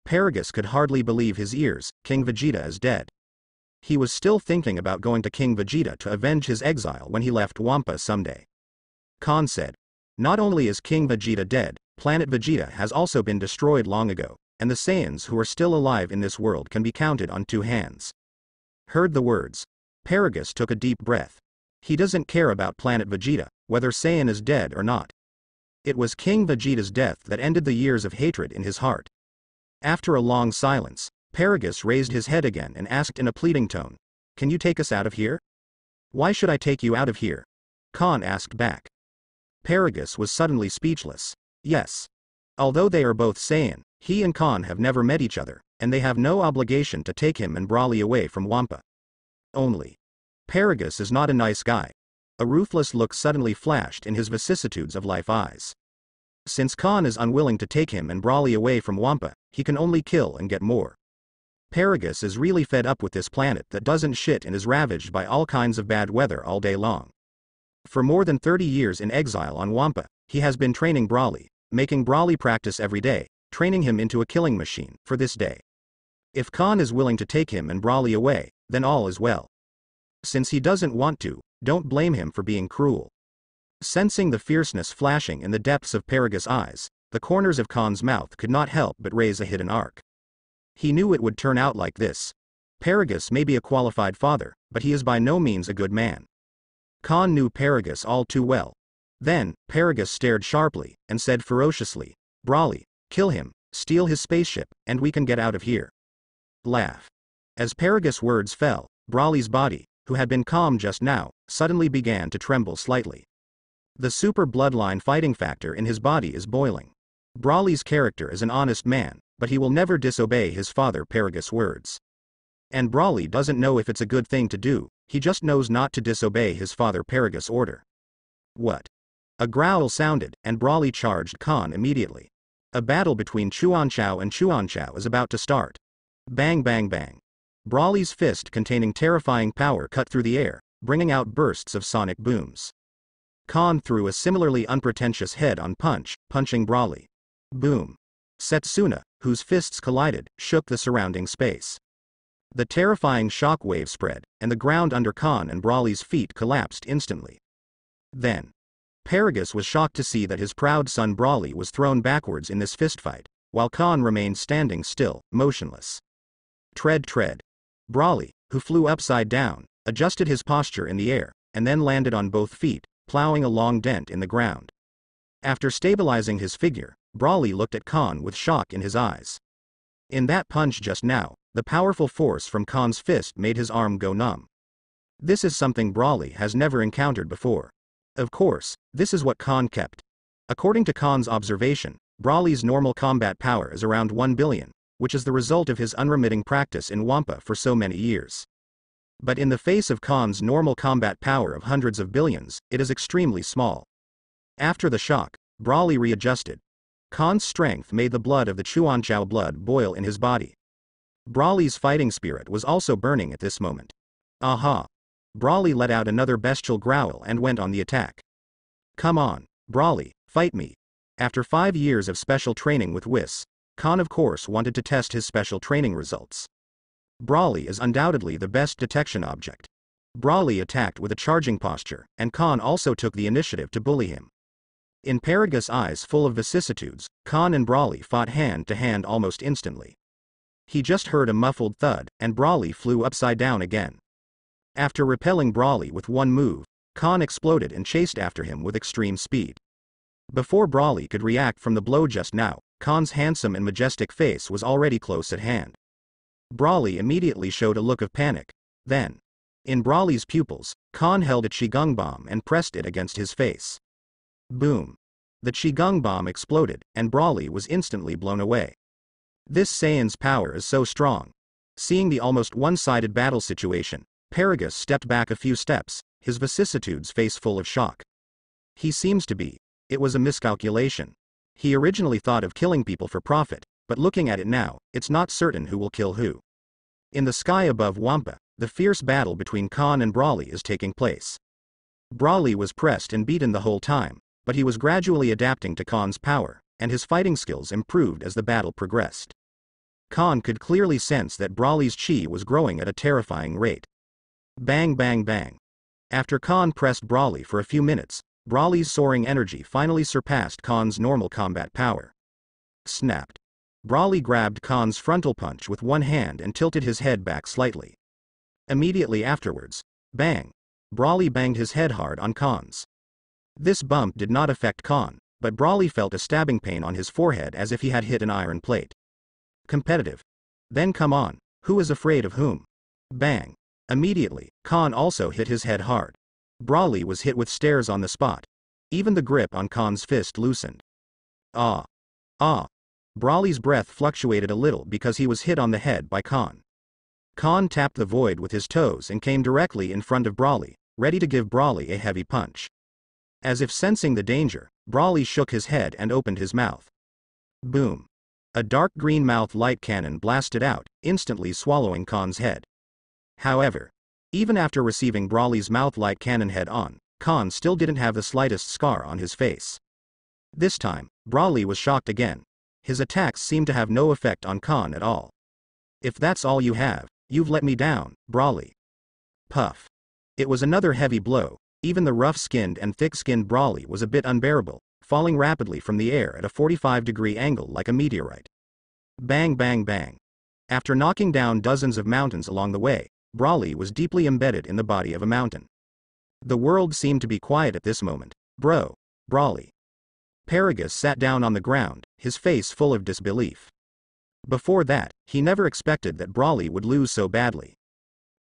Paragus could hardly believe his ears. King Vegeta is dead. He was still thinking about going to King Vegeta to avenge his exile when he left Wampa someday. Khan said, not only is King Vegeta dead, planet Vegeta has also been destroyed long ago, and the Saiyans who are still alive in this world can be counted on 2 hands. Heard the words. Paragus took a deep breath. He doesn't care about planet Vegeta, whether Saiyan is dead or not. It was King Vegeta's death that ended the years of hatred in his heart. After a long silence, Paragus raised his head again and asked in a pleading tone, can you take us out of here? Why should I take you out of here? Khan asked back. Paragus was suddenly speechless. Yes. Although they are both Saiyan, he and Khan have never met each other, and they have no obligation to take him and Broly away from Wampa. Only. Paragus is not a nice guy. A ruthless look suddenly flashed in his vicissitudes of life eyes. Since Khan is unwilling to take him and Broly away from Wampa, he can only kill and get more. Paragus is really fed up with this planet that doesn't shit and is ravaged by all kinds of bad weather all day long. For more than 30 years in exile on Wampa, he has been training Broly, making Broly practice every day, training him into a killing machine for this day. If Khan is willing to take him and Broly away, then all is well. Since he doesn't want to, don't blame him for being cruel. Sensing the fierceness flashing in the depths of Paragus' eyes, the corners of Khan's mouth could not help but raise a hidden arc. He knew it would turn out like this. Paragus may be a qualified father, but he is by no means a good man. Khan knew Paragus all too well. Then, Paragus stared sharply, and said ferociously, Broly, kill him, steal his spaceship, and we can get out of here. Laugh. As Paragus' words fell, Broly's body, who had been calm just now, suddenly began to tremble slightly. The super bloodline fighting factor in his body is boiling. Broly's character is an honest man, but he will never disobey his father Paragus' words. And Broly doesn't know if it's a good thing to do, he just knows not to disobey his father Paragus' order. What? A growl sounded, and Broly charged Khan immediately. A battle between Chuanchao and Chuanchao is about to start. Bang bang bang. Broly's fist containing terrifying power cut through the air, bringing out bursts of sonic booms. Khan threw a similarly unpretentious head-on punch, punching Broly. Boom. Setsuna, whose fists collided, shook the surrounding space. The terrifying shock wave spread, and the ground under Khan and Broly's feet collapsed instantly. Then, Paragus was shocked to see that his proud son Broly was thrown backwards in this fistfight, while Khan remained standing still, motionless. Tread. Broly, who flew upside down, adjusted his posture in the air, and then landed on both feet, plowing a long dent in the ground. After stabilizing his figure, Broly looked at Khan with shock in his eyes. In that punch just now, the powerful force from Khan's fist made his arm go numb. This is something Broly has never encountered before. Of course, this is what Khan kept. According to Khan's observation, Broly's normal combat power is around 1 billion, which is the result of his unremitting practice in Wampa for so many years. But in the face of Khan's normal combat power of hundreds of billions, it is extremely small. After the shock, Broly readjusted. Khan's strength made the blood of the Chuanchao blood boil in his body. Broly's fighting spirit was also burning at this moment. Aha! Broly let out another bestial growl and went on the attack. Come on, Broly, fight me. After 5 years of special training with Whis, Khan of course wanted to test his special training results. Broly is undoubtedly the best detection object. Broly attacked with a charging posture, and Khan also took the initiative to bully him. In Paragus' eyes full of vicissitudes, Khan and Broly fought hand to hand almost instantly. He just heard a muffled thud, and Broly flew upside down again. After repelling Broly with one move, Khan exploded and chased after him with extreme speed. Before Broly could react from the blow just now, Khan's handsome and majestic face was already close at hand. Broly immediately showed a look of panic. Then, in Broly's pupils, Khan held a Qigong bomb and pressed it against his face. Boom. The Qigong bomb exploded, and Broly was instantly blown away. This Saiyan's power is so strong. Seeing the almost one-sided battle situation, Paragus stepped back a few steps, his vicissitudes face full of shock. He seems to be. It was a miscalculation. He originally thought of killing people for profit, but looking at it now, it's not certain who will kill who. In the sky above Wampa, the fierce battle between Khan and Brawly is taking place. Brawly was pressed and beaten the whole time, but he was gradually adapting to Khan's power, and his fighting skills improved as the battle progressed. Khan could clearly sense that Brawly's chi was growing at a terrifying rate. Bang bang bang. After Khan pressed Brawly for a few minutes, Brawly's soaring energy finally surpassed Khan's normal combat power. Snapped. Brawly grabbed Khan's frontal punch with one hand and tilted his head back slightly. Immediately afterwards, bang, Brawly banged his head hard on Khan's. This bump did not affect Khan, but Brawly felt a stabbing pain on his forehead as if he had hit an iron plate. Competitive. Then come on, who is afraid of whom? Bang. Immediately, Khan also hit his head hard. Brawly was hit with stares on the spot. Even the grip on Khan's fist loosened. Ah. Ah. Brawly's breath fluctuated a little because he was hit on the head by Khan. Khan tapped the void with his toes and came directly in front of Brawly, ready to give Brawly a heavy punch. As if sensing the danger, Brawly shook his head and opened his mouth. Boom. A dark green mouth light cannon blasted out, instantly swallowing Khan's head. However, even after receiving Brawly's mouth light cannon head on, Khan still didn't have the slightest scar on his face. This time, Brawly was shocked again. His attacks seemed to have no effect on Khan at all. If that's all you have, you've let me down, Brawly. Puff. It was another heavy blow. Even the rough-skinned and thick-skinned Brawly was a bit unbearable, falling rapidly from the air at a 45-degree angle like a meteorite. Bang bang bang. After knocking down dozens of mountains along the way, Brawly was deeply embedded in the body of a mountain. The world seemed to be quiet at this moment. Bro, Brawly. Paragus sat down on the ground, his face full of disbelief. Before that, he never expected that Brawly would lose so badly.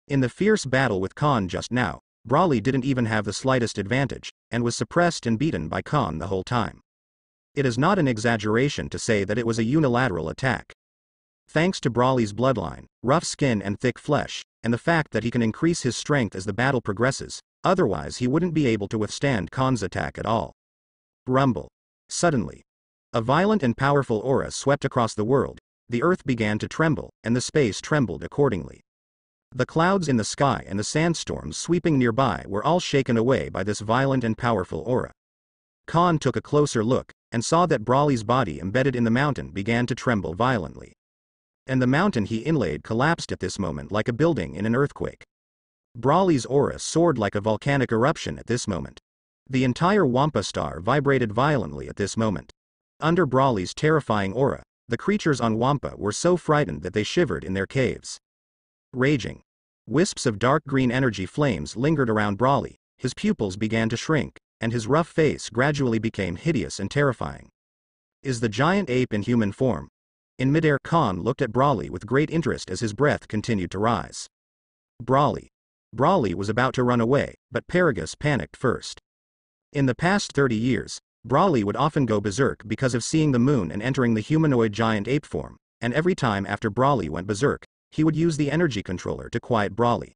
In the fierce battle with Khan just now, Brawly didn't even have the slightest advantage, and was suppressed and beaten by Khan the whole time. It is not an exaggeration to say that it was a unilateral attack. Thanks to Brawly's bloodline, rough skin and thick flesh, and the fact that he can increase his strength as the battle progresses, otherwise he wouldn't be able to withstand Khan's attack at all. Rumble. Suddenly, a violent and powerful aura swept across the world, the earth began to tremble, and the space trembled accordingly. The clouds in the sky and the sandstorms sweeping nearby were all shaken away by this violent and powerful aura. Khan took a closer look, and saw that Brawly's body embedded in the mountain began to tremble violently. And the mountain he inlaid collapsed at this moment like a building in an earthquake. Brawly's aura soared like a volcanic eruption at this moment. The entire Wampa star vibrated violently at this moment. Under Brawly's terrifying aura, the creatures on Wampa were so frightened that they shivered in their caves. Raging. Wisps of dark green energy flames lingered around Brawly, his pupils began to shrink, and his rough face gradually became hideous and terrifying. Is the giant ape in human form? In midair, Khan looked at Brawly with great interest as his breath continued to rise. Brawly. Brawly was about to run away, but Paragus panicked first. In the past 30 years, Brawly would often go berserk because of seeing the moon and entering the humanoid giant ape form, and every time after Brawly went berserk, he would use the energy controller to quiet Brawly.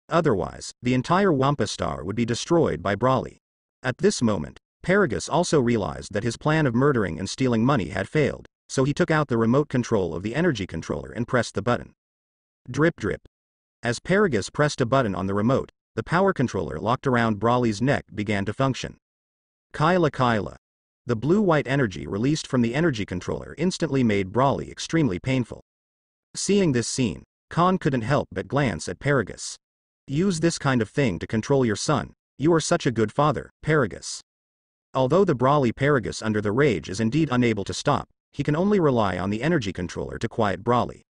Otherwise, the entire Wampa star would be destroyed by Brawly. At this moment, Paragus also realized that his plan of murdering and stealing money had failed, so he took out the remote control of the energy controller and pressed the button. Drip drip. As Paragus pressed a button on the remote, the power controller locked around Brawly's neck began to function. Kyla Kyla. The blue-white energy released from the energy controller instantly made Brawly extremely painful. Seeing this scene, Khan couldn't help but glance at Paragus. Use this kind of thing to control your son, you are such a good father, Paragus. Although the Brawly Paragus under the rage is indeed unable to stop, he can only rely on the energy controller to quiet Brawly.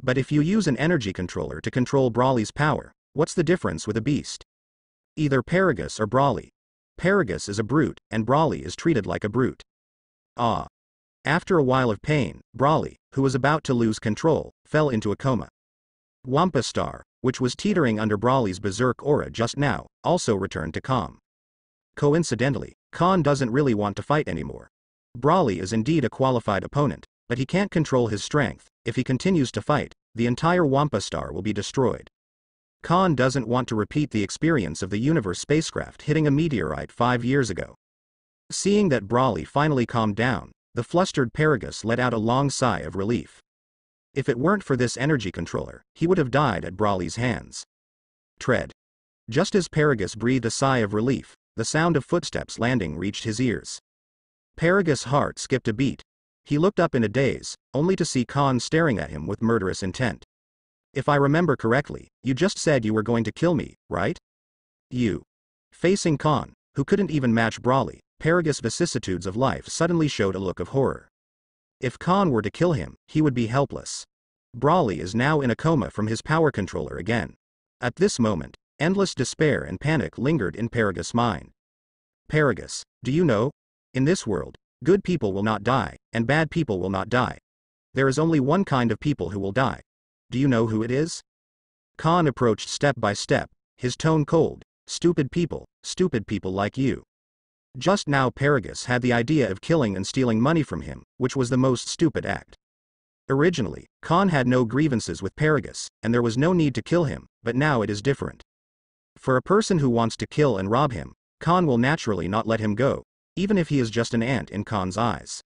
But if you use an energy controller to control Brawly's power, what's the difference with a beast? Either Paragus or Brawly. Paragus is a brute, and Brawly is treated like a brute. Ah. After a while of pain, Brawly, who was about to lose control, fell into a coma. Wampa Star, which was teetering under Brawly's berserk aura just now, also returned to calm. Coincidentally, Khan doesn't really want to fight anymore. Brawly is indeed a qualified opponent, But he can't control his strength. If he continues to fight, the entire Wampa star will be destroyed. Khan doesn't want to repeat the experience of the universe spacecraft hitting a meteorite 5 years ago. Seeing that Brawley finally calmed down, the flustered Paragus let out a long sigh of relief. If it weren't for this energy controller, he would have died at Brawley's hands. Tread. Just as Paragus breathed a sigh of relief, the sound of footsteps landing reached his ears. Paragus' heart skipped a beat. He looked up in a daze, only to see Khan staring at him with murderous intent. If I remember correctly, you just said you were going to kill me, right? You. Facing Khan, who couldn't even match Brawley, Paragus' vicissitudes of life suddenly showed a look of horror. If Khan were to kill him, he would be helpless. Brawley is now in a coma from his power controller again. At this moment, endless despair and panic lingered in Paragus' mind. Paragus, do you know? In this world, good people will not die, and bad people will not die. There is only one kind of people who will die. Do you know who it is? Khan approached step by step, his tone cold. Stupid people like you. Just now Paragus had the idea of killing and stealing money from him, which was the most stupid act. Originally, Khan had no grievances with Paragus, and there was no need to kill him, but now it is different. For a person who wants to kill and rob him, Khan will naturally not let him go, even if he is just an ant in Khan's eyes.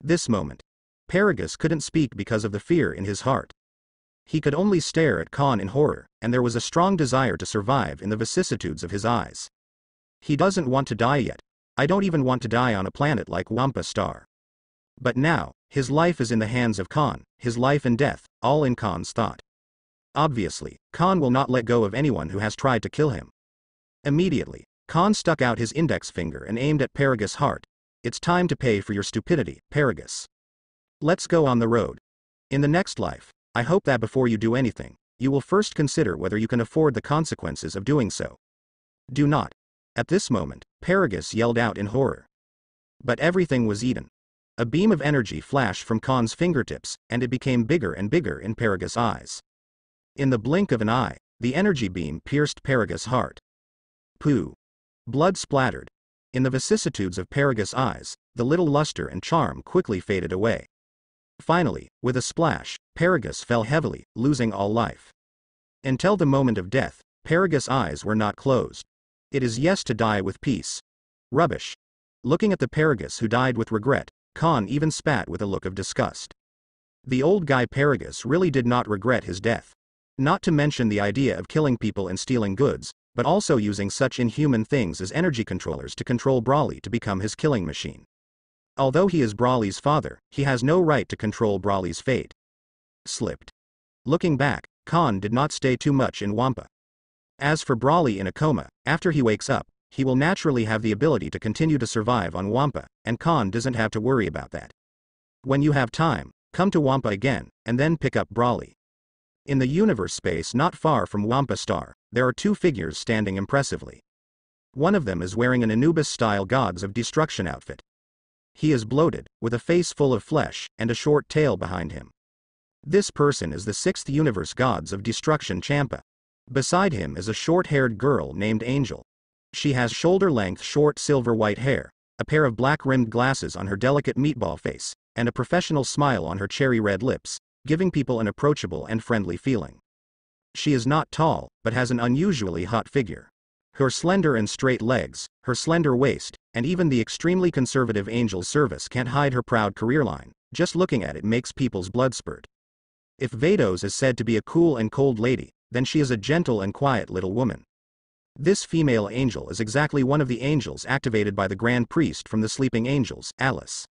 This moment, Paragus couldn't speak because of the fear in his heart. He could only stare at Khan in horror, and there was a strong desire to survive in the vicissitudes of his eyes. He doesn't want to die yet. I don't even want to die on a planet like Wampa Star. But now, his life is in the hands of Khan, his life and death, all in Khan's thought. Obviously, Khan will not let go of anyone who has tried to kill him. Immediately, Khan stuck out his index finger and aimed at Paragus' heart. It's time to pay for your stupidity, Paragus. Let's go on the road. In the next life, I hope that before you do anything, you will first consider whether you can afford the consequences of doing so. Do not. At this moment, Paragus yelled out in horror. But everything was eaten. A beam of energy flashed from Khan's fingertips, and it became bigger and bigger in Paragus' eyes. In the blink of an eye, the energy beam pierced Paragus' heart. Pooh. Blood splattered. In the vicissitudes of Paragus' eyes, the little luster and charm quickly faded away. Finally, with a splash, Paragus fell heavily, losing all life. Until the moment of death, Paragus' eyes were not closed. It is yes to die with peace. Rubbish. Looking at the Paragus who died with regret, Khan even spat with a look of disgust. The old guy Paragus really did not regret his death. Not to mention the idea of killing people and stealing goods, but also using such inhuman things as energy controllers to control Brawley to become his killing machine. Although he is Brawley's father, he has no right to control Brawley's fate. Slipped. Looking back, Khan did not stay too much in Wampa. As for Brawley in a coma, after he wakes up, he will naturally have the ability to continue to survive on Wampa, and Khan doesn't have to worry about that. When you have time, come to Wampa again, and then pick up Brawley. In the universe space not far from Wampa Star, there are two figures standing impressively. One of them is wearing an Anubis-style Gods of Destruction outfit. He is bloated, with a face full of flesh, and a short tail behind him. This person is the 6th Universe Gods of Destruction Champa. Beside him is a short-haired girl named Angel. She has shoulder-length short silver-white hair, a pair of black-rimmed glasses on her delicate meatball face, and a professional smile on her cherry-red lips, giving people an approachable and friendly feeling. She is not tall, but has an unusually hot figure. Her slender and straight legs, her slender waist, and even the extremely conservative Angel's service can't hide her proud career line. Just looking at it makes people's blood spurt. If Vados is said to be a cool and cold lady, then she is a gentle and quiet little woman. This female angel is exactly one of the angels activated by the Grand Priest from the Sleeping Angels, Alice.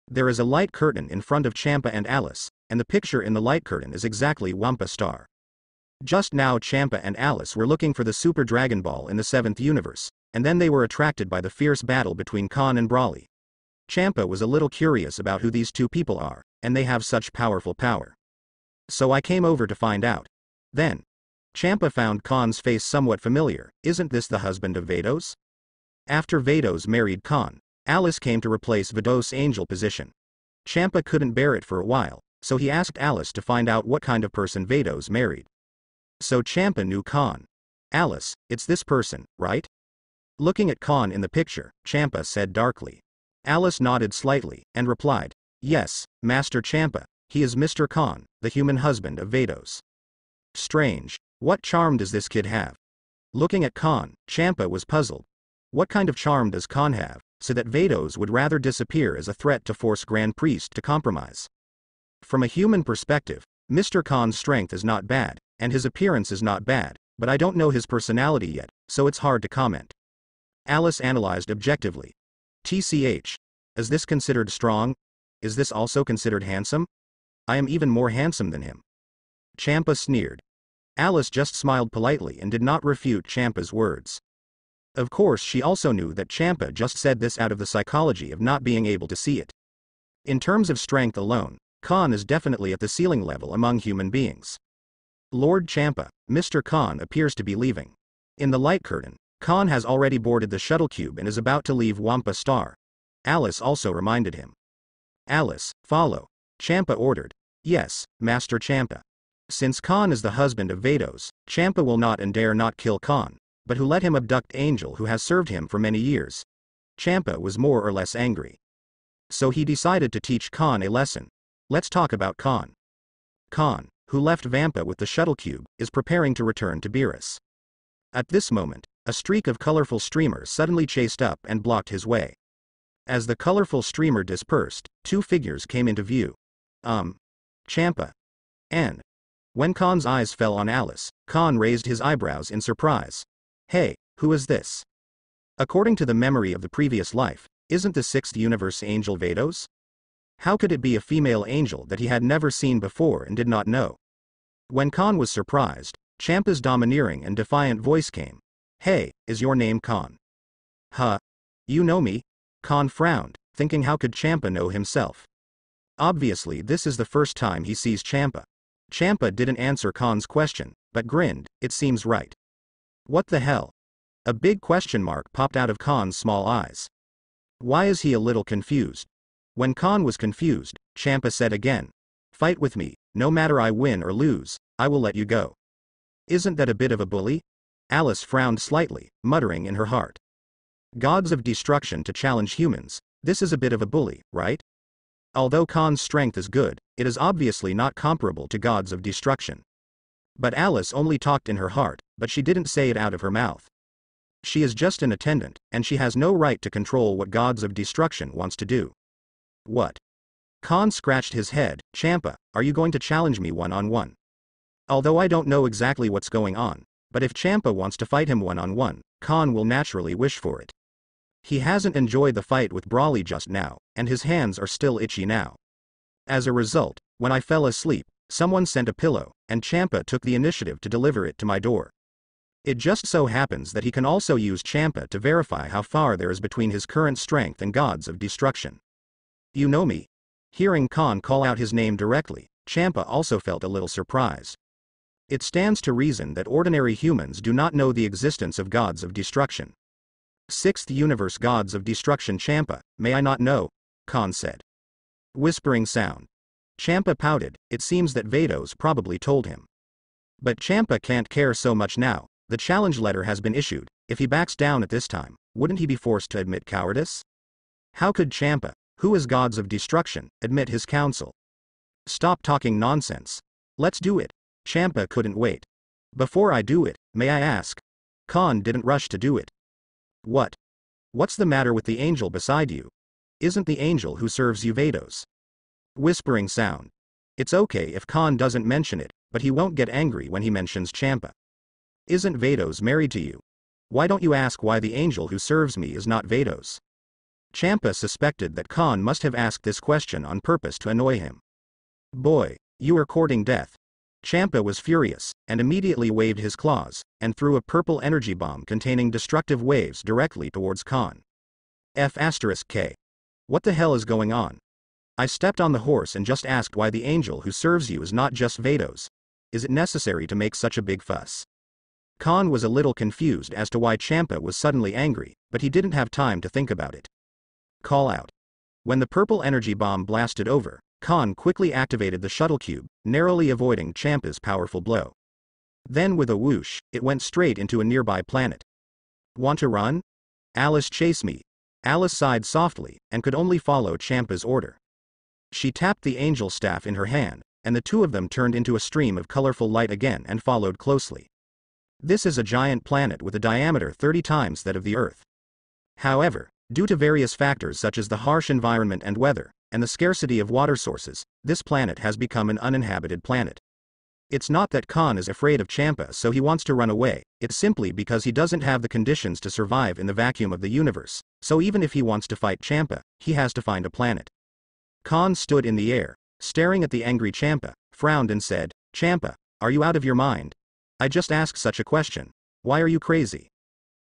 There is a light curtain in front of Champa and Alice, and the picture in the light curtain is exactly Wampa Star. Just now Champa and Alice were looking for the Super Dragon Ball in the 7th universe, and then they were attracted by the fierce battle between Khan and Brawley. Champa was a little curious about who these two people are, and they have such powerful power. So I came over to find out. Then, Champa found Khan's face somewhat familiar. Isn't this the husband of Vados? After Vados married Khan, Alice came to replace Vados' angel position. Champa couldn't bear it for a while, so he asked Alice to find out what kind of person Vados married. So Champa knew Khan. Alice, it's this person, right? Looking at Khan in the picture, Champa said darkly. Alice nodded slightly, and replied, Yes, Master Champa, he is Mr. Khan, the human husband of Vados. Strange. What charm does this kid have? Looking at Khan, Champa was puzzled. What kind of charm does Khan have, so that Vados would rather disappear as a threat to force Grand Priest to compromise? From a human perspective, Mr. Khan's strength is not bad, and his appearance is not bad, but I don't know his personality yet, so it's hard to comment. Alice analyzed objectively. TCH. Is this considered strong? Is this also considered handsome? I am even more handsome than him. Champa sneered. Alice just smiled politely and did not refute Champa's words. Of course, she also knew that Champa just said this out of the psychology of not being able to see it. In terms of strength alone, Khan is definitely at the ceiling level among human beings. Lord Champa, Mr. Khan appears to be leaving. In the light curtain, Khan has already boarded the shuttle cube and is about to leave Wampa Star. Alice also reminded him. Alice, follow. Champa ordered. Yes, Master Champa. Since Khan is the husband of Vados, Champa will not and dare not kill Khan, but who let him abduct Angel who has served him for many years. Champa was more or less angry. So he decided to teach Khan a lesson. Let's talk about Khan. Khan, who left Vampa with the shuttle cube, is preparing to return to Beerus. At this moment, a streak of colorful streamers suddenly chased up and blocked his way. As the colorful streamer dispersed, two figures came into view. Champa. And. When Khan's eyes fell on Alice, Khan raised his eyebrows in surprise. Hey, who is this? According to the memory of the previous life, isn't the sixth universe angel Vados? How could it be a female angel that he had never seen before and did not know? When Khan was surprised, Champa's domineering and defiant voice came. Hey, is your name Khan? Huh? You know me? Khan frowned, thinking how could Champa know himself? Obviously this is the first time he sees Champa. Champa didn't answer Khan's question, but grinned. It seems right. What the hell? A big question mark popped out of Khan's small eyes. Why is he a little confused? When Khan was confused, Champa said again. Fight with me, no matter I win or lose, I will let you go. Isn't that a bit of a bully? Alice frowned slightly, muttering in her heart. Gods of destruction to challenge humans, this is a bit of a bully, right? Although Khan's strength is good, it is obviously not comparable to gods of destruction. But Alice only talked in her heart, but she didn't say it out of her mouth. She is just an attendant, and she has no right to control what gods of destruction wants to do. What? Khan scratched his head. Champa, are you going to challenge me one-on-one? Although I don't know exactly what's going on, but if Champa wants to fight him one-on-one, Khan will naturally wish for it. He hasn't enjoyed the fight with Brawly just now, and his hands are still itchy now. As a result, when I fell asleep, someone sent a pillow, and Champa took the initiative to deliver it to my door. It just so happens that he can also use Champa to verify how far there is between his current strength and gods of destruction. You know me? Hearing Khan call out his name directly, Champa also felt a little surprised. It stands to reason that ordinary humans do not know the existence of gods of destruction. Sixth universe gods of destruction Champa, may I not know? Khan said. Whispering sound. Champa pouted. It seems that Vados probably told him. But Champa can't care so much now. The challenge letter has been issued. If he backs down at this time, wouldn't he be forced to admit cowardice? How could Champa, who is gods of destruction, admit his counsel? Stop talking nonsense. Let's do it. Champa couldn't wait. Before I do it, may I ask? Khan didn't rush to do it. What? What's the matter with the angel beside you? Isn't the angel who serves you Vados? Whispering sound. It's okay if Khan doesn't mention it, but he won't get angry when he mentions Champa. Isn't Vados married to you? Why don't you ask why the angel who serves me is not Vados? Champa suspected that Khan must have asked this question on purpose to annoy him. Boy, you are courting death. Champa was furious, and immediately waved his claws, and threw a purple energy bomb containing destructive waves directly towards Khan. F*K. What the hell is going on? I stepped on the horse and just asked why the angel who serves you is not just Vados. Is it necessary to make such a big fuss? Khan was a little confused as to why Champa was suddenly angry, but he didn't have time to think about it. Call out. When the purple energy bomb blasted over, Khan quickly activated the shuttle cube, narrowly avoiding Champa's powerful blow. Then with a whoosh, it went straight into a nearby planet. Want to run? Alice, chase me. Alice sighed softly, and could only follow Champa's order. She tapped the angel staff in her hand, and the two of them turned into a stream of colorful light again and followed closely. This is a giant planet with a diameter 30 times that of the Earth. However, due to various factors such as the harsh environment and weather, and the scarcity of water sources, this planet has become an uninhabited planet. It's not that Khan is afraid of Champa so he wants to run away, it's simply because he doesn't have the conditions to survive in the vacuum of the universe, so even if he wants to fight Champa, he has to find a planet. Khan stood in the air, staring at the angry Champa, frowned and said, "Champa, are you out of your mind? I just asked such a question. Why are you crazy?"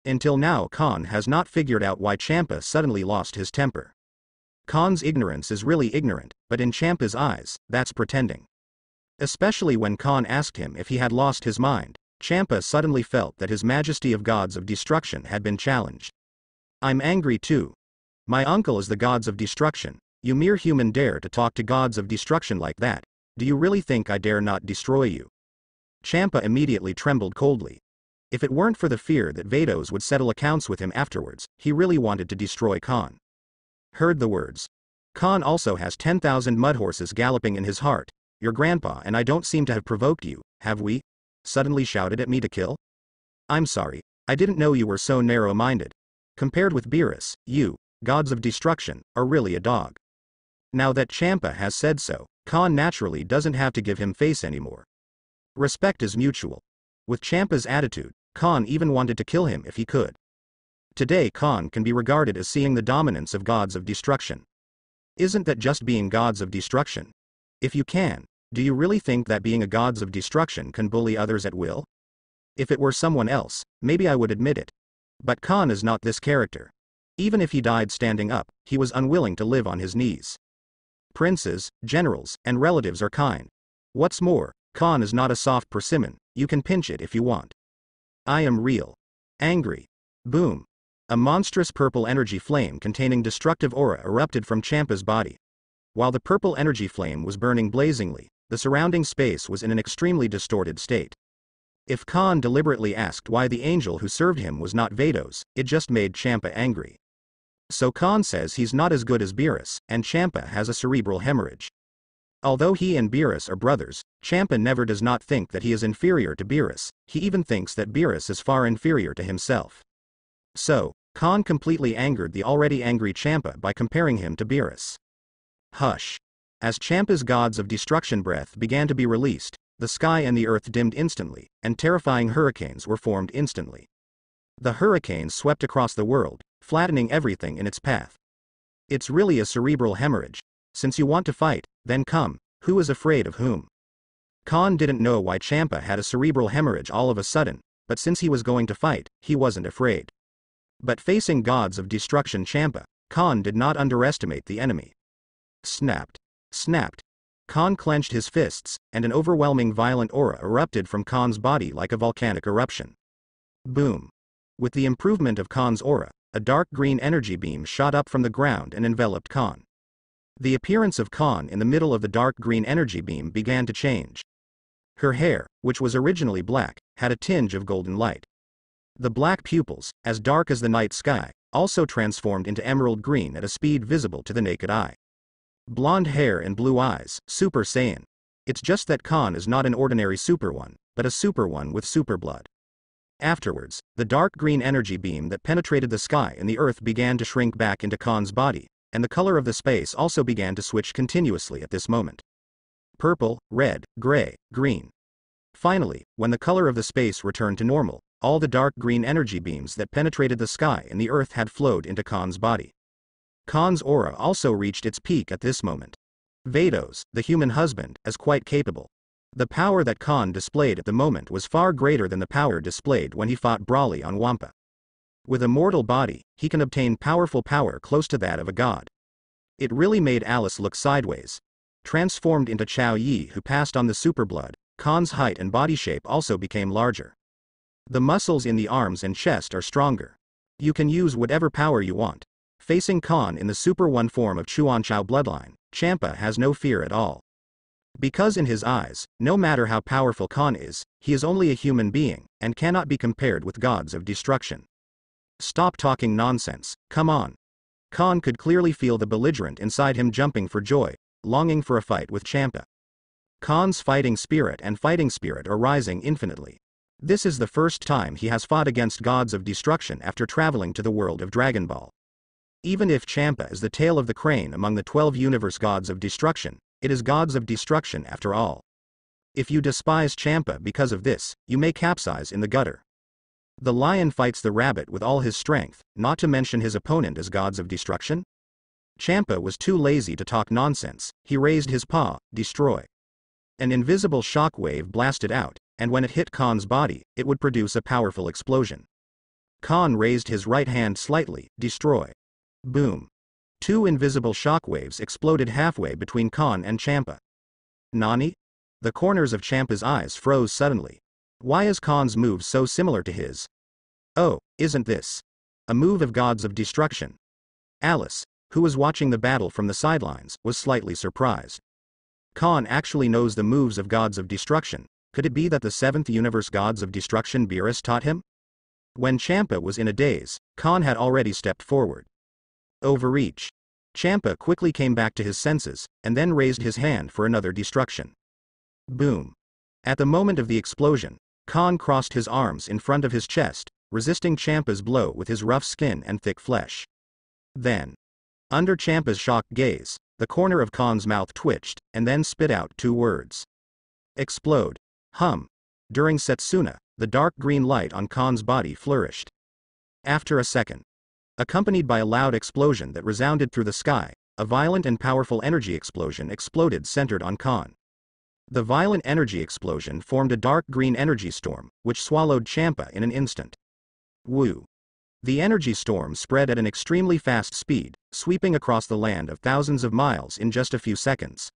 Until now Khan has not figured out why Champa suddenly lost his temper. Khan's ignorance is really ignorant, but in Champa's eyes, that's pretending. Especially when Khan asked him if he had lost his mind, Champa suddenly felt that his majesty of gods of destruction had been challenged. "I'm angry too. My uncle is the gods of destruction. You mere human dare to talk to gods of destruction like that. Do you really think I dare not destroy you?" Champa immediately trembled coldly. If it weren't for the fear that Vados would settle accounts with him afterwards, he really wanted to destroy Khan. Heard the words. "Khan also has 10,000 mud horses galloping in his heart. Your grandpa and I don't seem to have provoked you, have we? Suddenly shouted at me to kill? I'm sorry, I didn't know you were so narrow-minded. Compared with Beerus, you, gods of destruction, are really a dog." Now that Champa has said so, Khan naturally doesn't have to give him face anymore. Respect is mutual. With Champa's attitude, Khan even wanted to kill him if he could. Today Khan can be regarded as seeing the dominance of gods of destruction. Isn't that just being gods of destruction? If you can, do you really think that being a gods of destruction can bully others at will? If it were someone else, maybe I would admit it. But Khan is not this character. Even if he died standing up, he was unwilling to live on his knees. Princes, generals, and relatives are kind. What's more, Khan is not a soft persimmon, you can pinch it if you want. I am real. Angry. Boom. A monstrous purple energy flame containing destructive aura erupted from Champa's body. While the purple energy flame was burning blazingly, the surrounding space was in an extremely distorted state. If Khan deliberately asked why the angel who served him was not Vados, it just made Champa angry. So Khan says he's not as good as Beerus, and Champa has a cerebral hemorrhage. Although he and Beerus are brothers, Champa never does not think that he is inferior to Beerus, he even thinks that Beerus is far inferior to himself. So, Khan completely angered the already angry Champa by comparing him to Beerus. Hush. As Champa's gods of destruction breath began to be released, the sky and the earth dimmed instantly, and terrifying hurricanes were formed instantly. The hurricanes swept across the world, flattening everything in its path. It's really a cerebral hemorrhage. Since you want to fight, then come, who is afraid of whom? Khan didn't know why Champa had a cerebral hemorrhage all of a sudden, but since he was going to fight, he wasn't afraid. But facing gods of destruction Champa, Khan did not underestimate the enemy. Snapped. Snapped. Khan clenched his fists, and an overwhelming violent aura erupted from Khan's body like a volcanic eruption. Boom. With the improvement of Khan's aura, a dark green energy beam shot up from the ground and enveloped Khan. The appearance of Khan in the middle of the dark green energy beam began to change. Her hair, which was originally black, had a tinge of golden light. The black pupils, as dark as the night sky, also transformed into emerald green at a speed visible to the naked eye. Blonde hair and blue eyes, Super Saiyan. It's just that Khan is not an ordinary Super One, but a Super One with super blood. Afterwards, the dark green energy beam that penetrated the sky and the earth began to shrink back into Khan's body, and the color of the space also began to switch continuously at this moment. Purple, red, gray, green. Finally, when the color of the space returned to normal, all the dark green energy beams that penetrated the sky and the earth had flowed into Khan's body. Khan's aura also reached its peak at this moment. Vados, the human husband, is quite capable. The power that Khan displayed at the moment was far greater than the power displayed when he fought Brawly on Wampa. With a mortal body, he can obtain powerful power close to that of a god. It really made Alice look sideways. Transformed into Chao Yi who passed on the super blood, Khan's height and body shape also became larger. The muscles in the arms and chest are stronger. You can use whatever power you want. Facing Khan in the Super One form of Chuanchao bloodline, Champa has no fear at all. Because in his eyes, no matter how powerful Khan is, he is only a human being, and cannot be compared with gods of destruction. Stop talking nonsense, come on. Khan could clearly feel the belligerent inside him jumping for joy. longing for a fight with Champa. Khan's fighting spirit are rising infinitely. This is the first time he has fought against gods of destruction after traveling to the world of Dragon Ball. Even if Champa is the tail of the crane among the 12 universe gods of destruction, it is gods of destruction after all. If you despise Champa because of this, you may capsize in the gutter. The lion fights the rabbit with all his strength, not to mention his opponent as gods of destruction. Champa was too lazy to talk nonsense. He raised his paw, destroy. An invisible shockwave blasted out, and when it hit Khan's body, it would produce a powerful explosion. Khan raised his right hand slightly, destroy. Boom. Two invisible shockwaves exploded halfway between Khan and Champa. Nani? The corners of Champa's eyes froze suddenly. Why is Khan's move so similar to his? Oh, isn't this a move of gods of destruction? Alice, who was watching the battle from the sidelines, was slightly surprised. Khan actually knows the moves of gods of destruction. Could it be that the 7th universe gods of destruction Beerus taught him? When Champa was in a daze, Khan had already stepped forward. Overreach. Champa quickly came back to his senses, and then raised his hand for another destruction. Boom. At the moment of the explosion, Khan crossed his arms in front of his chest, resisting Champa's blow with his rough skin and thick flesh. Then, under Champa's shocked gaze, the corner of Khan's mouth twitched, and then spit out 2 words. Explode. During Setsuna, the dark green light on Khan's body flourished. After a second, accompanied by a loud explosion that resounded through the sky, a violent and powerful energy explosion exploded centered on Khan. The violent energy explosion formed a dark green energy storm, which swallowed Champa in an instant. Woo! The energy storm spread at an extremely fast speed, sweeping across the land of thousands of miles in just a few seconds.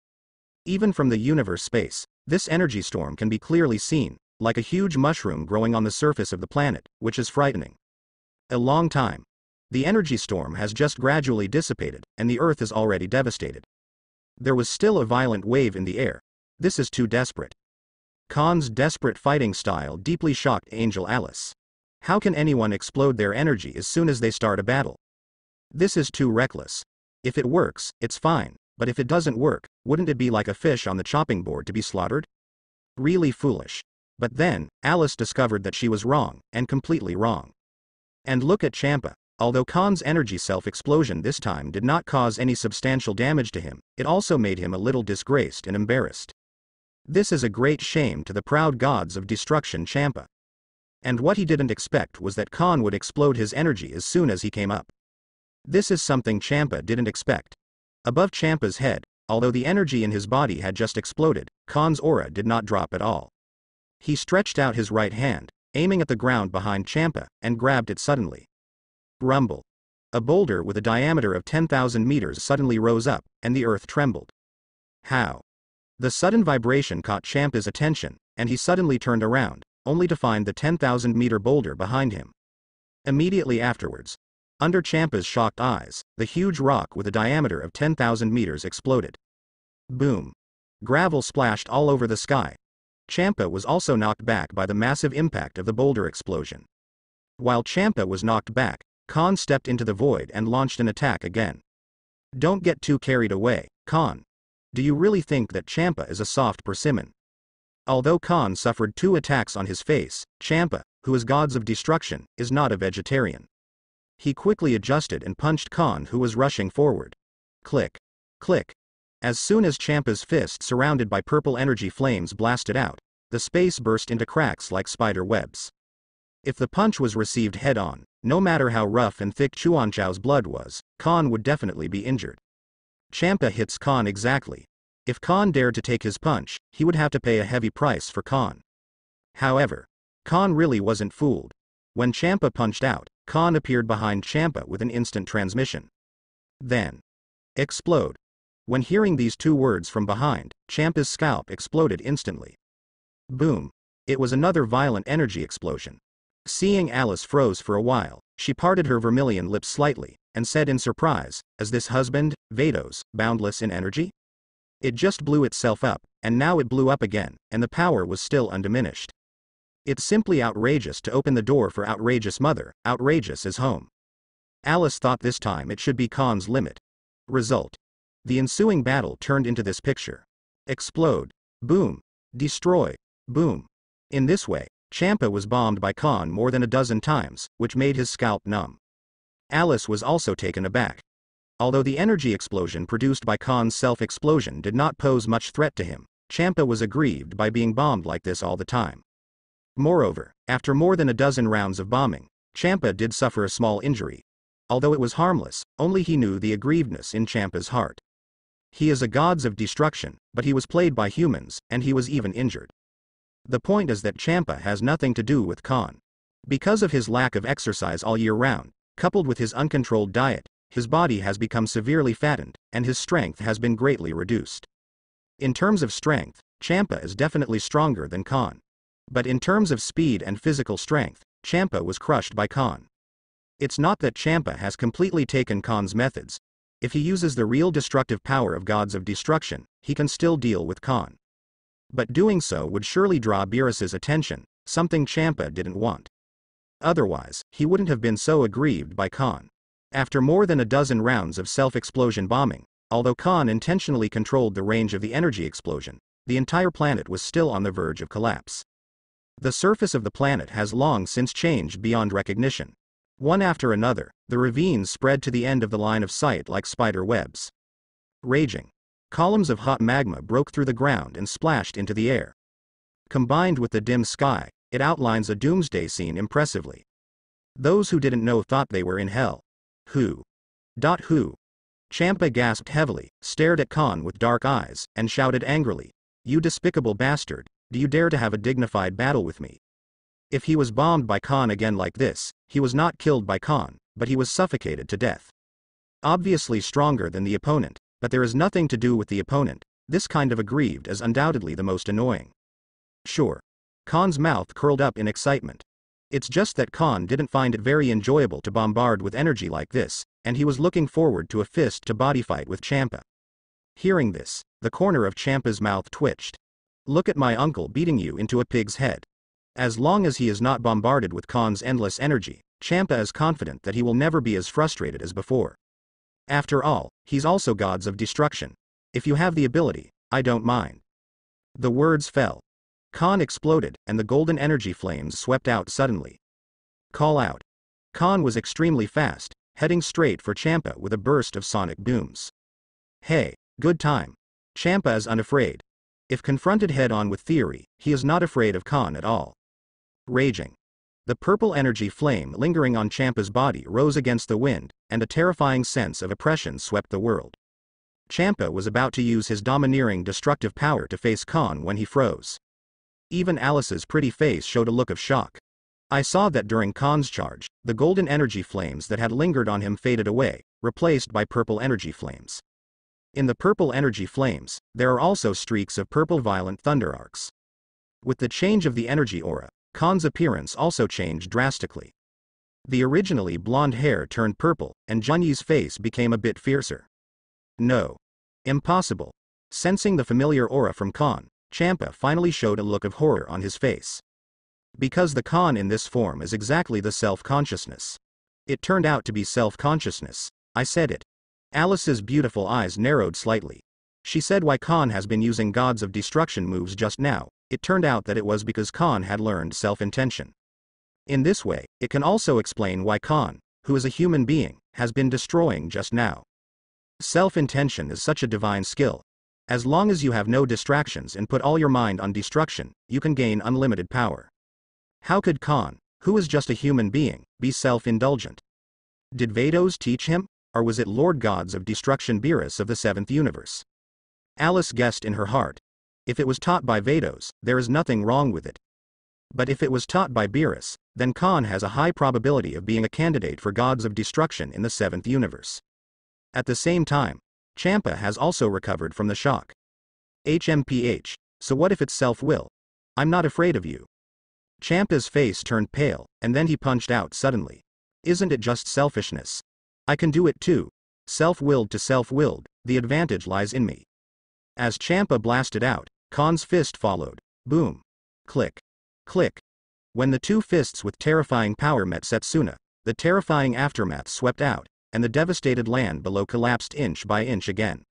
Even from the universe space, this energy storm can be clearly seen, like a huge mushroom growing on the surface of the planet, which is frightening. A long time. The energy storm has just gradually dissipated, and the Earth is already devastated. There was still a violent wave in the air. This is too desperate. Khan's desperate fighting style deeply shocked Angel Alice. How can anyone explode their energy as soon as they start a battle? This is too reckless. If it works, it's fine, but if it doesn't work, wouldn't it be like a fish on the chopping board to be slaughtered? Really foolish. But then, Alice discovered that she was wrong, and completely wrong. And look at Champa. Although Khan's energy self-explosion this time did not cause any substantial damage to him, it also made him a little disgraced and embarrassed. This is a great shame to the proud gods of destruction Champa. And what he didn't expect was that Khan would explode his energy as soon as he came up. This is something Champa didn't expect. Above Champa's head, although the energy in his body had just exploded, Khan's aura did not drop at all. He stretched out his right hand, aiming at the ground behind Champa, and grabbed it suddenly. Rumble. A boulder with a diameter of 10,000 meters suddenly rose up, and the earth trembled. How? The sudden vibration caught Champa's attention, and he suddenly turned around, only to find the 10,000-meter boulder behind him. Immediately afterwards, under Champa's shocked eyes, the huge rock with a diameter of 10,000 meters exploded. Boom. Gravel splashed all over the sky. Champa was also knocked back by the massive impact of the boulder explosion. While Champa was knocked back, Khan stepped into the void and launched an attack again. Don't get too carried away, Khan. Do you really think that Champa is a soft persimmon? Although Khan suffered 2 attacks on his face, Champa, who is gods of destruction, is not a vegetarian. He quickly adjusted and punched Khan, who was rushing forward. Click. Click. As soon as Champa's fist surrounded by purple energy flames blasted out, the space burst into cracks like spider webs. If the punch was received head-on, no matter how rough and thick Chuanchao's blood was, Khan would definitely be injured. Champa hits Khan exactly. If Khan dared to take his punch, he would have to pay a heavy price for Khan. However, Khan really wasn't fooled. When Champa punched out, Khan appeared behind Champa with an instant transmission. Then, explode. When hearing these 2 words from behind, Champa's scalp exploded instantly. Boom. It was another violent energy explosion. Seeing Alice froze for a while, she parted her vermilion lips slightly, and said in surprise, "Is this husband, Vados, boundless in energy?" It just blew itself up, and now it blew up again, and the power was still undiminished. It's simply outrageous to open the door for outrageous mother, outrageous as home. Alice thought this time it should be Khan's limit. Result. The ensuing battle turned into this picture. Explode. Boom. Destroy. Boom. In this way, Champa was bombed by Khan more than a dozen times, which made his scalp numb. Alice was also taken aback. Although the energy explosion produced by Khan's self-explosion did not pose much threat to him, Champa was aggrieved by being bombed like this all the time. Moreover, after more than a dozen rounds of bombing, Champa did suffer a small injury. Although it was harmless, only he knew the aggrievedness in Champa's heart. He is a god of destruction, but he was played by humans, and he was even injured. The point is that Champa has nothing to do with Khan. Because of his lack of exercise all year round, coupled with his uncontrolled diet, his body has become severely fattened, and his strength has been greatly reduced. In terms of strength, Champa is definitely stronger than Khan. But in terms of speed and physical strength, Champa was crushed by Khan. It's not that Champa has completely taken Khan's methods. If he uses the real destructive power of gods of destruction, he can still deal with Khan. But doing so would surely draw Beerus's attention, something Champa didn't want. Otherwise, he wouldn't have been so aggrieved by Khan. After more than a dozen rounds of self-explosion bombing, although Khan intentionally controlled the range of the energy explosion, the entire planet was still on the verge of collapse. The surface of the planet has long since changed beyond recognition. One after another, the ravines spread to the end of the line of sight like spider webs. Raging. Columns of hot magma broke through the ground and splashed into the air. Combined with the dim sky, it outlines a doomsday scene impressively. Those who didn't know thought they were in hell. Who? Who? Champa gasped heavily, stared at Khan with dark eyes, and shouted angrily, "You despicable bastard, do you dare to have a dignified battle with me?" If he was bombed by Khan again like this, he was not killed by Khan, but he was suffocated to death. Obviously stronger than the opponent, but there is nothing to do with the opponent. This kind of aggrieved is undoubtedly the most annoying. Sure. Khan's mouth curled up in excitement. It's just that Khan didn't find it very enjoyable to bombard with energy like this, and he was looking forward to a fist-to-body fight with Champa. Hearing this, the corner of Champa's mouth twitched. Look at my uncle beating you into a pig's head. As long as he is not bombarded with Khan's endless energy, Champa is confident that he will never be as frustrated as before. After all, he's also gods of destruction. If you have the ability, I don't mind. The words fell. Khan exploded, and the golden energy flames swept out suddenly. Call out. Khan was extremely fast, heading straight for Champa with a burst of sonic booms. Hey, good time. Champa is unafraid. If confronted head-on with theory, he is not afraid of Khan at all. Raging. The purple energy flame lingering on Champa's body rose against the wind, and a terrifying sense of oppression swept the world. Champa was about to use his domineering destructive power to face Khan when he froze. Even Alice's pretty face showed a look of shock. I saw that during Khan's charge, the golden energy flames that had lingered on him faded away, replaced by purple energy flames. In the purple energy flames, there are also streaks of purple violent thunder arcs. With the change of the energy aura, Khan's appearance also changed drastically. The originally blonde hair turned purple, and Junyi's face became a bit fiercer. No. Impossible. Sensing the familiar aura from Khan, Champa finally showed a look of horror on his face. Because the Khan in this form is exactly the self-consciousness. It turned out to be self-consciousness. I said it. Alice's beautiful eyes narrowed slightly. She said why Khan has been using gods of destruction moves just now. It turned out that it was because Khan had learned self-intention. In this way, it can also explain why Khan, who is a human being, has been destroying just now. Self-intention is such a divine skill. As long as you have no distractions and put all your mind on destruction, you can gain unlimited power. How could Khan, who is just a human being, be self-indulgent? Did Vados teach him, or was it Lord Gods of Destruction Beerus of the Seventh Universe? Alice guessed in her heart. If it was taught by Vados, there is nothing wrong with it. But if it was taught by Beerus, then Khan has a high probability of being a candidate for Gods of Destruction in the Seventh Universe. At the same time, Champa has also recovered from the shock. HMPH, so what if it's self-will? I'm not afraid of you. Champa's face turned pale, and then he punched out suddenly. Isn't it just selfishness? I can do it too. Self-willed to self-willed, the advantage lies in me. As Champa blasted out, Khan's fist followed. Boom. Click. Click. When the two fists with terrifying power met Setsuna, the terrifying aftermath swept out, and the devastated land below collapsed inch by inch again.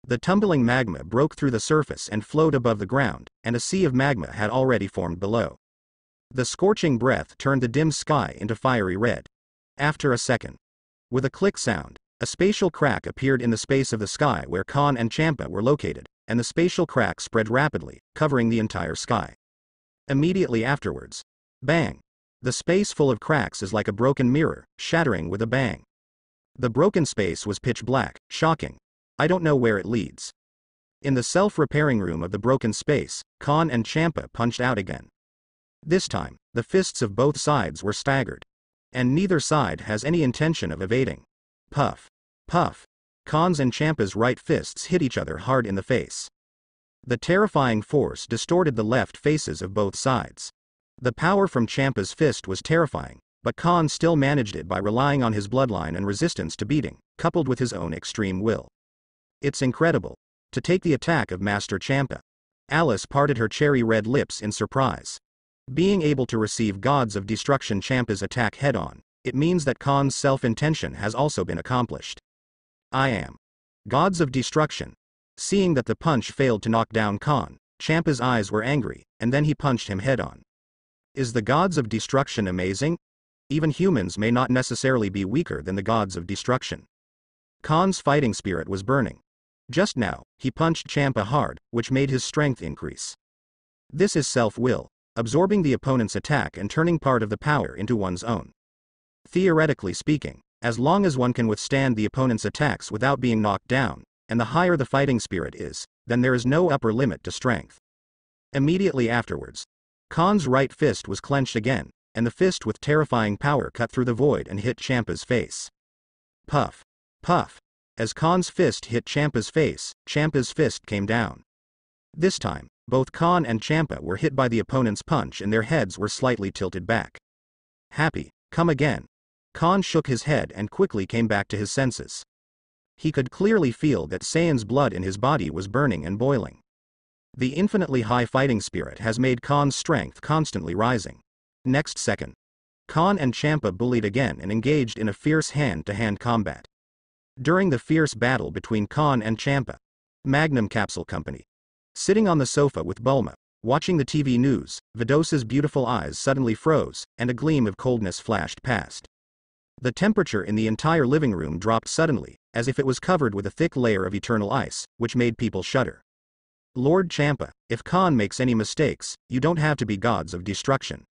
The tumbling magma broke through the surface and flowed above the ground, and a sea of magma had already formed below. The scorching breath turned the dim sky into fiery red. After a second, with a click sound, a spatial crack appeared in the space of the sky where Khan and Champa were located, and the spatial crack spread rapidly, covering the entire sky. Immediately afterwards, bang! The space full of cracks is like a broken mirror, shattering with a bang. The broken space was pitch black, shocking. I don't know where it leads. In the self-repairing room of the broken space, Khan and Champa punched out again. This time, the fists of both sides were staggered. And neither side has any intention of evading. Puff. Puff. Khan's and Champa's right fists hit each other hard in the face. The terrifying force distorted the left faces of both sides. The power from Champa's fist was terrifying, but Khan still managed it by relying on his bloodline and resistance to beating, coupled with his own extreme will. It's incredible. To take the attack of Master Champa. Alice parted her cherry-red lips in surprise. Being able to receive Gods of Destruction Champa's attack head-on, it means that Khan's self-intention has also been accomplished. I am. Gods of Destruction. Seeing that the punch failed to knock down Khan, Champa's eyes were angry, and then he punched him head-on. Is the Gods of Destruction amazing? Even humans may not necessarily be weaker than the Gods of Destruction. Khan's fighting spirit was burning. Just now, he punched Champa hard, which made his strength increase. This is self-will, absorbing the opponent's attack and turning part of the power into one's own. Theoretically speaking, as long as one can withstand the opponent's attacks without being knocked down, and the higher the fighting spirit is, then there is no upper limit to strength. Immediately afterwards, Khan's right fist was clenched again, and the fist with terrifying power cut through the void and hit Champa's face. Puff. Puff. As Khan's fist hit Champa's face, Champa's fist came down. This time, both Khan and Champa were hit by the opponent's punch and their heads were slightly tilted back. Happy, come again. Khan shook his head and quickly came back to his senses. He could clearly feel that Saiyan's blood in his body was burning and boiling. The infinitely high fighting spirit has made Khan's strength constantly rising. Next second, Khan and Champa bullied again and engaged in a fierce hand-to-hand combat. During the fierce battle between Khan and Champa, Magnum Capsule Company. Sitting on the sofa with Bulma, watching the TV news, Vados's beautiful eyes suddenly froze, and a gleam of coldness flashed past. The temperature in the entire living room dropped suddenly, as if it was covered with a thick layer of eternal ice, which made people shudder. Lord Champa, if Khan makes any mistakes, you don't have to be Gods of Destruction.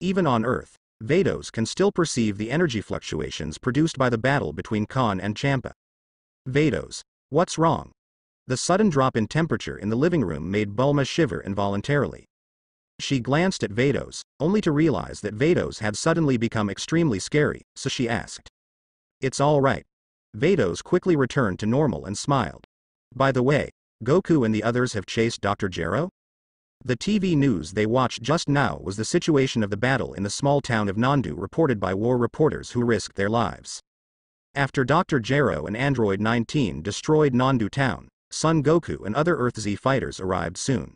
Even on Earth, Vados can still perceive the energy fluctuations produced by the battle between Khan and Champa. Vados, what's wrong? The sudden drop in temperature in the living room made Bulma shiver involuntarily. She glanced at Vados, only to realize that Vados had suddenly become extremely scary, so she asked. It's all right. Vados quickly returned to normal and smiled. By the way, Goku and the others have chased Dr. Gero? The TV news they watched just now was the situation of the battle in the small town of Nandu reported by war reporters who risked their lives. After Dr. Gero and Android 19 destroyed Nandu town, Son Goku and other Earth-Z fighters arrived soon.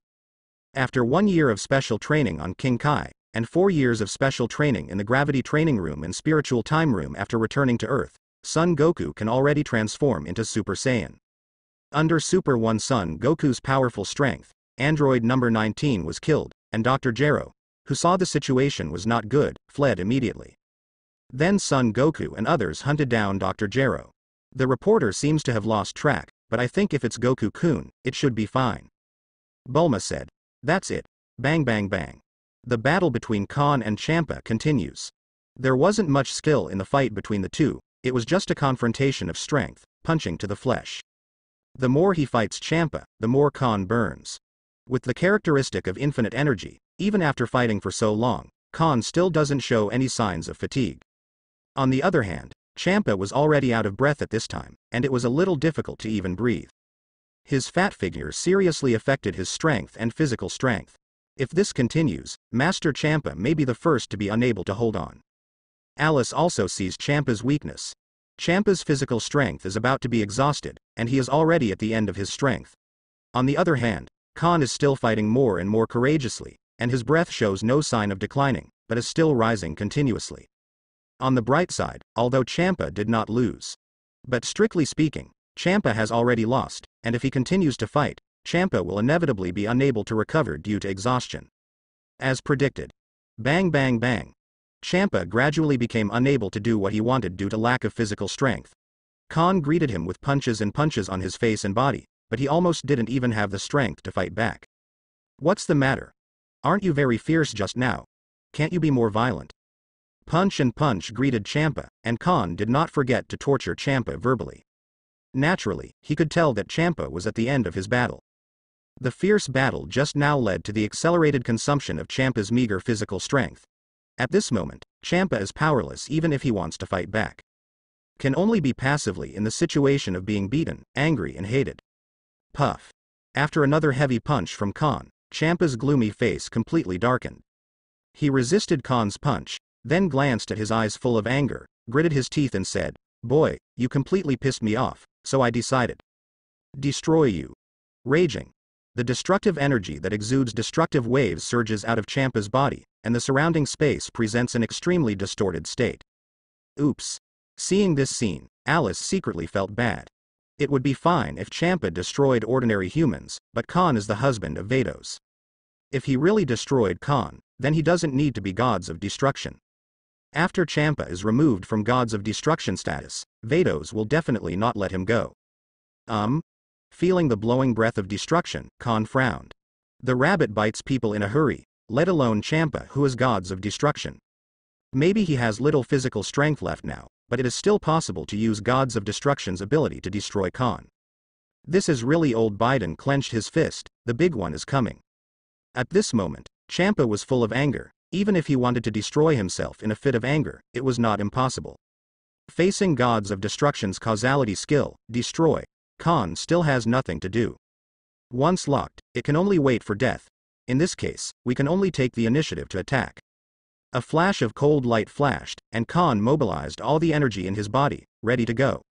After 1 year of special training on King Kai, and 4 years of special training in the Gravity Training Room and Spiritual Time Room after returning to Earth, Son Goku can already transform into Super Saiyan. Under Super 1 Son Goku's powerful strength, Android number 19 was killed, and Dr. Gero, who saw the situation was not good, fled immediately. Then Son Goku and others hunted down Dr. Gero. The reporter seems to have lost track, but I think if it's Goku-kun, it should be fine. Bulma said. That's it. Bang bang bang. The battle between Khan and Champa continues. There wasn't much skill in the fight between the two, it was just a confrontation of strength, punching to the flesh. The more he fights Champa, the more Khan burns. With the characteristic of infinite energy, even after fighting for so long, Khan still doesn't show any signs of fatigue. On the other hand, Champa was already out of breath at this time, and it was a little difficult to even breathe. His fat figure seriously affected his strength and physical strength. If this continues, Master Champa may be the first to be unable to hold on. Alice also sees Champa's weakness. Champa's physical strength is about to be exhausted, and he is already at the end of his strength. On the other hand, Khan is still fighting more and more courageously, and his breath shows no sign of declining, but is still rising continuously. On the bright side, although Champa did not lose. But strictly speaking, Champa has already lost, and if he continues to fight, Champa will inevitably be unable to recover due to exhaustion. As predicted. Bang bang bang. Champa gradually became unable to do what he wanted due to lack of physical strength. Khan greeted him with punches and punches on his face and body, but he almost didn't even have the strength to fight back. What's the matter? Aren't you very fierce just now? Can't you be more violent? Punch and punch greeted Champa, and Khan did not forget to torture Champa verbally. Naturally, he could tell that Champa was at the end of his battle. The fierce battle just now led to the accelerated consumption of Champa's meager physical strength. At this moment, Champa is powerless even if he wants to fight back. Can only be passively in the situation of being beaten, angry and hated. Puff. After another heavy punch from Khan, Champa's gloomy face completely darkened. He resisted Khan's punch, then glanced at his eyes full of anger, gritted his teeth and said, "Boy, you completely pissed me off, so I decided. Destroy you." Raging. The destructive energy that exudes destructive waves surges out of Champa's body, and the surrounding space presents an extremely distorted state. Oops. Seeing this scene, Alice secretly felt bad. It would be fine if Champa destroyed ordinary humans, but Khan is the husband of Vados. If he really destroyed Khan, then he doesn't need to be gods of destruction. After Champa is removed from gods of destruction status, Vados will definitely not let him go. Feeling the blowing breath of destruction, Khan frowned. The rabbit bites people in a hurry, let alone Champa who is gods of destruction. Maybe he has little physical strength left now, but it is still possible to use gods of destruction's ability to destroy Khan. This is really old. Biden clenched his fist, the big one is coming. At this moment, Champa was full of anger. Even if he wanted to destroy himself in a fit of anger, it was not impossible. Facing gods of destruction's causality skill, destroy, Khan still has nothing to do. Once locked, it can only wait for death. In this case, we can only take the initiative to attack. A flash of cold light flashed, and Khan mobilized all the energy in his body, ready to go.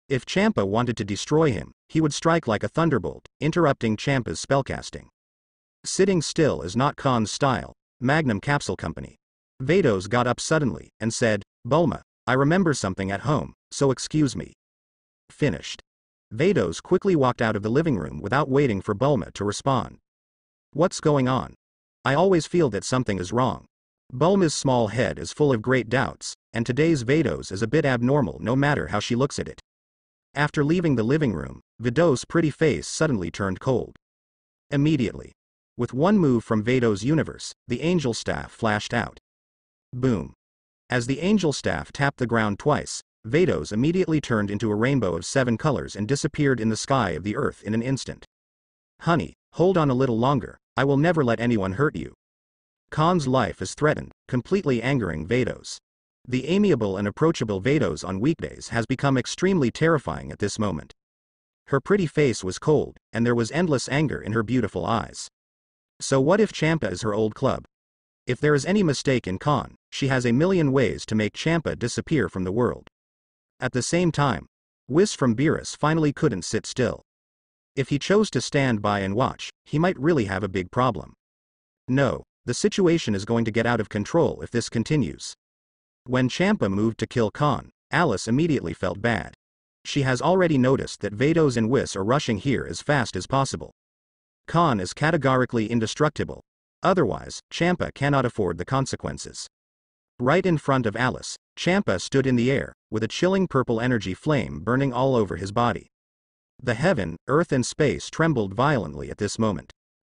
If Champa wanted to destroy him, he would strike like a thunderbolt, interrupting Champa's spellcasting. Sitting still is not Khan's style. Magnum Capsule Company. Vados got up suddenly, and said, "Bulma, I remember something at home, so excuse me." Finished. Vados quickly walked out of the living room without waiting for Bulma to respond. What's going on? I always feel that something is wrong. Bulma's small head is full of great doubts, and today's Vados is a bit abnormal no matter how she looks at it. After leaving the living room, Vados' pretty face suddenly turned cold. Immediately. With one move from Vados' universe, the angel staff flashed out. Boom. As the angel staff tapped the ground twice, Vados immediately turned into a rainbow of 7 colors and disappeared in the sky of the earth in an instant. Honey, hold on a little longer, I will never let anyone hurt you. Khan's life is threatened, completely angering Vados. The amiable and approachable Vados on weekdays has become extremely terrifying at this moment. Her pretty face was cold, and there was endless anger in her beautiful eyes. So what if Champa is her old club? If there is any mistake in Khan, she has a million ways to make Champa disappear from the world. At the same time, Whis from Beerus finally couldn't sit still. If he chose to stand by and watch, he might really have a big problem. No, the situation is going to get out of control if this continues. When Champa moved to kill Khan, Alice immediately felt bad. She has already noticed that Vados and Whis are rushing here as fast as possible. Khan is categorically indestructible. Otherwise, Champa cannot afford the consequences. Right in front of Alice, Champa stood in the air, with a chilling purple energy flame burning all over his body. The heaven, earth and space trembled violently at this moment.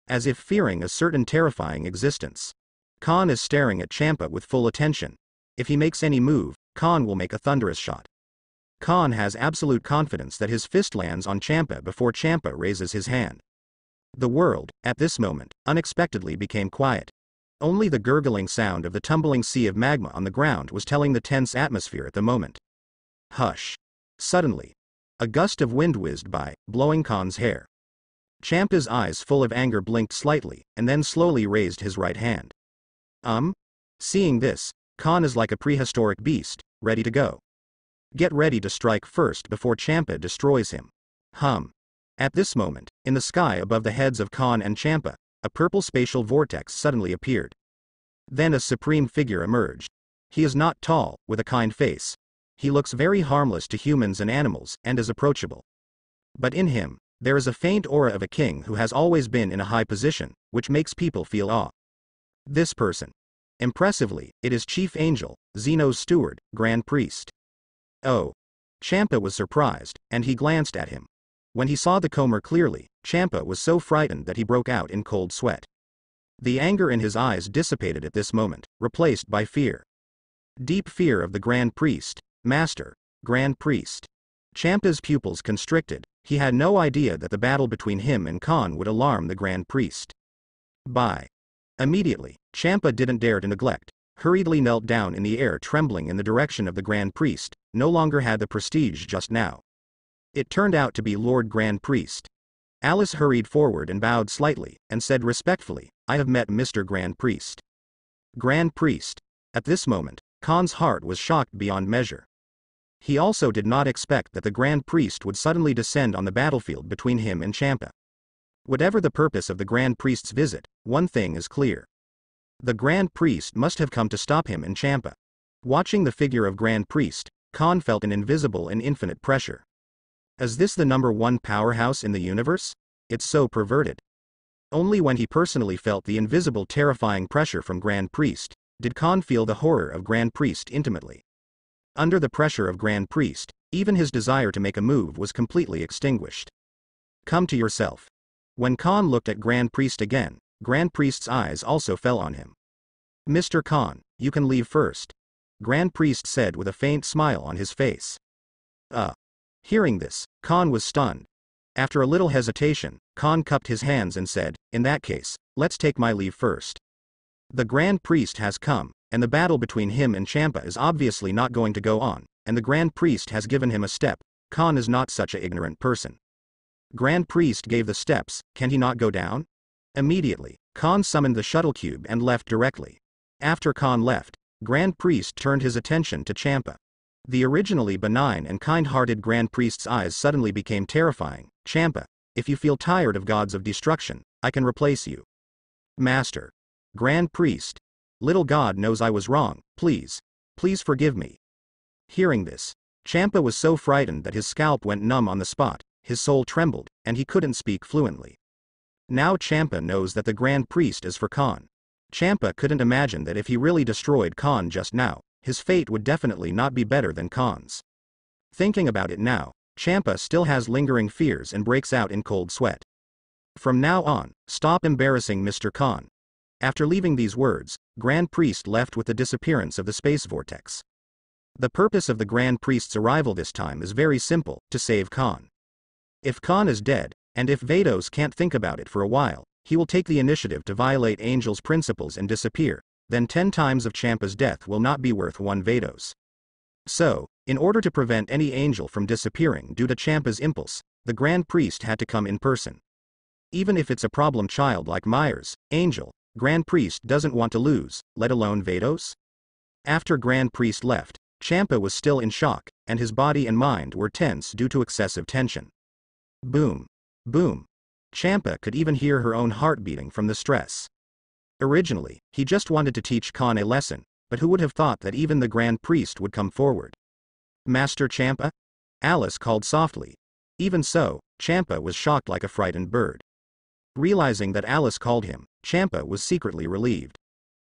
As if fearing a certain terrifying existence. Khan is staring at Champa with full attention. If he makes any move, Khan will make a thunderous shot. Khan has absolute confidence that his fist lands on Champa before Champa raises his hand. The world, at this moment, unexpectedly became quiet. Only the gurgling sound of the tumbling sea of magma on the ground was telling the tense atmosphere at the moment. Hush. Suddenly, a gust of wind whizzed by, blowing Khan's hair. Champa's eyes full of anger blinked slightly, and then slowly raised his right hand. Seeing this, Khan is like a prehistoric beast, ready to go. Get ready to strike first before Champa destroys him. At this moment, in the sky above the heads of Khan and Champa, a purple spatial vortex suddenly appeared. Then a supreme figure emerged. He is not tall, with a kind face. He looks very harmless to humans and animals, and is approachable. But in him, There is a faint aura of a king who has always been in a high position, which makes people feel awe. This person. Impressively, it is Chief Angel, Zeno's steward, Grand Priest. Oh. Champa was surprised, and he glanced at him. When he saw the comer clearly, Champa was so frightened that he broke out in cold sweat. The anger in his eyes dissipated at this moment, replaced by fear. Deep fear of the Grand Priest. Master. Grand Priest. Champa's pupils constricted. He had no idea that the battle between him and Khan would alarm the Grand Priest. Bye. Immediately, Champa didn't dare to neglect, hurriedly knelt down in the air, trembling in the direction of the Grand Priest, no longer had the prestige just now. It turned out to be Lord Grand Priest. Alice hurried forward and bowed slightly, and said respectfully, "I have met Mr. Grand Priest." Grand Priest. At this moment, Khan's heart was shocked beyond measure. He also did not expect that the Grand Priest would suddenly descend on the battlefield between him and Champa. Whatever the purpose of the Grand Priest's visit, one thing is clear. The Grand Priest must have come to stop him and Champa. Watching the figure of Grand Priest, Khan felt an invisible and infinite pressure. Is this the #1 powerhouse in the universe? It's so perverted. Only when he personally felt the invisible terrifying pressure from Grand Priest, did Khan feel the horror of Grand Priest intimately. Under the pressure of Grand Priest, even his desire to make a move was completely extinguished. Come to yourself. When Khan looked at Grand Priest again, Grand Priest's eyes also fell on him. Mr. Khan, you can leave first. Grand Priest said with a faint smile on his face. Hearing this, Khan was stunned. After a little hesitation, Khan cupped his hands and said, "In that case, let's take my leave first." The Grand Priest has come, and the battle between him and Champa is obviously not going to go on, and the Grand Priest has given him a step. Khan is not such an ignorant person. Grand Priest gave the steps, can he not go down? Immediately, Khan summoned the shuttle cube and left directly. After Khan left, Grand Priest turned his attention to Champa. The originally benign and kind-hearted Grand Priest's eyes suddenly became terrifying. Champa, if you feel tired of gods of destruction, I can replace you. Master. Grand Priest. Little God knows I was wrong, please forgive me. Hearing this, Champa was so frightened that his scalp went numb on the spot, his soul trembled, and he couldn't speak fluently. Now Champa knows that the Grand Priest is for Khan. Champa couldn't imagine that if he really destroyed Khan just now, his fate would definitely not be better than Khan's. Thinking about it now, Champa still has lingering fears and breaks out in cold sweat. From now on, stop embarrassing Mr. Khan. After leaving these words, Grand Priest left with the disappearance of the space vortex. The purpose of the Grand Priest's arrival this time is very simple, to save Khan. If Khan is dead, and if Vados can't think about it for a while, he will take the initiative to violate Angel's principles and disappear, then 10 times of Champa's death will not be worth 1 Vados. So, in order to prevent any Angel from disappearing due to Champa's impulse, the Grand Priest had to come in person. Even if it's a problem child like Myers, Angel, Grand Priest doesn't want to lose, let alone Vados? After Grand Priest left, Champa was still in shock, and his body and mind were tense due to excessive tension. Boom. Boom. Champa could even hear her own heart beating from the stress. Originally, he just wanted to teach Khan a lesson, but who would have thought that even the Grand Priest would come forward? Master Champa? Alice called softly. Even so, Champa was shocked like a frightened bird. Realizing that Alice called him, Champa was secretly relieved.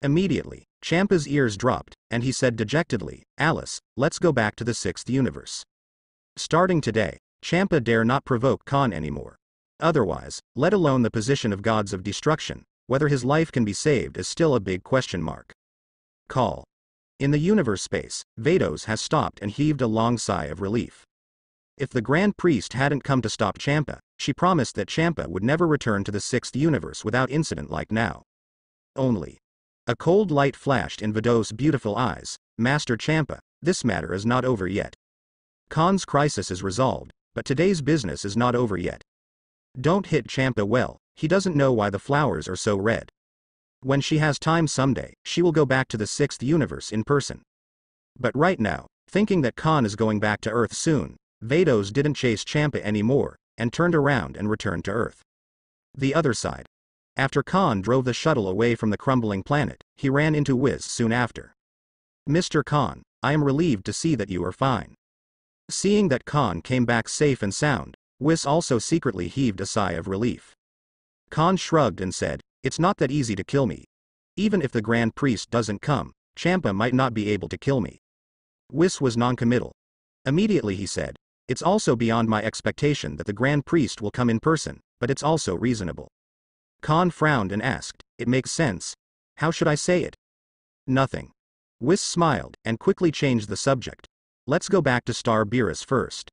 Immediately, Champa's ears dropped, and he said dejectedly, "Alice, let's go back to the 6th universe. Starting today, Champa dare not provoke Khan anymore. Otherwise, let alone the position of gods of destruction, whether his life can be saved is still a big question mark." Call. In the universe space, Vados has stopped and heaved a long sigh of relief. If the Grand Priest hadn't come to stop Champa, she promised that Champa would never return to the 6th universe without incident like now. Only. A cold light flashed in Vados' beautiful eyes. Master Champa, this matter is not over yet. Khan's crisis is resolved, but today's business is not over yet. Don't hit Champa well, he doesn't know why the flowers are so red. When she has time someday, she will go back to the 6th universe in person. But right now, thinking that Khan is going back to Earth soon, Vados didn't chase Champa anymore, and turned around and returned to Earth. The other side. After Khan drove the shuttle away from the crumbling planet, he ran into Wiz soon after. Mr. Khan, I am relieved to see that you are fine. Seeing that Khan came back safe and sound, Whis also secretly heaved a sigh of relief. Khan shrugged and said, "It's not that easy to kill me. Even if the Grand Priest doesn't come, Champa might not be able to kill me." Whis was noncommittal. Immediately he said, "It's also beyond my expectation that the Grand Priest will come in person, but it's also reasonable." Khan frowned and asked, "It makes sense. How should I say it?" "Nothing." Whis smiled, and quickly changed the subject. "Let's go back to Star Beerus first."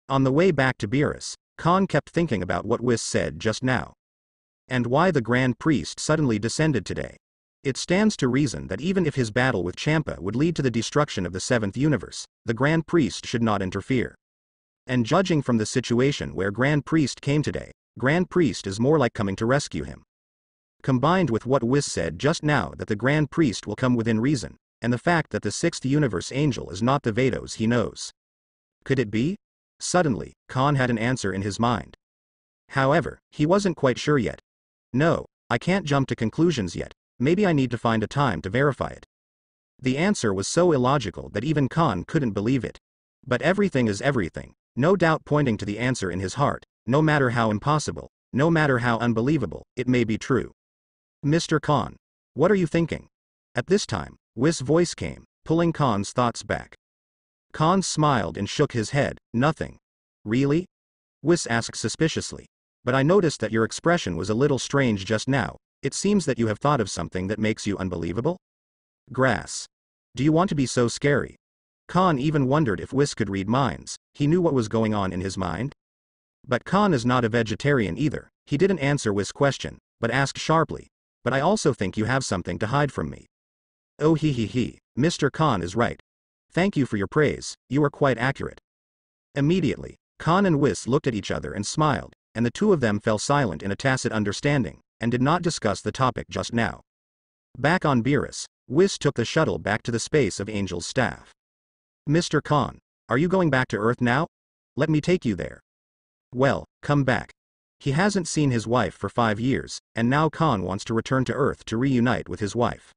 On the way back to Beerus, Khan kept thinking about what Whis said just now. And why the Grand Priest suddenly descended today. It stands to reason that even if his battle with Champa would lead to the destruction of the 7th universe, the Grand Priest should not interfere. And judging from the situation where Grand Priest came today, Grand Priest is more like coming to rescue him. Combined with what Whis said just now that the Grand Priest will come within reason, and the fact that the 6th universe angel is not the Vados he knows. Could it be? Suddenly, Khan had an answer in his mind. However, he wasn't quite sure yet. "No, I can't jump to conclusions yet. Maybe I need to find a time to verify it." The answer was so illogical that even Khan couldn't believe it. But everything is everything, no doubt pointing to the answer in his heart, no matter how impossible, no matter how unbelievable, it may be true. "Mr. Khan, what are you thinking?" At this time, Whis' voice came, pulling Khan's thoughts back. Khan smiled and shook his head. "Nothing." "Really?" Whis asked suspiciously. "But I noticed that your expression was a little strange just now. It seems that you have thought of something that makes you unbelievable?" "Grass. Do you want to be so scary?" Khan even wondered if Whis could read minds. He knew what was going on in his mind. But Khan is not a vegetarian either. He didn't answer Whis' question, but asked sharply, "But I also think you have something to hide from me." "Oh he, Mr. Khan is right. Thank you for your praise, you are quite accurate." Immediately, Khan and Whis looked at each other and smiled, and the two of them fell silent in a tacit understanding, and did not discuss the topic just now. Back on Beerus, Whis took the shuttle back to the space of Angel's staff. "Mr. Khan, are you going back to Earth now? Let me take you there." "Well, come back." He hasn't seen his wife for 5 years, and now Khan wants to return to Earth to reunite with his wife.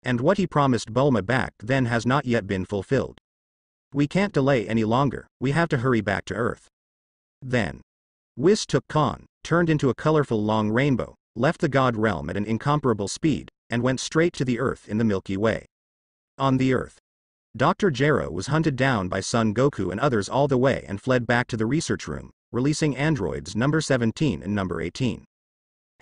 And what he promised Bulma back then has not yet been fulfilled. "We can't delay any longer, we have to hurry back to Earth." Then, Whis took Khan, turned into a colorful long rainbow, left the God realm at an incomparable speed, and went straight to the Earth in the Milky Way. On the Earth, Dr. Gero was hunted down by Son Goku and others all the way and fled back to the research room, releasing androids number 17 and number 18.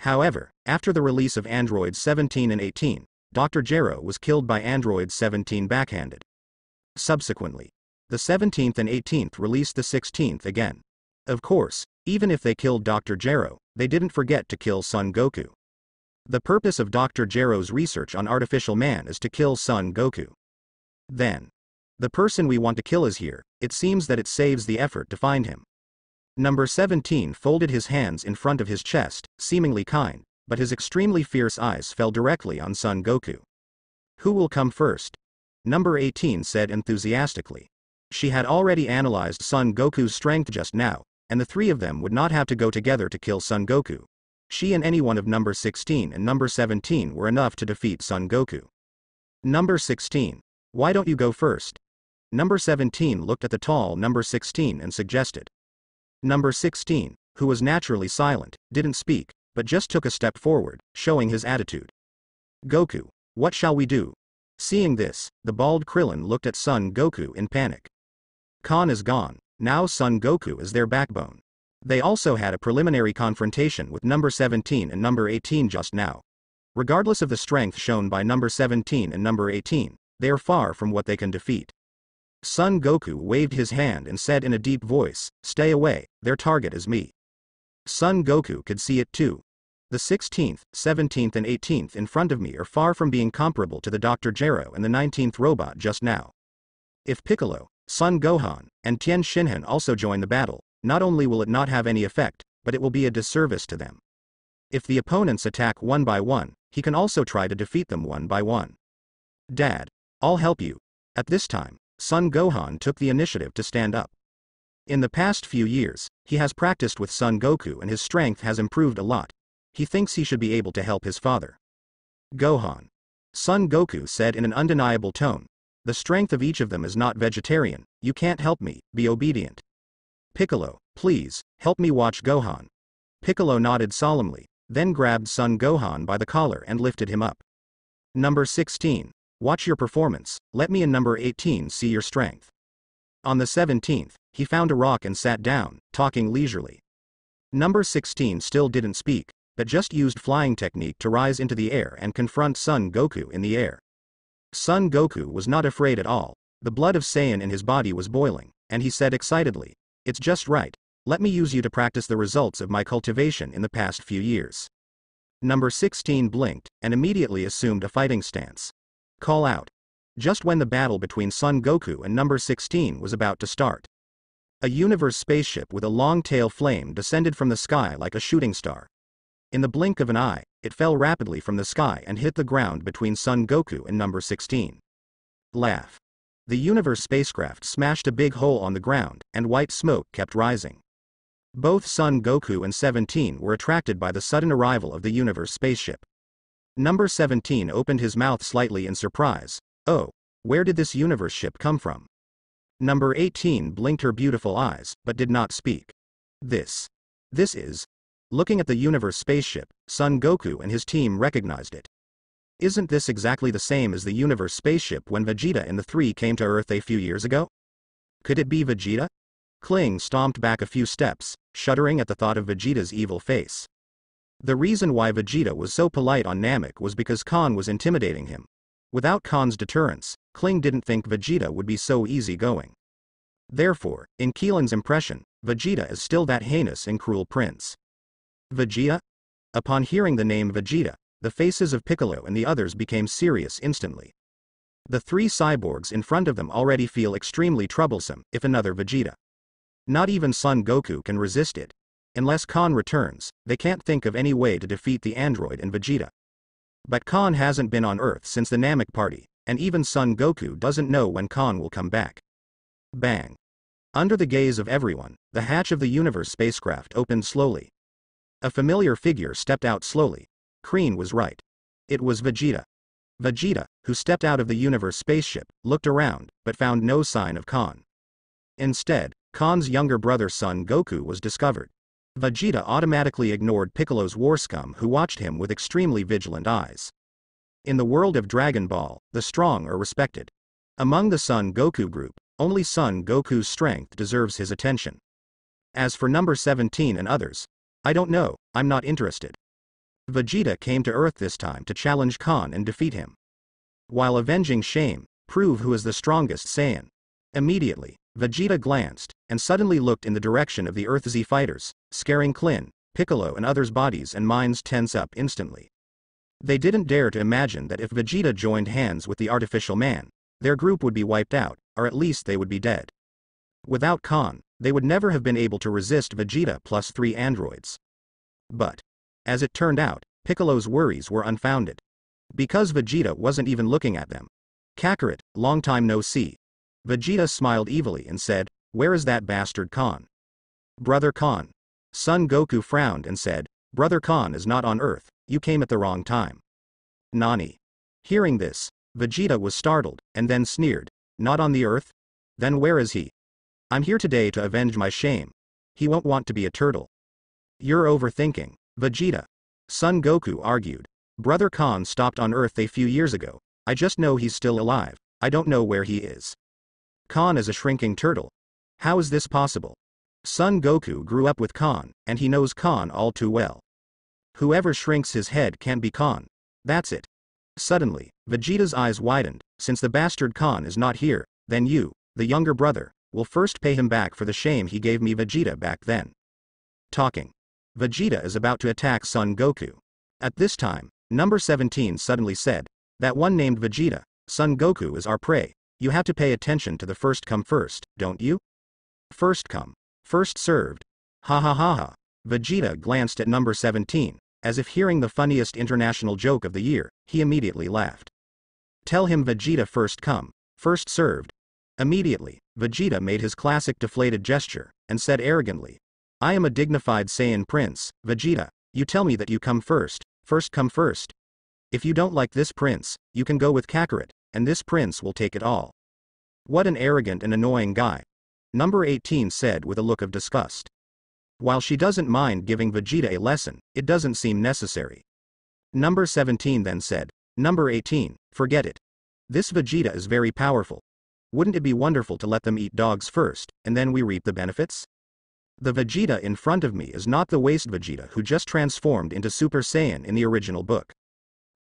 However, after the release of androids 17 and 18, Dr. Gero was killed by android 17 backhanded. Subsequently, the 17th and 18th released the 16th again. Of course, even if they killed Dr. Gero, they didn't forget to kill Son Goku. The purpose of Dr. Gero's research on artificial man is to kill Son Goku. Then, the person we want to kill is here. It seems that it saves the effort to find him. Number 17 folded his hands in front of his chest, seemingly kind, but his extremely fierce eyes fell directly on Son Goku. "Who will come first?" Number 18 said enthusiastically. She had already analyzed Son Goku's strength just now, and the three of them would not have to go together to kill Son Goku. She and any one of number 16 and number 17 were enough to defeat Son Goku. "Number 16, why don't you go first?" Number 17 looked at the tall number 16 and suggested. Number 16, who was naturally silent, didn't speak, but just took a step forward, showing his attitude. "Goku, what shall we do?" Seeing this, the bald Krillin looked at Son Goku in panic. Khan is gone, now Son Goku is their backbone. They also had a preliminary confrontation with number 17 and number 18 just now. Regardless of the strength shown by number 17 and number 18, they are far from what they can defeat. Son Goku waved his hand and said in a deep voice, "Stay away, their target is me." Son Goku could see it too. The 16th, 17th and 18th in front of me are far from being comparable to the Dr. Gero and the 19th robot just now. If Piccolo, Son Gohan, and Tien Shinhan also join the battle, not only will it not have any effect, but it will be a disservice to them. If the opponents attack one by one, he can also try to defeat them one by one. "Dad, I'll help you." At this time, Son Gohan took the initiative to stand up. In the past few years, he has practiced with Son Goku and his strength has improved a lot. He thinks he should be able to help his father. "Gohan," Son Goku said in an undeniable tone, "the strength of each of them is not vegetarian, you can't help me, be obedient." Piccolo, Please, help me watch Gohan. Piccolo nodded solemnly, then grabbed Son Gohan by the collar and lifted him up. Number 16. Watch your performance, let me in number 18 see your strength. On the 17th, he found a rock and sat down, talking leisurely. Number 16 still didn't speak, but just used flying technique to rise into the air and confront Son Goku in the air. Son Goku was not afraid at all, the blood of Saiyan in his body was boiling, and he said excitedly, "It's just right, let me use you to practice the results of my cultivation in the past few years." Number 16 blinked, and immediately assumed a fighting stance. Call out. Just when the battle between Son Goku and number 16 was about to start. A universe spaceship with a long tail flame descended from the sky like a shooting star. In the blink of an eye, it fell rapidly from the sky and hit the ground between Son Goku and number 16. Laugh. The universe spacecraft smashed a big hole on the ground, and white smoke kept rising. Both Son Goku and 17 were attracted by the sudden arrival of the universe spaceship. Number 17 opened his mouth slightly in surprise. Oh, where did this universe ship come from? Number 18 blinked her beautiful eyes, but did not speak. This is. Looking at the universe spaceship, Son Goku and his team recognized it. Isn't this exactly the same as the universe spaceship when Vegeta and the three came to Earth a few years ago? Could it be Vegeta? Kling stomped back a few steps, shuddering at the thought of Vegeta's evil face. The reason why Vegeta was so polite on Namek was because Khan was intimidating him. Without Khan's deterrence, Kling didn't think Vegeta would be so easygoing. Therefore, in Keelan's impression, Vegeta is still that heinous and cruel prince. Vegeta? Upon hearing the name Vegeta, the faces of Piccolo and the others became serious instantly. The three cyborgs in front of them already feel extremely troublesome, if another Vegeta. Not even Son Goku can resist it. Unless Khan returns, they can't think of any way to defeat the android and Vegeta. But Khan hasn't been on Earth since the Namek party, and even Son Goku doesn't know when Khan will come back. Bang. Under the gaze of everyone, the hatch of the universe spacecraft opened slowly. A familiar figure stepped out slowly. Kreen was right. It was Vegeta. Vegeta, who stepped out of the universe spaceship, looked around, but found no sign of Khan. Instead, Khan's younger brother Son Goku was discovered. Vegeta automatically ignored Piccolo's war scum who watched him with extremely vigilant eyes. In the world of Dragon Ball, the strong are respected. Among the Son Goku group, only Son Goku's strength deserves his attention. As for number 17 and others, I don't know, I'm not interested. Vegeta came to Earth this time to challenge Khan and defeat him. While avenging shame, prove who is the strongest Saiyan. Immediately, Vegeta glanced, and suddenly looked in the direction of the Earth Z fighters, scaring Klin, Piccolo and others' bodies and minds tense up instantly. They didn't dare to imagine that if Vegeta joined hands with the artificial man, their group would be wiped out, or at least they would be dead. Without Khan, they would never have been able to resist Vegeta plus 3 androids. But, as it turned out, Piccolo's worries were unfounded. Because Vegeta wasn't even looking at them. Kakarot, long time no see. Vegeta smiled evilly and said, "Where is that bastard Khan?" "Brother Khan." Son Goku frowned and said, "Brother Khan is not on Earth, you came at the wrong time." Nani? Hearing this, Vegeta was startled, and then sneered, "Not on the Earth? Then where is he?" "I'm here today to avenge my shame. He won't want to be a turtle." "You're overthinking, Vegeta." Son Goku argued. "Brother Khan stopped on Earth a few years ago, I just know he's still alive, I don't know where he is." "Khan is a shrinking turtle. How is this possible?" Son Goku grew up with Khan, and he knows Khan all too well. Whoever shrinks his head can't be Khan. That's it. Suddenly, Vegeta's eyes widened. "Since the bastard Khan is not here, then you, the younger brother, will first pay him back for the shame he gave me." Vegeta back then. Talking. Vegeta is about to attack Son Goku. At this time, number 17 suddenly said, "That one named Vegeta, Son Goku is our prey. You have to pay attention to the first come first, don't you? First come, first served." Ha ha ha ha. Vegeta glanced at number 17, as if hearing the funniest international joke of the year. He immediately laughed. "Tell him Vegeta first come, first served." Immediately, Vegeta made his classic deflated gesture, and said arrogantly, "I am a dignified Saiyan prince, Vegeta, you tell me that you come first come first. If you don't like this prince, you can go with Kakarot, and this prince will take it all." "What an arrogant and annoying guy," number 18 said with a look of disgust. While she doesn't mind giving Vegeta a lesson, it doesn't seem necessary. Number 17 then said, "Number 18, forget it. This Vegeta is very powerful. Wouldn't it be wonderful to let them eat dogs first, and then we reap the benefits?" The Vegeta in front of me is not the waste Vegeta who just transformed into Super Saiyan in the original book.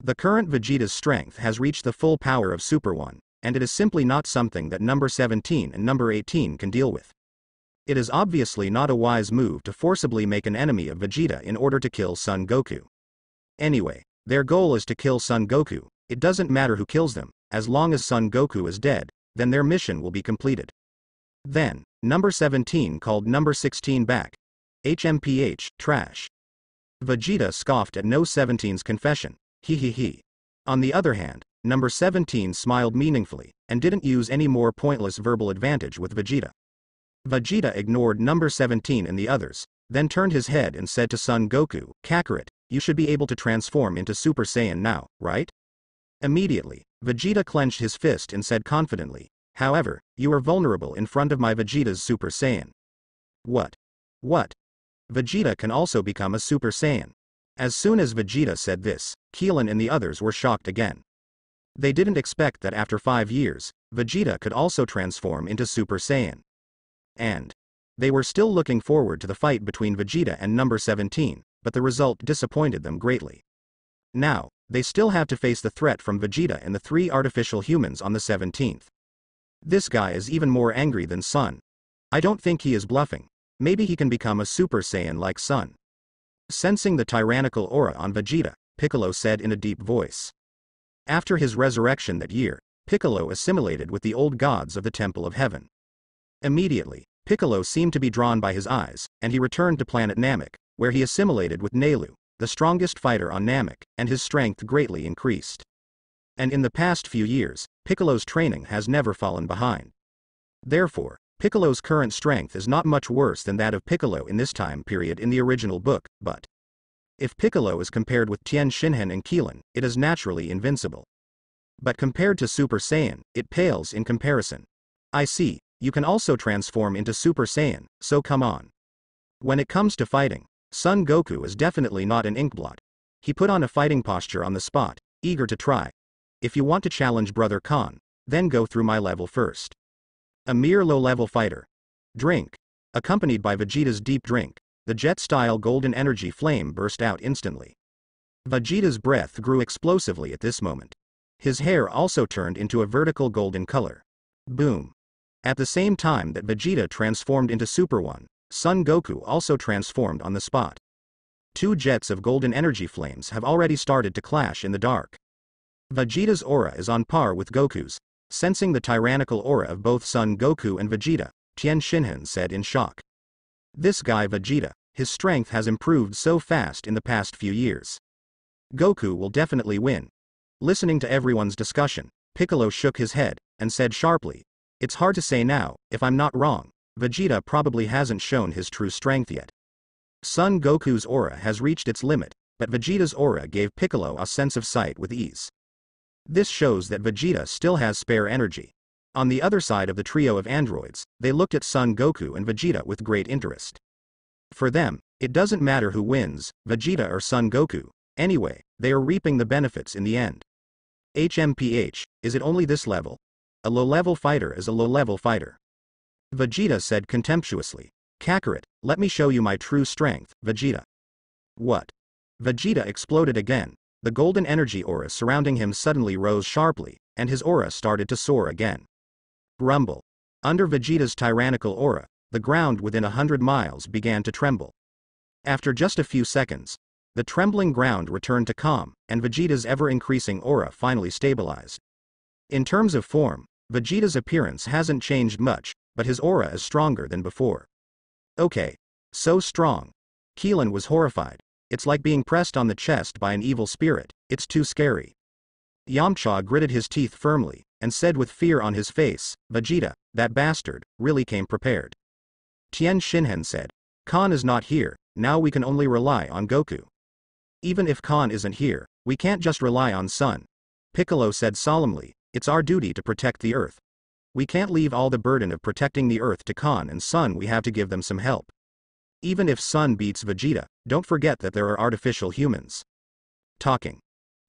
The current Vegeta's strength has reached the full power of Super 1, and it is simply not something that number 17 and number 18 can deal with. It is obviously not a wise move to forcibly make an enemy of Vegeta in order to kill Son Goku. Anyway, their goal is to kill Son Goku. It doesn't matter who kills them, as long as Son Goku is dead, then their mission will be completed. Then, number 17 called number 16 back. HMPH, trash. Vegeta scoffed at no 17's confession. He. On the other hand, number 17 smiled meaningfully, and didn't use any more pointless verbal advantage with Vegeta. Vegeta ignored number 17 and the others, then turned his head and said to Son Goku, "Kakarot, you should be able to transform into Super Saiyan now, right?" Immediately, Vegeta clenched his fist and said confidently, "However, you are vulnerable in front of my Vegeta's Super Saiyan." What? Vegeta can also become a Super Saiyan. As soon as Vegeta said this, Keelan and the others were shocked again. They didn't expect that after 5 years, Vegeta could also transform into Super Saiyan. And they were still looking forward to the fight between Vegeta and number 17, but the result disappointed them greatly. Now, they still have to face the threat from Vegeta and the 3 artificial humans on the 17th. This guy is even more angry than Son. I don't think he is bluffing. Maybe he can become a Super Saiyan like Son. Sensing the tyrannical aura on Vegeta, Piccolo said in a deep voice. After his resurrection that year, Piccolo assimilated with the old gods of the Temple of Heaven. Immediately, Piccolo seemed to be drawn by his eyes, and he returned to planet Namek, where he assimilated with Nelu, the strongest fighter on Namek, and his strength greatly increased. And in the past few years, Piccolo's training has never fallen behind. Therefore, Piccolo's current strength is not much worse than that of Piccolo in this time period in the original book, but if Piccolo is compared with Tien Shinhan and Keelan, it is naturally invincible. But compared to Super Saiyan, it pales in comparison. I see, you can also transform into Super Saiyan, so come on. When it comes to fighting, Son Goku is definitely not an inkblot. He put on a fighting posture on the spot, eager to try. If you want to challenge Brother Khan, then go through my level first. A mere low-level fighter. Drink. Accompanied by Vegeta's deep drink, the jet-style golden energy flame burst out instantly. Vegeta's breath grew explosively at this moment. His hair also turned into a vertical golden color. Boom. At the same time that Vegeta transformed into Super 1, Son Goku also transformed on the spot. 2 jets of golden energy flames have already started to clash in the dark. Vegeta's aura is on par with Goku's. Sensing the tyrannical aura of both Son Goku and Vegeta, Tien Shinhan said in shock. This guy Vegeta, his strength has improved so fast in the past few years. Goku will definitely win. Listening to everyone's discussion, Piccolo shook his head, and said sharply, "It's hard to say now, if I'm not wrong, Vegeta probably hasn't shown his true strength yet." Son Goku's aura has reached its limit, but Vegeta's aura gave Piccolo a sense of sight with ease. This shows that Vegeta still has spare energy. On the other side of the trio of androids, they looked at Son Goku and Vegeta with great interest. For them, it doesn't matter who wins, Vegeta or Son Goku. Anyway, they are reaping the benefits in the end. HMPH, is it only this level? A low-level fighter is a low-level fighter. Vegeta said contemptuously. "Kakarot, let me show you my true strength, Vegeta." What? Vegeta exploded again. The golden energy aura surrounding him suddenly rose sharply, and his aura started to soar again. Rumble. Under Vegeta's tyrannical aura, the ground within 100 miles began to tremble. After just a few seconds, the trembling ground returned to calm, and Vegeta's ever-increasing aura finally stabilized. In terms of form, Vegeta's appearance hasn't changed much, but his aura is stronger than before. Okay. So strong. Keelan was horrified. It's like being pressed on the chest by an evil spirit, it's too scary. Yamcha gritted his teeth firmly, and said with fear on his face, "Vegeta, that bastard, really came prepared." Tien Shinhan said, "Khan is not here, now we can only rely on Goku." "Even if Khan isn't here, we can't just rely on Son." Piccolo said solemnly, "It's our duty to protect the Earth. We can't leave all the burden of protecting the Earth to Khan and Son, we have to give them some help." Even if Sun beats Vegeta, don't forget that there are artificial humans. Talking.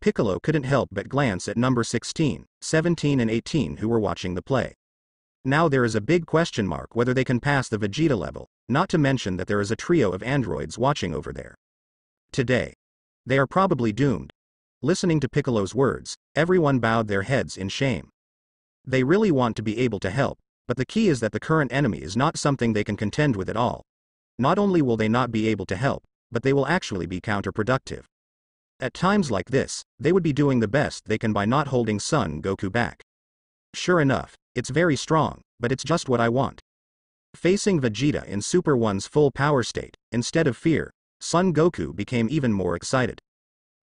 Piccolo couldn't help but glance at number 16, 17 and 18 who were watching the play. Now there is a big question mark whether they can pass the Vegeta level, not to mention that there is a trio of androids watching over there. Today. They are probably doomed. Listening to Piccolo's words, everyone bowed their heads in shame. They really want to be able to help, but the key is that the current enemy is not something they can contend with at all. Not only will they not be able to help, but they will actually be counterproductive. At times like this, they would be doing the best they can by not holding Son Goku back. Sure enough, it's very strong, but it's just what I want. Facing Vegeta in Super 1's full power state, instead of fear, Son Goku became even more excited.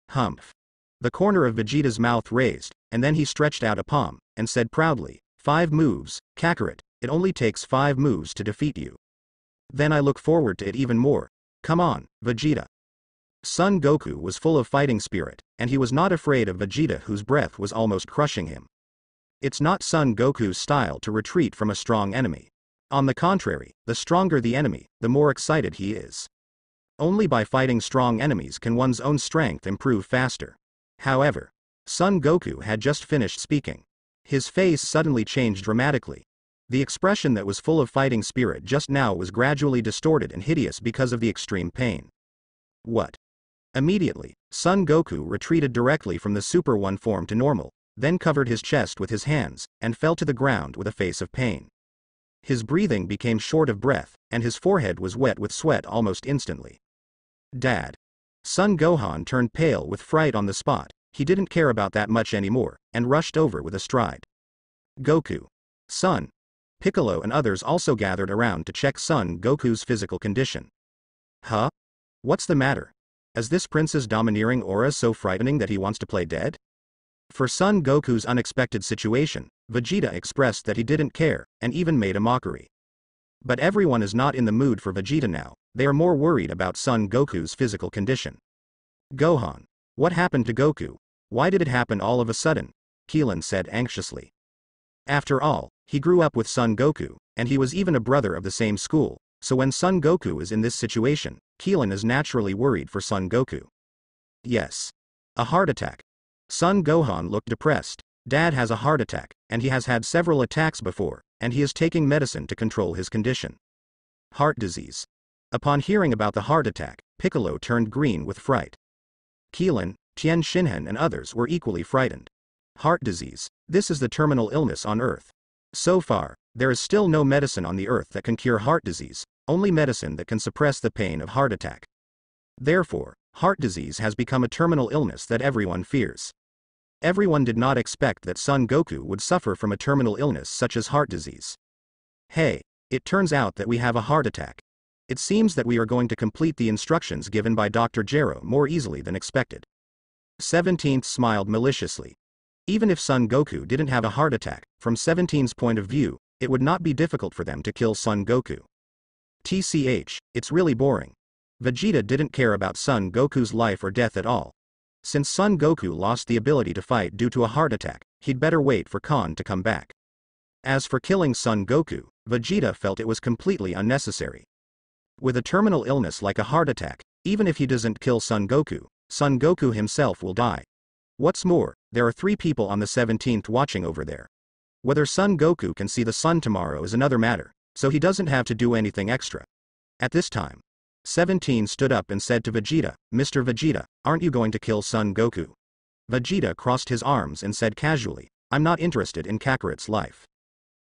Humph. The corner of Vegeta's mouth raised, and then he stretched out a palm, and said proudly, 5 moves, Kakarot, it only takes 5 moves to defeat you. Then I look forward to it even more. Come on, Vegeta. Son Goku was full of fighting spirit, and he was not afraid of Vegeta whose breath was almost crushing him. It's not Son Goku's style to retreat from a strong enemy. On the contrary, the stronger the enemy, the more excited he is. Only by fighting strong enemies can one's own strength improve faster. However, Son Goku had just finished speaking. His face suddenly changed dramatically. The expression that was full of fighting spirit just now was gradually distorted and hideous because of the extreme pain. What? Immediately, Son Goku retreated directly from the Super 1 form to normal, then covered his chest with his hands, and fell to the ground with a face of pain. His breathing became short of breath, and his forehead was wet with sweat almost instantly. Dad. Son Gohan turned pale with fright on the spot. He didn't care about that much anymore, and rushed over with a stride. Goku. Son. Piccolo and others also gathered around to check Son Goku's physical condition. Huh? What's the matter? Is this prince's domineering aura so frightening that he wants to play dead? For Son Goku's unexpected situation, Vegeta expressed that he didn't care, and even made a mockery. But everyone is not in the mood for Vegeta now, they are more worried about Son Goku's physical condition. Gohan. What happened to Goku? Why did it happen all of a sudden? Keelan said anxiously. After all, he grew up with Son Goku, and he was even a brother of the same school, so when Son Goku is in this situation, Keelan is naturally worried for Son Goku. Yes. A heart attack. Son Gohan looked depressed. Dad has a heart attack, and he has had several attacks before, and he is taking medicine to control his condition. Heart disease. Upon hearing about the heart attack, Piccolo turned green with fright. Keelan, Tien Shinhan and others were equally frightened. Heart disease. This is the terminal illness on Earth. So far, there is still no medicine on the Earth that can cure heart disease, only medicine that can suppress the pain of heart attack. Therefore, heart disease has become a terminal illness that everyone fears. Everyone did not expect that Son Goku would suffer from a terminal illness such as heart disease. Hey, it turns out that we have a heart attack. It seems that we are going to complete the instructions given by Dr. Gero more easily than expected. 17th smiled maliciously. Even if Son Goku didn't have a heart attack, from 17's point of view, it would not be difficult for them to kill Son Goku. TCH, it's really boring. Vegeta didn't care about Son Goku's life or death at all. Since Son Goku lost the ability to fight due to a heart attack, he'd better wait for Khan to come back. As for killing Son Goku, Vegeta felt it was completely unnecessary. With a terminal illness like a heart attack, even if he doesn't kill Son Goku himself will die. What's more, there are 3 people on the 17th watching over there. Whether Son Goku can see the sun tomorrow is another matter, so he doesn't have to do anything extra. At this time, 17 stood up and said to Vegeta, Mr. Vegeta, aren't you going to kill Son Goku? Vegeta crossed his arms and said casually, I'm not interested in Kakarot's life.